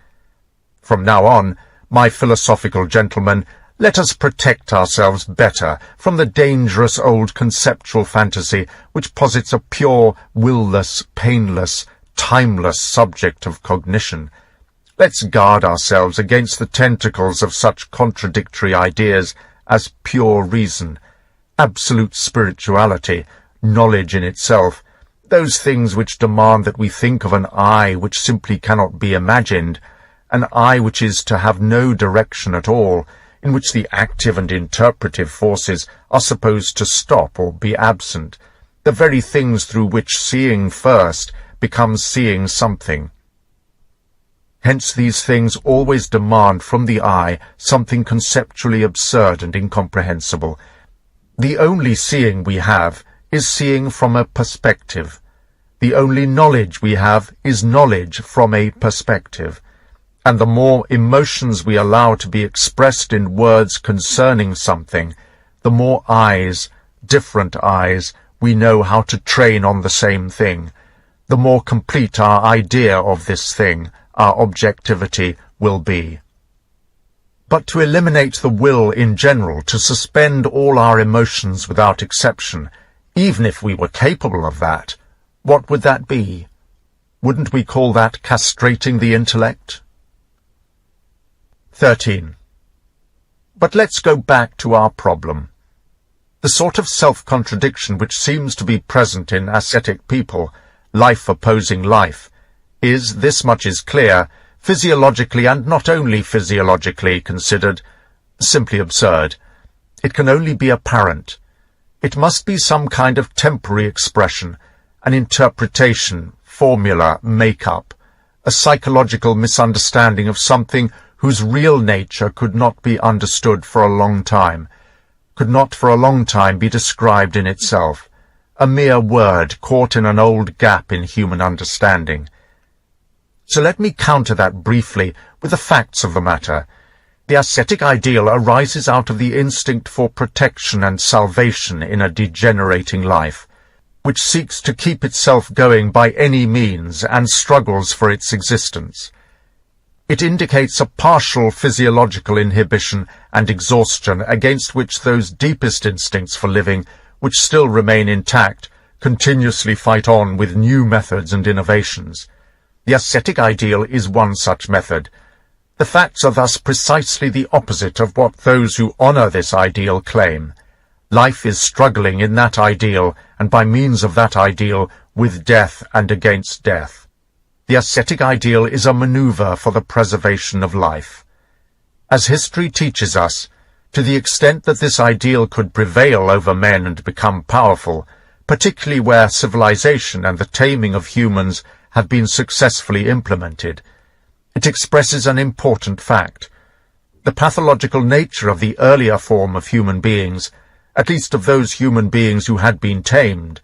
From now on, my philosophical gentlemen, let us protect ourselves better from the dangerous old conceptual fantasy which posits a pure, will-less, painless, timeless subject of cognition. Let's guard ourselves against the tentacles of such contradictory ideas as pure reason, absolute spirituality, knowledge in itself, those things which demand that we think of an I which simply cannot be imagined, an I which is to have no direction at all, in which the active and interpretive forces are supposed to stop or be absent, the very things through which seeing first becomes seeing something. Hence these things always demand from the I something conceptually absurd and incomprehensible. The only seeing we have is seeing from a perspective. The only knowledge we have is knowledge from a perspective. And the more emotions we allow to be expressed in words concerning something, the more eyes, different eyes, we know how to train on the same thing, the more complete our idea of this thing, our objectivity, will be. But to eliminate the will in general, to suspend all our emotions without exception, even if we were capable of that, what would that be? Wouldn't we call that castrating the intellect? 13. But let's go back to our problem. The sort of self-contradiction which seems to be present in ascetic people, life opposing life, is, this much is clear, physiologically and not only physiologically considered, simply absurd. It can only be apparent. It must be some kind of temporary expression, an interpretation, formula, make-up, a psychological misunderstanding of something whose real nature could not be understood for a long time, could not for a long time be described in itself, a mere word caught in an old gap in human understanding. So let me counter that briefly with the facts of the matter. The ascetic ideal arises out of the instinct for protection and salvation in a degenerating life, which seeks to keep itself going by any means and struggles for its existence. It indicates a partial physiological inhibition and exhaustion against which those deepest instincts for living, which still remain intact, continuously fight on with new methods and innovations. The ascetic ideal is one such method. The facts are thus precisely the opposite of what those who honor this ideal claim. Life is struggling in that ideal, and by means of that ideal, with death and against death. The ascetic ideal is a maneuver for the preservation of life. As history teaches us, to the extent that this ideal could prevail over men and become powerful, particularly where civilization and the taming of humans have been successfully implemented, it expresses an important fact. The pathological nature of the earlier form of human beings, at least of those human beings who had been tamed,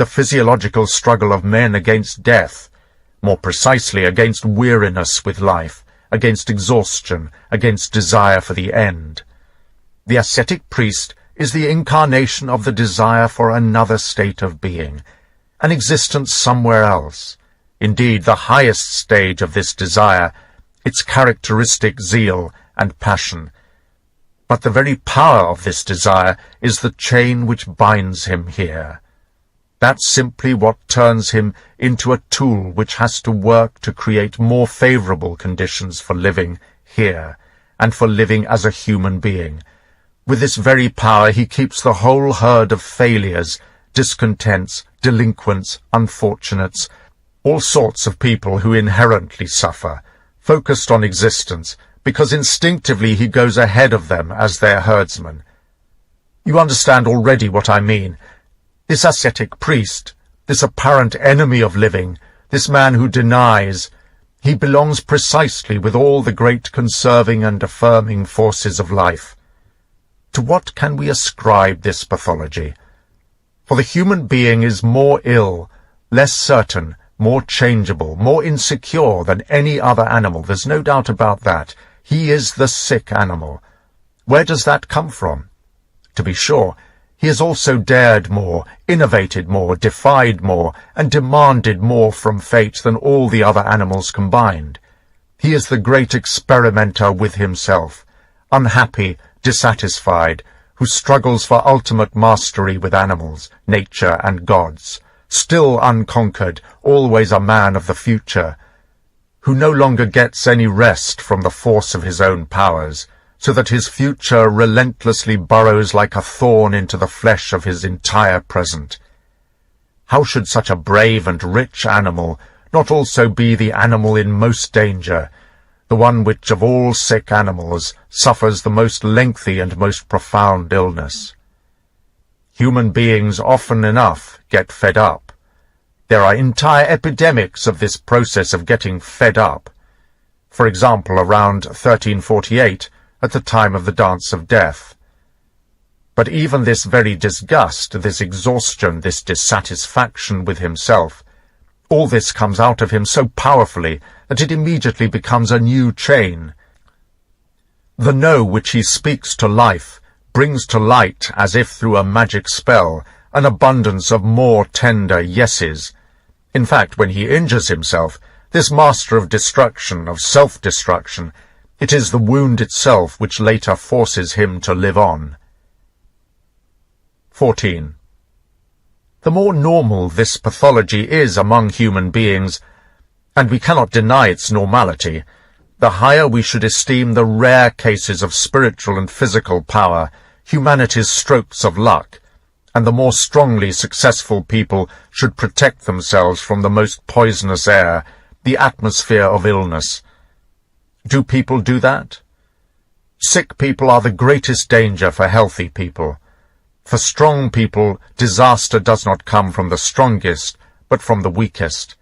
the physiological struggle of men against death, more precisely against weariness with life, against exhaustion, against desire for the end. The ascetic priest is the incarnation of the desire for another state of being, an existence somewhere else. Indeed, the highest stage of this desire, its characteristic zeal and passion. But the very power of this desire is the chain which binds him here. That's simply what turns him into a tool which has to work to create more favorable conditions for living here, and for living as a human being. With this very power he keeps the whole herd of failures, discontents, delinquents, unfortunates, all sorts of people who inherently suffer, focused on existence, because instinctively he goes ahead of them as their herdsman. You understand already what I mean. This ascetic priest, this apparent enemy of living, this man who denies, he belongs precisely with all the great conserving and affirming forces of life. To what can we ascribe this pathology? For the human being is more ill, less certain, more changeable, more insecure than any other animal. There's no doubt about that. He is the sick animal. Where does that come from? To be sure, he has also dared more, innovated more, defied more, and demanded more from fate than all the other animals combined. He is the great experimenter with himself, unhappy, dissatisfied, who struggles for ultimate mastery with animals, nature, and gods, still unconquered, always a man of the future, who no longer gets any rest from the force of his own powers, so that his future relentlessly burrows like a thorn into the flesh of his entire present. How should such a brave and rich animal not also be the animal in most danger, the one which of all sick animals suffers the most lengthy and most profound illness? Human beings often enough get fed up. There are entire epidemics of this process of getting fed up. For example, around 1348, at the time of the Dance of Death. But even this very disgust, this exhaustion, this dissatisfaction with himself, all this comes out of him so powerfully that it immediately becomes a new chain. The no which he speaks to life brings to light, as if through a magic spell, an abundance of more tender yeses. In fact, when he injures himself, this master of destruction, of self-destruction, it is the wound itself which later forces him to live on. 14. The more normal this pathology is among human beings, and we cannot deny its normality, the higher we should esteem the rare cases of spiritual and physical power, humanity's strokes of luck, and the more strongly successful people should protect themselves from the most poisonous air, the atmosphere of illness. Do people do that? Sick people are the greatest danger for healthy people. For strong people, disaster does not come from the strongest, but from the weakest.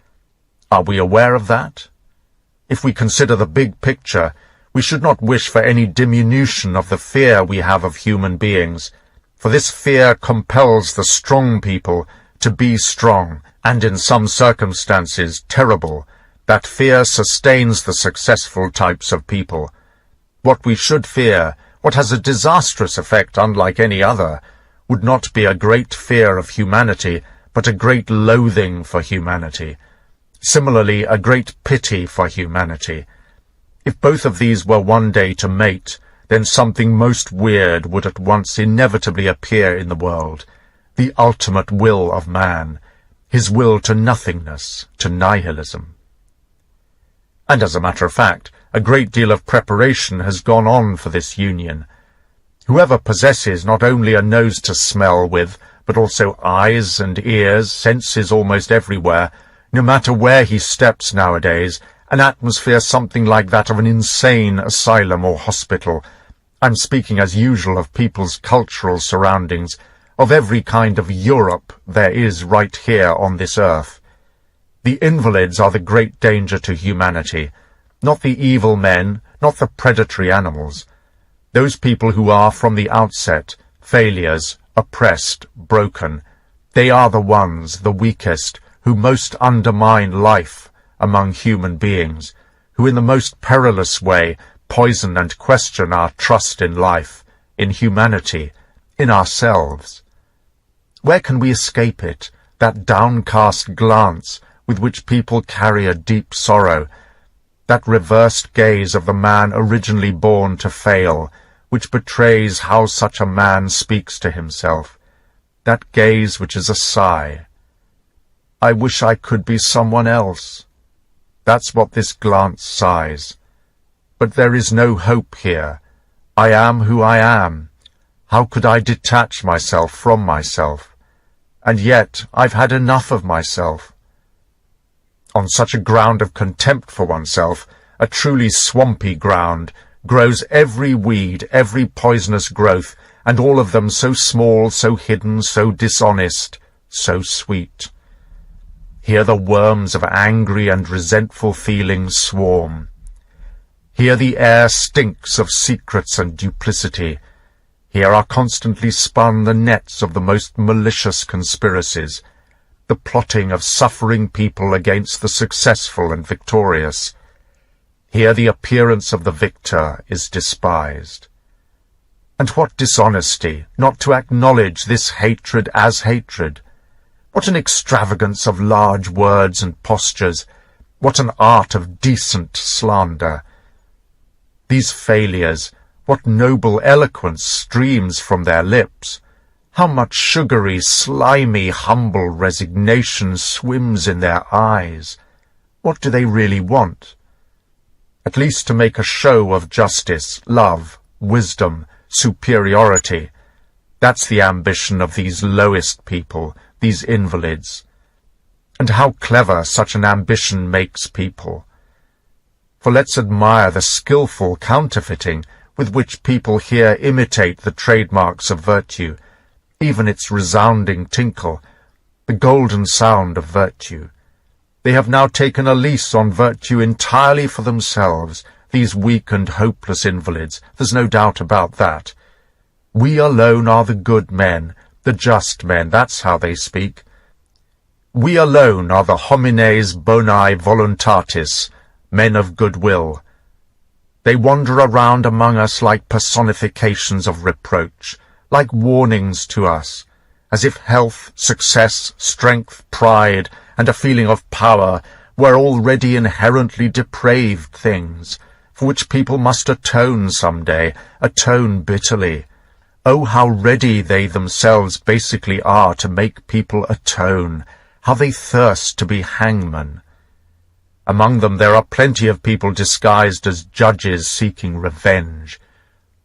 Are we aware of that? If we consider the big picture, we should not wish for any diminution of the fear we have of human beings, for this fear compels the strong people to be strong, and in some circumstances terrible. That fear sustains the successful types of people. What we should fear, what has a disastrous effect unlike any other, would not be a great fear of humanity, but a great loathing for humanity. Similarly, a great pity for humanity. If both of these were one day to mate, then something most weird would at once inevitably appear in the world, the ultimate will of man, his will to nothingness, to nihilism. And as a matter of fact, a great deal of preparation has gone on for this union. Whoever possesses not only a nose to smell with, but also eyes and ears, senses almost everywhere, no matter where he steps nowadays, an atmosphere something like that of an insane asylum or hospital. I'm speaking as usual of people's cultural surroundings, of every kind of Europe there is right here on this earth. The invalids are the great danger to humanity, not the evil men, not the predatory animals. Those people who are, from the outset, failures, oppressed, broken, They are the ones, the weakest, who most undermine life among human beings, who in the most perilous way poison and question our trust in life, in humanity, in ourselves. Where can we escape it, that downcast glance with which people carry a deep sorrow, that reversed gaze of the man originally born to fail, which betrays how such a man speaks to himself, that gaze which is a sigh? I wish I could be someone else. That's what this glance sighs. But there is no hope here. I am who I am. How could I detach myself from myself? And yet I've had enough of myself. On such a ground of contempt for oneself, a truly swampy ground, grows every weed, every poisonous growth, and all of them so small, so hidden, so dishonest, so sweet. Here the worms of angry and resentful feelings swarm. Here the air stinks of secrets and duplicity. Here are constantly spun the nets of the most malicious conspiracies, the plotting of suffering people against the successful and victorious. Here the appearance of the victor is despised. And what dishonesty not to acknowledge this hatred as hatred! What an extravagance of large words and postures! What an art of decent slander! These failures, what noble eloquence streams from their lips! How much sugary, slimy, humble resignation swims in their eyes! What do they really want? At least to make a show of justice, love, wisdom, superiority. That's the ambition of these lowest people, these invalids. And how clever such an ambition makes people. For let's admire the skilful counterfeiting with which people here imitate the trademarks of virtue, even its resounding tinkle, the golden sound of virtue. They have now taken a lease on virtue entirely for themselves, these weak and hopeless invalids, there's no doubt about that. We alone are the good men, the just men, that's how they speak. We alone are the homines bonae voluntatis, men of goodwill. They wander around among us like personifications of reproach, like warnings to us, as if health, success, strength, pride, and a feeling of power were already inherently depraved things, for which people must atone some day, atone bitterly. Oh, how ready they themselves basically are to make people atone, how they thirst to be hangmen. Among them there are plenty of people disguised as judges seeking revenge.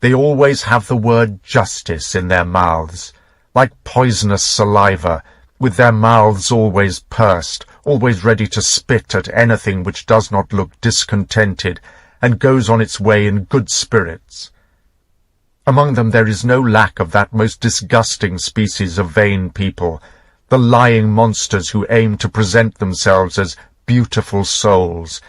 They always have the word justice in their mouths, like poisonous saliva, with their mouths always pursed, always ready to spit at anything which does not look discontented and goes on its way in good spirits. Among them there is no lack of that most disgusting species of vain people, the lying monsters who aim to present themselves as beautiful souls,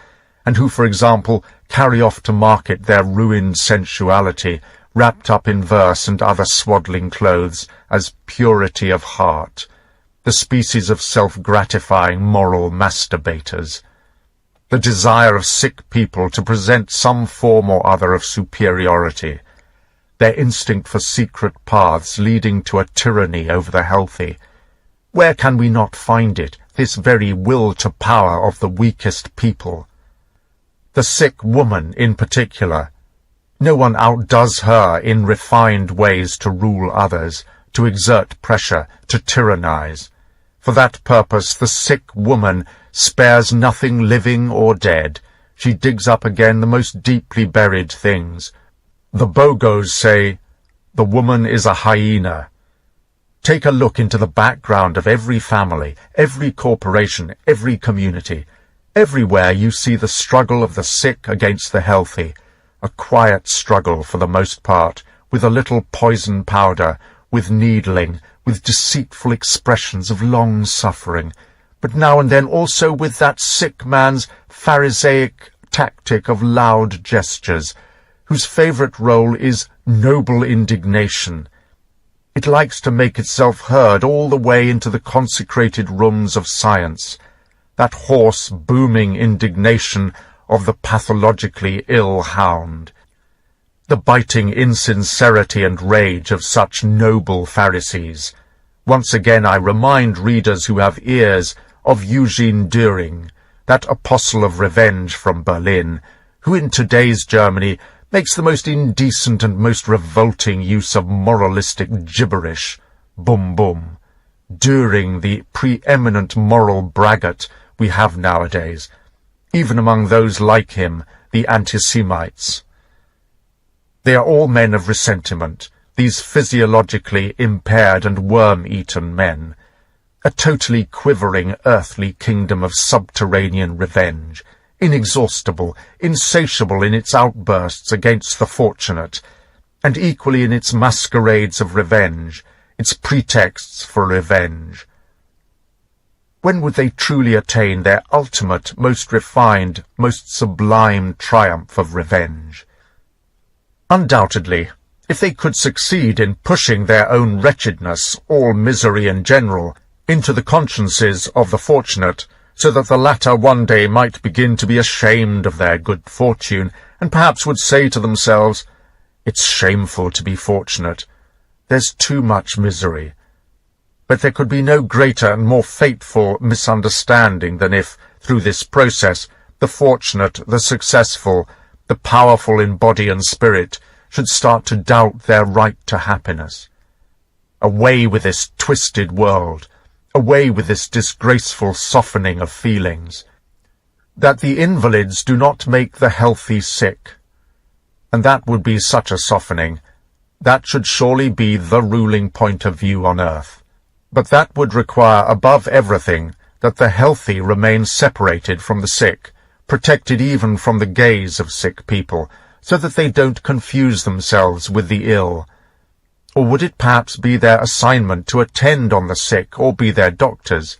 and who, for example, carry off to market their ruined sensuality, wrapped up in verse and other swaddling clothes, as purity of heart, the species of self-gratifying moral masturbators. The desire of sick people to present some form or other of superiority, their instinct for secret paths leading to a tyranny over the healthy. Where can we not find it, this very will to power of the weakest people? The sick woman in particular. No one outdoes her in refined ways to rule others, to exert pressure, to tyrannize. For that purpose the sick woman spares nothing living or dead. She digs up again the most deeply buried things. The Bogos say, the woman is a hyena. Take a look into the background of every family, every corporation, every community. Everywhere you see the struggle of the sick against the healthy, a quiet struggle for the most part, with a little poison powder, with needling, with deceitful expressions of long suffering, but now and then also with that sick man's Pharisaic tactic of loud gestures, whose favourite role is noble indignation. It likes to make itself heard all the way into the consecrated rooms of science, that hoarse, booming indignation of the pathologically ill hound, the biting insincerity and rage of such noble Pharisees. Once again I remind readers who have ears of Eugene Düring, that apostle of revenge from Berlin, who in today's Germany makes the most indecent and most revolting use of moralistic gibberish. Boom, boom. Düring, the preeminent moral braggart we have nowadays, even among those like him, the anti-Semites. They are all men of resentiment, these physiologically impaired and worm-eaten men, a totally quivering earthly kingdom of subterranean revenge, inexhaustible, insatiable in its outbursts against the fortunate, and equally in its masquerades of revenge, its pretexts for revenge. When would they truly attain their ultimate, most refined, most sublime triumph of revenge? Undoubtedly, if they could succeed in pushing their own wretchedness, all misery in general, into the consciences of the fortunate, so that the latter one day might begin to be ashamed of their good fortune, and perhaps would say to themselves, "It's shameful to be fortunate. There's too much misery." But there could be no greater and more fateful misunderstanding than if, through this process, the fortunate, the successful, the powerful in body and spirit, should start to doubt their right to happiness. Away with this twisted world, away with this disgraceful softening of feelings. That the invalids do not make the healthy sick. And that would be such a softening. That should surely be the ruling point of view on earth. But that would require above everything that the healthy remain separated from the sick, protected even from the gaze of sick people, so that they don't confuse themselves with the ill. Or would it perhaps be their assignment to attend on the sick or be their doctors?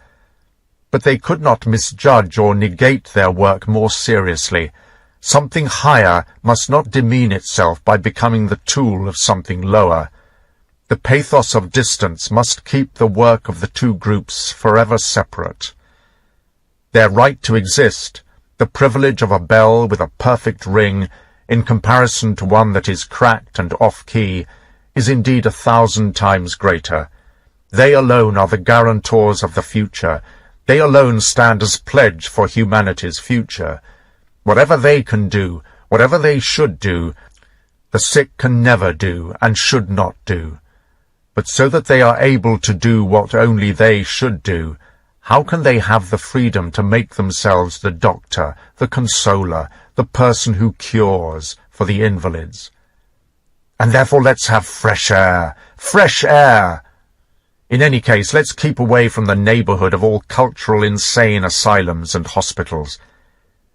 But they could not misjudge or negate their work more seriously. Something higher must not demean itself by becoming the tool of something lower. The pathos of distance must keep the work of the two groups forever separate. Their right to exist, the privilege of a bell with a perfect ring, in comparison to one that is cracked and off-key, is indeed 1,000 times greater. They alone are the guarantors of the future. They alone stand as pledge for humanity's future. Whatever they can do, whatever they should do, the sick can never do and should not do. But so that they are able to do what only they should do, how can they have the freedom to make themselves the doctor, the consoler, the person who cures for the invalids? And therefore let's have fresh air, fresh air! In any case, let's keep away from the neighborhood of all cultural insane asylums and hospitals.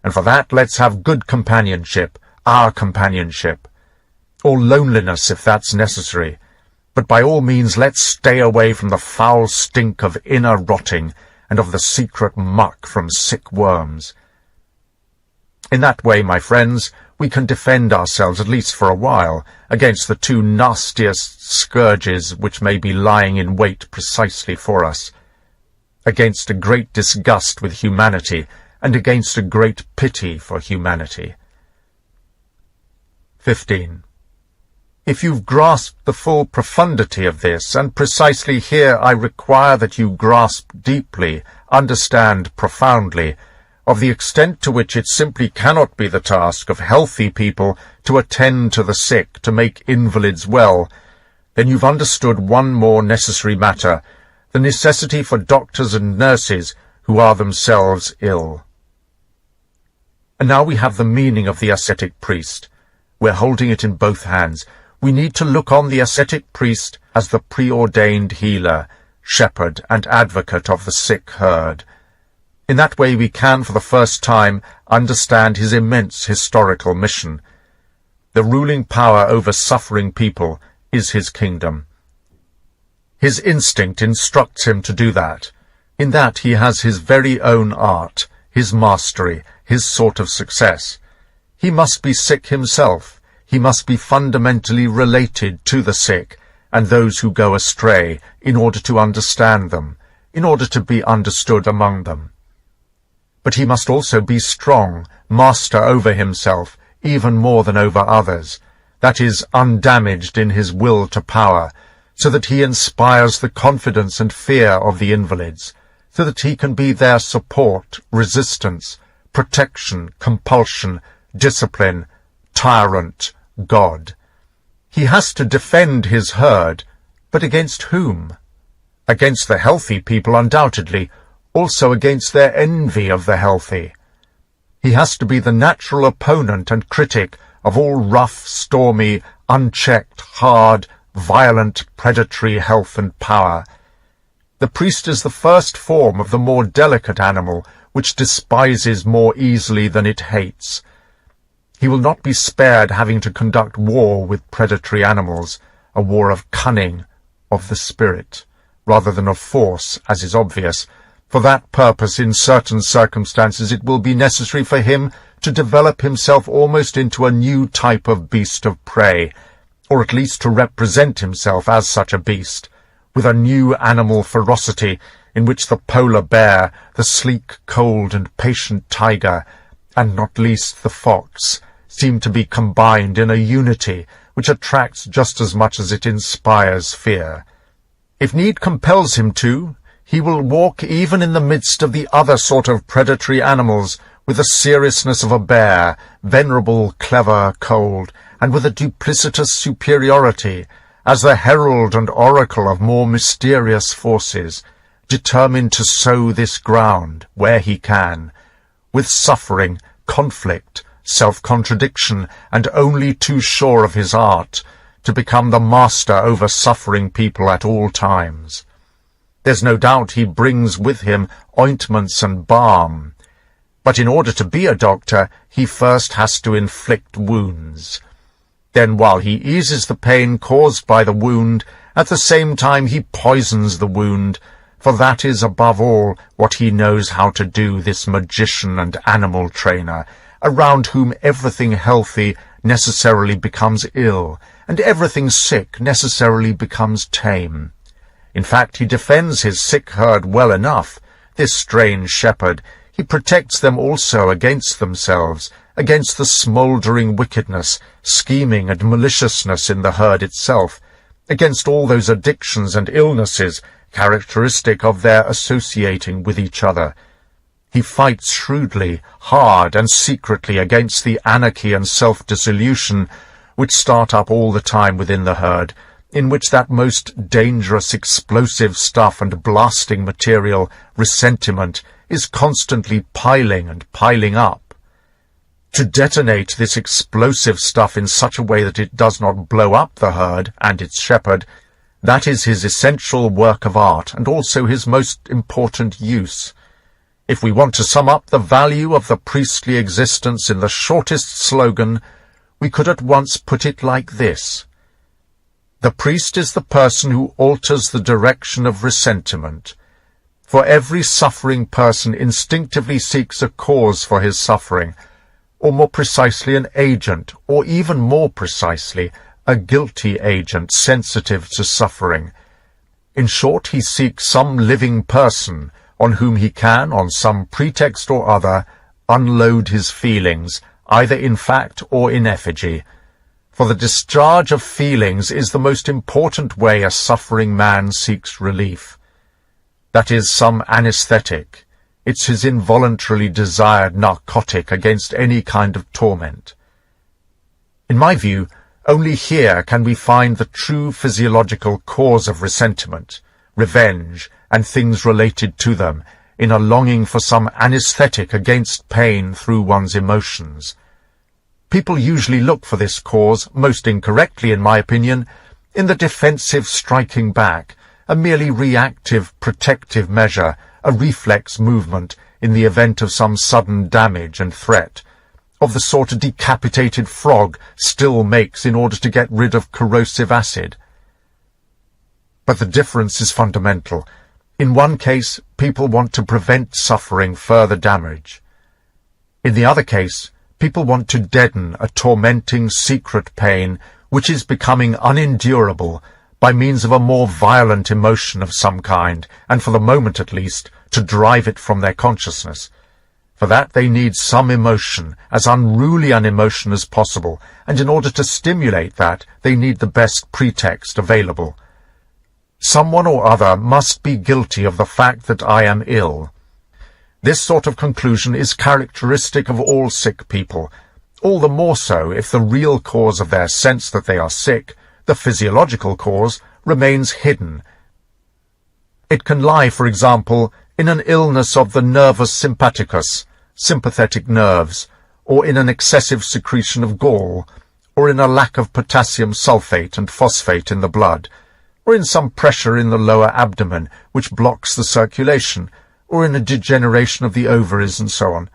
And for that, let's have good companionship, our companionship. Or loneliness, if that's necessary. But by all means, let's stay away from the foul stink of inner rotting and of the secret muck from sick worms. In that way, my friends, we can defend ourselves, at least for a while, against the two nastiest scourges which may be lying in wait precisely for us, against a great disgust with humanity, and against a great pity for humanity. 15. If you've grasped the full profundity of this, and precisely here I require that you grasp deeply, understand profoundly, of the extent to which it simply cannot be the task of healthy people to attend to the sick, to make invalids well, then you've understood one more necessary matter, the necessity for doctors and nurses who are themselves ill. And now we have the meaning of the ascetic priest. We're holding it in both hands. We need to look on the ascetic priest as the preordained healer, shepherd, and advocate of the sick herd. In that way we can, for the first time, understand his immense historical mission. The ruling power over suffering people is his kingdom. His instinct instructs him to do that. In that he has his very own art, his mastery, his sort of success. He must be sick himself. He must be fundamentally related to the sick, and those who go astray, in order to understand them, in order to be understood among them. But he must also be strong, master over himself, even more than over others, that is, undamaged in his will to power, so that he inspires the confidence and fear of the invalids, so that he can be their support, resistance, protection, compulsion, discipline, tyrant, God. He has to defend his herd, but against whom? Against the healthy people, undoubtedly, also against their envy of the healthy. He has to be the natural opponent and critic of all rough, stormy, unchecked, hard, violent, predatory health and power. The priest is the first form of the more delicate animal, which despises more easily than it hates. He will not be spared having to conduct war with predatory animals, a war of cunning, of the spirit, rather than of force, as is obvious. For that purpose, in certain circumstances, it will be necessary for him to develop himself almost into a new type of beast of prey, or at least to represent himself as such a beast, with a new animal ferocity in which the polar bear, the sleek, cold, and patient tiger, and not least the fox, seem to be combined in a unity which attracts just as much as it inspires fear. If need compels him to, he will walk even in the midst of the other sort of predatory animals with the seriousness of a bear, venerable, clever, cold, and with a duplicitous superiority, as the herald and oracle of more mysterious forces, determined to sow this ground where he can, with suffering, conflict, self-contradiction, and only too sure of his art, to become the master over suffering people at all times. There's no doubt he brings with him ointments and balm, but in order to be a doctor, he first has to inflict wounds. Then, while he eases the pain caused by the wound, at the same time he poisons the wound, for that is above all what he knows how to do, this magician and animal trainer, around whom everything healthy necessarily becomes ill, and everything sick necessarily becomes tame. In fact, he defends his sick herd well enough, this strange shepherd. He protects them also against themselves, against the smouldering wickedness, scheming and maliciousness in the herd itself, against all those addictions and illnesses characteristic of their associating with each other. He fights shrewdly, hard, and secretly against the anarchy and self-dissolution which start up all the time within the herd, in which that most dangerous explosive stuff and blasting material, ressentiment, is constantly piling and piling up. To detonate this explosive stuff in such a way that it does not blow up the herd and its shepherd, that is his essential work of art, and also his most important use. If we want to sum up the value of the priestly existence in the shortest slogan, we could at once put it like this: the priest is the person who alters the direction of ressentiment. For every suffering person instinctively seeks a cause for his suffering, or more precisely an agent, or even more precisely, a guilty agent sensitive to suffering. In short, he seeks some living person on whom he can, on some pretext or other, unload his feelings, either in fact or in effigy. For the discharge of feelings is the most important way a suffering man seeks relief. That is some anesthetic. It's his involuntarily desired narcotic against any kind of torment. In my view, only here can we find the true physiological cause of resentment, revenge, and things related to them, in a longing for some anesthetic against pain through one's emotions. People usually look for this cause, most incorrectly in my opinion, in the defensive striking back, a merely reactive, protective measure, a reflex movement in the event of some sudden damage and threat, of the sort a decapitated frog still makes in order to get rid of corrosive acid. But the difference is fundamental. In one case, people want to prevent suffering further damage. In the other case, people want to deaden a tormenting secret pain which is becoming unendurable, by means of a more violent emotion of some kind, and for the moment at least, to drive it from their consciousness. For that they need some emotion, as unruly an emotion as possible, and in order to stimulate that, they need the best pretext available. Someone or other must be guilty of the fact that I am ill. This sort of conclusion is characteristic of all sick people, all the more so if the real cause of their sense that they are sick, the physiological cause, remains hidden. It can lie, for example, in an illness of the nervus sympathicus, sympathetic nerves, or in an excessive secretion of gall, or in a lack of potassium sulfate and phosphate in the blood, or in some pressure in the lower abdomen which blocks the circulation, or in a degeneration of the ovaries, and so on.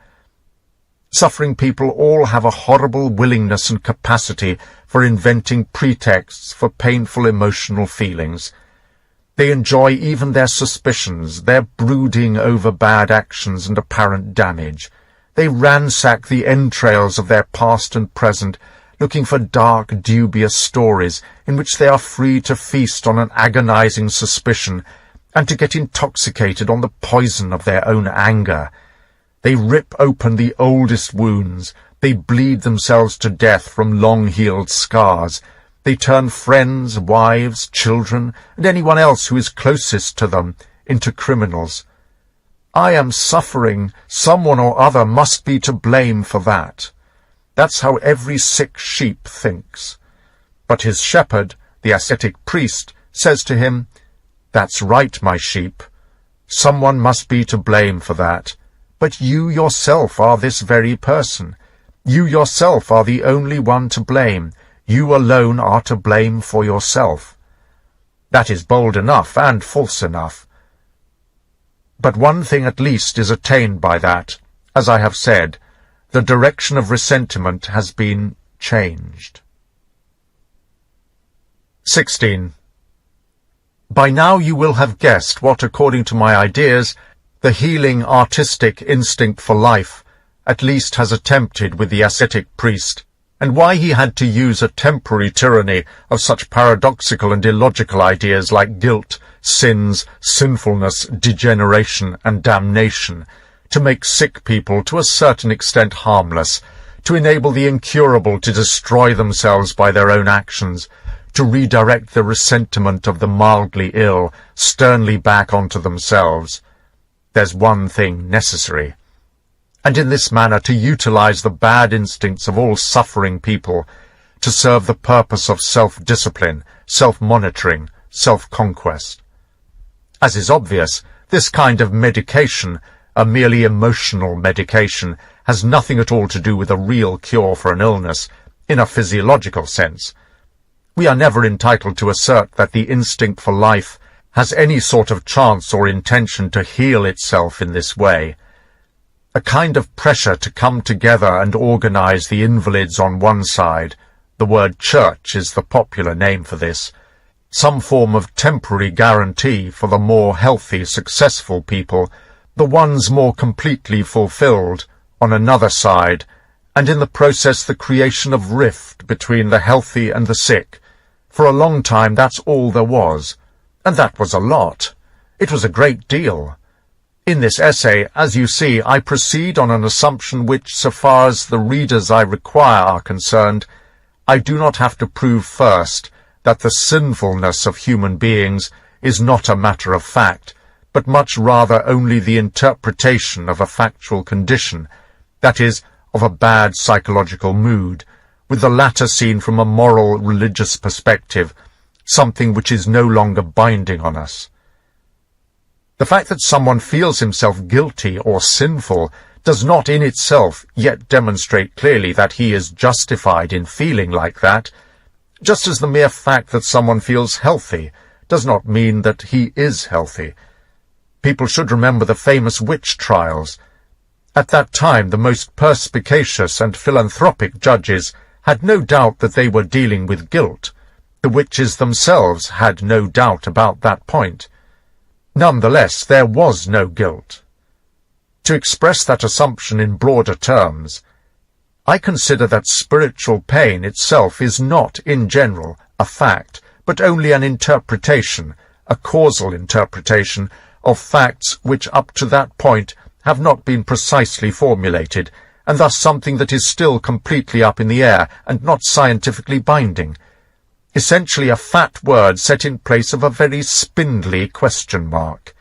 Suffering people all have a horrible willingness and capacity for inventing pretexts for painful emotional feelings. They enjoy even their suspicions, their brooding over bad actions and apparent damage. They ransack the entrails of their past and present, looking for dark, dubious stories in which they are free to feast on an agonizing suspicion and to get intoxicated on the poison of their own anger. They rip open the oldest wounds. They bleed themselves to death from long-healed scars. They turn friends, wives, children, and anyone else who is closest to them into criminals. I am suffering. Someone or other must be to blame for that. That's how every sick sheep thinks. But his shepherd, the ascetic priest, says to him, "That's right, my sheep. Someone must be to blame for that. But you yourself are this very person. You yourself are the only one to blame. You alone are to blame for yourself." That is bold enough and false enough. But one thing at least is attained by that. As I have said, the direction of resentment has been changed. 16. By now you will have guessed what, according to my ideas, the healing artistic instinct for life at least has attempted with the ascetic priest, and why he had to use a temporary tyranny of such paradoxical and illogical ideas like guilt, sins, sinfulness, degeneration, and damnation, to make sick people to a certain extent harmless, to enable the incurable to destroy themselves by their own actions, to redirect the resentment of the mildly ill sternly back onto themselves. There's one thing necessary, and in this manner to utilize the bad instincts of all suffering people to serve the purpose of self-discipline, self-monitoring, self-conquest. As is obvious, this kind of medication, a merely emotional medication, has nothing at all to do with a real cure for an illness, in a physiological sense. We are never entitled to assert that the instinct for life has any sort of chance or intention to heal itself in this way. A kind of pressure to come together and organize the invalids on one side, the word church is the popular name for this, some form of temporary guarantee for the more healthy, successful people, the ones more completely fulfilled, on another side, and in the process the creation of rift between the healthy and the sick. For a long time that's all there was. And that was a lot. It was a great deal. In this essay, as you see, I proceed on an assumption which, so far as the readers I require are concerned, I do not have to prove first that the sinfulness of human beings is not a matter of fact, but much rather only the interpretation of a factual condition, that is, of a bad psychological mood, with the latter seen from a moral, religious perspective, something which is no longer binding on us. The fact that someone feels himself guilty or sinful does not in itself yet demonstrate clearly that he is justified in feeling like that, just as the mere fact that someone feels healthy does not mean that he is healthy. People should remember the famous witch trials. At that time the most perspicacious and philanthropic judges had no doubt that they were dealing with guilt. The witches themselves had no doubt about that point. Nonetheless, there was no guilt. To express that assumption in broader terms, I consider that spiritual pain itself is not, in general, a fact, but only an interpretation, a causal interpretation, of facts which up to that point have not been precisely formulated, and thus something that is still completely up in the air and not scientifically binding. Essentially a fat word set in place of a very spindly question mark.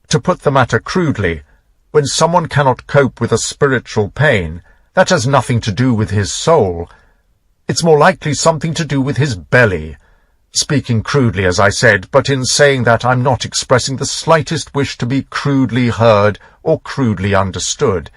To put the matter crudely, when someone cannot cope with a spiritual pain, that has nothing to do with his soul. It's more likely something to do with his belly. Speaking crudely, as I said, but in saying that I'm not expressing the slightest wish to be crudely heard or crudely understood.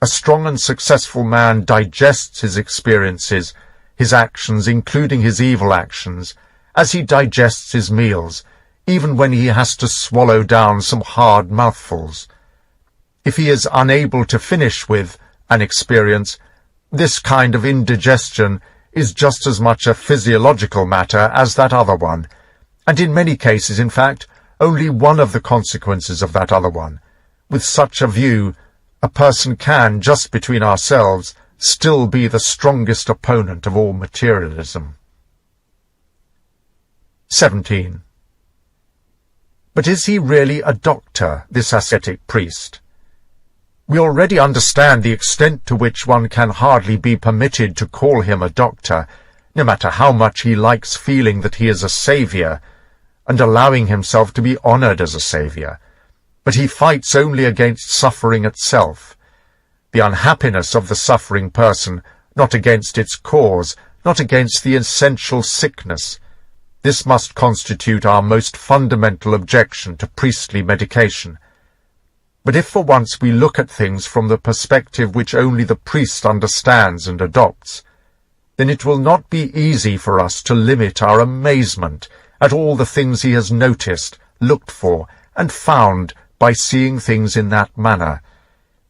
A strong and successful man digests his experiences, his actions, including his evil actions, as he digests his meals, even when he has to swallow down some hard mouthfuls. If he is unable to finish with an experience, this kind of indigestion is just as much a physiological matter as that other one, and in many cases, in fact, only one of the consequences of that other one. With such a view, a person can, just between ourselves, still be the strongest opponent of all materialism. 17. But is he really a doctor, this ascetic priest? We already understand the extent to which one can hardly be permitted to call him a doctor, no matter how much he likes feeling that he is a saviour, and allowing himself to be honoured as a saviour. But he fights only against suffering itself, the unhappiness of the suffering person, not against its cause, not against the essential sickness. This must constitute our most fundamental objection to priestly medication. But if for once we look at things from the perspective which only the priest understands and adopts, then it will not be easy for us to limit our amazement at all the things he has noticed, looked for, and found by seeing things in that manner.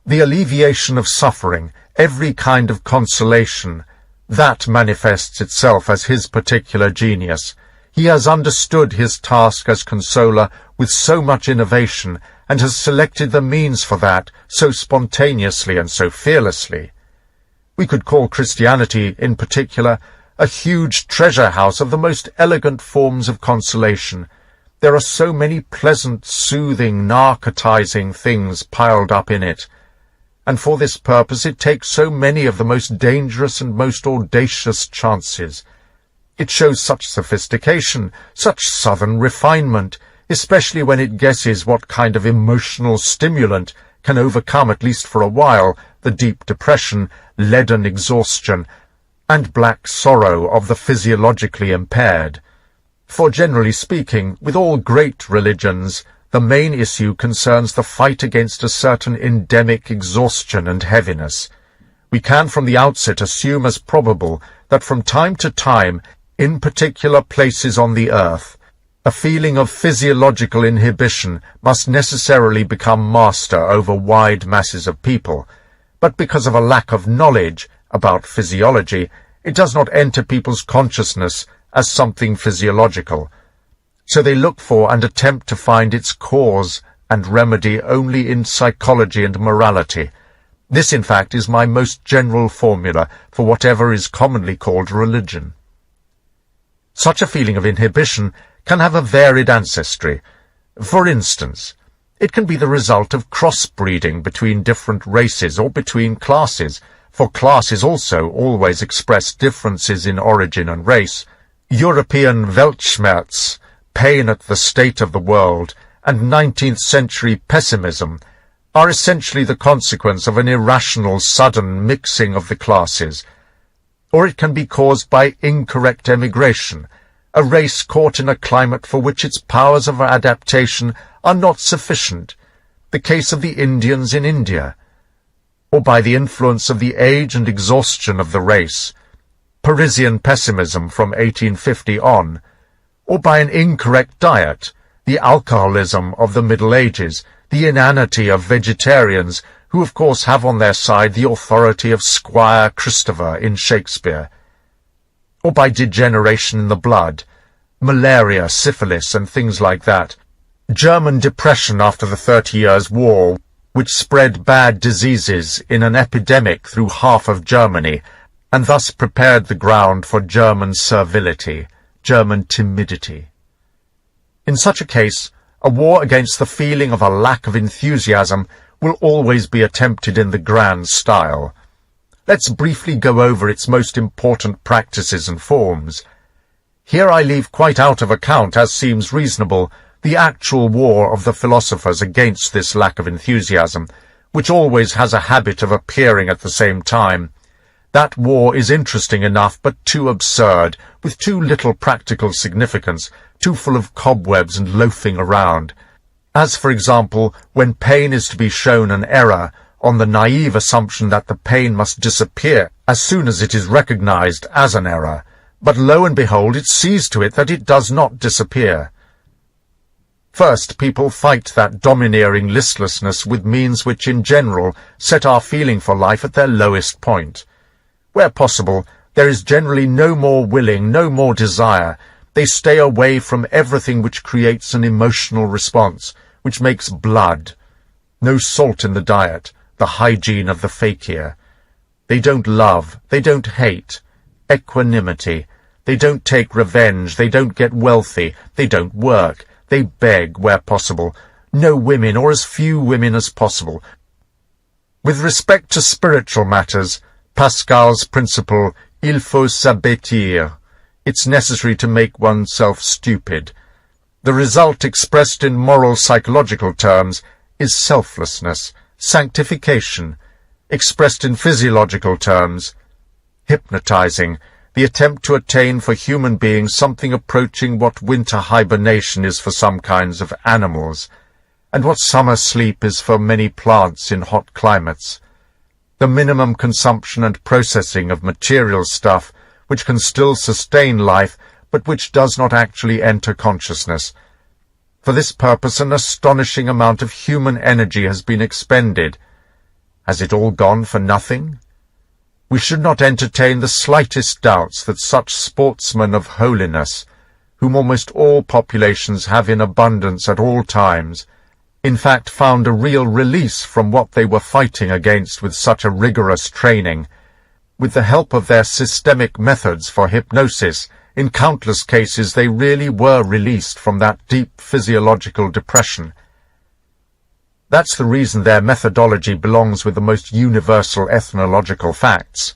The alleviation of suffering, every kind of consolation, that manifests itself as his particular genius. He has understood his task as consoler with so much innovation, and has selected the means for that so spontaneously and so fearlessly. We could call Christianity, in particular, a huge treasure house of the most elegant forms of consolation. There are so many pleasant, soothing, narcotizing things piled up in it, and for this purpose it takes so many of the most dangerous and most audacious chances. It shows such sophistication, such southern refinement, especially when it guesses what kind of emotional stimulant can overcome, at least for a while, the deep depression, leaden exhaustion, and black sorrow of the physiologically impaired. For generally speaking, with all great religions, the main issue concerns the fight against a certain endemic exhaustion and heaviness. We can from the outset assume as probable that from time to time, in particular places on the earth, a feeling of physiological inhibition must necessarily become master over wide masses of people, but because of a lack of knowledge about physiology, it does not enter people's consciousness as something physiological. So they look for and attempt to find its cause and remedy only in psychology and morality. This, in fact, is my most general formula for whatever is commonly called religion. Such a feeling of inhibition can have a varied ancestry. For instance, it can be the result of crossbreeding between different races or between classes, for classes also always express differences in origin and race. European Weltschmerz, pain at the state of the world, and 19th-century pessimism are essentially the consequence of an irrational, sudden mixing of the classes. Or it can be caused by incorrect emigration, a race caught in a climate for which its powers of adaptation are not sufficient, the case of the Indians in India, or by the influence of the age and exhaustion of the race, Parisian pessimism from 1850 on, or by an incorrect diet, the alcoholism of the Middle Ages, the inanity of vegetarians, who of course have on their side the authority of Squire Christopher in Shakespeare, or by degeneration in the blood, malaria, syphilis, and things like that, German depression after the 30 Years' War, which spread bad diseases in an epidemic through half of Germany, and thus prepared the ground for German servility, German timidity. In such a case, a war against the feeling of a lack of enthusiasm will always be attempted in the grand style. Let's briefly go over its most important practices and forms. Here I leave quite out of account, as seems reasonable, the actual war of the philosophers against this lack of enthusiasm, which always has a habit of appearing at the same time. That war is interesting enough, but too absurd, with too little practical significance, too full of cobwebs and loafing around. As, for example, when pain is to be shown an error, on the naive assumption that the pain must disappear as soon as it is recognized as an error, but lo and behold it sees to it that it does not disappear. First, people fight that domineering listlessness with means which in general set our feeling for life at their lowest point. Where possible, there is generally no more willing, no more desire. They stay away from everything which creates an emotional response, which makes blood. No salt in the diet, the hygiene of the fakir. They don't love, they don't hate. Equanimity. They don't take revenge, they don't get wealthy, they don't work. They beg where possible. No women, or as few women as possible. With respect to spiritual matters, Pascal's principle, il faut s'abattre. It's necessary to make oneself stupid. The result expressed in moral psychological terms is selflessness, sanctification. Expressed in physiological terms, hypnotizing, the attempt to attain for human beings something approaching what winter hibernation is for some kinds of animals, and what summer sleep is for many plants in hot climates. The minimum consumption and processing of material stuff which can still sustain life, but which does not actually enter consciousness. For this purpose an astonishing amount of human energy has been expended. Has it all gone for nothing? We should not entertain the slightest doubts that such sportsmen of holiness, whom almost all populations have in abundance at all times, in fact found a real release from what they were fighting against with such a rigorous training. With the help of their systemic methods for hypnosis, in countless cases they really were released from that deep physiological depression. That's the reason their methodology belongs with the most universal ethnological facts.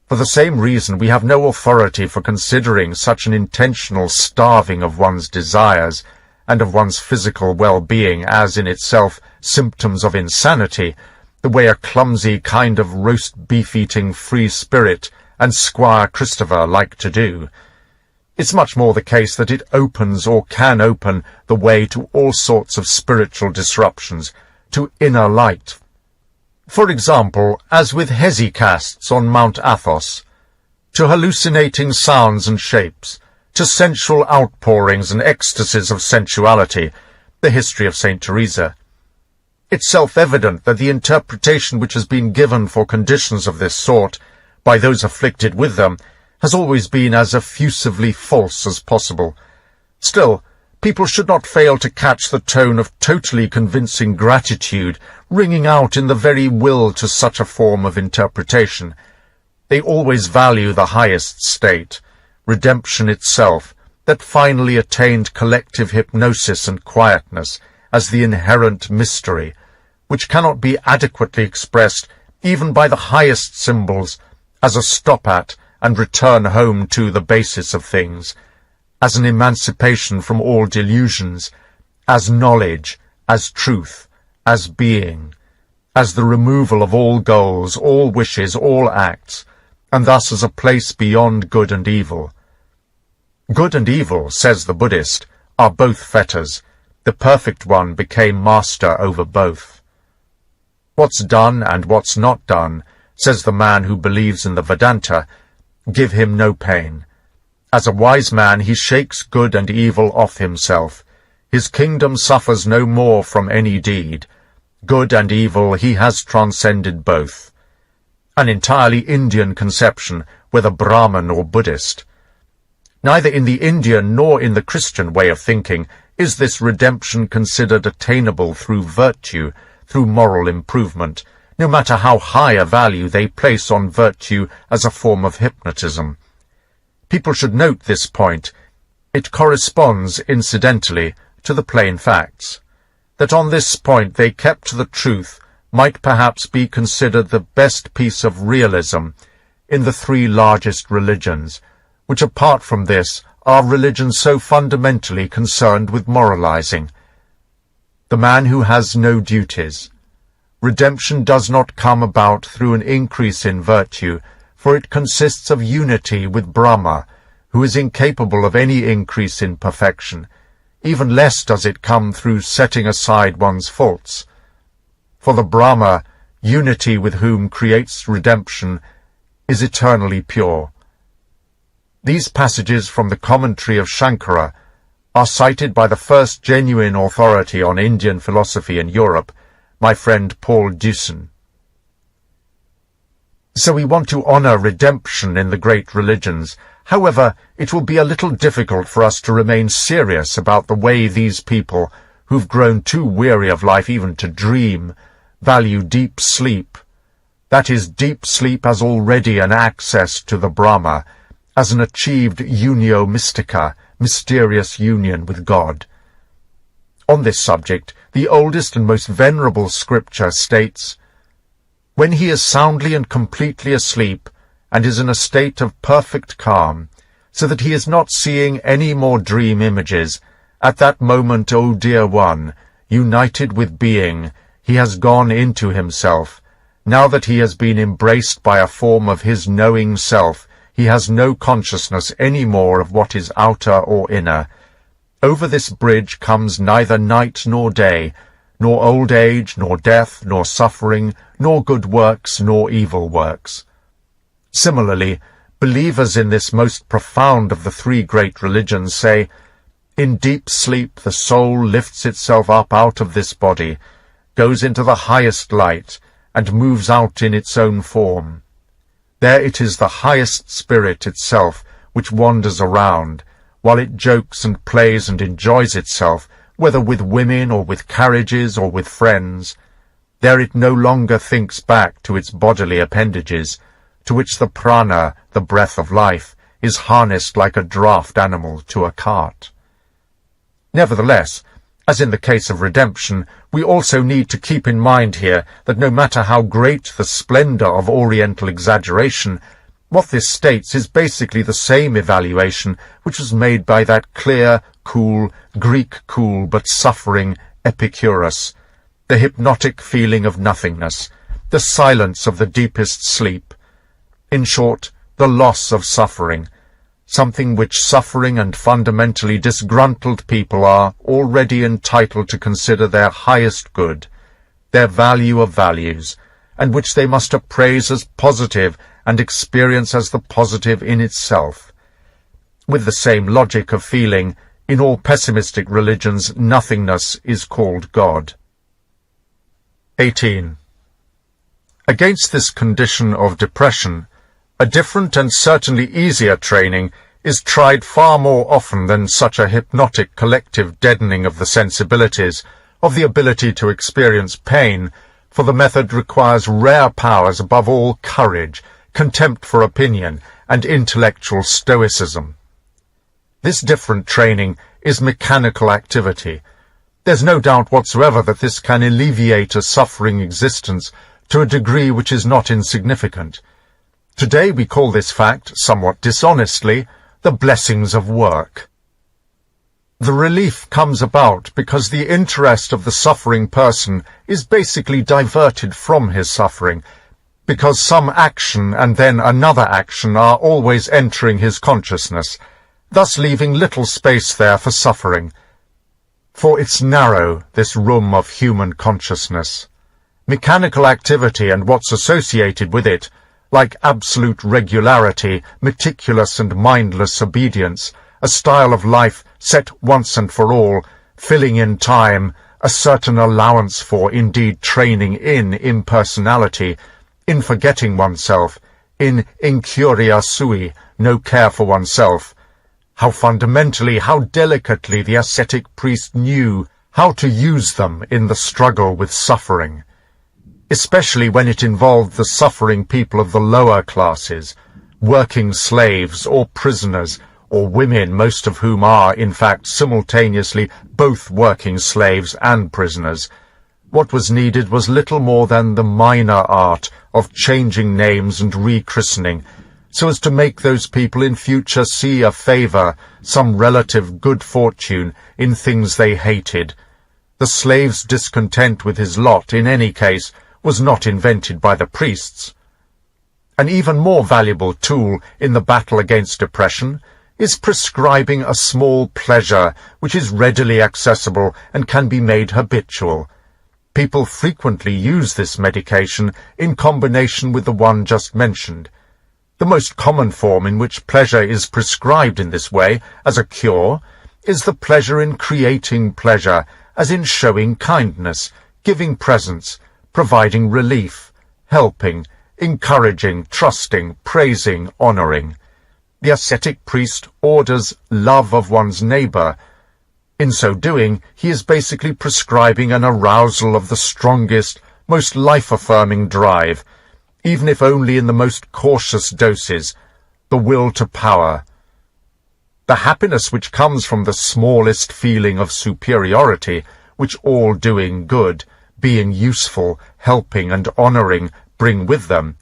For the same reason we have no authority for considering such an intentional starving of one's desires and of one's physical well-being as in itself symptoms of insanity, the way a clumsy kind of roast beef-eating free spirit and Squire Christopher like to do. It's much more the case that it opens or can open the way to all sorts of spiritual disruptions, to inner light. For example, as with hesychasts on Mount Athos, to hallucinating sounds and shapes, to sensual outpourings and ecstasies of sensuality, the history of St. Teresa. It's self-evident that the interpretation which has been given for conditions of this sort, by those afflicted with them, has always been as effusively false as possible. Still, people should not fail to catch the tone of totally convincing gratitude ringing out in the very will to such a form of interpretation. They always value the highest state, redemption itself, that finally attained collective hypnosis and quietness, as the inherent mystery, which cannot be adequately expressed even by the highest symbols, as a stop-at and return home to the basis of things, as an emancipation from all delusions, as knowledge, as truth, as being, as the removal of all goals, all wishes, all acts, and thus as a place beyond good and evil. Good and evil, says the Buddhist, are both fetters. The perfect one became master over both. What's done and what's not done, says the man who believes in the Vedanta, give him no pain. As a wise man he shakes good and evil off himself. His kingdom suffers no more from any deed. Good and evil he has transcended both. An entirely Indian conception, whether Brahmin or Buddhist. Neither in the Indian nor in the Christian way of thinking is this redemption considered attainable through virtue, through moral improvement, no matter how high a value they place on virtue as a form of hypnotism. People should note this point. It corresponds, incidentally, to the plain facts. That on this point they kept to the truth might perhaps be considered the best piece of realism in the three largest religions, which apart from this are religions so fundamentally concerned with moralizing. The man who has no duties. Redemption does not come about through an increase in virtue, for it consists of unity with Brahma, who is incapable of any increase in perfection. Even less does it come through setting aside one's faults. For the Brahma, unity with whom creates redemption, is eternally pure. These passages from the commentary of Shankara are cited by the first genuine authority on Indian philosophy in Europe, my friend Paul Deussen. So we want to honor redemption in the great religions. However, it will be a little difficult for us to remain serious about the way these people, who've grown too weary of life even to dream, value deep sleep. That is, deep sleep as already an access to the Brahma, as an achieved unio mystica, mysterious union with God. On this subject, the oldest and most venerable scripture states, "When he is soundly and completely asleep, and is in a state of perfect calm, so that he is not seeing any more dream images, at that moment, O dear one, united with being, he has gone into himself. Now that he has been embraced by a form of his knowing self, he has no consciousness any more of what is outer or inner. Over this bridge comes neither night nor day, nor old age, nor death, nor suffering, nor good works, nor evil works." Similarly, believers in this most profound of the three great religions say, "In deep sleep the soul lifts itself up out of this body, goes into the highest light, and moves out in its own form. There it is the highest spirit itself which wanders around, while it jokes and plays and enjoys itself, whether with women or with carriages or with friends. There it no longer thinks back to its bodily appendages, to which the prana, the breath of life, is harnessed like a draught animal to a cart." Nevertheless, as in the case of redemption, we also need to keep in mind here that no matter how great the splendor of Oriental exaggeration, what this states is basically the same evaluation which was made by that clear, cool, Greek cool but suffering Epicurus, the hypnotic feeling of nothingness, the silence of the deepest sleep. In short, the loss of suffering, something which suffering and fundamentally disgruntled people are already entitled to consider their highest good, their value of values, and which they must appraise as positive and experience as the positive in itself. With the same logic of feeling, in all pessimistic religions nothingness is called God. 18. Against this condition of depression, a different and certainly easier training is tried far more often than such a hypnotic collective deadening of the sensibilities, of the ability to experience pain, for the method requires rare powers, above all courage, contempt for opinion, and intellectual stoicism. This different training is mechanical activity. There's no doubt whatsoever that this can alleviate a suffering existence to a degree which is not insignificant. Today we call this fact, somewhat dishonestly, the blessings of work. The relief comes about because the interest of the suffering person is basically diverted from his suffering, because some action and then another action are always entering his consciousness, thus leaving little space there for suffering. For it's narrow, this room of human consciousness. Mechanical activity and what's associated with it, like absolute regularity, meticulous and mindless obedience, a style of life set once and for all, filling in time, a certain allowance for, indeed training in impersonality, in forgetting oneself, in incuria sui, no care for oneself. How fundamentally, how delicately the ascetic priest knew how to use them in the struggle with suffering, especially when it involved the suffering people of the lower classes, working slaves or prisoners, or women, most of whom are, in fact, simultaneously both working slaves and prisoners. What was needed was little more than the minor art of changing names and rechristening, so as to make those people in future see a favour, some relative good fortune, in things they hated. The slave's discontent with his lot, in any case, was not invented by the priests. An even more valuable tool in the battle against depression is prescribing a small pleasure which is readily accessible and can be made habitual. People frequently use this medication in combination with the one just mentioned. The most common form in which pleasure is prescribed in this way as a cure is the pleasure in creating pleasure, as in showing kindness, giving presents, providing relief, helping, encouraging, trusting, praising, honouring. The ascetic priest orders love of one's neighbour. In so doing, he is basically prescribing an arousal of the strongest, most life-affirming drive, even if only in the most cautious doses, the will to power. The happiness which comes from the smallest feeling of superiority, which all doing good, being useful, helping and honouring bring with them,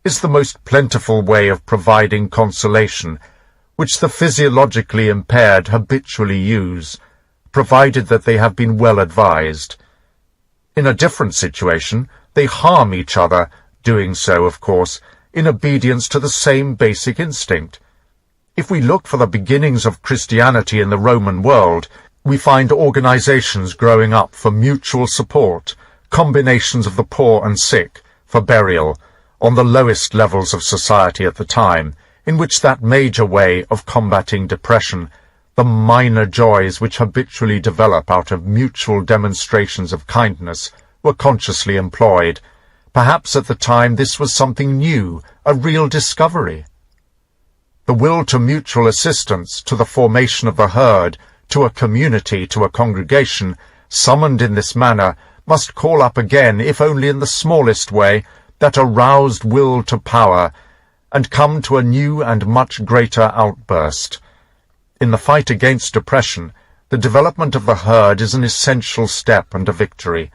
is the most plentiful way of providing consolation, which the physiologically impaired habitually use, provided that they have been well advised. In a different situation, they harm each other, doing so, of course, in obedience to the same basic instinct. If we look for the beginnings of Christianity in the Roman world, we find organizations growing up for mutual support, combinations of the poor and sick, for burial, on the lowest levels of society at the time, in which that major way of combating depression, the minor joys which habitually develop out of mutual demonstrations of kindness, were consciously employed. Perhaps at the time this was something new, a real discovery. The will to mutual assistance, to the formation of the herd, to a community, to a congregation, summoned in this manner, must call up again, if only in the smallest way, that aroused will to power, and come to a new and much greater outburst. In the fight against depression, the development of the herd is an essential step and a victory.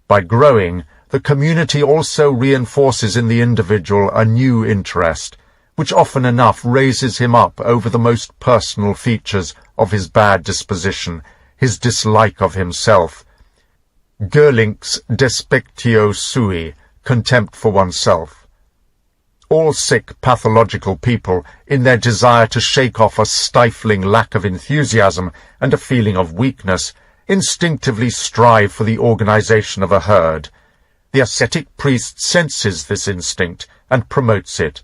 By growing, the community also reinforces in the individual a new interest, which often enough raises him up over the most personal features of his bad disposition, his dislike of himself. Gerlink's despectio sui, contempt for oneself. All sick, pathological people, in their desire to shake off a stifling lack of enthusiasm and a feeling of weakness, instinctively strive for the organization of a herd. The ascetic priest senses this instinct and promotes it.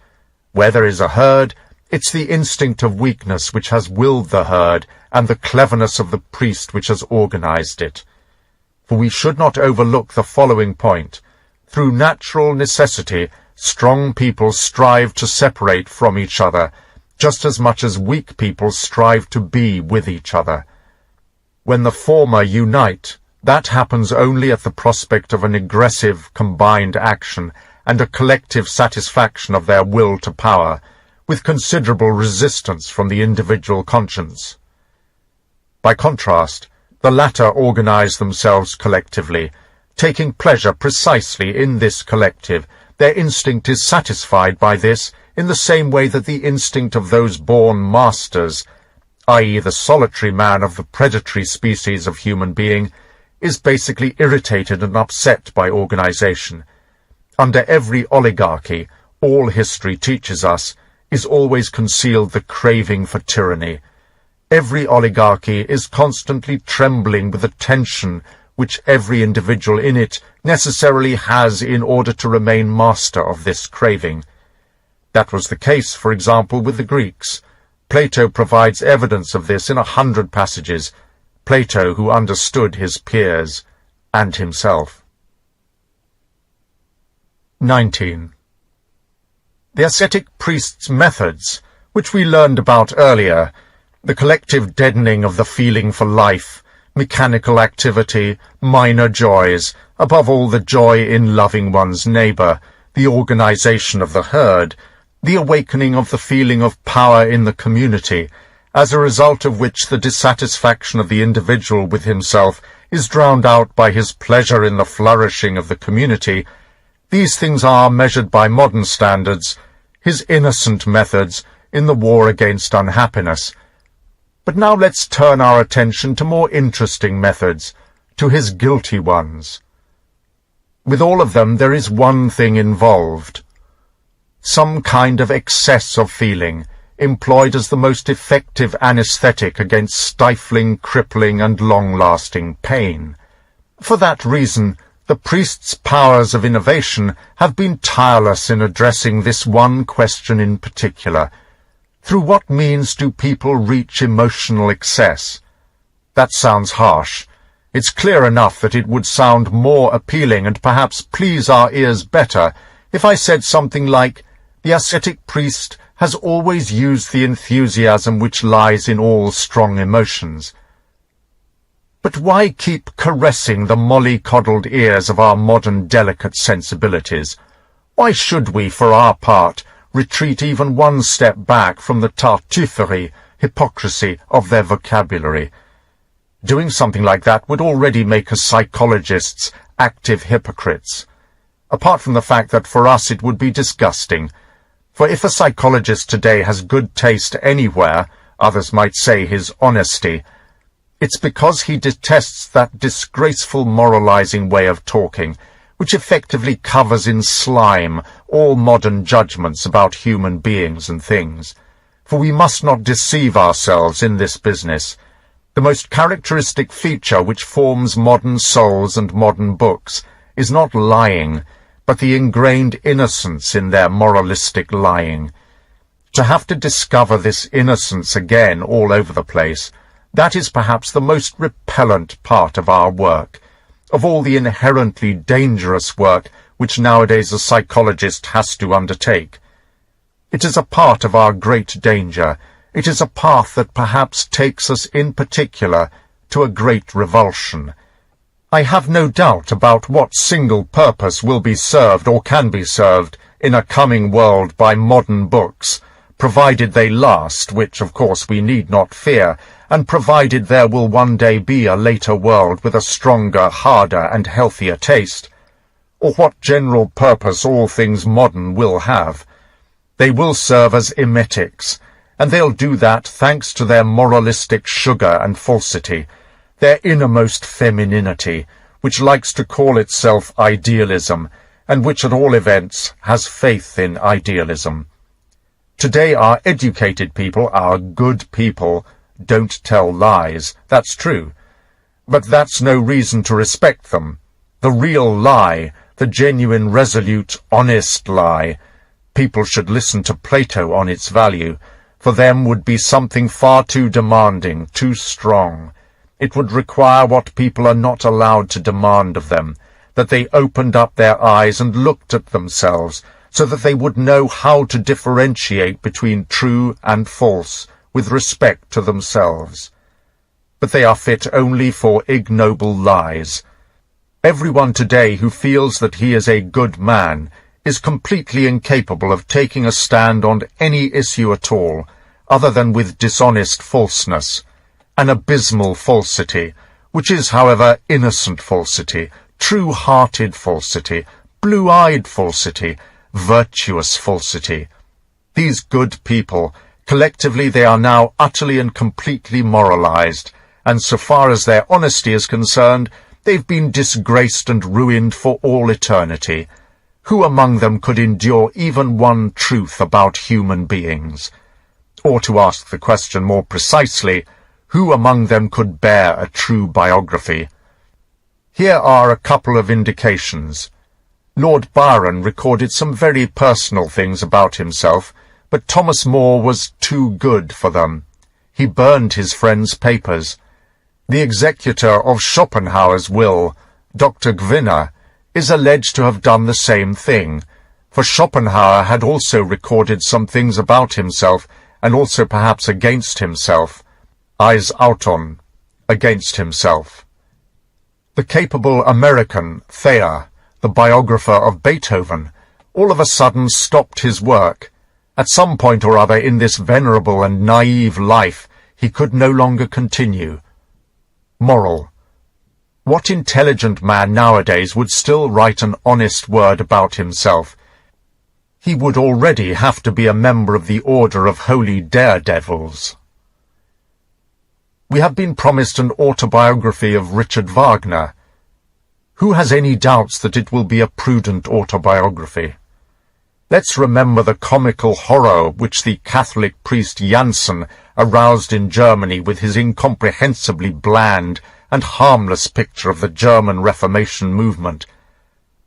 Where there is a herd, it's the instinct of weakness which has willed the herd, and the cleverness of the priest which has organized it. For we should not overlook the following point. Through natural necessity, strong people strive to separate from each other, just as much as weak people strive to be with each other. When the former unite, that happens only at the prospect of an aggressive, combined action and a collective satisfaction of their will to power, with considerable resistance from the individual conscience. By contrast, the latter organize themselves collectively. Taking pleasure precisely in this collective, their instinct is satisfied by this in the same way that the instinct of those born masters, i.e. the solitary man of the predatory species of human being, is basically irritated and upset by organization. Under every oligarchy, all history teaches us, is always concealed the craving for tyranny. Every oligarchy is constantly trembling with the tension which every individual in it necessarily has in order to remain master of this craving. That was the case, for example, with the Greeks. Plato provides evidence of this in 100 passages, Plato who understood his peers and himself. 19. The ascetic priest's methods, which we learned about earlier, the collective deadening of the feeling for life, mechanical activity, minor joys, above all the joy in loving one's neighbour, the organization of the herd, the awakening of the feeling of power in the community, as a result of which the dissatisfaction of the individual with himself is drowned out by his pleasure in the flourishing of the community, these things are, measured by modern standards, his innocent methods in the war against unhappiness. But now let's turn our attention to more interesting methods, to his guilty ones. With all of them there is one thing involved: some kind of excess of feeling, employed as the most effective anesthetic against stifling, crippling, and long-lasting pain. For that reason, the priest's powers of innovation have been tireless in addressing this one question in particular: through what means do people reach emotional excess? That sounds harsh. It's clear enough that it would sound more appealing and perhaps please our ears better if I said something like, the ascetic priest has always used the enthusiasm which lies in all strong emotions. But why keep caressing the molly-coddled ears of our modern delicate sensibilities? Why should we, for our part, retreat even one step back from the tartuffery, hypocrisy of their vocabulary? Doing something like that would already make us psychologists active hypocrites. Apart from the fact that for us it would be disgusting. For if a psychologist today has good taste anywhere, others might say his honesty, it's because he detests that disgraceful moralizing way of talking, which effectively covers in slime all modern judgments about human beings and things. For we must not deceive ourselves in this business. The most characteristic feature which forms modern souls and modern books is not lying, but the ingrained innocence in their moralistic lying. To have to discover this innocence again all over the place, that is perhaps the most repellent part of our work, of all the inherently dangerous work which nowadays a psychologist has to undertake. It is a part of our great danger. It is a path that perhaps takes us in particular to a great revulsion. I have no doubt about what single purpose will be served or can be served in a coming world by modern books, provided they last, which of course we need not fear, and provided there will one day be a later world with a stronger, harder, and healthier taste, or what general purpose all things modern will have. They will serve as emetics, and they'll do that thanks to their moralistic sugar and falsity, their innermost femininity, which likes to call itself idealism, and which at all events has faith in idealism. Today our educated people, our good people, don't tell lies, that's true. But that's no reason to respect them. The real lie, the genuine, resolute, honest lie, people should listen to Plato on its value. For them would be something far too demanding, too strong. It would require what people are not allowed to demand of them, that they opened up their eyes and looked at themselves, so that they would know how to differentiate between true and false with respect to themselves. But they are fit only for ignoble lies. Everyone today who feels that he is a good man is completely incapable of taking a stand on any issue at all, other than with dishonest falseness, an abysmal falsity, which is, however, innocent falsity, true-hearted falsity, blue-eyed falsity, virtuous falsity. These good people, collectively they are now utterly and completely moralized, and so far as their honesty is concerned, they've been disgraced and ruined for all eternity. Who among them could endure even one truth about human beings? Or to ask the question more precisely, who among them could bear a true biography? Here are a couple of indications. Lord Byron recorded some very personal things about himself, but Thomas More was too good for them. He burned his friend's papers. The executor of Schopenhauer's will, Dr. Gwinner, is alleged to have done the same thing, for Schopenhauer had also recorded some things about himself, and also perhaps against himself, Eis Auton, against himself. The capable American, Thayer, the biographer of Beethoven, all of a sudden stopped his work, At some point or other in this venerable and naive life, he could no longer continue. Moral. What intelligent man nowadays would still write an honest word about himself? He would already have to be a member of the Order of Holy Daredevils. We have been promised an autobiography of Richard Wagner. Who has any doubts that it will be a prudent autobiography? Let's remember the comical horror which the Catholic priest Jansen aroused in Germany with his incomprehensibly bland and harmless picture of the German Reformation movement.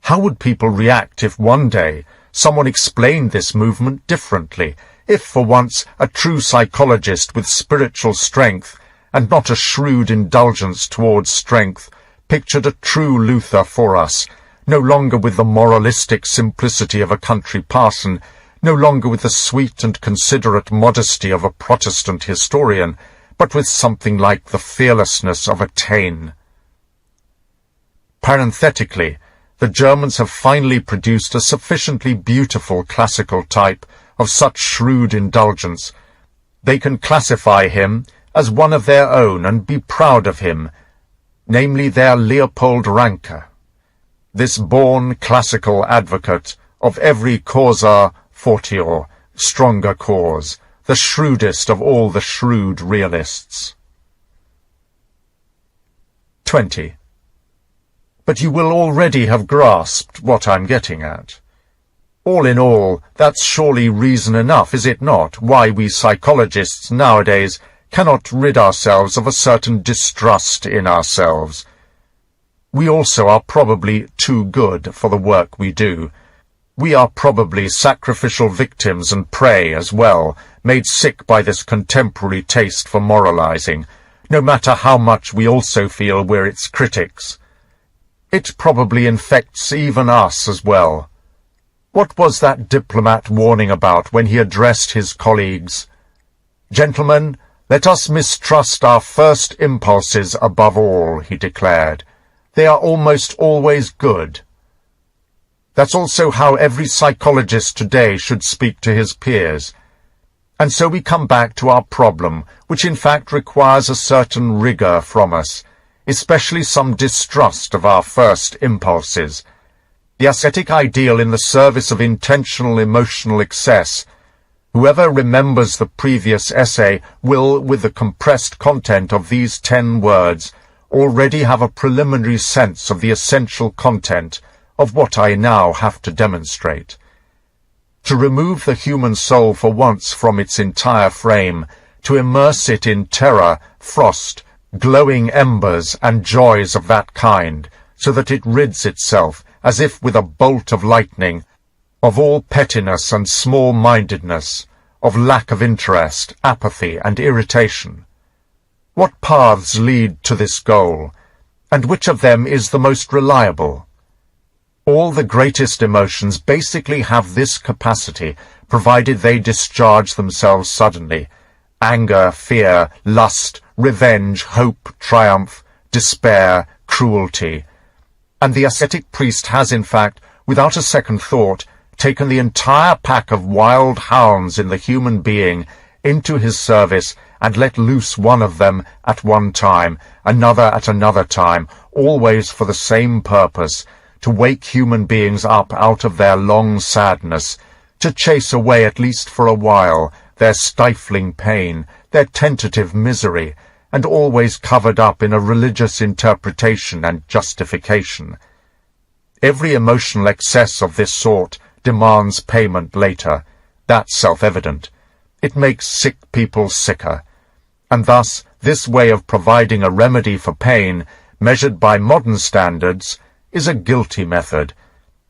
How would people react if one day someone explained this movement differently, if for once a true psychologist with spiritual strength, and not a shrewd indulgence towards strength, pictured a true Luther for us, no longer with the moralistic simplicity of a country parson, no longer with the sweet and considerate modesty of a Protestant historian, but with something like the fearlessness of a Taine. Parenthetically, the Germans have finally produced a sufficiently beautiful classical type of such shrewd indulgence. They can classify him as one of their own and be proud of him, namely their Leopold Ranke, this born classical advocate of every causa fortior, stronger cause, the shrewdest of all the shrewd realists. 20. But you will already have grasped what I'm getting at. All in all, that's surely reason enough, is it not, why we psychologists nowadays cannot rid ourselves of a certain distrust in ourselves. We also are probably too good for the work we do. We are probably sacrificial victims and prey as well, made sick by this contemporary taste for moralizing, no matter how much we also feel we're its critics. It probably infects even us as well. What was that diplomat warning about when he addressed his colleagues? Gentlemen, let us mistrust our first impulses above all, he declared. They are almost always good. That's also how every psychologist today should speak to his peers. And so we come back to our problem, which in fact requires a certain rigour from us, especially some distrust of our first impulses. The ascetic ideal in the service of intentional emotional excess. Whoever remembers the previous essay will, with the compressed content of these 10 words, already have a preliminary sense of the essential content of what I now have to demonstrate. To remove the human soul for once from its entire frame, to immerse it in terror, frost, glowing embers, and joys of that kind, so that it rids itself, as if with a bolt of lightning, of all pettiness and small-mindedness, of lack of interest, apathy, and irritation. What paths lead to this goal, and which of them is the most reliable? All the greatest emotions basically have this capacity, provided they discharge themselves suddenly. Anger, fear, lust, revenge, hope, triumph, despair, cruelty. And the ascetic priest has, in fact, without a second thought, taken the entire pack of wild hounds in the human being into his service and let loose one of them at one time, another at another time, always for the same purpose, to wake human beings up out of their long sadness, to chase away at least for a while their stifling pain, their tentative misery, and always covered up in a religious interpretation and justification. Every emotional excess of this sort demands payment later. That's self-evident. It makes sick people sicker. And thus, this way of providing a remedy for pain, measured by modern standards, is a guilty method.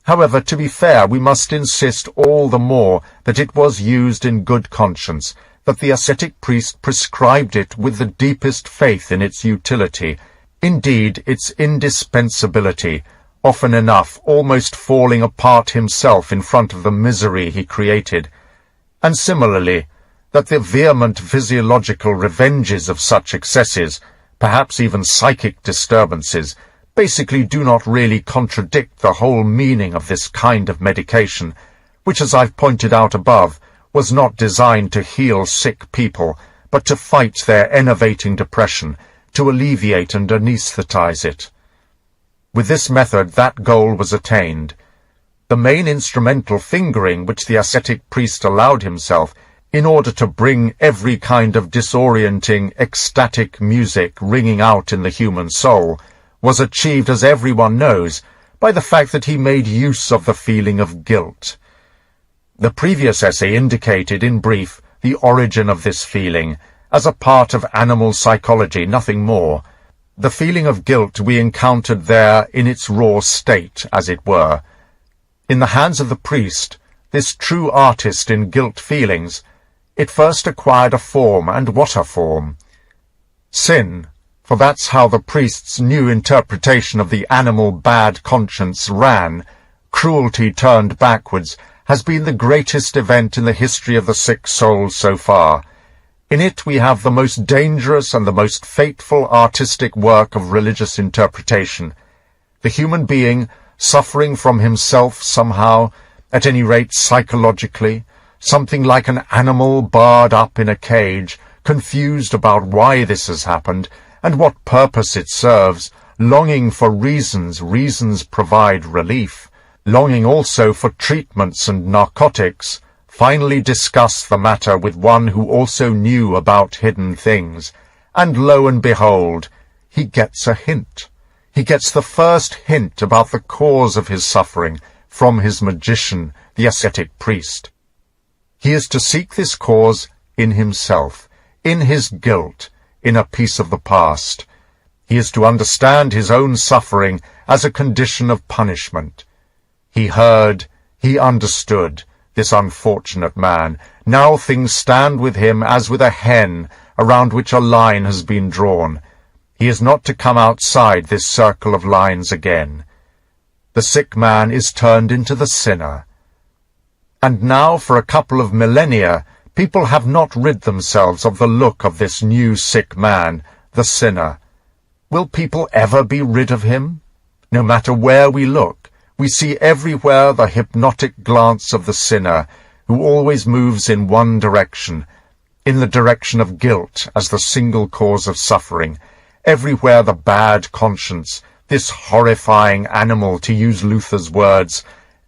However, to be fair, we must insist all the more that it was used in good conscience, that the ascetic priest prescribed it with the deepest faith in its utility, indeed its indispensability, often enough almost falling apart himself in front of the misery he created, and similarly, that the vehement physiological revenges of such excesses, perhaps even psychic disturbances, basically do not really contradict the whole meaning of this kind of medication, which, as I've pointed out above, was not designed to heal sick people, but to fight their enervating depression, to alleviate and anesthetize it. With this method, that goal was attained. The main instrumental fingering which the ascetic priest allowed himself, in order to bring every kind of disorienting, ecstatic music ringing out in the human soul, was achieved, as everyone knows, by the fact that he made use of the feeling of guilt. The previous essay indicated, in brief, the origin of this feeling, as a part of animal psychology, nothing more. The feeling of guilt we encountered there in its raw state, as it were. In the hands of the priest, this true artist in guilt feelings, it first acquired a form, and what a form! Sin, for that's how the priest's new interpretation of the animal bad conscience ran, cruelty turned backwards, has been the greatest event in the history of the sick soul so far. In it we have the most dangerous and the most fateful artistic work of religious interpretation. The human being, suffering from himself somehow, at any rate psychologically, something like an animal barred up in a cage, confused about why this has happened, and what purpose it serves, longing for reasons. Reasons provide relief, longing also for treatments and narcotics, finally discuss the matter with one who also knew about hidden things, and lo and behold, he gets a hint. He gets the first hint about the cause of his suffering from his magician, the ascetic priest. He is to seek this cause in himself, in his guilt, in a piece of the past. He is to understand his own suffering as a condition of punishment. He heard, he understood, this unfortunate man. Now things stand with him as with a hen around which a line has been drawn. He is not to come outside this circle of lines again. The sick man is turned into the sinner. And now, for a couple of millennia, people have not rid themselves of the look of this new sick man, the sinner. Will people ever be rid of him? No matter where we look, we see everywhere the hypnotic glance of the sinner, who always moves in one direction, in the direction of guilt as the single cause of suffering. Everywhere the bad conscience, this horrifying animal, to use Luther's words,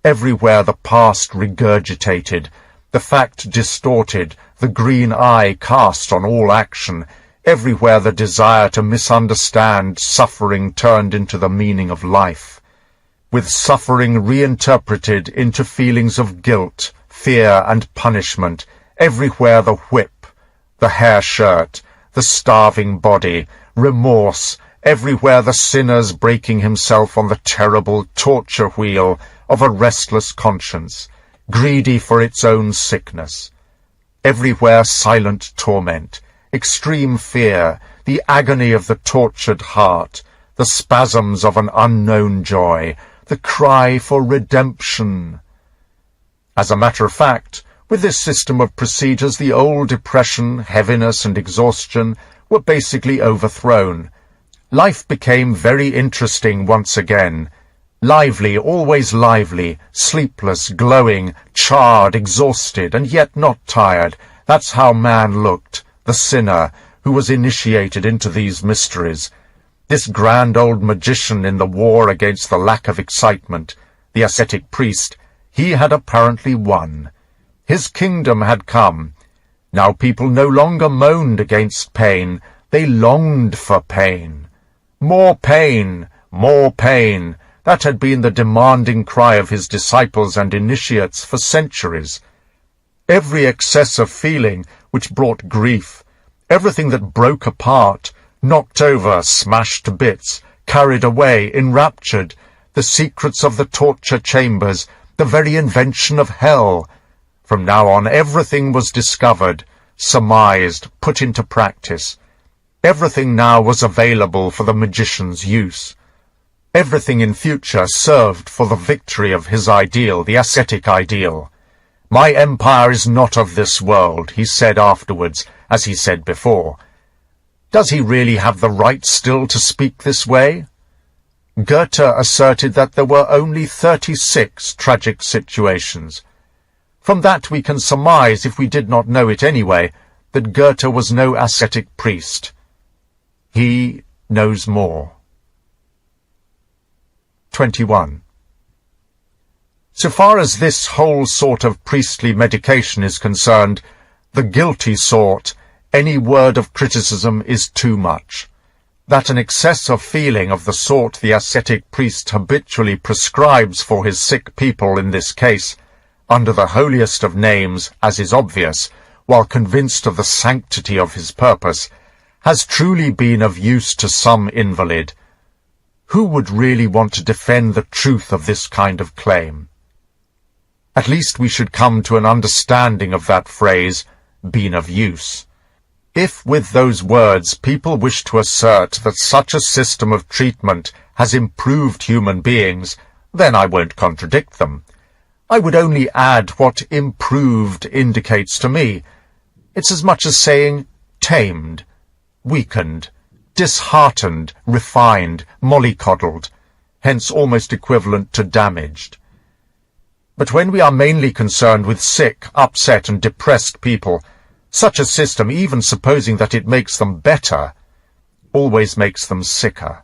everywhere the past regurgitated, the fact distorted, the green eye cast on all action, everywhere the desire to misunderstand suffering turned into the meaning of life, with suffering reinterpreted into feelings of guilt, fear, and punishment, everywhere the whip, the hair shirt, the starving body, remorse, everywhere the sinner's breaking himself on the terrible torture wheel of a restless conscience, greedy for its own sickness. Everywhere silent torment, extreme fear, the agony of the tortured heart, the spasms of an unknown joy, the cry for redemption. As a matter of fact, with this system of procedures, the old depression, heaviness, and exhaustion were basically overthrown. Life became very interesting once again. Lively, always lively, sleepless, glowing, charred, exhausted, and yet not tired. That's how man looked, the sinner, who was initiated into these mysteries. This grand old magician in the war against the lack of excitement, the ascetic priest, he had apparently won. His kingdom had come. Now people no longer moaned against pain, they longed for pain. More pain, more pain. That had been the demanding cry of his disciples and initiates for centuries. Every excess of feeling which brought grief, everything that broke apart, knocked over, smashed to bits, carried away, enraptured, the secrets of the torture chambers, the very invention of hell. From now on everything was discovered, surmised, put into practice. Everything now was available for the magician's use. Everything in future served for the victory of his ideal, the ascetic ideal. "My empire is not of this world," he said afterwards, as he said before. Does he really have the right still to speak this way? Goethe asserted that there were only 36 tragic situations. From that we can surmise, if we did not know it anyway, that Goethe was no ascetic priest. He knows more. 21. So far as this whole sort of priestly medication is concerned, the guilty sort, any word of criticism is too much. That an excess of feeling of the sort the ascetic priest habitually prescribes for his sick people in this case, under the holiest of names, as is obvious, while convinced of the sanctity of his purpose, has truly been of use to some invalid. Who would really want to defend the truth of this kind of claim? At least we should come to an understanding of that phrase, been of use. If with those words people wish to assert that such a system of treatment has improved human beings, then I won't contradict them. I would only add what improved indicates to me. It's as much as saying tamed, weakened, disheartened, refined, mollycoddled, hence almost equivalent to damaged. But when we are mainly concerned with sick, upset and depressed people, such a system, even supposing that it makes them better, always makes them sicker.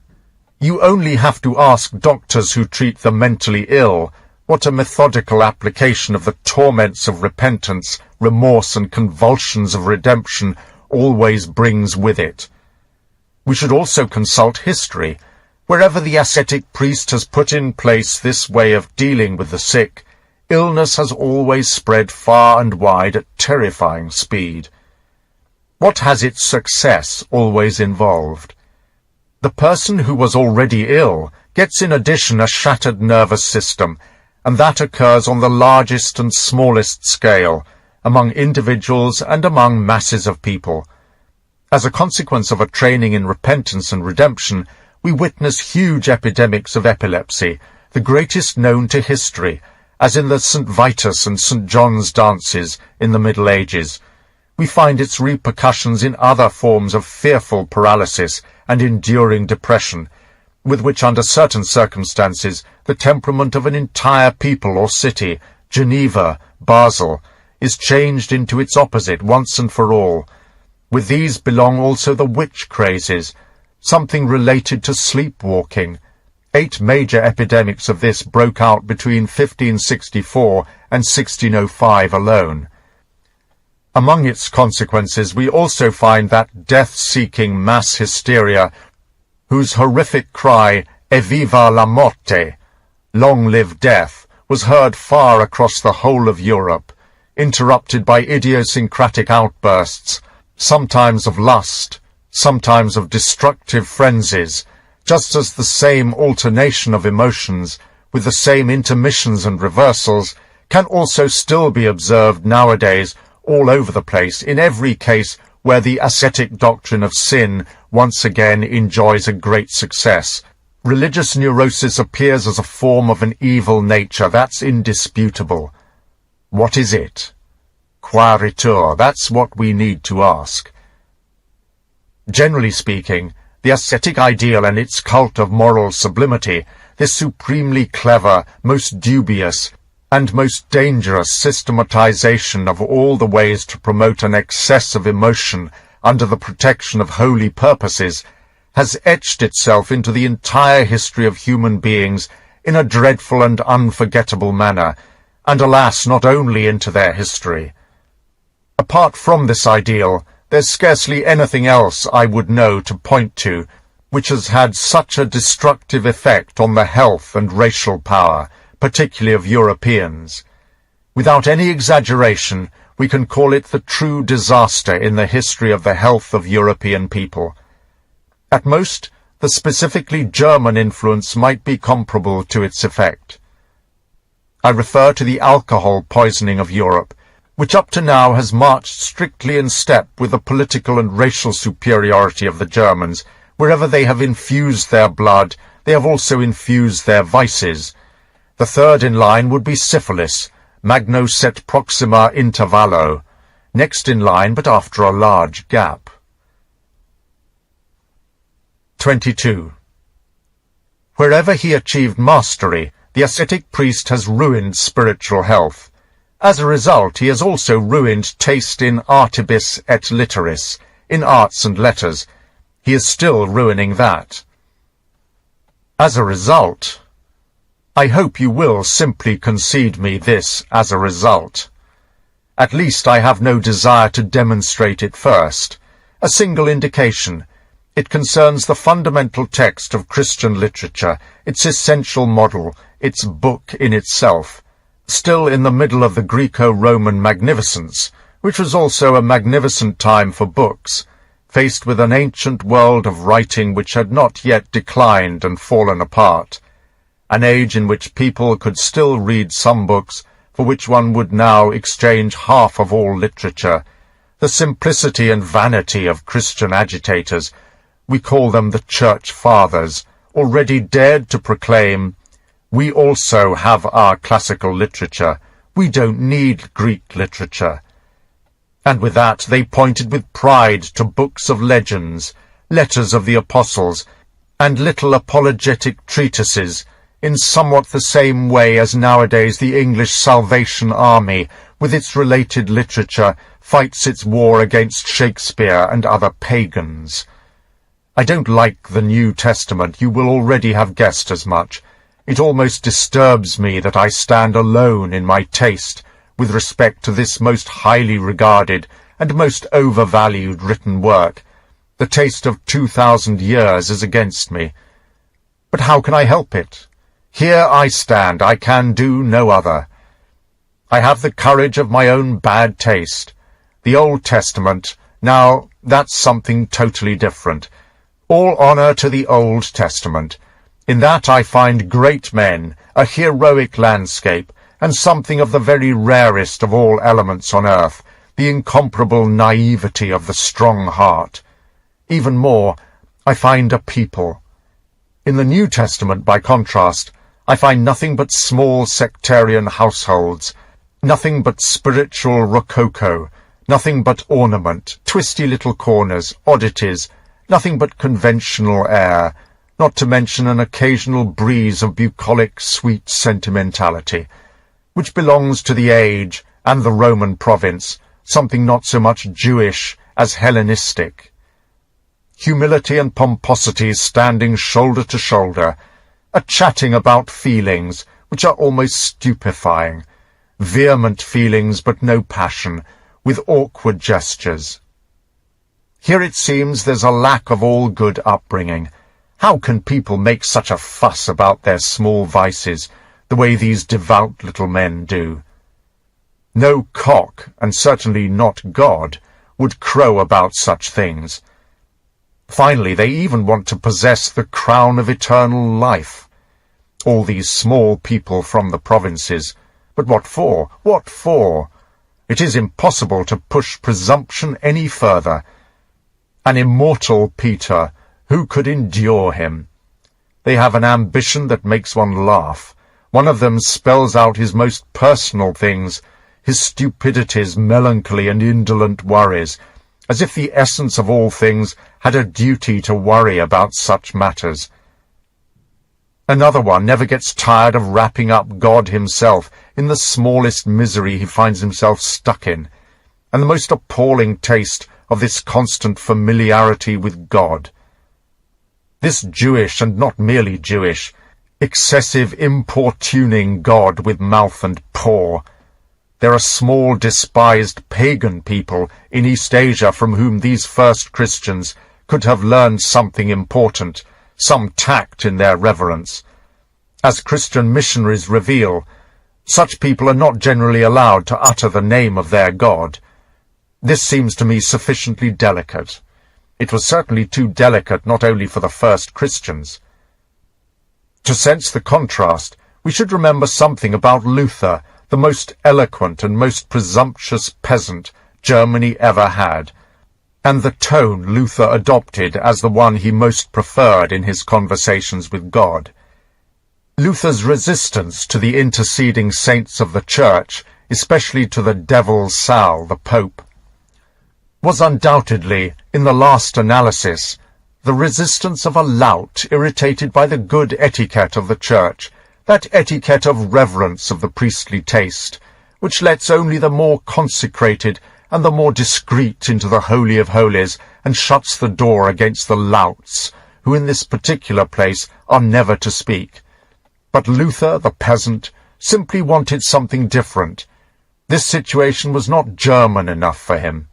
You only have to ask doctors who treat the mentally ill what a methodical application of the torments of repentance, remorse and convulsions of redemption always brings with it. We should also consult history. Wherever the ascetic priest has put in place this way of dealing with the sick, illness has always spread far and wide at terrifying speed. What has its success always involved? The person who was already ill gets in addition a shattered nervous system, and that occurs on the largest and smallest scale, among individuals and among masses of people. As a consequence of a training in repentance and redemption, we witness huge epidemics of epilepsy, the greatest known to history, as in the St. Vitus and St. John's dances in the Middle Ages. We find its repercussions in other forms of fearful paralysis and enduring depression, with which under certain circumstances the temperament of an entire people or city, Geneva, Basel, is changed into its opposite once and for all. With these belong also the witch crazes, something related to sleepwalking. 8 major epidemics of this broke out between 1564 and 1605 alone. Among its consequences we also find that death-seeking mass hysteria, whose horrific cry, "Evviva la morte!" long live death, was heard far across the whole of Europe, interrupted by idiosyncratic outbursts, sometimes of lust, sometimes of destructive frenzies, just as the same alternation of emotions, with the same intermissions and reversals, can also still be observed nowadays all over the place, in every case where the ascetic doctrine of sin once again enjoys a great success. Religious neurosis appears as a form of an evil nature, that's indisputable. What is it? Quaritur, that's what we need to ask. Generally speaking, the ascetic ideal and its cult of moral sublimity, this supremely clever, most dubious, and most dangerous systematization of all the ways to promote an excess of emotion under the protection of holy purposes, has etched itself into the entire history of human beings in a dreadful and unforgettable manner, and alas, not only into their history. Apart from this ideal, there's scarcely anything else I would know to point to which has had such a destructive effect on the health and racial power, particularly of Europeans. Without any exaggeration, we can call it the true disaster in the history of the health of European people. At most, the specifically German influence might be comparable to its effect. I refer to the alcohol poisoning of Europe, which up to now has marched strictly in step with the political and racial superiority of the Germans. Wherever they have infused their blood, they have also infused their vices. The third in line would be syphilis, magno set proxima intervallo, next in line but after a large gap. 22. Wherever he achieved mastery, the ascetic priest has ruined spiritual health. As a result, he has also ruined taste in artibus et litteris, in arts and letters. He is still ruining that. As a result, I hope you will simply concede me this as a result. At least I have no desire to demonstrate it first. A single indication. It concerns the fundamental text of Christian literature, its essential model, its book in itself, still in the middle of the Greco-Roman magnificence, which was also a magnificent time for books, faced with an ancient world of writing which had not yet declined and fallen apart, an age in which people could still read some books for which one would now exchange half of all literature. The simplicity and vanity of Christian agitators, we call them the Church Fathers, already dared to proclaim, "We also have our classical literature. We don't need Greek literature." And with that they pointed with pride to books of legends, letters of the apostles, and little apologetic treatises, in somewhat the same way as nowadays the English Salvation Army, with its related literature, fights its war against Shakespeare and other pagans. I don't like the New Testament, you will already have guessed as much. It almost disturbs me that I stand alone in my taste with respect to this most highly regarded and most overvalued written work. The taste of 2,000 years is against me. But how can I help it? Here I stand, I can do no other. I have the courage of my own bad taste. The Old Testament, now, that's something totally different. All honour to the Old Testament. In that I find great men, a heroic landscape, and something of the very rarest of all elements on earth, the incomparable naivety of the strong heart. Even more, I find a people. In the New Testament, by contrast, I find nothing but small sectarian households, nothing but spiritual rococo, nothing but ornament, twisty little corners, oddities, nothing but conventional air, not to mention an occasional breeze of bucolic sweet sentimentality, which belongs to the age and the Roman province, something not so much Jewish as Hellenistic. Humility and pomposity standing shoulder to shoulder, a chatting about feelings which are almost stupefying, vehement feelings but no passion, with awkward gestures. Here it seems there's a lack of all good upbringing. How can people make such a fuss about their small vices, the way these devout little men do? No cock, and certainly not God, would crow about such things. Finally, they even want to possess the crown of eternal life. All these small people from the provinces. But what for? What for? It is impossible to push presumption any further. An immortal Peter, who could endure him? They have an ambition that makes one laugh. One of them spells out his most personal things, his stupidities, melancholy and indolent worries, as if the essence of all things had a duty to worry about such matters. Another one never gets tired of wrapping up God himself in the smallest misery he finds himself stuck in, and the most appalling taste of this constant familiarity with God. This Jewish, and not merely Jewish, excessive importuning God with mouth and paw. There are small, despised pagan people in East Asia from whom these first Christians could have learned something important, some tact in their reverence. As Christian missionaries reveal, such people are not generally allowed to utter the name of their God. This seems to me sufficiently delicate. It was certainly too delicate not only for the first Christians. To sense the contrast, we should remember something about Luther, the most eloquent and most presumptuous peasant Germany ever had, and the tone Luther adopted as the one he most preferred in his conversations with God. Luther's resistance to the interceding saints of the Church, especially to the devil's sow, the Pope, was undoubtedly, in the last analysis, the resistance of a lout irritated by the good etiquette of the Church, that etiquette of reverence of the priestly taste, which lets only the more consecrated and the more discreet into the Holy of Holies, and shuts the door against the louts, who in this particular place are never to speak. But Luther, the peasant, simply wanted something different. This situation was not German enough for him.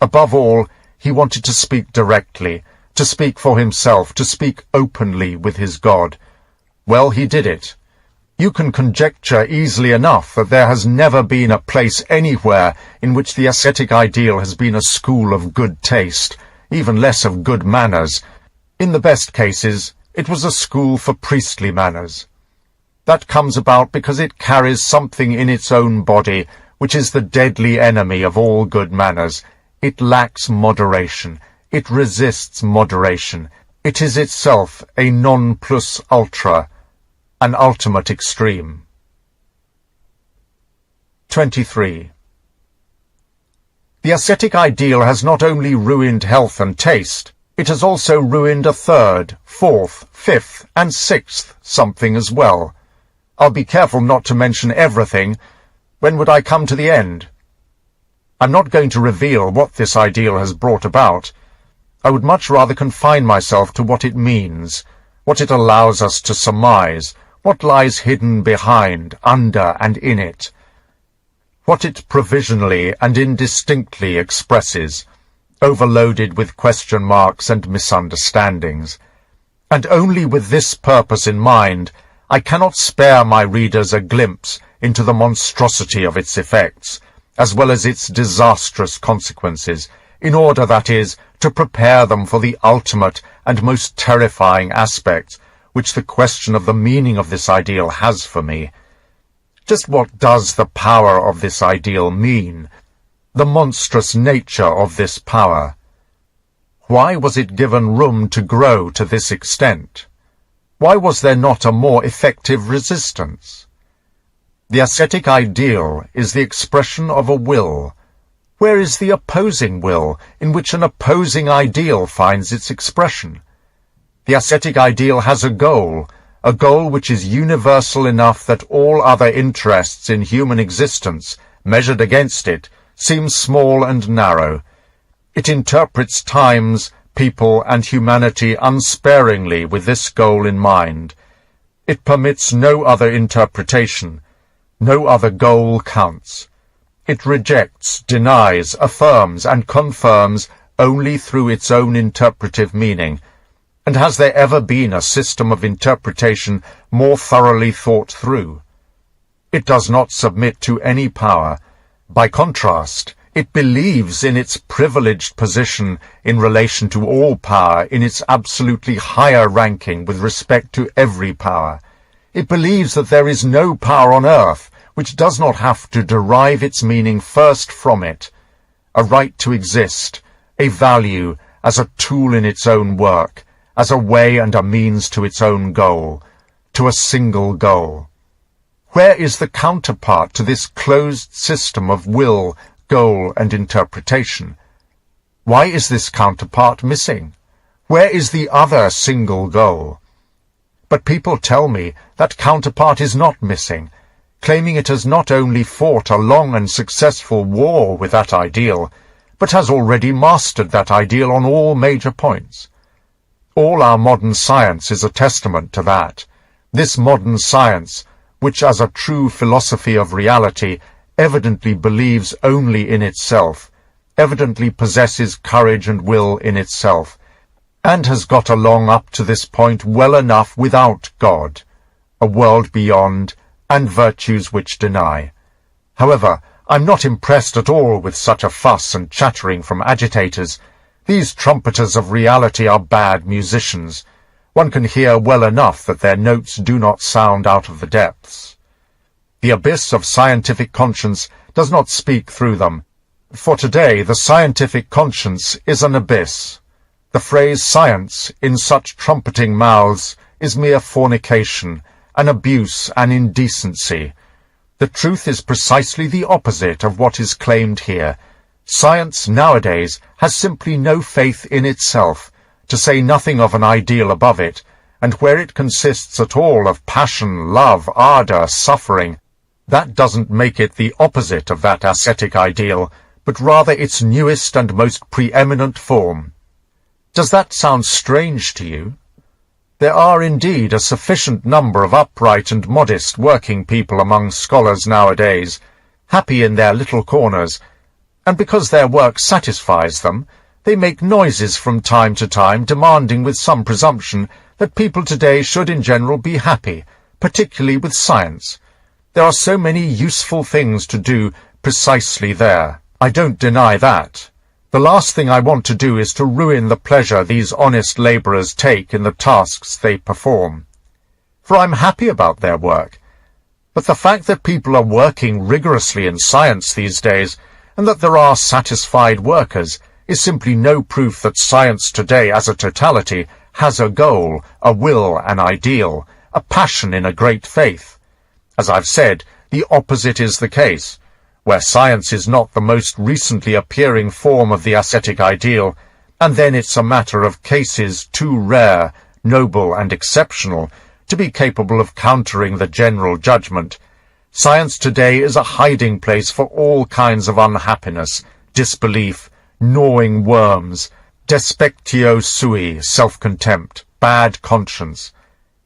Above all, he wanted to speak directly, to speak for himself, to speak openly with his God. Well, he did it. You can conjecture easily enough that there has never been a place anywhere in which the ascetic ideal has been a school of good taste, even less of good manners. In the best cases, it was a school for priestly manners. That comes about because it carries something in its own body which is the deadly enemy of all good manners. It lacks moderation. It resists moderation. It is itself a non plus ultra, an ultimate extreme. 23. The ascetic ideal has not only ruined health and taste, it has also ruined a third, fourth, fifth, and sixth something as well. I'll be careful not to mention everything. When would I come to the end? I'm not going to reveal what this ideal has brought about. I would much rather confine myself to what it means, what it allows us to surmise, what lies hidden behind, under, and in it, what it provisionally and indistinctly expresses, overloaded with question marks and misunderstandings. And only with this purpose in mind, I cannot spare my readers a glimpse into the monstrosity of its effects, as well as its disastrous consequences, in order, that is, to prepare them for the ultimate and most terrifying aspects which the question of the meaning of this ideal has for me. Just what does the power of this ideal mean? The monstrous nature of this power? Why was it given room to grow to this extent? Why was there not a more effective resistance? The ascetic ideal is the expression of a will. Where is the opposing will, in which an opposing ideal finds its expression? The ascetic ideal has a goal which is universal enough that all other interests in human existence, measured against it, seem small and narrow. It interprets times, people, and humanity unsparingly with this goal in mind. It permits no other interpretation. No other goal counts. It rejects, denies, affirms, and confirms only through its own interpretive meaning. And has there ever been a system of interpretation more thoroughly thought through? It does not submit to any power. By contrast, it believes in its privileged position in relation to all power, in its absolutely higher ranking with respect to every power. It believes that there is no power on earth which does not have to derive its meaning first from it, a right to exist, a value as a tool in its own work, as a way and a means to its own goal, to a single goal. Where is the counterpart to this closed system of will, goal, and interpretation? Why is this counterpart missing? Where is the other single goal? But people tell me that counterpart is not missing, claiming it has not only fought a long and successful war with that ideal, but has already mastered that ideal on all major points. All our modern science is a testament to that. This modern science, which as a true philosophy of reality evidently believes only in itself, evidently possesses courage and will in itself, and has got along up to this point well enough without God, a world beyond, and virtues which deny. However, I'm not impressed at all with such a fuss and chattering from agitators. These trumpeters of reality are bad musicians. One can hear well enough that their notes do not sound out of the depths. The abyss of scientific conscience does not speak through them. For today the scientific conscience is an abyss. The phrase science in such trumpeting mouths is mere fornication, an abuse, an indecency. The truth is precisely the opposite of what is claimed here. Science nowadays has simply no faith in itself, to say nothing of an ideal above it, and where it consists at all of passion, love, ardour, suffering, That doesn't make it the opposite of that ascetic ideal, but rather its newest and most preeminent form. Does that sound strange to you? There are indeed a sufficient number of upright and modest working people among scholars nowadays, happy in their little corners, and because their work satisfies them, they make noises from time to time demanding with some presumption that people today should in general be happy, particularly with science. There are so many useful things to do precisely there. I don't deny that. The last thing I want to do is to ruin the pleasure these honest labourers take in the tasks they perform. For I'm happy about their work. But the fact that people are working rigorously in science these days, and that there are satisfied workers, is simply no proof that science today as a totality has a goal, a will, an ideal, a passion in a great faith. As I've said, the opposite is the case. Where science is not the most recently appearing form of the ascetic ideal, and then it's a matter of cases too rare, noble, and exceptional to be capable of countering the general judgment. Science today is a hiding place for all kinds of unhappiness, disbelief, gnawing worms, despectio sui, self-contempt, bad conscience.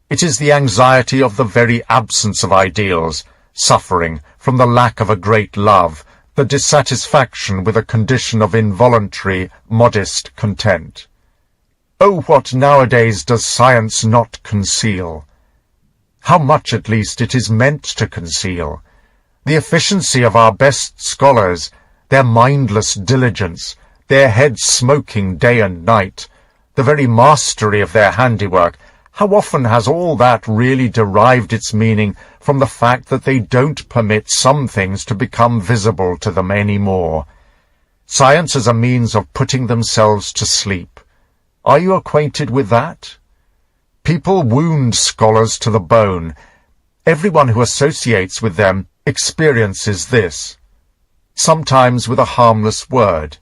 It is the anxiety of the very absence of ideals, suffering from the lack of a great love, the dissatisfaction with a condition of involuntary, modest content. Oh, what nowadays does science not conceal? How much, at least, it is meant to conceal. The efficiency of our best scholars, their mindless diligence, their heads smoking day and night, the very mastery of their handiwork, how often has all that really derived its meaning from the fact that they don't permit some things to become visible to them any more? Science as a means of putting themselves to sleep. Are you acquainted with that? People wound scholars to the bone. Everyone who associates with them experiences this, sometimes with a harmless word.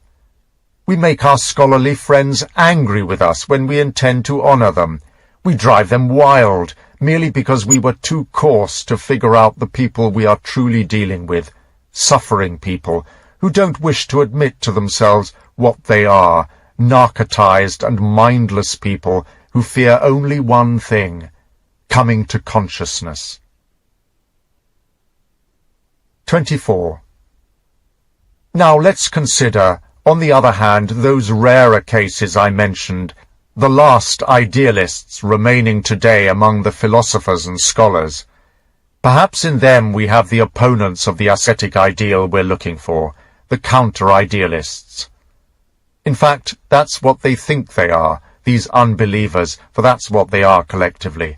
We make our scholarly friends angry with us when we intend to honour them. We drive them wild, merely because we were too coarse to figure out the people we are truly dealing with, suffering people, who don't wish to admit to themselves what they are, narcotized and mindless people who fear only one thing, coming to consciousness. 24. Now let's consider, on the other hand, those rarer cases I mentioned, the last idealists remaining today among the philosophers and scholars. Perhaps in them we have the opponents of the ascetic ideal we're looking for, the counter-idealists. In fact, that's what they think they are, these unbelievers, for that's what they are collectively.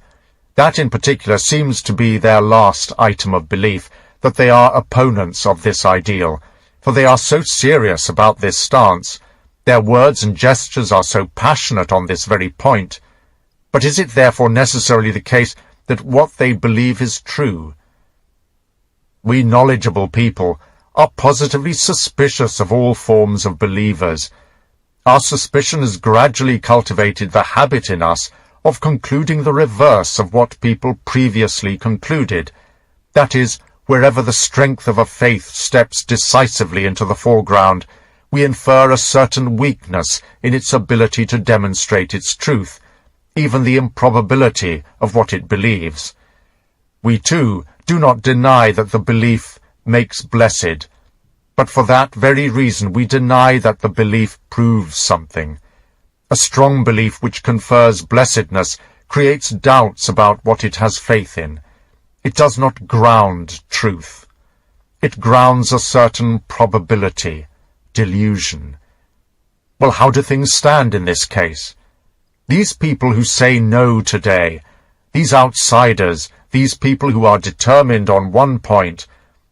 That in particular seems to be their last item of belief, that they are opponents of this ideal, for they are so serious about this stance. Their words and gestures are so passionate on this very point. But is it therefore necessarily the case that what they believe is true? We knowledgeable people are positively suspicious of all forms of believers. Our suspicion has gradually cultivated the habit in us of concluding the reverse of what people previously concluded. That is, wherever the strength of a faith steps decisively into the foreground, we infer a certain weakness in its ability to demonstrate its truth, even the improbability of what it believes. We, too, do not deny that the belief makes blessed, but for that very reason we deny that the belief proves something. A strong belief which confers blessedness creates doubts about what it has faith in. It does not ground truth. It grounds a certain probability, delusion. Well, how do things stand in this case? These people who say no today, these outsiders, these people who are determined on one point,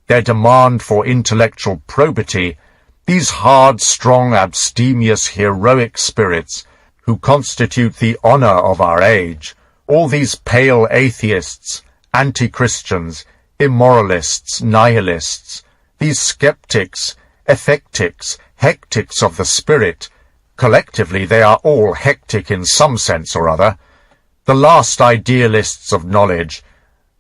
their demand for intellectual probity, these hard, strong, abstemious, heroic spirits who constitute the honour of our age, all these pale atheists, anti-Christians, immoralists, nihilists, these skeptics, effectics, hectics of the spirit, collectively they are all hectic in some sense or other, the last idealists of knowledge,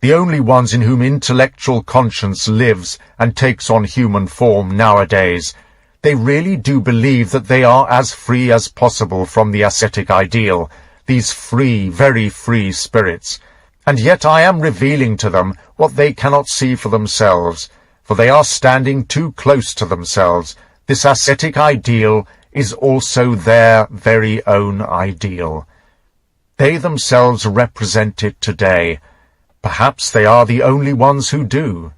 the only ones in whom intellectual conscience lives and takes on human form nowadays, they really do believe that they are as free as possible from the ascetic ideal, these free, very free spirits. And yet I am revealing to them what they cannot see for themselves, for they are standing too close to themselves. This ascetic ideal is also their very own ideal. They themselves represent it today. Perhaps they are the only ones who do.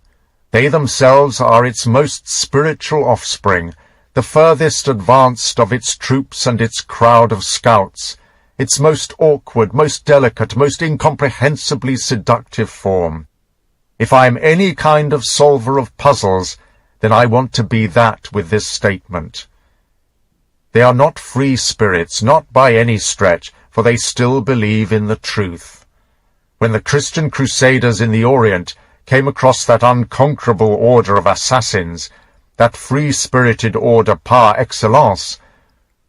They themselves are its most spiritual offspring, the furthest advanced of its troops and its crowd of scouts, its most awkward, most delicate, most incomprehensibly seductive form. If I am any kind of solver of puzzles, then I want to be that with this statement. They are not free spirits, not by any stretch, for they still believe in the truth. When the Christian crusaders in the Orient came across that unconquerable order of assassins, that free-spirited order par excellence,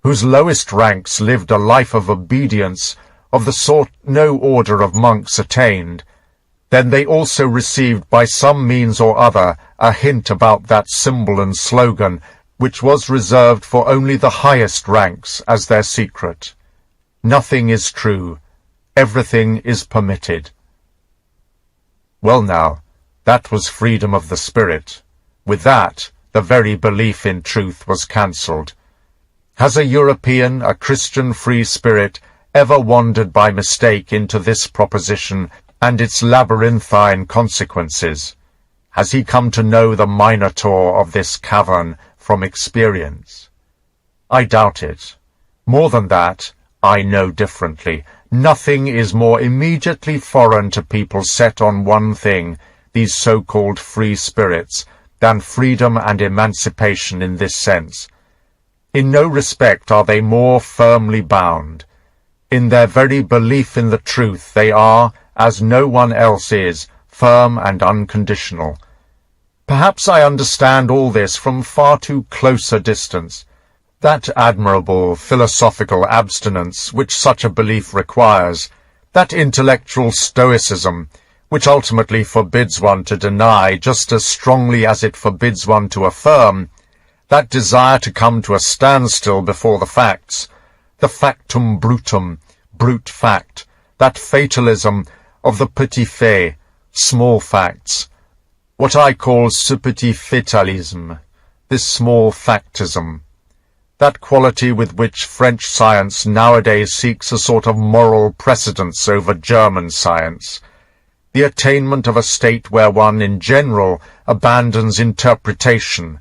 whose lowest ranks lived a life of obedience of the sort no order of monks attained, then they also received by some means or other a hint about that symbol and slogan which was reserved for only the highest ranks as their secret. Nothing is true. Everything is permitted. Well now, that was freedom of the spirit. With that, the very belief in truth was cancelled. Has a European, a Christian free spirit, ever wandered by mistake into this proposition and its labyrinthine consequences? Has he come to know the minotaur of this cavern from experience? I doubt it. More than that, I know differently. Nothing is more immediately foreign to people set on one thing, these so-called free spirits, than freedom and emancipation in this sense. In no respect are they more firmly bound. In their very belief in the truth they are, as no one else is, firm and unconditional. Perhaps I understand all this from far too close a distance. That admirable philosophical abstinence which such a belief requires, that intellectual stoicism which ultimately forbids one to deny just as strongly as it forbids one to affirm, that desire to come to a standstill before the facts, the factum brutum, brute fact, that fatalism of the petit fait, small facts, what I call ce petit fatalisme, this small factism, that quality with which French science nowadays seeks a sort of moral precedence over German science, the attainment of a state where one in general abandons interpretation,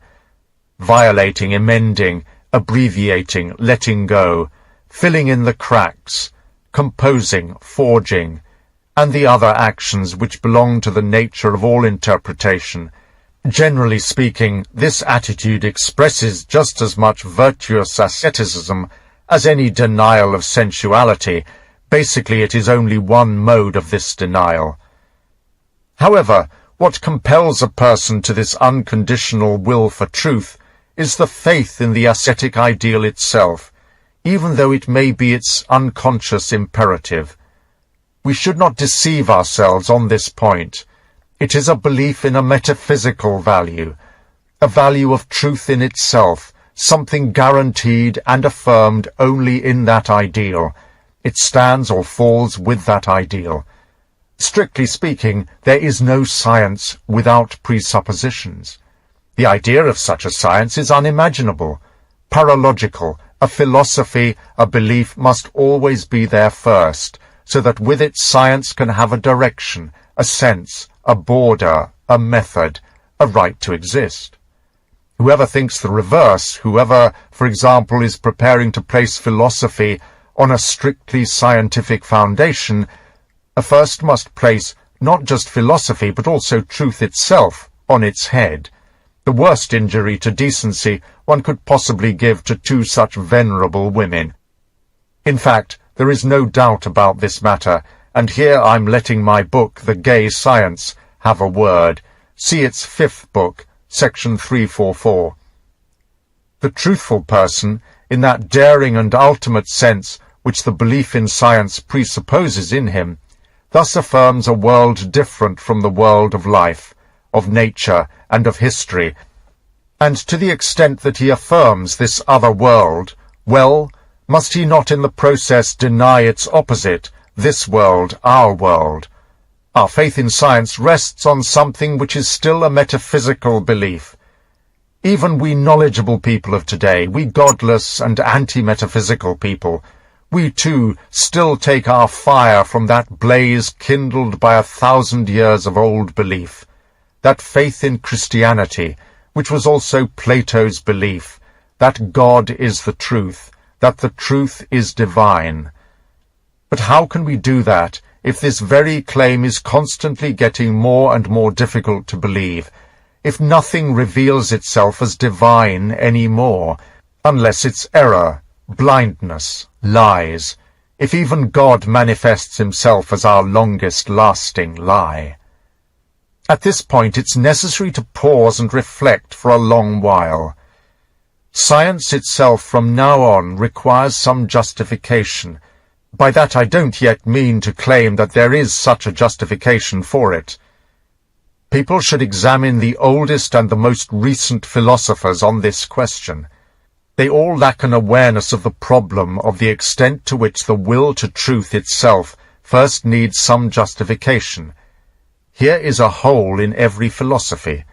violating, amending, abbreviating, letting go, filling in the cracks, composing, forging, and the other actions which belong to the nature of all interpretation. Generally speaking, this attitude expresses just as much virtuous asceticism as any denial of sensuality. Basically, it is only one mode of this denial. However, what compels a person to this unconditional will for truth is the faith in the ascetic ideal itself, even though it may be its unconscious imperative. We should not deceive ourselves on this point. It is a belief in a metaphysical value, a value of truth in itself, something guaranteed and affirmed only in that ideal. It stands or falls with that ideal. Strictly speaking, there is no science without presuppositions. The idea of such a science is unimaginable, paralogical. A philosophy, a belief must always be there first, so that with it science can have a direction, a sense, a border, a method, a right to exist. Whoever thinks the reverse, whoever, for example, is preparing to place philosophy on a strictly scientific foundation, first must place not just philosophy but also truth itself on its head. The worst injury to decency one could possibly give to two such venerable women. In fact, there is no doubt about this matter, and here I'm letting my book, The Gay Science, have a word. See its 5th book, section 344. The truthful person, in that daring and ultimate sense which the belief in science presupposes in him, thus affirms a world different from the world of life, of nature, and of history, and to the extent that he affirms this other world, well, must he not in the process deny its opposite, this world, our world? Our faith in science rests on something which is still a metaphysical belief. Even we knowledgeable people of today, we godless and anti-metaphysical people, we too still take our fire from that blaze kindled by 1,000 years of old belief, that faith in Christianity, which was also Plato's belief, that God is the truth, that the truth is divine. But how can we do that if this very claim is constantly getting more and more difficult to believe, if nothing reveals itself as divine any more, unless it's error, blindness, lies, if even God manifests himself as our longest-lasting lie? At this point it's necessary to pause and reflect for a long while. Science itself from now on requires some justification. By that I don't yet mean to claim that there is such a justification for it. People should examine the oldest and the most recent philosophers on this question. They all lack an awareness of the problem of the extent to which the will to truth itself first needs some justification. Here is a hole in every philosophy.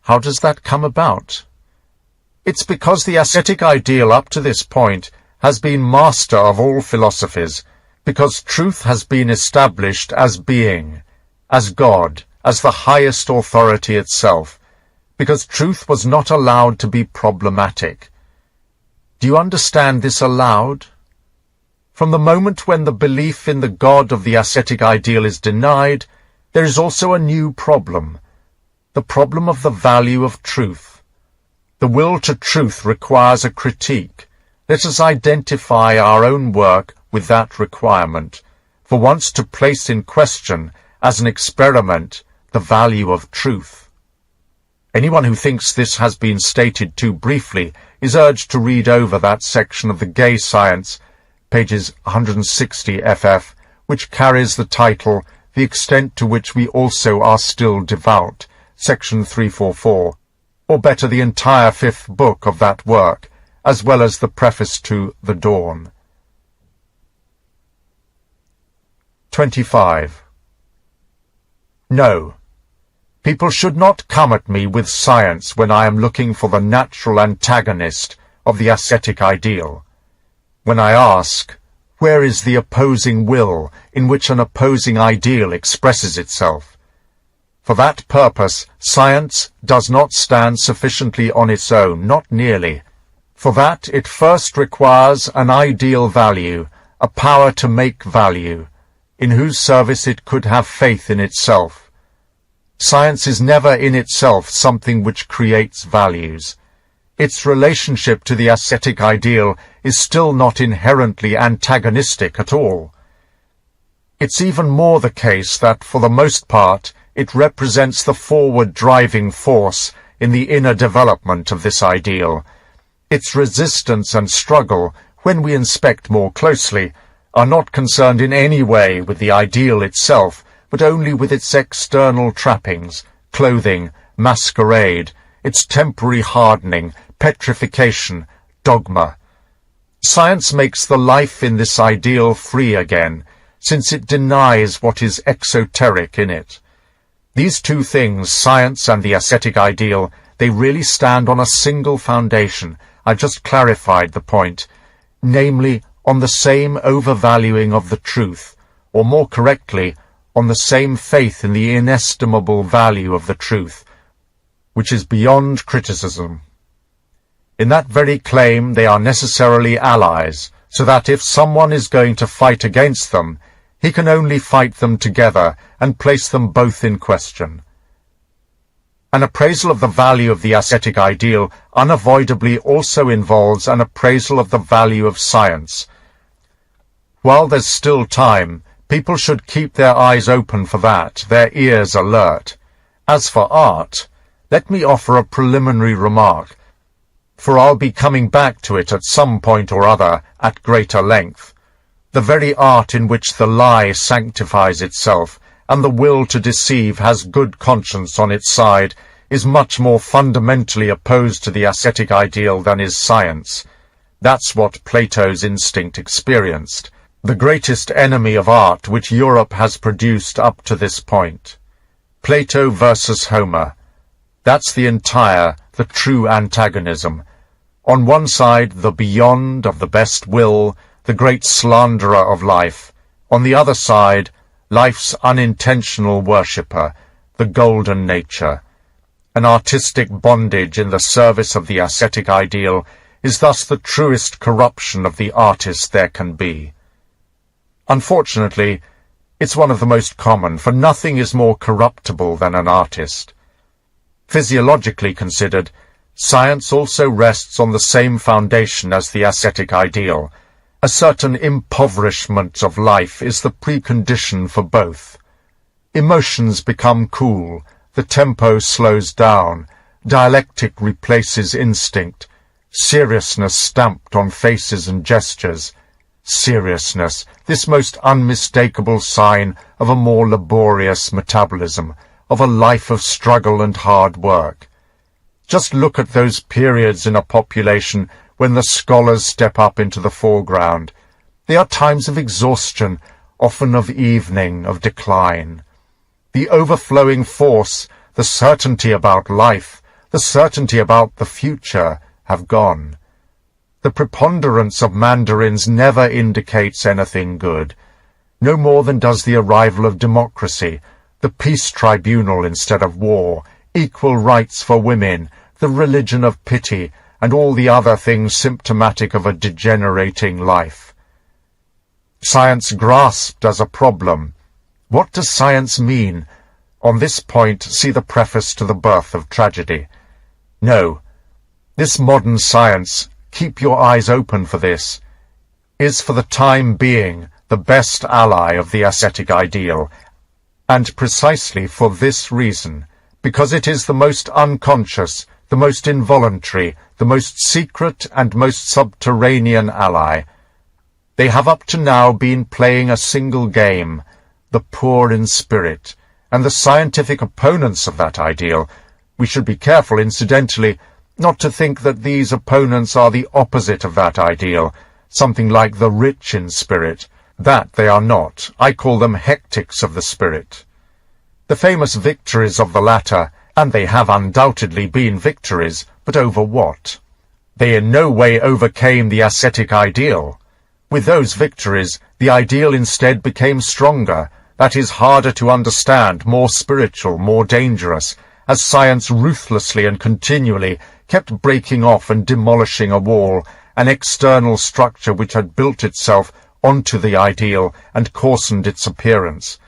How does that come about? It's because the ascetic ideal up to this point has been master of all philosophies, because truth has been established as being, as God, as the highest authority itself, because truth was not allowed to be problematic. Do you understand this aloud? From the moment when the belief in the God of the ascetic ideal is denied, there is also a new problem, the problem of the value of truth. The will to truth requires a critique. Let us identify our own work with that requirement, for once to place in question, as an experiment, the value of truth. Anyone who thinks this has been stated too briefly is urged to read over that section of the Gay Science, pages 160 ff, which carries the title The Extent to Which We Also Are Still Devout, section 344, or better the entire 5th book of that work, as well as the preface to The Dawn. 25. No. People should not come at me with science when I am looking for the natural antagonist of the ascetic ideal. When I ask, where is the opposing will in which an opposing ideal expresses itself? For that purpose, science does not stand sufficiently on its own, not nearly. For that it first requires an ideal value, a power to make value, in whose service it could have faith in itself. Science is never in itself something which creates values. Its relationship to the ascetic ideal is still not inherently antagonistic at all. It's even more the case that, for the most part, it represents the forward driving force in the inner development of this ideal. Its resistance and struggle, when we inspect more closely, are not concerned in any way with the ideal itself, but only with its external trappings, clothing, masquerade, its temporary hardening, petrification, dogma. Science makes the life in this ideal free again, since it denies what is exoteric in it. These two things, science and the ascetic ideal, they really stand on a single foundation. I've just clarified the point, namely, on the same overvaluing of the truth, or more correctly, on the same faith in the inestimable value of the truth, which is beyond criticism. In that very claim they are necessarily allies, so that if someone is going to fight against them, he can only fight them together and place them both in question. An appraisal of the value of the ascetic ideal unavoidably also involves an appraisal of the value of science. While there's still time, people should keep their eyes open for that, their ears alert. As for art, let me offer a preliminary remark, for I'll be coming back to it at some point or other at greater length. The very art in which the lie sanctifies itself, and the will to deceive has good conscience on its side, is much more fundamentally opposed to the ascetic ideal than is science. That's what Plato's instinct experienced, the greatest enemy of art which Europe has produced up to this point. Plato versus Homer. That's the true antagonism. On one side, the beyond of the best will, the great slanderer of life. On the other side, life's unintentional worshipper, the golden nature. An artistic bondage in the service of the ascetic ideal is thus the truest corruption of the artist there can be. Unfortunately, it's one of the most common, for nothing is more corruptible than an artist. Physiologically considered, science also rests on the same foundation as the ascetic ideal. A certain impoverishment of life is the precondition for both. Emotions become cool, the tempo slows down, dialectic replaces instinct, seriousness stamped on faces and gestures. Seriousness, this most unmistakable sign of a more laborious metabolism, of a life of struggle and hard work. Just look at those periods in a population when the scholars step up into the foreground. They are times of exhaustion, often of evening, of decline. The overflowing force, the certainty about life, the certainty about the future, have gone. The preponderance of mandarins never indicates anything good, no more than does the arrival of democracy, the peace tribunal instead of war, equal rights for women, the religion of pity, and all the other things symptomatic of a degenerating life. Science grasped as a problem. What does science mean? On this point, see the preface to The Birth of Tragedy. No, this modern science, keep your eyes open for this, is for the time being the best ally of the ascetic ideal, and precisely for this reason, because it is the most unconscious, the most involuntary, the most secret and most subterranean ally. They have up to now been playing a single game, the poor in spirit, and the scientific opponents of that ideal. We should be careful, incidentally, not to think that these opponents are the opposite of that ideal, something like the rich in spirit. That they are not. I call them hectics of the spirit. The famous victories of the latter, and they have undoubtedly been victories, but over what? They in no way overcame the ascetic ideal. With those victories, the ideal instead became stronger, that is, harder to understand, more spiritual, more dangerous, as science ruthlessly and continually kept breaking off and demolishing a wall, an external structure which had built itself onto the ideal and coarsened its appearance.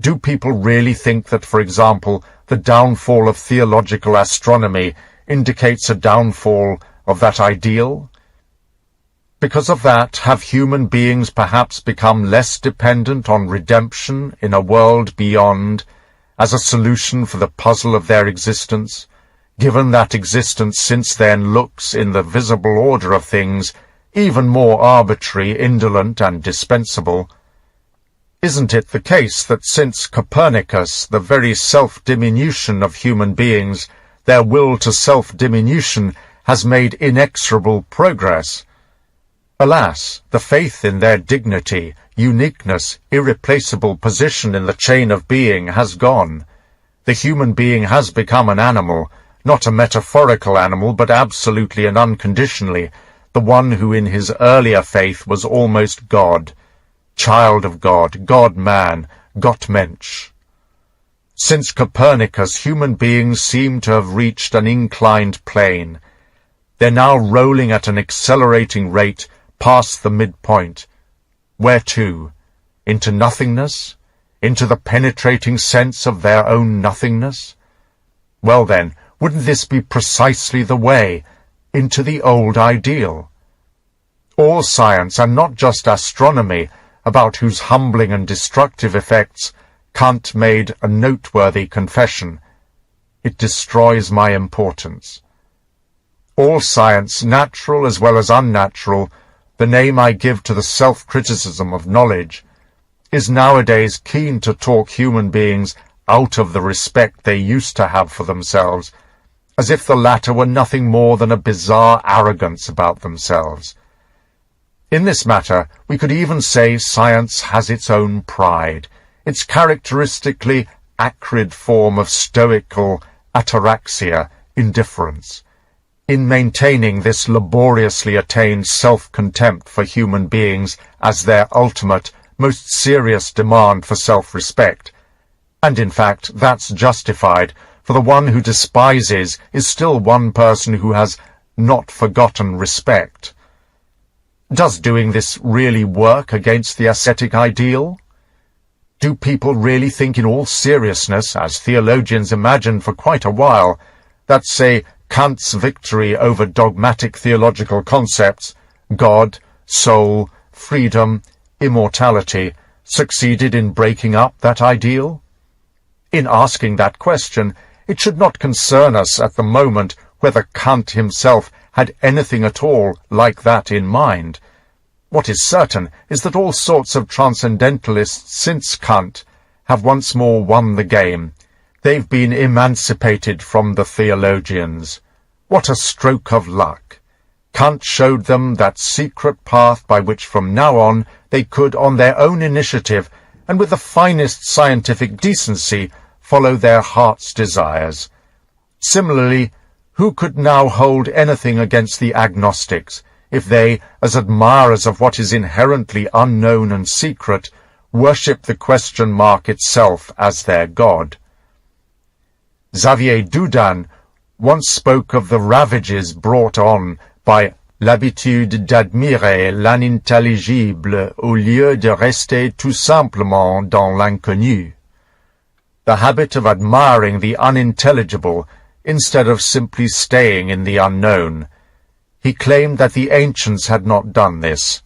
Do people really think that, for example, the downfall of theological astronomy indicates a downfall of that ideal? Because of that, have human beings perhaps become less dependent on redemption in a world beyond, as a solution for the puzzle of their existence, given that existence since then looks, in the visible order of things, even more arbitrary, indolent, and dispensable? Isn't it the case that since Copernicus, the very self-diminution of human beings, their will to self-diminution, has made inexorable progress? Alas, the faith in their dignity, uniqueness, irreplaceable position in the chain of being has gone. The human being has become an animal, not a metaphorical animal, but absolutely and unconditionally, the one who in his earlier faith was almost God, child of God, God-man, Gottmensch. Since Copernicus, human beings seem to have reached an inclined plane. They're now rolling at an accelerating rate past the midpoint. Where to? Into nothingness? Into the penetrating sense of their own nothingness? Well then, wouldn't this be precisely the way? Into the old ideal. All science, and not just astronomy, about whose humbling and destructive effects Kant made a noteworthy confession. It destroys my importance. All science, natural as well as unnatural, the name I give to the self-criticism of knowledge, is nowadays keen to talk human beings out of the respect they used to have for themselves, as if the latter were nothing more than a bizarre arrogance about themselves. In this matter, we could even say science has its own pride, its characteristically acrid form of stoical ataraxia, indifference, in maintaining this laboriously attained self-contempt for human beings as their ultimate, most serious demand for self-respect. And in fact, that's justified, for the one who despises is still one person who has not forgotten respect. Does doing this really work against the ascetic ideal? Do people really think in all seriousness, as theologians imagined for quite a while, that, say, Kant's victory over dogmatic theological concepts, God, soul, freedom, immortality, succeeded in breaking up that ideal? In asking that question, it should not concern us at the moment whether Kant himself had anything at all like that in mind. What is certain is that all sorts of transcendentalists since Kant have once more won the game. They've been emancipated from the theologians. What a stroke of luck! Kant showed them that secret path by which from now on they could, on their own initiative, and with the finest scientific decency, follow their heart's desires. Similarly, who could now hold anything against the agnostics, if they, as admirers of what is inherently unknown and secret, worship the question mark itself as their God? Xavier Doudan once spoke of the ravages brought on by l'habitude d'admirer l'inintelligible au lieu de rester tout simplement dans l'inconnu. The habit of admiring the unintelligible instead of simply staying in the unknown. He claimed that the ancients had not done this.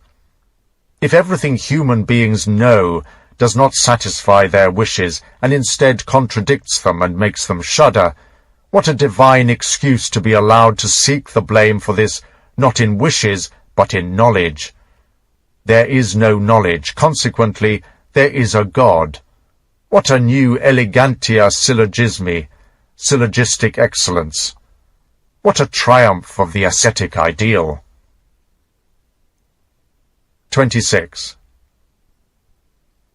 If everything human beings know does not satisfy their wishes, and instead contradicts them and makes them shudder, what a divine excuse to be allowed to seek the blame for this, not in wishes, but in knowledge. There is no knowledge, consequently, there is a God. What a new elegantia syllogismi, syllogistic excellence! What a triumph of the ascetic ideal! 26.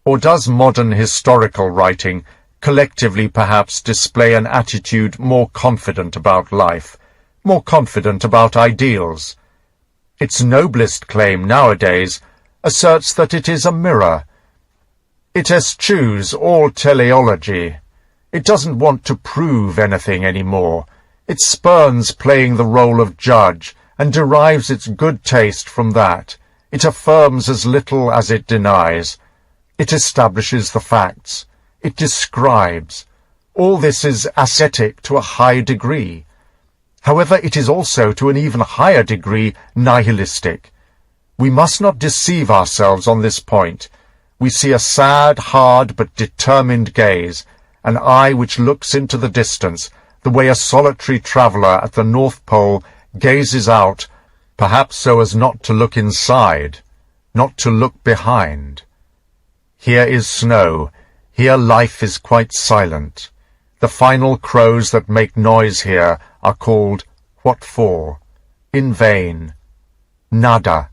Or does modern historical writing collectively perhaps display an attitude more confident about life, more confident about ideals? Its noblest claim nowadays asserts that it is a mirror. It eschews all teleology. It doesn't want to prove anything anymore. It spurns playing the role of judge, and derives its good taste from that. It affirms as little as it denies. It establishes the facts. It describes. All this is ascetic to a high degree. However, it is also to an even higher degree nihilistic. We must not deceive ourselves on this point. We see a sad, hard, but determined gaze, an eye which looks into the distance, the way a solitary traveller at the North Pole gazes out, perhaps so as not to look inside, not to look behind. Here is snow. Here life is quite silent. The final crows that make noise here are called what for? In vain. Nada.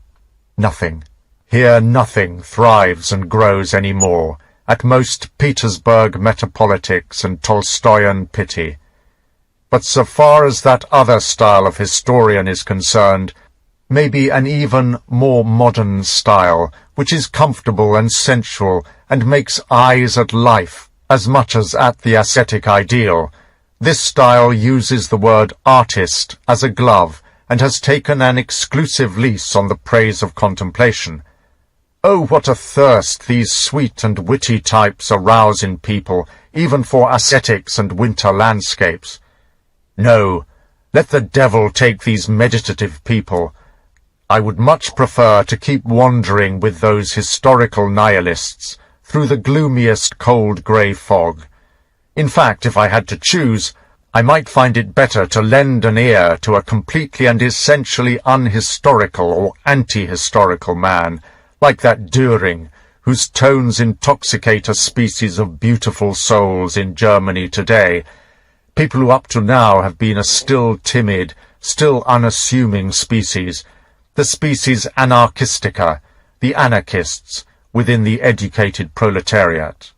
Nothing. Here nothing thrives and grows any more. At most Petersburg metapolitics and Tolstoyan pity. But so far as that other style of historian is concerned, maybe an even more modern style, which is comfortable and sensual, and makes eyes at life as much as at the ascetic ideal. This style uses the word artist as a glove, and has taken an exclusive lease on the praise of contemplation. Oh, what a thirst these sweet and witty types arouse in people, even for ascetics and winter landscapes. No, let the devil take these meditative people. I would much prefer to keep wandering with those historical nihilists through the gloomiest cold grey fog. In fact, if I had to choose, I might find it better to lend an ear to a completely and essentially unhistorical or anti-historical man, like that Dühring, whose tones intoxicate a species of beautiful souls in Germany today, people who up to now have been a still timid, still unassuming species, the species anarchistica, the anarchists within the educated proletariat.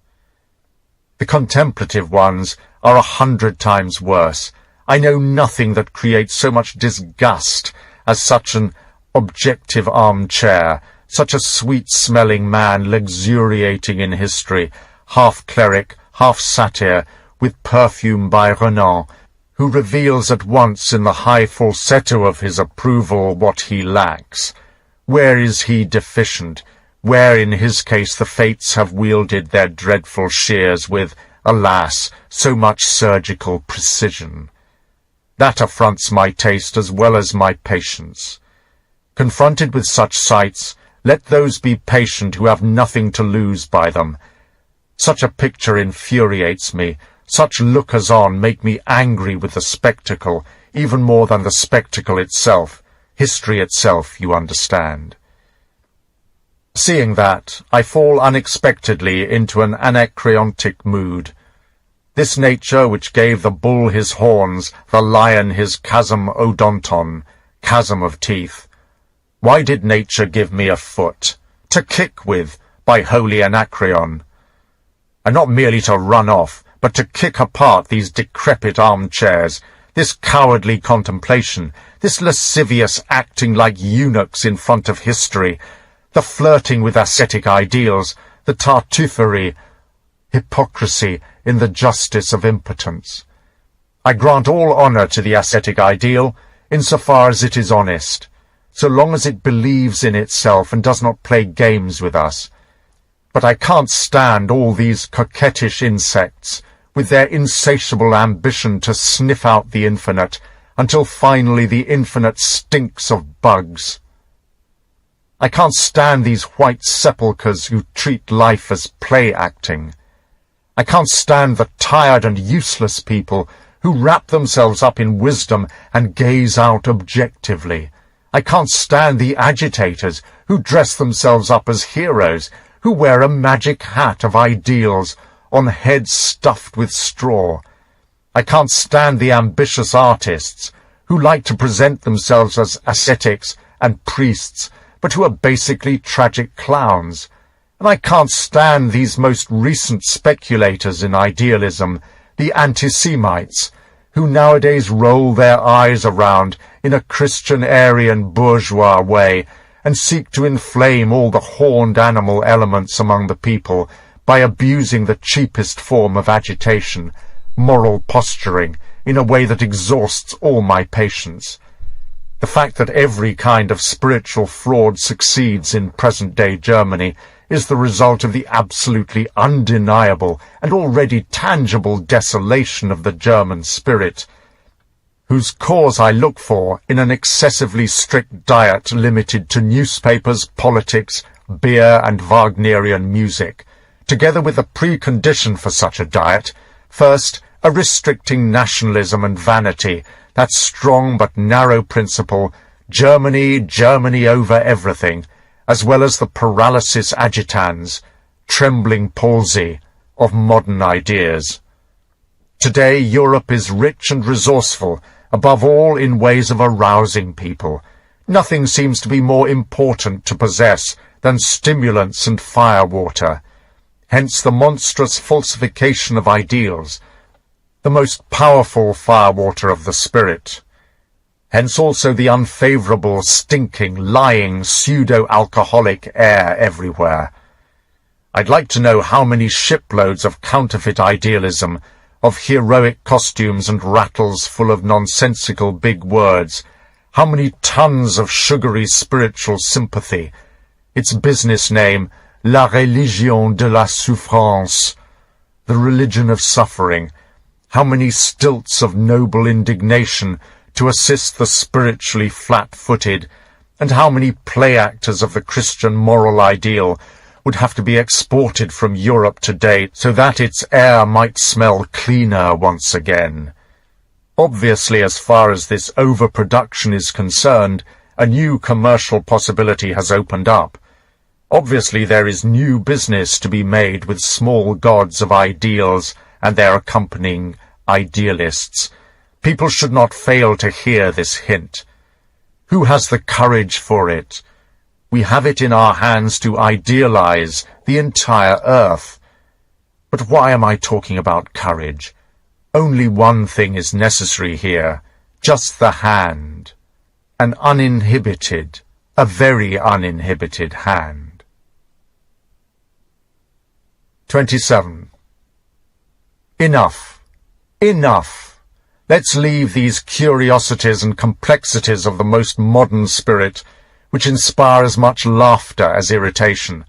The contemplative ones are 100 times worse. I know nothing that creates so much disgust as such an objective armchair, such a sweet-smelling man luxuriating in history, half cleric, half satyr, with perfume by Renan, who reveals at once in the high falsetto of his approval what he lacks. Where is he deficient? Where in his case the fates have wielded their dreadful shears with, alas, so much surgical precision. That affronts my taste as well as my patience. Confronted with such sights, let those be patient who have nothing to lose by them. Such a picture infuriates me. Such lookers-on make me angry with the spectacle, even more than the spectacle itself, history itself, you understand. Seeing that, I fall unexpectedly into an anacreontic mood. This nature which gave the bull his horns, the lion his chasm odonton, chasm of teeth. Why did nature give me a foot? To kick with, by holy Anacreon. And not merely to run off, but to kick apart these decrepit armchairs, this cowardly contemplation, this lascivious acting like eunuchs in front of history, the flirting with ascetic ideals, the tartuffery, hypocrisy in the justice of impotence. I grant all honour to the ascetic ideal, insofar as it is honest, so long as it believes in itself and does not play games with us. But I can't stand all these coquettish insects, with their insatiable ambition to sniff out the infinite, until finally the infinite stinks of bugs. I can't stand these white sepulchres who treat life as play-acting. I can't stand the tired and useless people who wrap themselves up in wisdom and gaze out objectively. I can't stand the agitators who dress themselves up as heroes, who wear a magic hat of ideals on heads stuffed with straw. I can't stand the ambitious artists who like to present themselves as ascetics and priests, but who are basically tragic clowns. And I can't stand these most recent speculators in idealism, the anti-Semites, who nowadays roll their eyes around in a Christian Aryan bourgeois way and seek to inflame all the horned animal elements among the people by abusing the cheapest form of agitation, moral posturing, in a way that exhausts all my patience. The fact that every kind of spiritual fraud succeeds in present-day Germany is the result of the absolutely undeniable and already tangible desolation of the German spirit, whose cause I look for in an excessively strict diet limited to newspapers, politics, beer, and Wagnerian music, together with the precondition for such a diet, first, a restricting nationalism and vanity, that strong but narrow principle, Germany, Germany over everything, as well as the paralysis agitans, trembling palsy, of modern ideas. Today Europe is rich and resourceful, above all in ways of arousing people. Nothing seems to be more important to possess than stimulants and firewater. Hence the monstrous falsification of ideals, the most powerful firewater of the spirit. Hence also the unfavourable, stinking, lying, pseudo-alcoholic air everywhere. I'd like to know how many shiploads of counterfeit idealism, of heroic costumes and rattles full of nonsensical big words, how many tons of sugary spiritual sympathy, its business name, La Religion de la Souffrance, the religion of suffering, how many stilts of noble indignation to assist the spiritually flat-footed, and how many play-actors of the Christian moral ideal would have to be exported from Europe today so that its air might smell cleaner once again. Obviously, as far as this overproduction is concerned, a new commercial possibility has opened up. Obviously, there is new business to be made with small gods of ideals and their accompanying idealists. People should not fail to hear this hint. Who has the courage for it? We have it in our hands to idealize the entire earth. But why am I talking about courage? Only one thing is necessary here, just the hand. An uninhibited, a very uninhibited hand. 27. Enough. Enough. Let's leave these curiosities and complexities of the most modern spirit, which inspire as much laughter as irritation.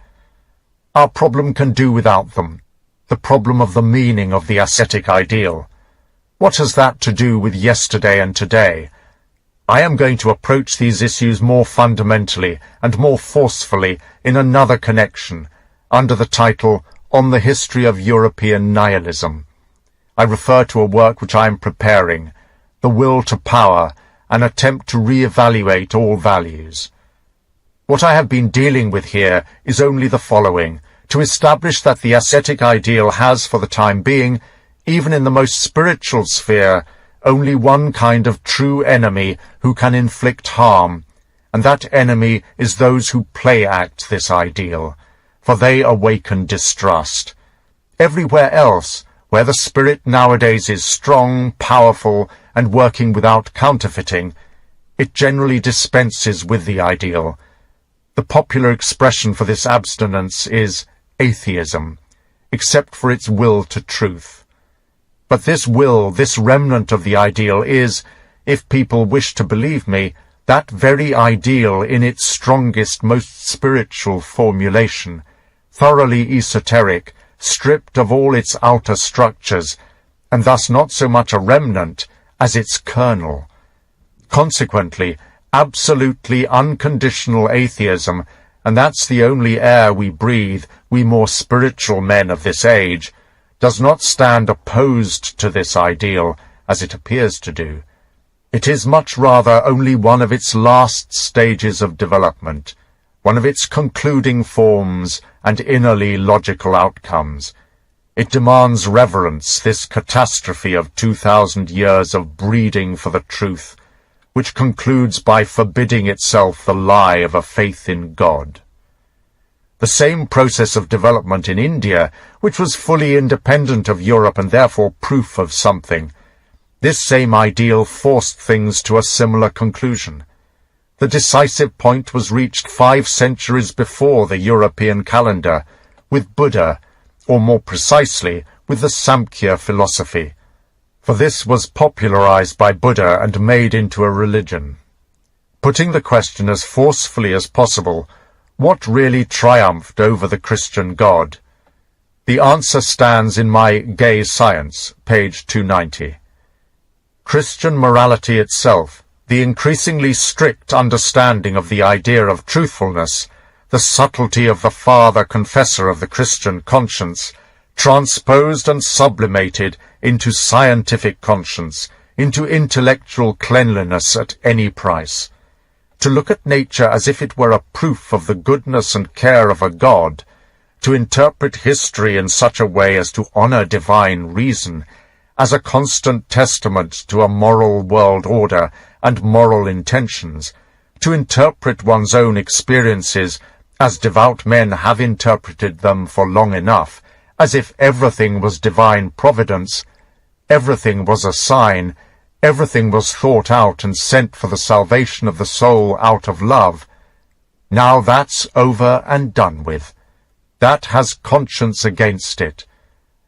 Our problem can do without them, the problem of the meaning of the ascetic ideal. What has that to do with yesterday and today? I am going to approach these issues more fundamentally and more forcefully in another connection, under the title On the History of European Nihilism. I refer to a work which I am preparing, The Will to Power, an attempt to re-evaluate all values. What I have been dealing with here is only the following: to establish that the ascetic ideal has, for the time being, even in the most spiritual sphere, only one kind of true enemy who can inflict harm, and that enemy is those who play-act this ideal, for they awaken distrust. Everywhere else, where the spirit nowadays is strong, powerful, and working without counterfeiting, it generally dispenses with the ideal. The popular expression for this abstinence is atheism, except for its will to truth. But this will, this remnant of the ideal is, if people wish to believe me, that very ideal in its strongest, most spiritual formulation, thoroughly esoteric, stripped of all its outer structures, and thus not so much a remnant as its kernel. Consequently, absolutely unconditional atheism, and that's the only air we breathe, we more spiritual men of this age, does not stand opposed to this ideal, as it appears to do. It is much rather only one of its last stages of development, one of its concluding forms and innerly logical outcomes. It demands reverence, this catastrophe of 2,000 years of breeding for the truth, which concludes by forbidding itself the lie of a faith in God. The same process of development in India, which was fully independent of Europe and therefore proof of something, this same ideal forced things to a similar conclusion. The decisive point was reached 5 centuries before the European calendar, with Buddha, or more precisely, with the Samkhya philosophy, for this was popularized by Buddha and made into a religion. Putting the question as forcefully as possible, what really triumphed over the Christian God? The answer stands in my Gay Science, page 290. Christian morality itself, the increasingly strict understanding of the idea of truthfulness, the subtlety of the father confessor of the Christian conscience, transposed and sublimated into scientific conscience, into intellectual cleanliness at any price. To look at nature as if it were a proof of the goodness and care of a God, to interpret history in such a way as to honor divine reason, as a constant testament to a moral world order and moral intentions, to interpret one's own experiences as devout men have interpreted them for long enough, as if everything was divine providence, everything was a sign, everything was thought out and sent for the salvation of the soul out of love. Now that's over and done with. That has conscience against it.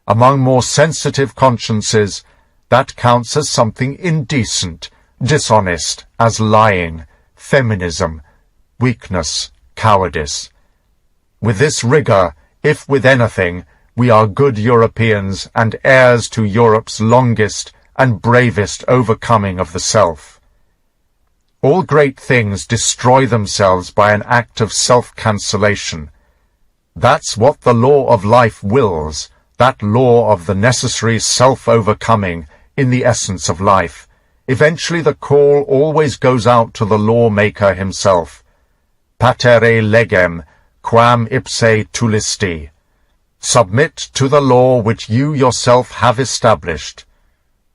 Among more sensitive consciences, that counts as something indecent, dishonest, as lying, feminism, weakness, cowardice. With this rigor, if with anything, we are good Europeans and heirs to Europe's longest and bravest overcoming of the self. All great things destroy themselves by an act of self-cancellation. That's what the law of life wills, that law of the necessary self-overcoming in the essence of life, Eventually the call always goes out to the lawmaker himself. Patere legem, quam ipse tulisti. Submit to the law which you yourself have established.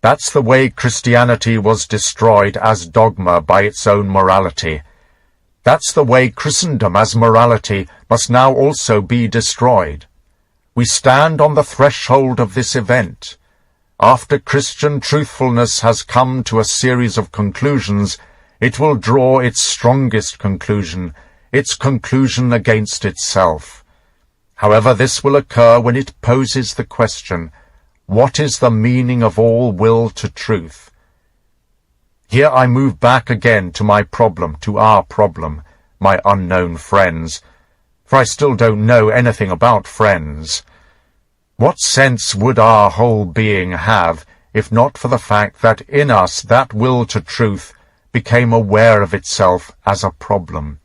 That's the way Christianity was destroyed as dogma by its own morality. That's the way Christendom as morality must now also be destroyed. We stand on the threshold of this event. After Christian truthfulness has come to a series of conclusions, it will draw its strongest conclusion, its conclusion against itself. However, this will occur when it poses the question, what is the meaning of all will to truth? Here I move back again to my problem, to our problem, my unknown friends, for I still don't know anything about friends. What sense would our whole being have if not for the fact that in us that will to truth became aware of itself as a problem?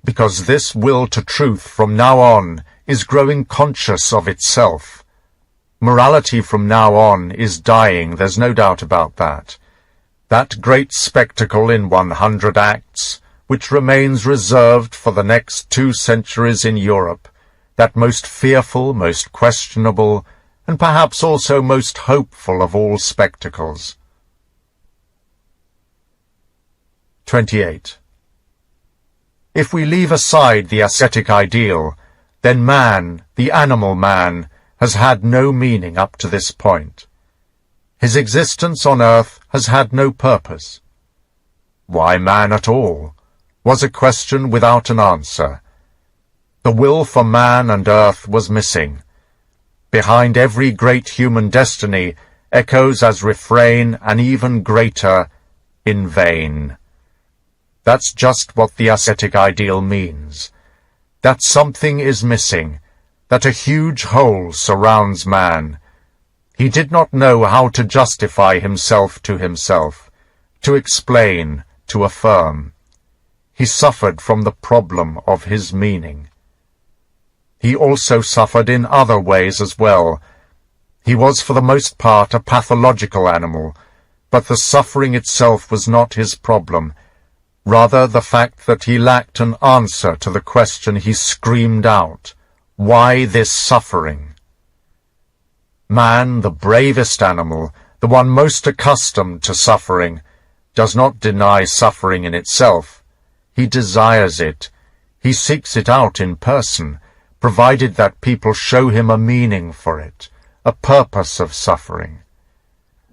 Because this will to truth from now on is growing conscious of itself. Morality from now on is dying, there's no doubt about that. That great spectacle in 100 acts, which remains reserved for the next 2 centuries in Europe, that most fearful, most questionable, and perhaps also most hopeful of all spectacles. 28. If we leave aside the ascetic ideal, then man, the animal man, has had no meaning up to this point. His existence on earth has had no purpose. Why man at all? Was a question without an answer. The will for man and earth was missing. Behind every great human destiny echoes as refrain an even greater, in vain. That's just what the ascetic ideal means. That something is missing, that a huge hole surrounds man. He did not know how to justify himself, to explain, to affirm. He suffered from the problem of his meaning. He also suffered in other ways as well. He was for the most part a pathological animal, but the suffering itself was not his problem, rather the fact that he lacked an answer to the question he screamed out, why this suffering? Man, the bravest animal, the one most accustomed to suffering, does not deny suffering in itself. He desires it. He seeks it out in person, provided that people show him a meaning for it, a purpose of suffering.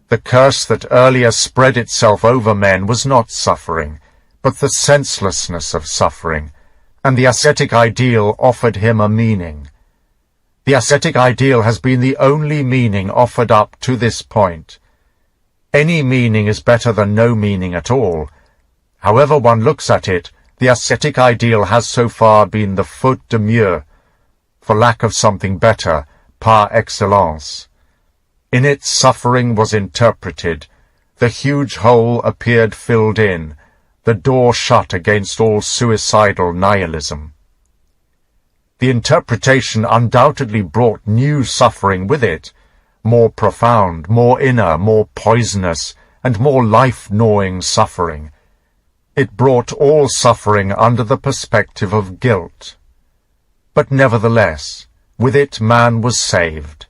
The curse that earlier spread itself over men was not suffering, but the senselessness of suffering, and the ascetic ideal offered him a meaning. The ascetic ideal has been the only meaning offered up to this point. Any meaning is better than no meaning at all. However one looks at it, the ascetic ideal has so far been the faute de mieux, for lack of something better, par excellence. In it suffering was interpreted, the huge hole appeared filled in, the door shut against all suicidal nihilism. The interpretation undoubtedly brought new suffering with it, more profound, more inner, more poisonous, and more life-gnawing suffering. It brought all suffering under the perspective of guilt. But nevertheless, with it man was saved.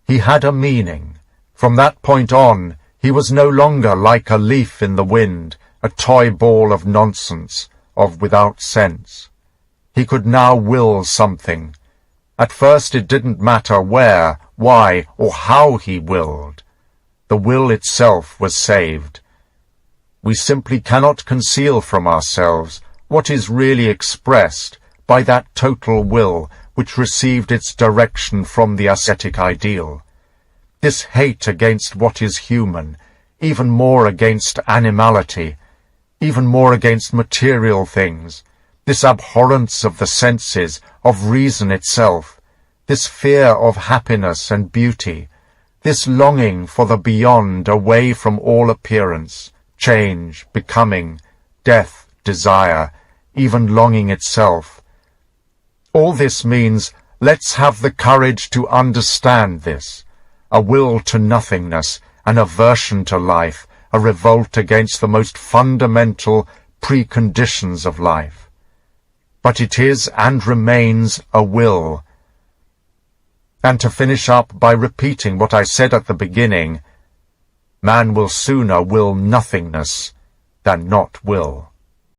He had a meaning. From that point on, he was no longer like a leaf in the wind, a toy ball of nonsense, of without sense. He could now will something. At first it didn't matter where, why, or how he willed. The will itself was saved. We simply cannot conceal from ourselves what is really expressed by that total will which received its direction from the ascetic ideal. This hate against what is human, even more against animality, even more against material things, this abhorrence of the senses, of reason itself, this fear of happiness and beauty, this longing for the beyond away from all appearance, change, becoming, death, desire, even longing itself. All this means, let's have the courage to understand this, a will to nothingness, an aversion to life, a revolt against the most fundamental preconditions of life. But it is and remains a will. And to finish up by repeating what I said at the beginning, man will sooner will nothingness than not will.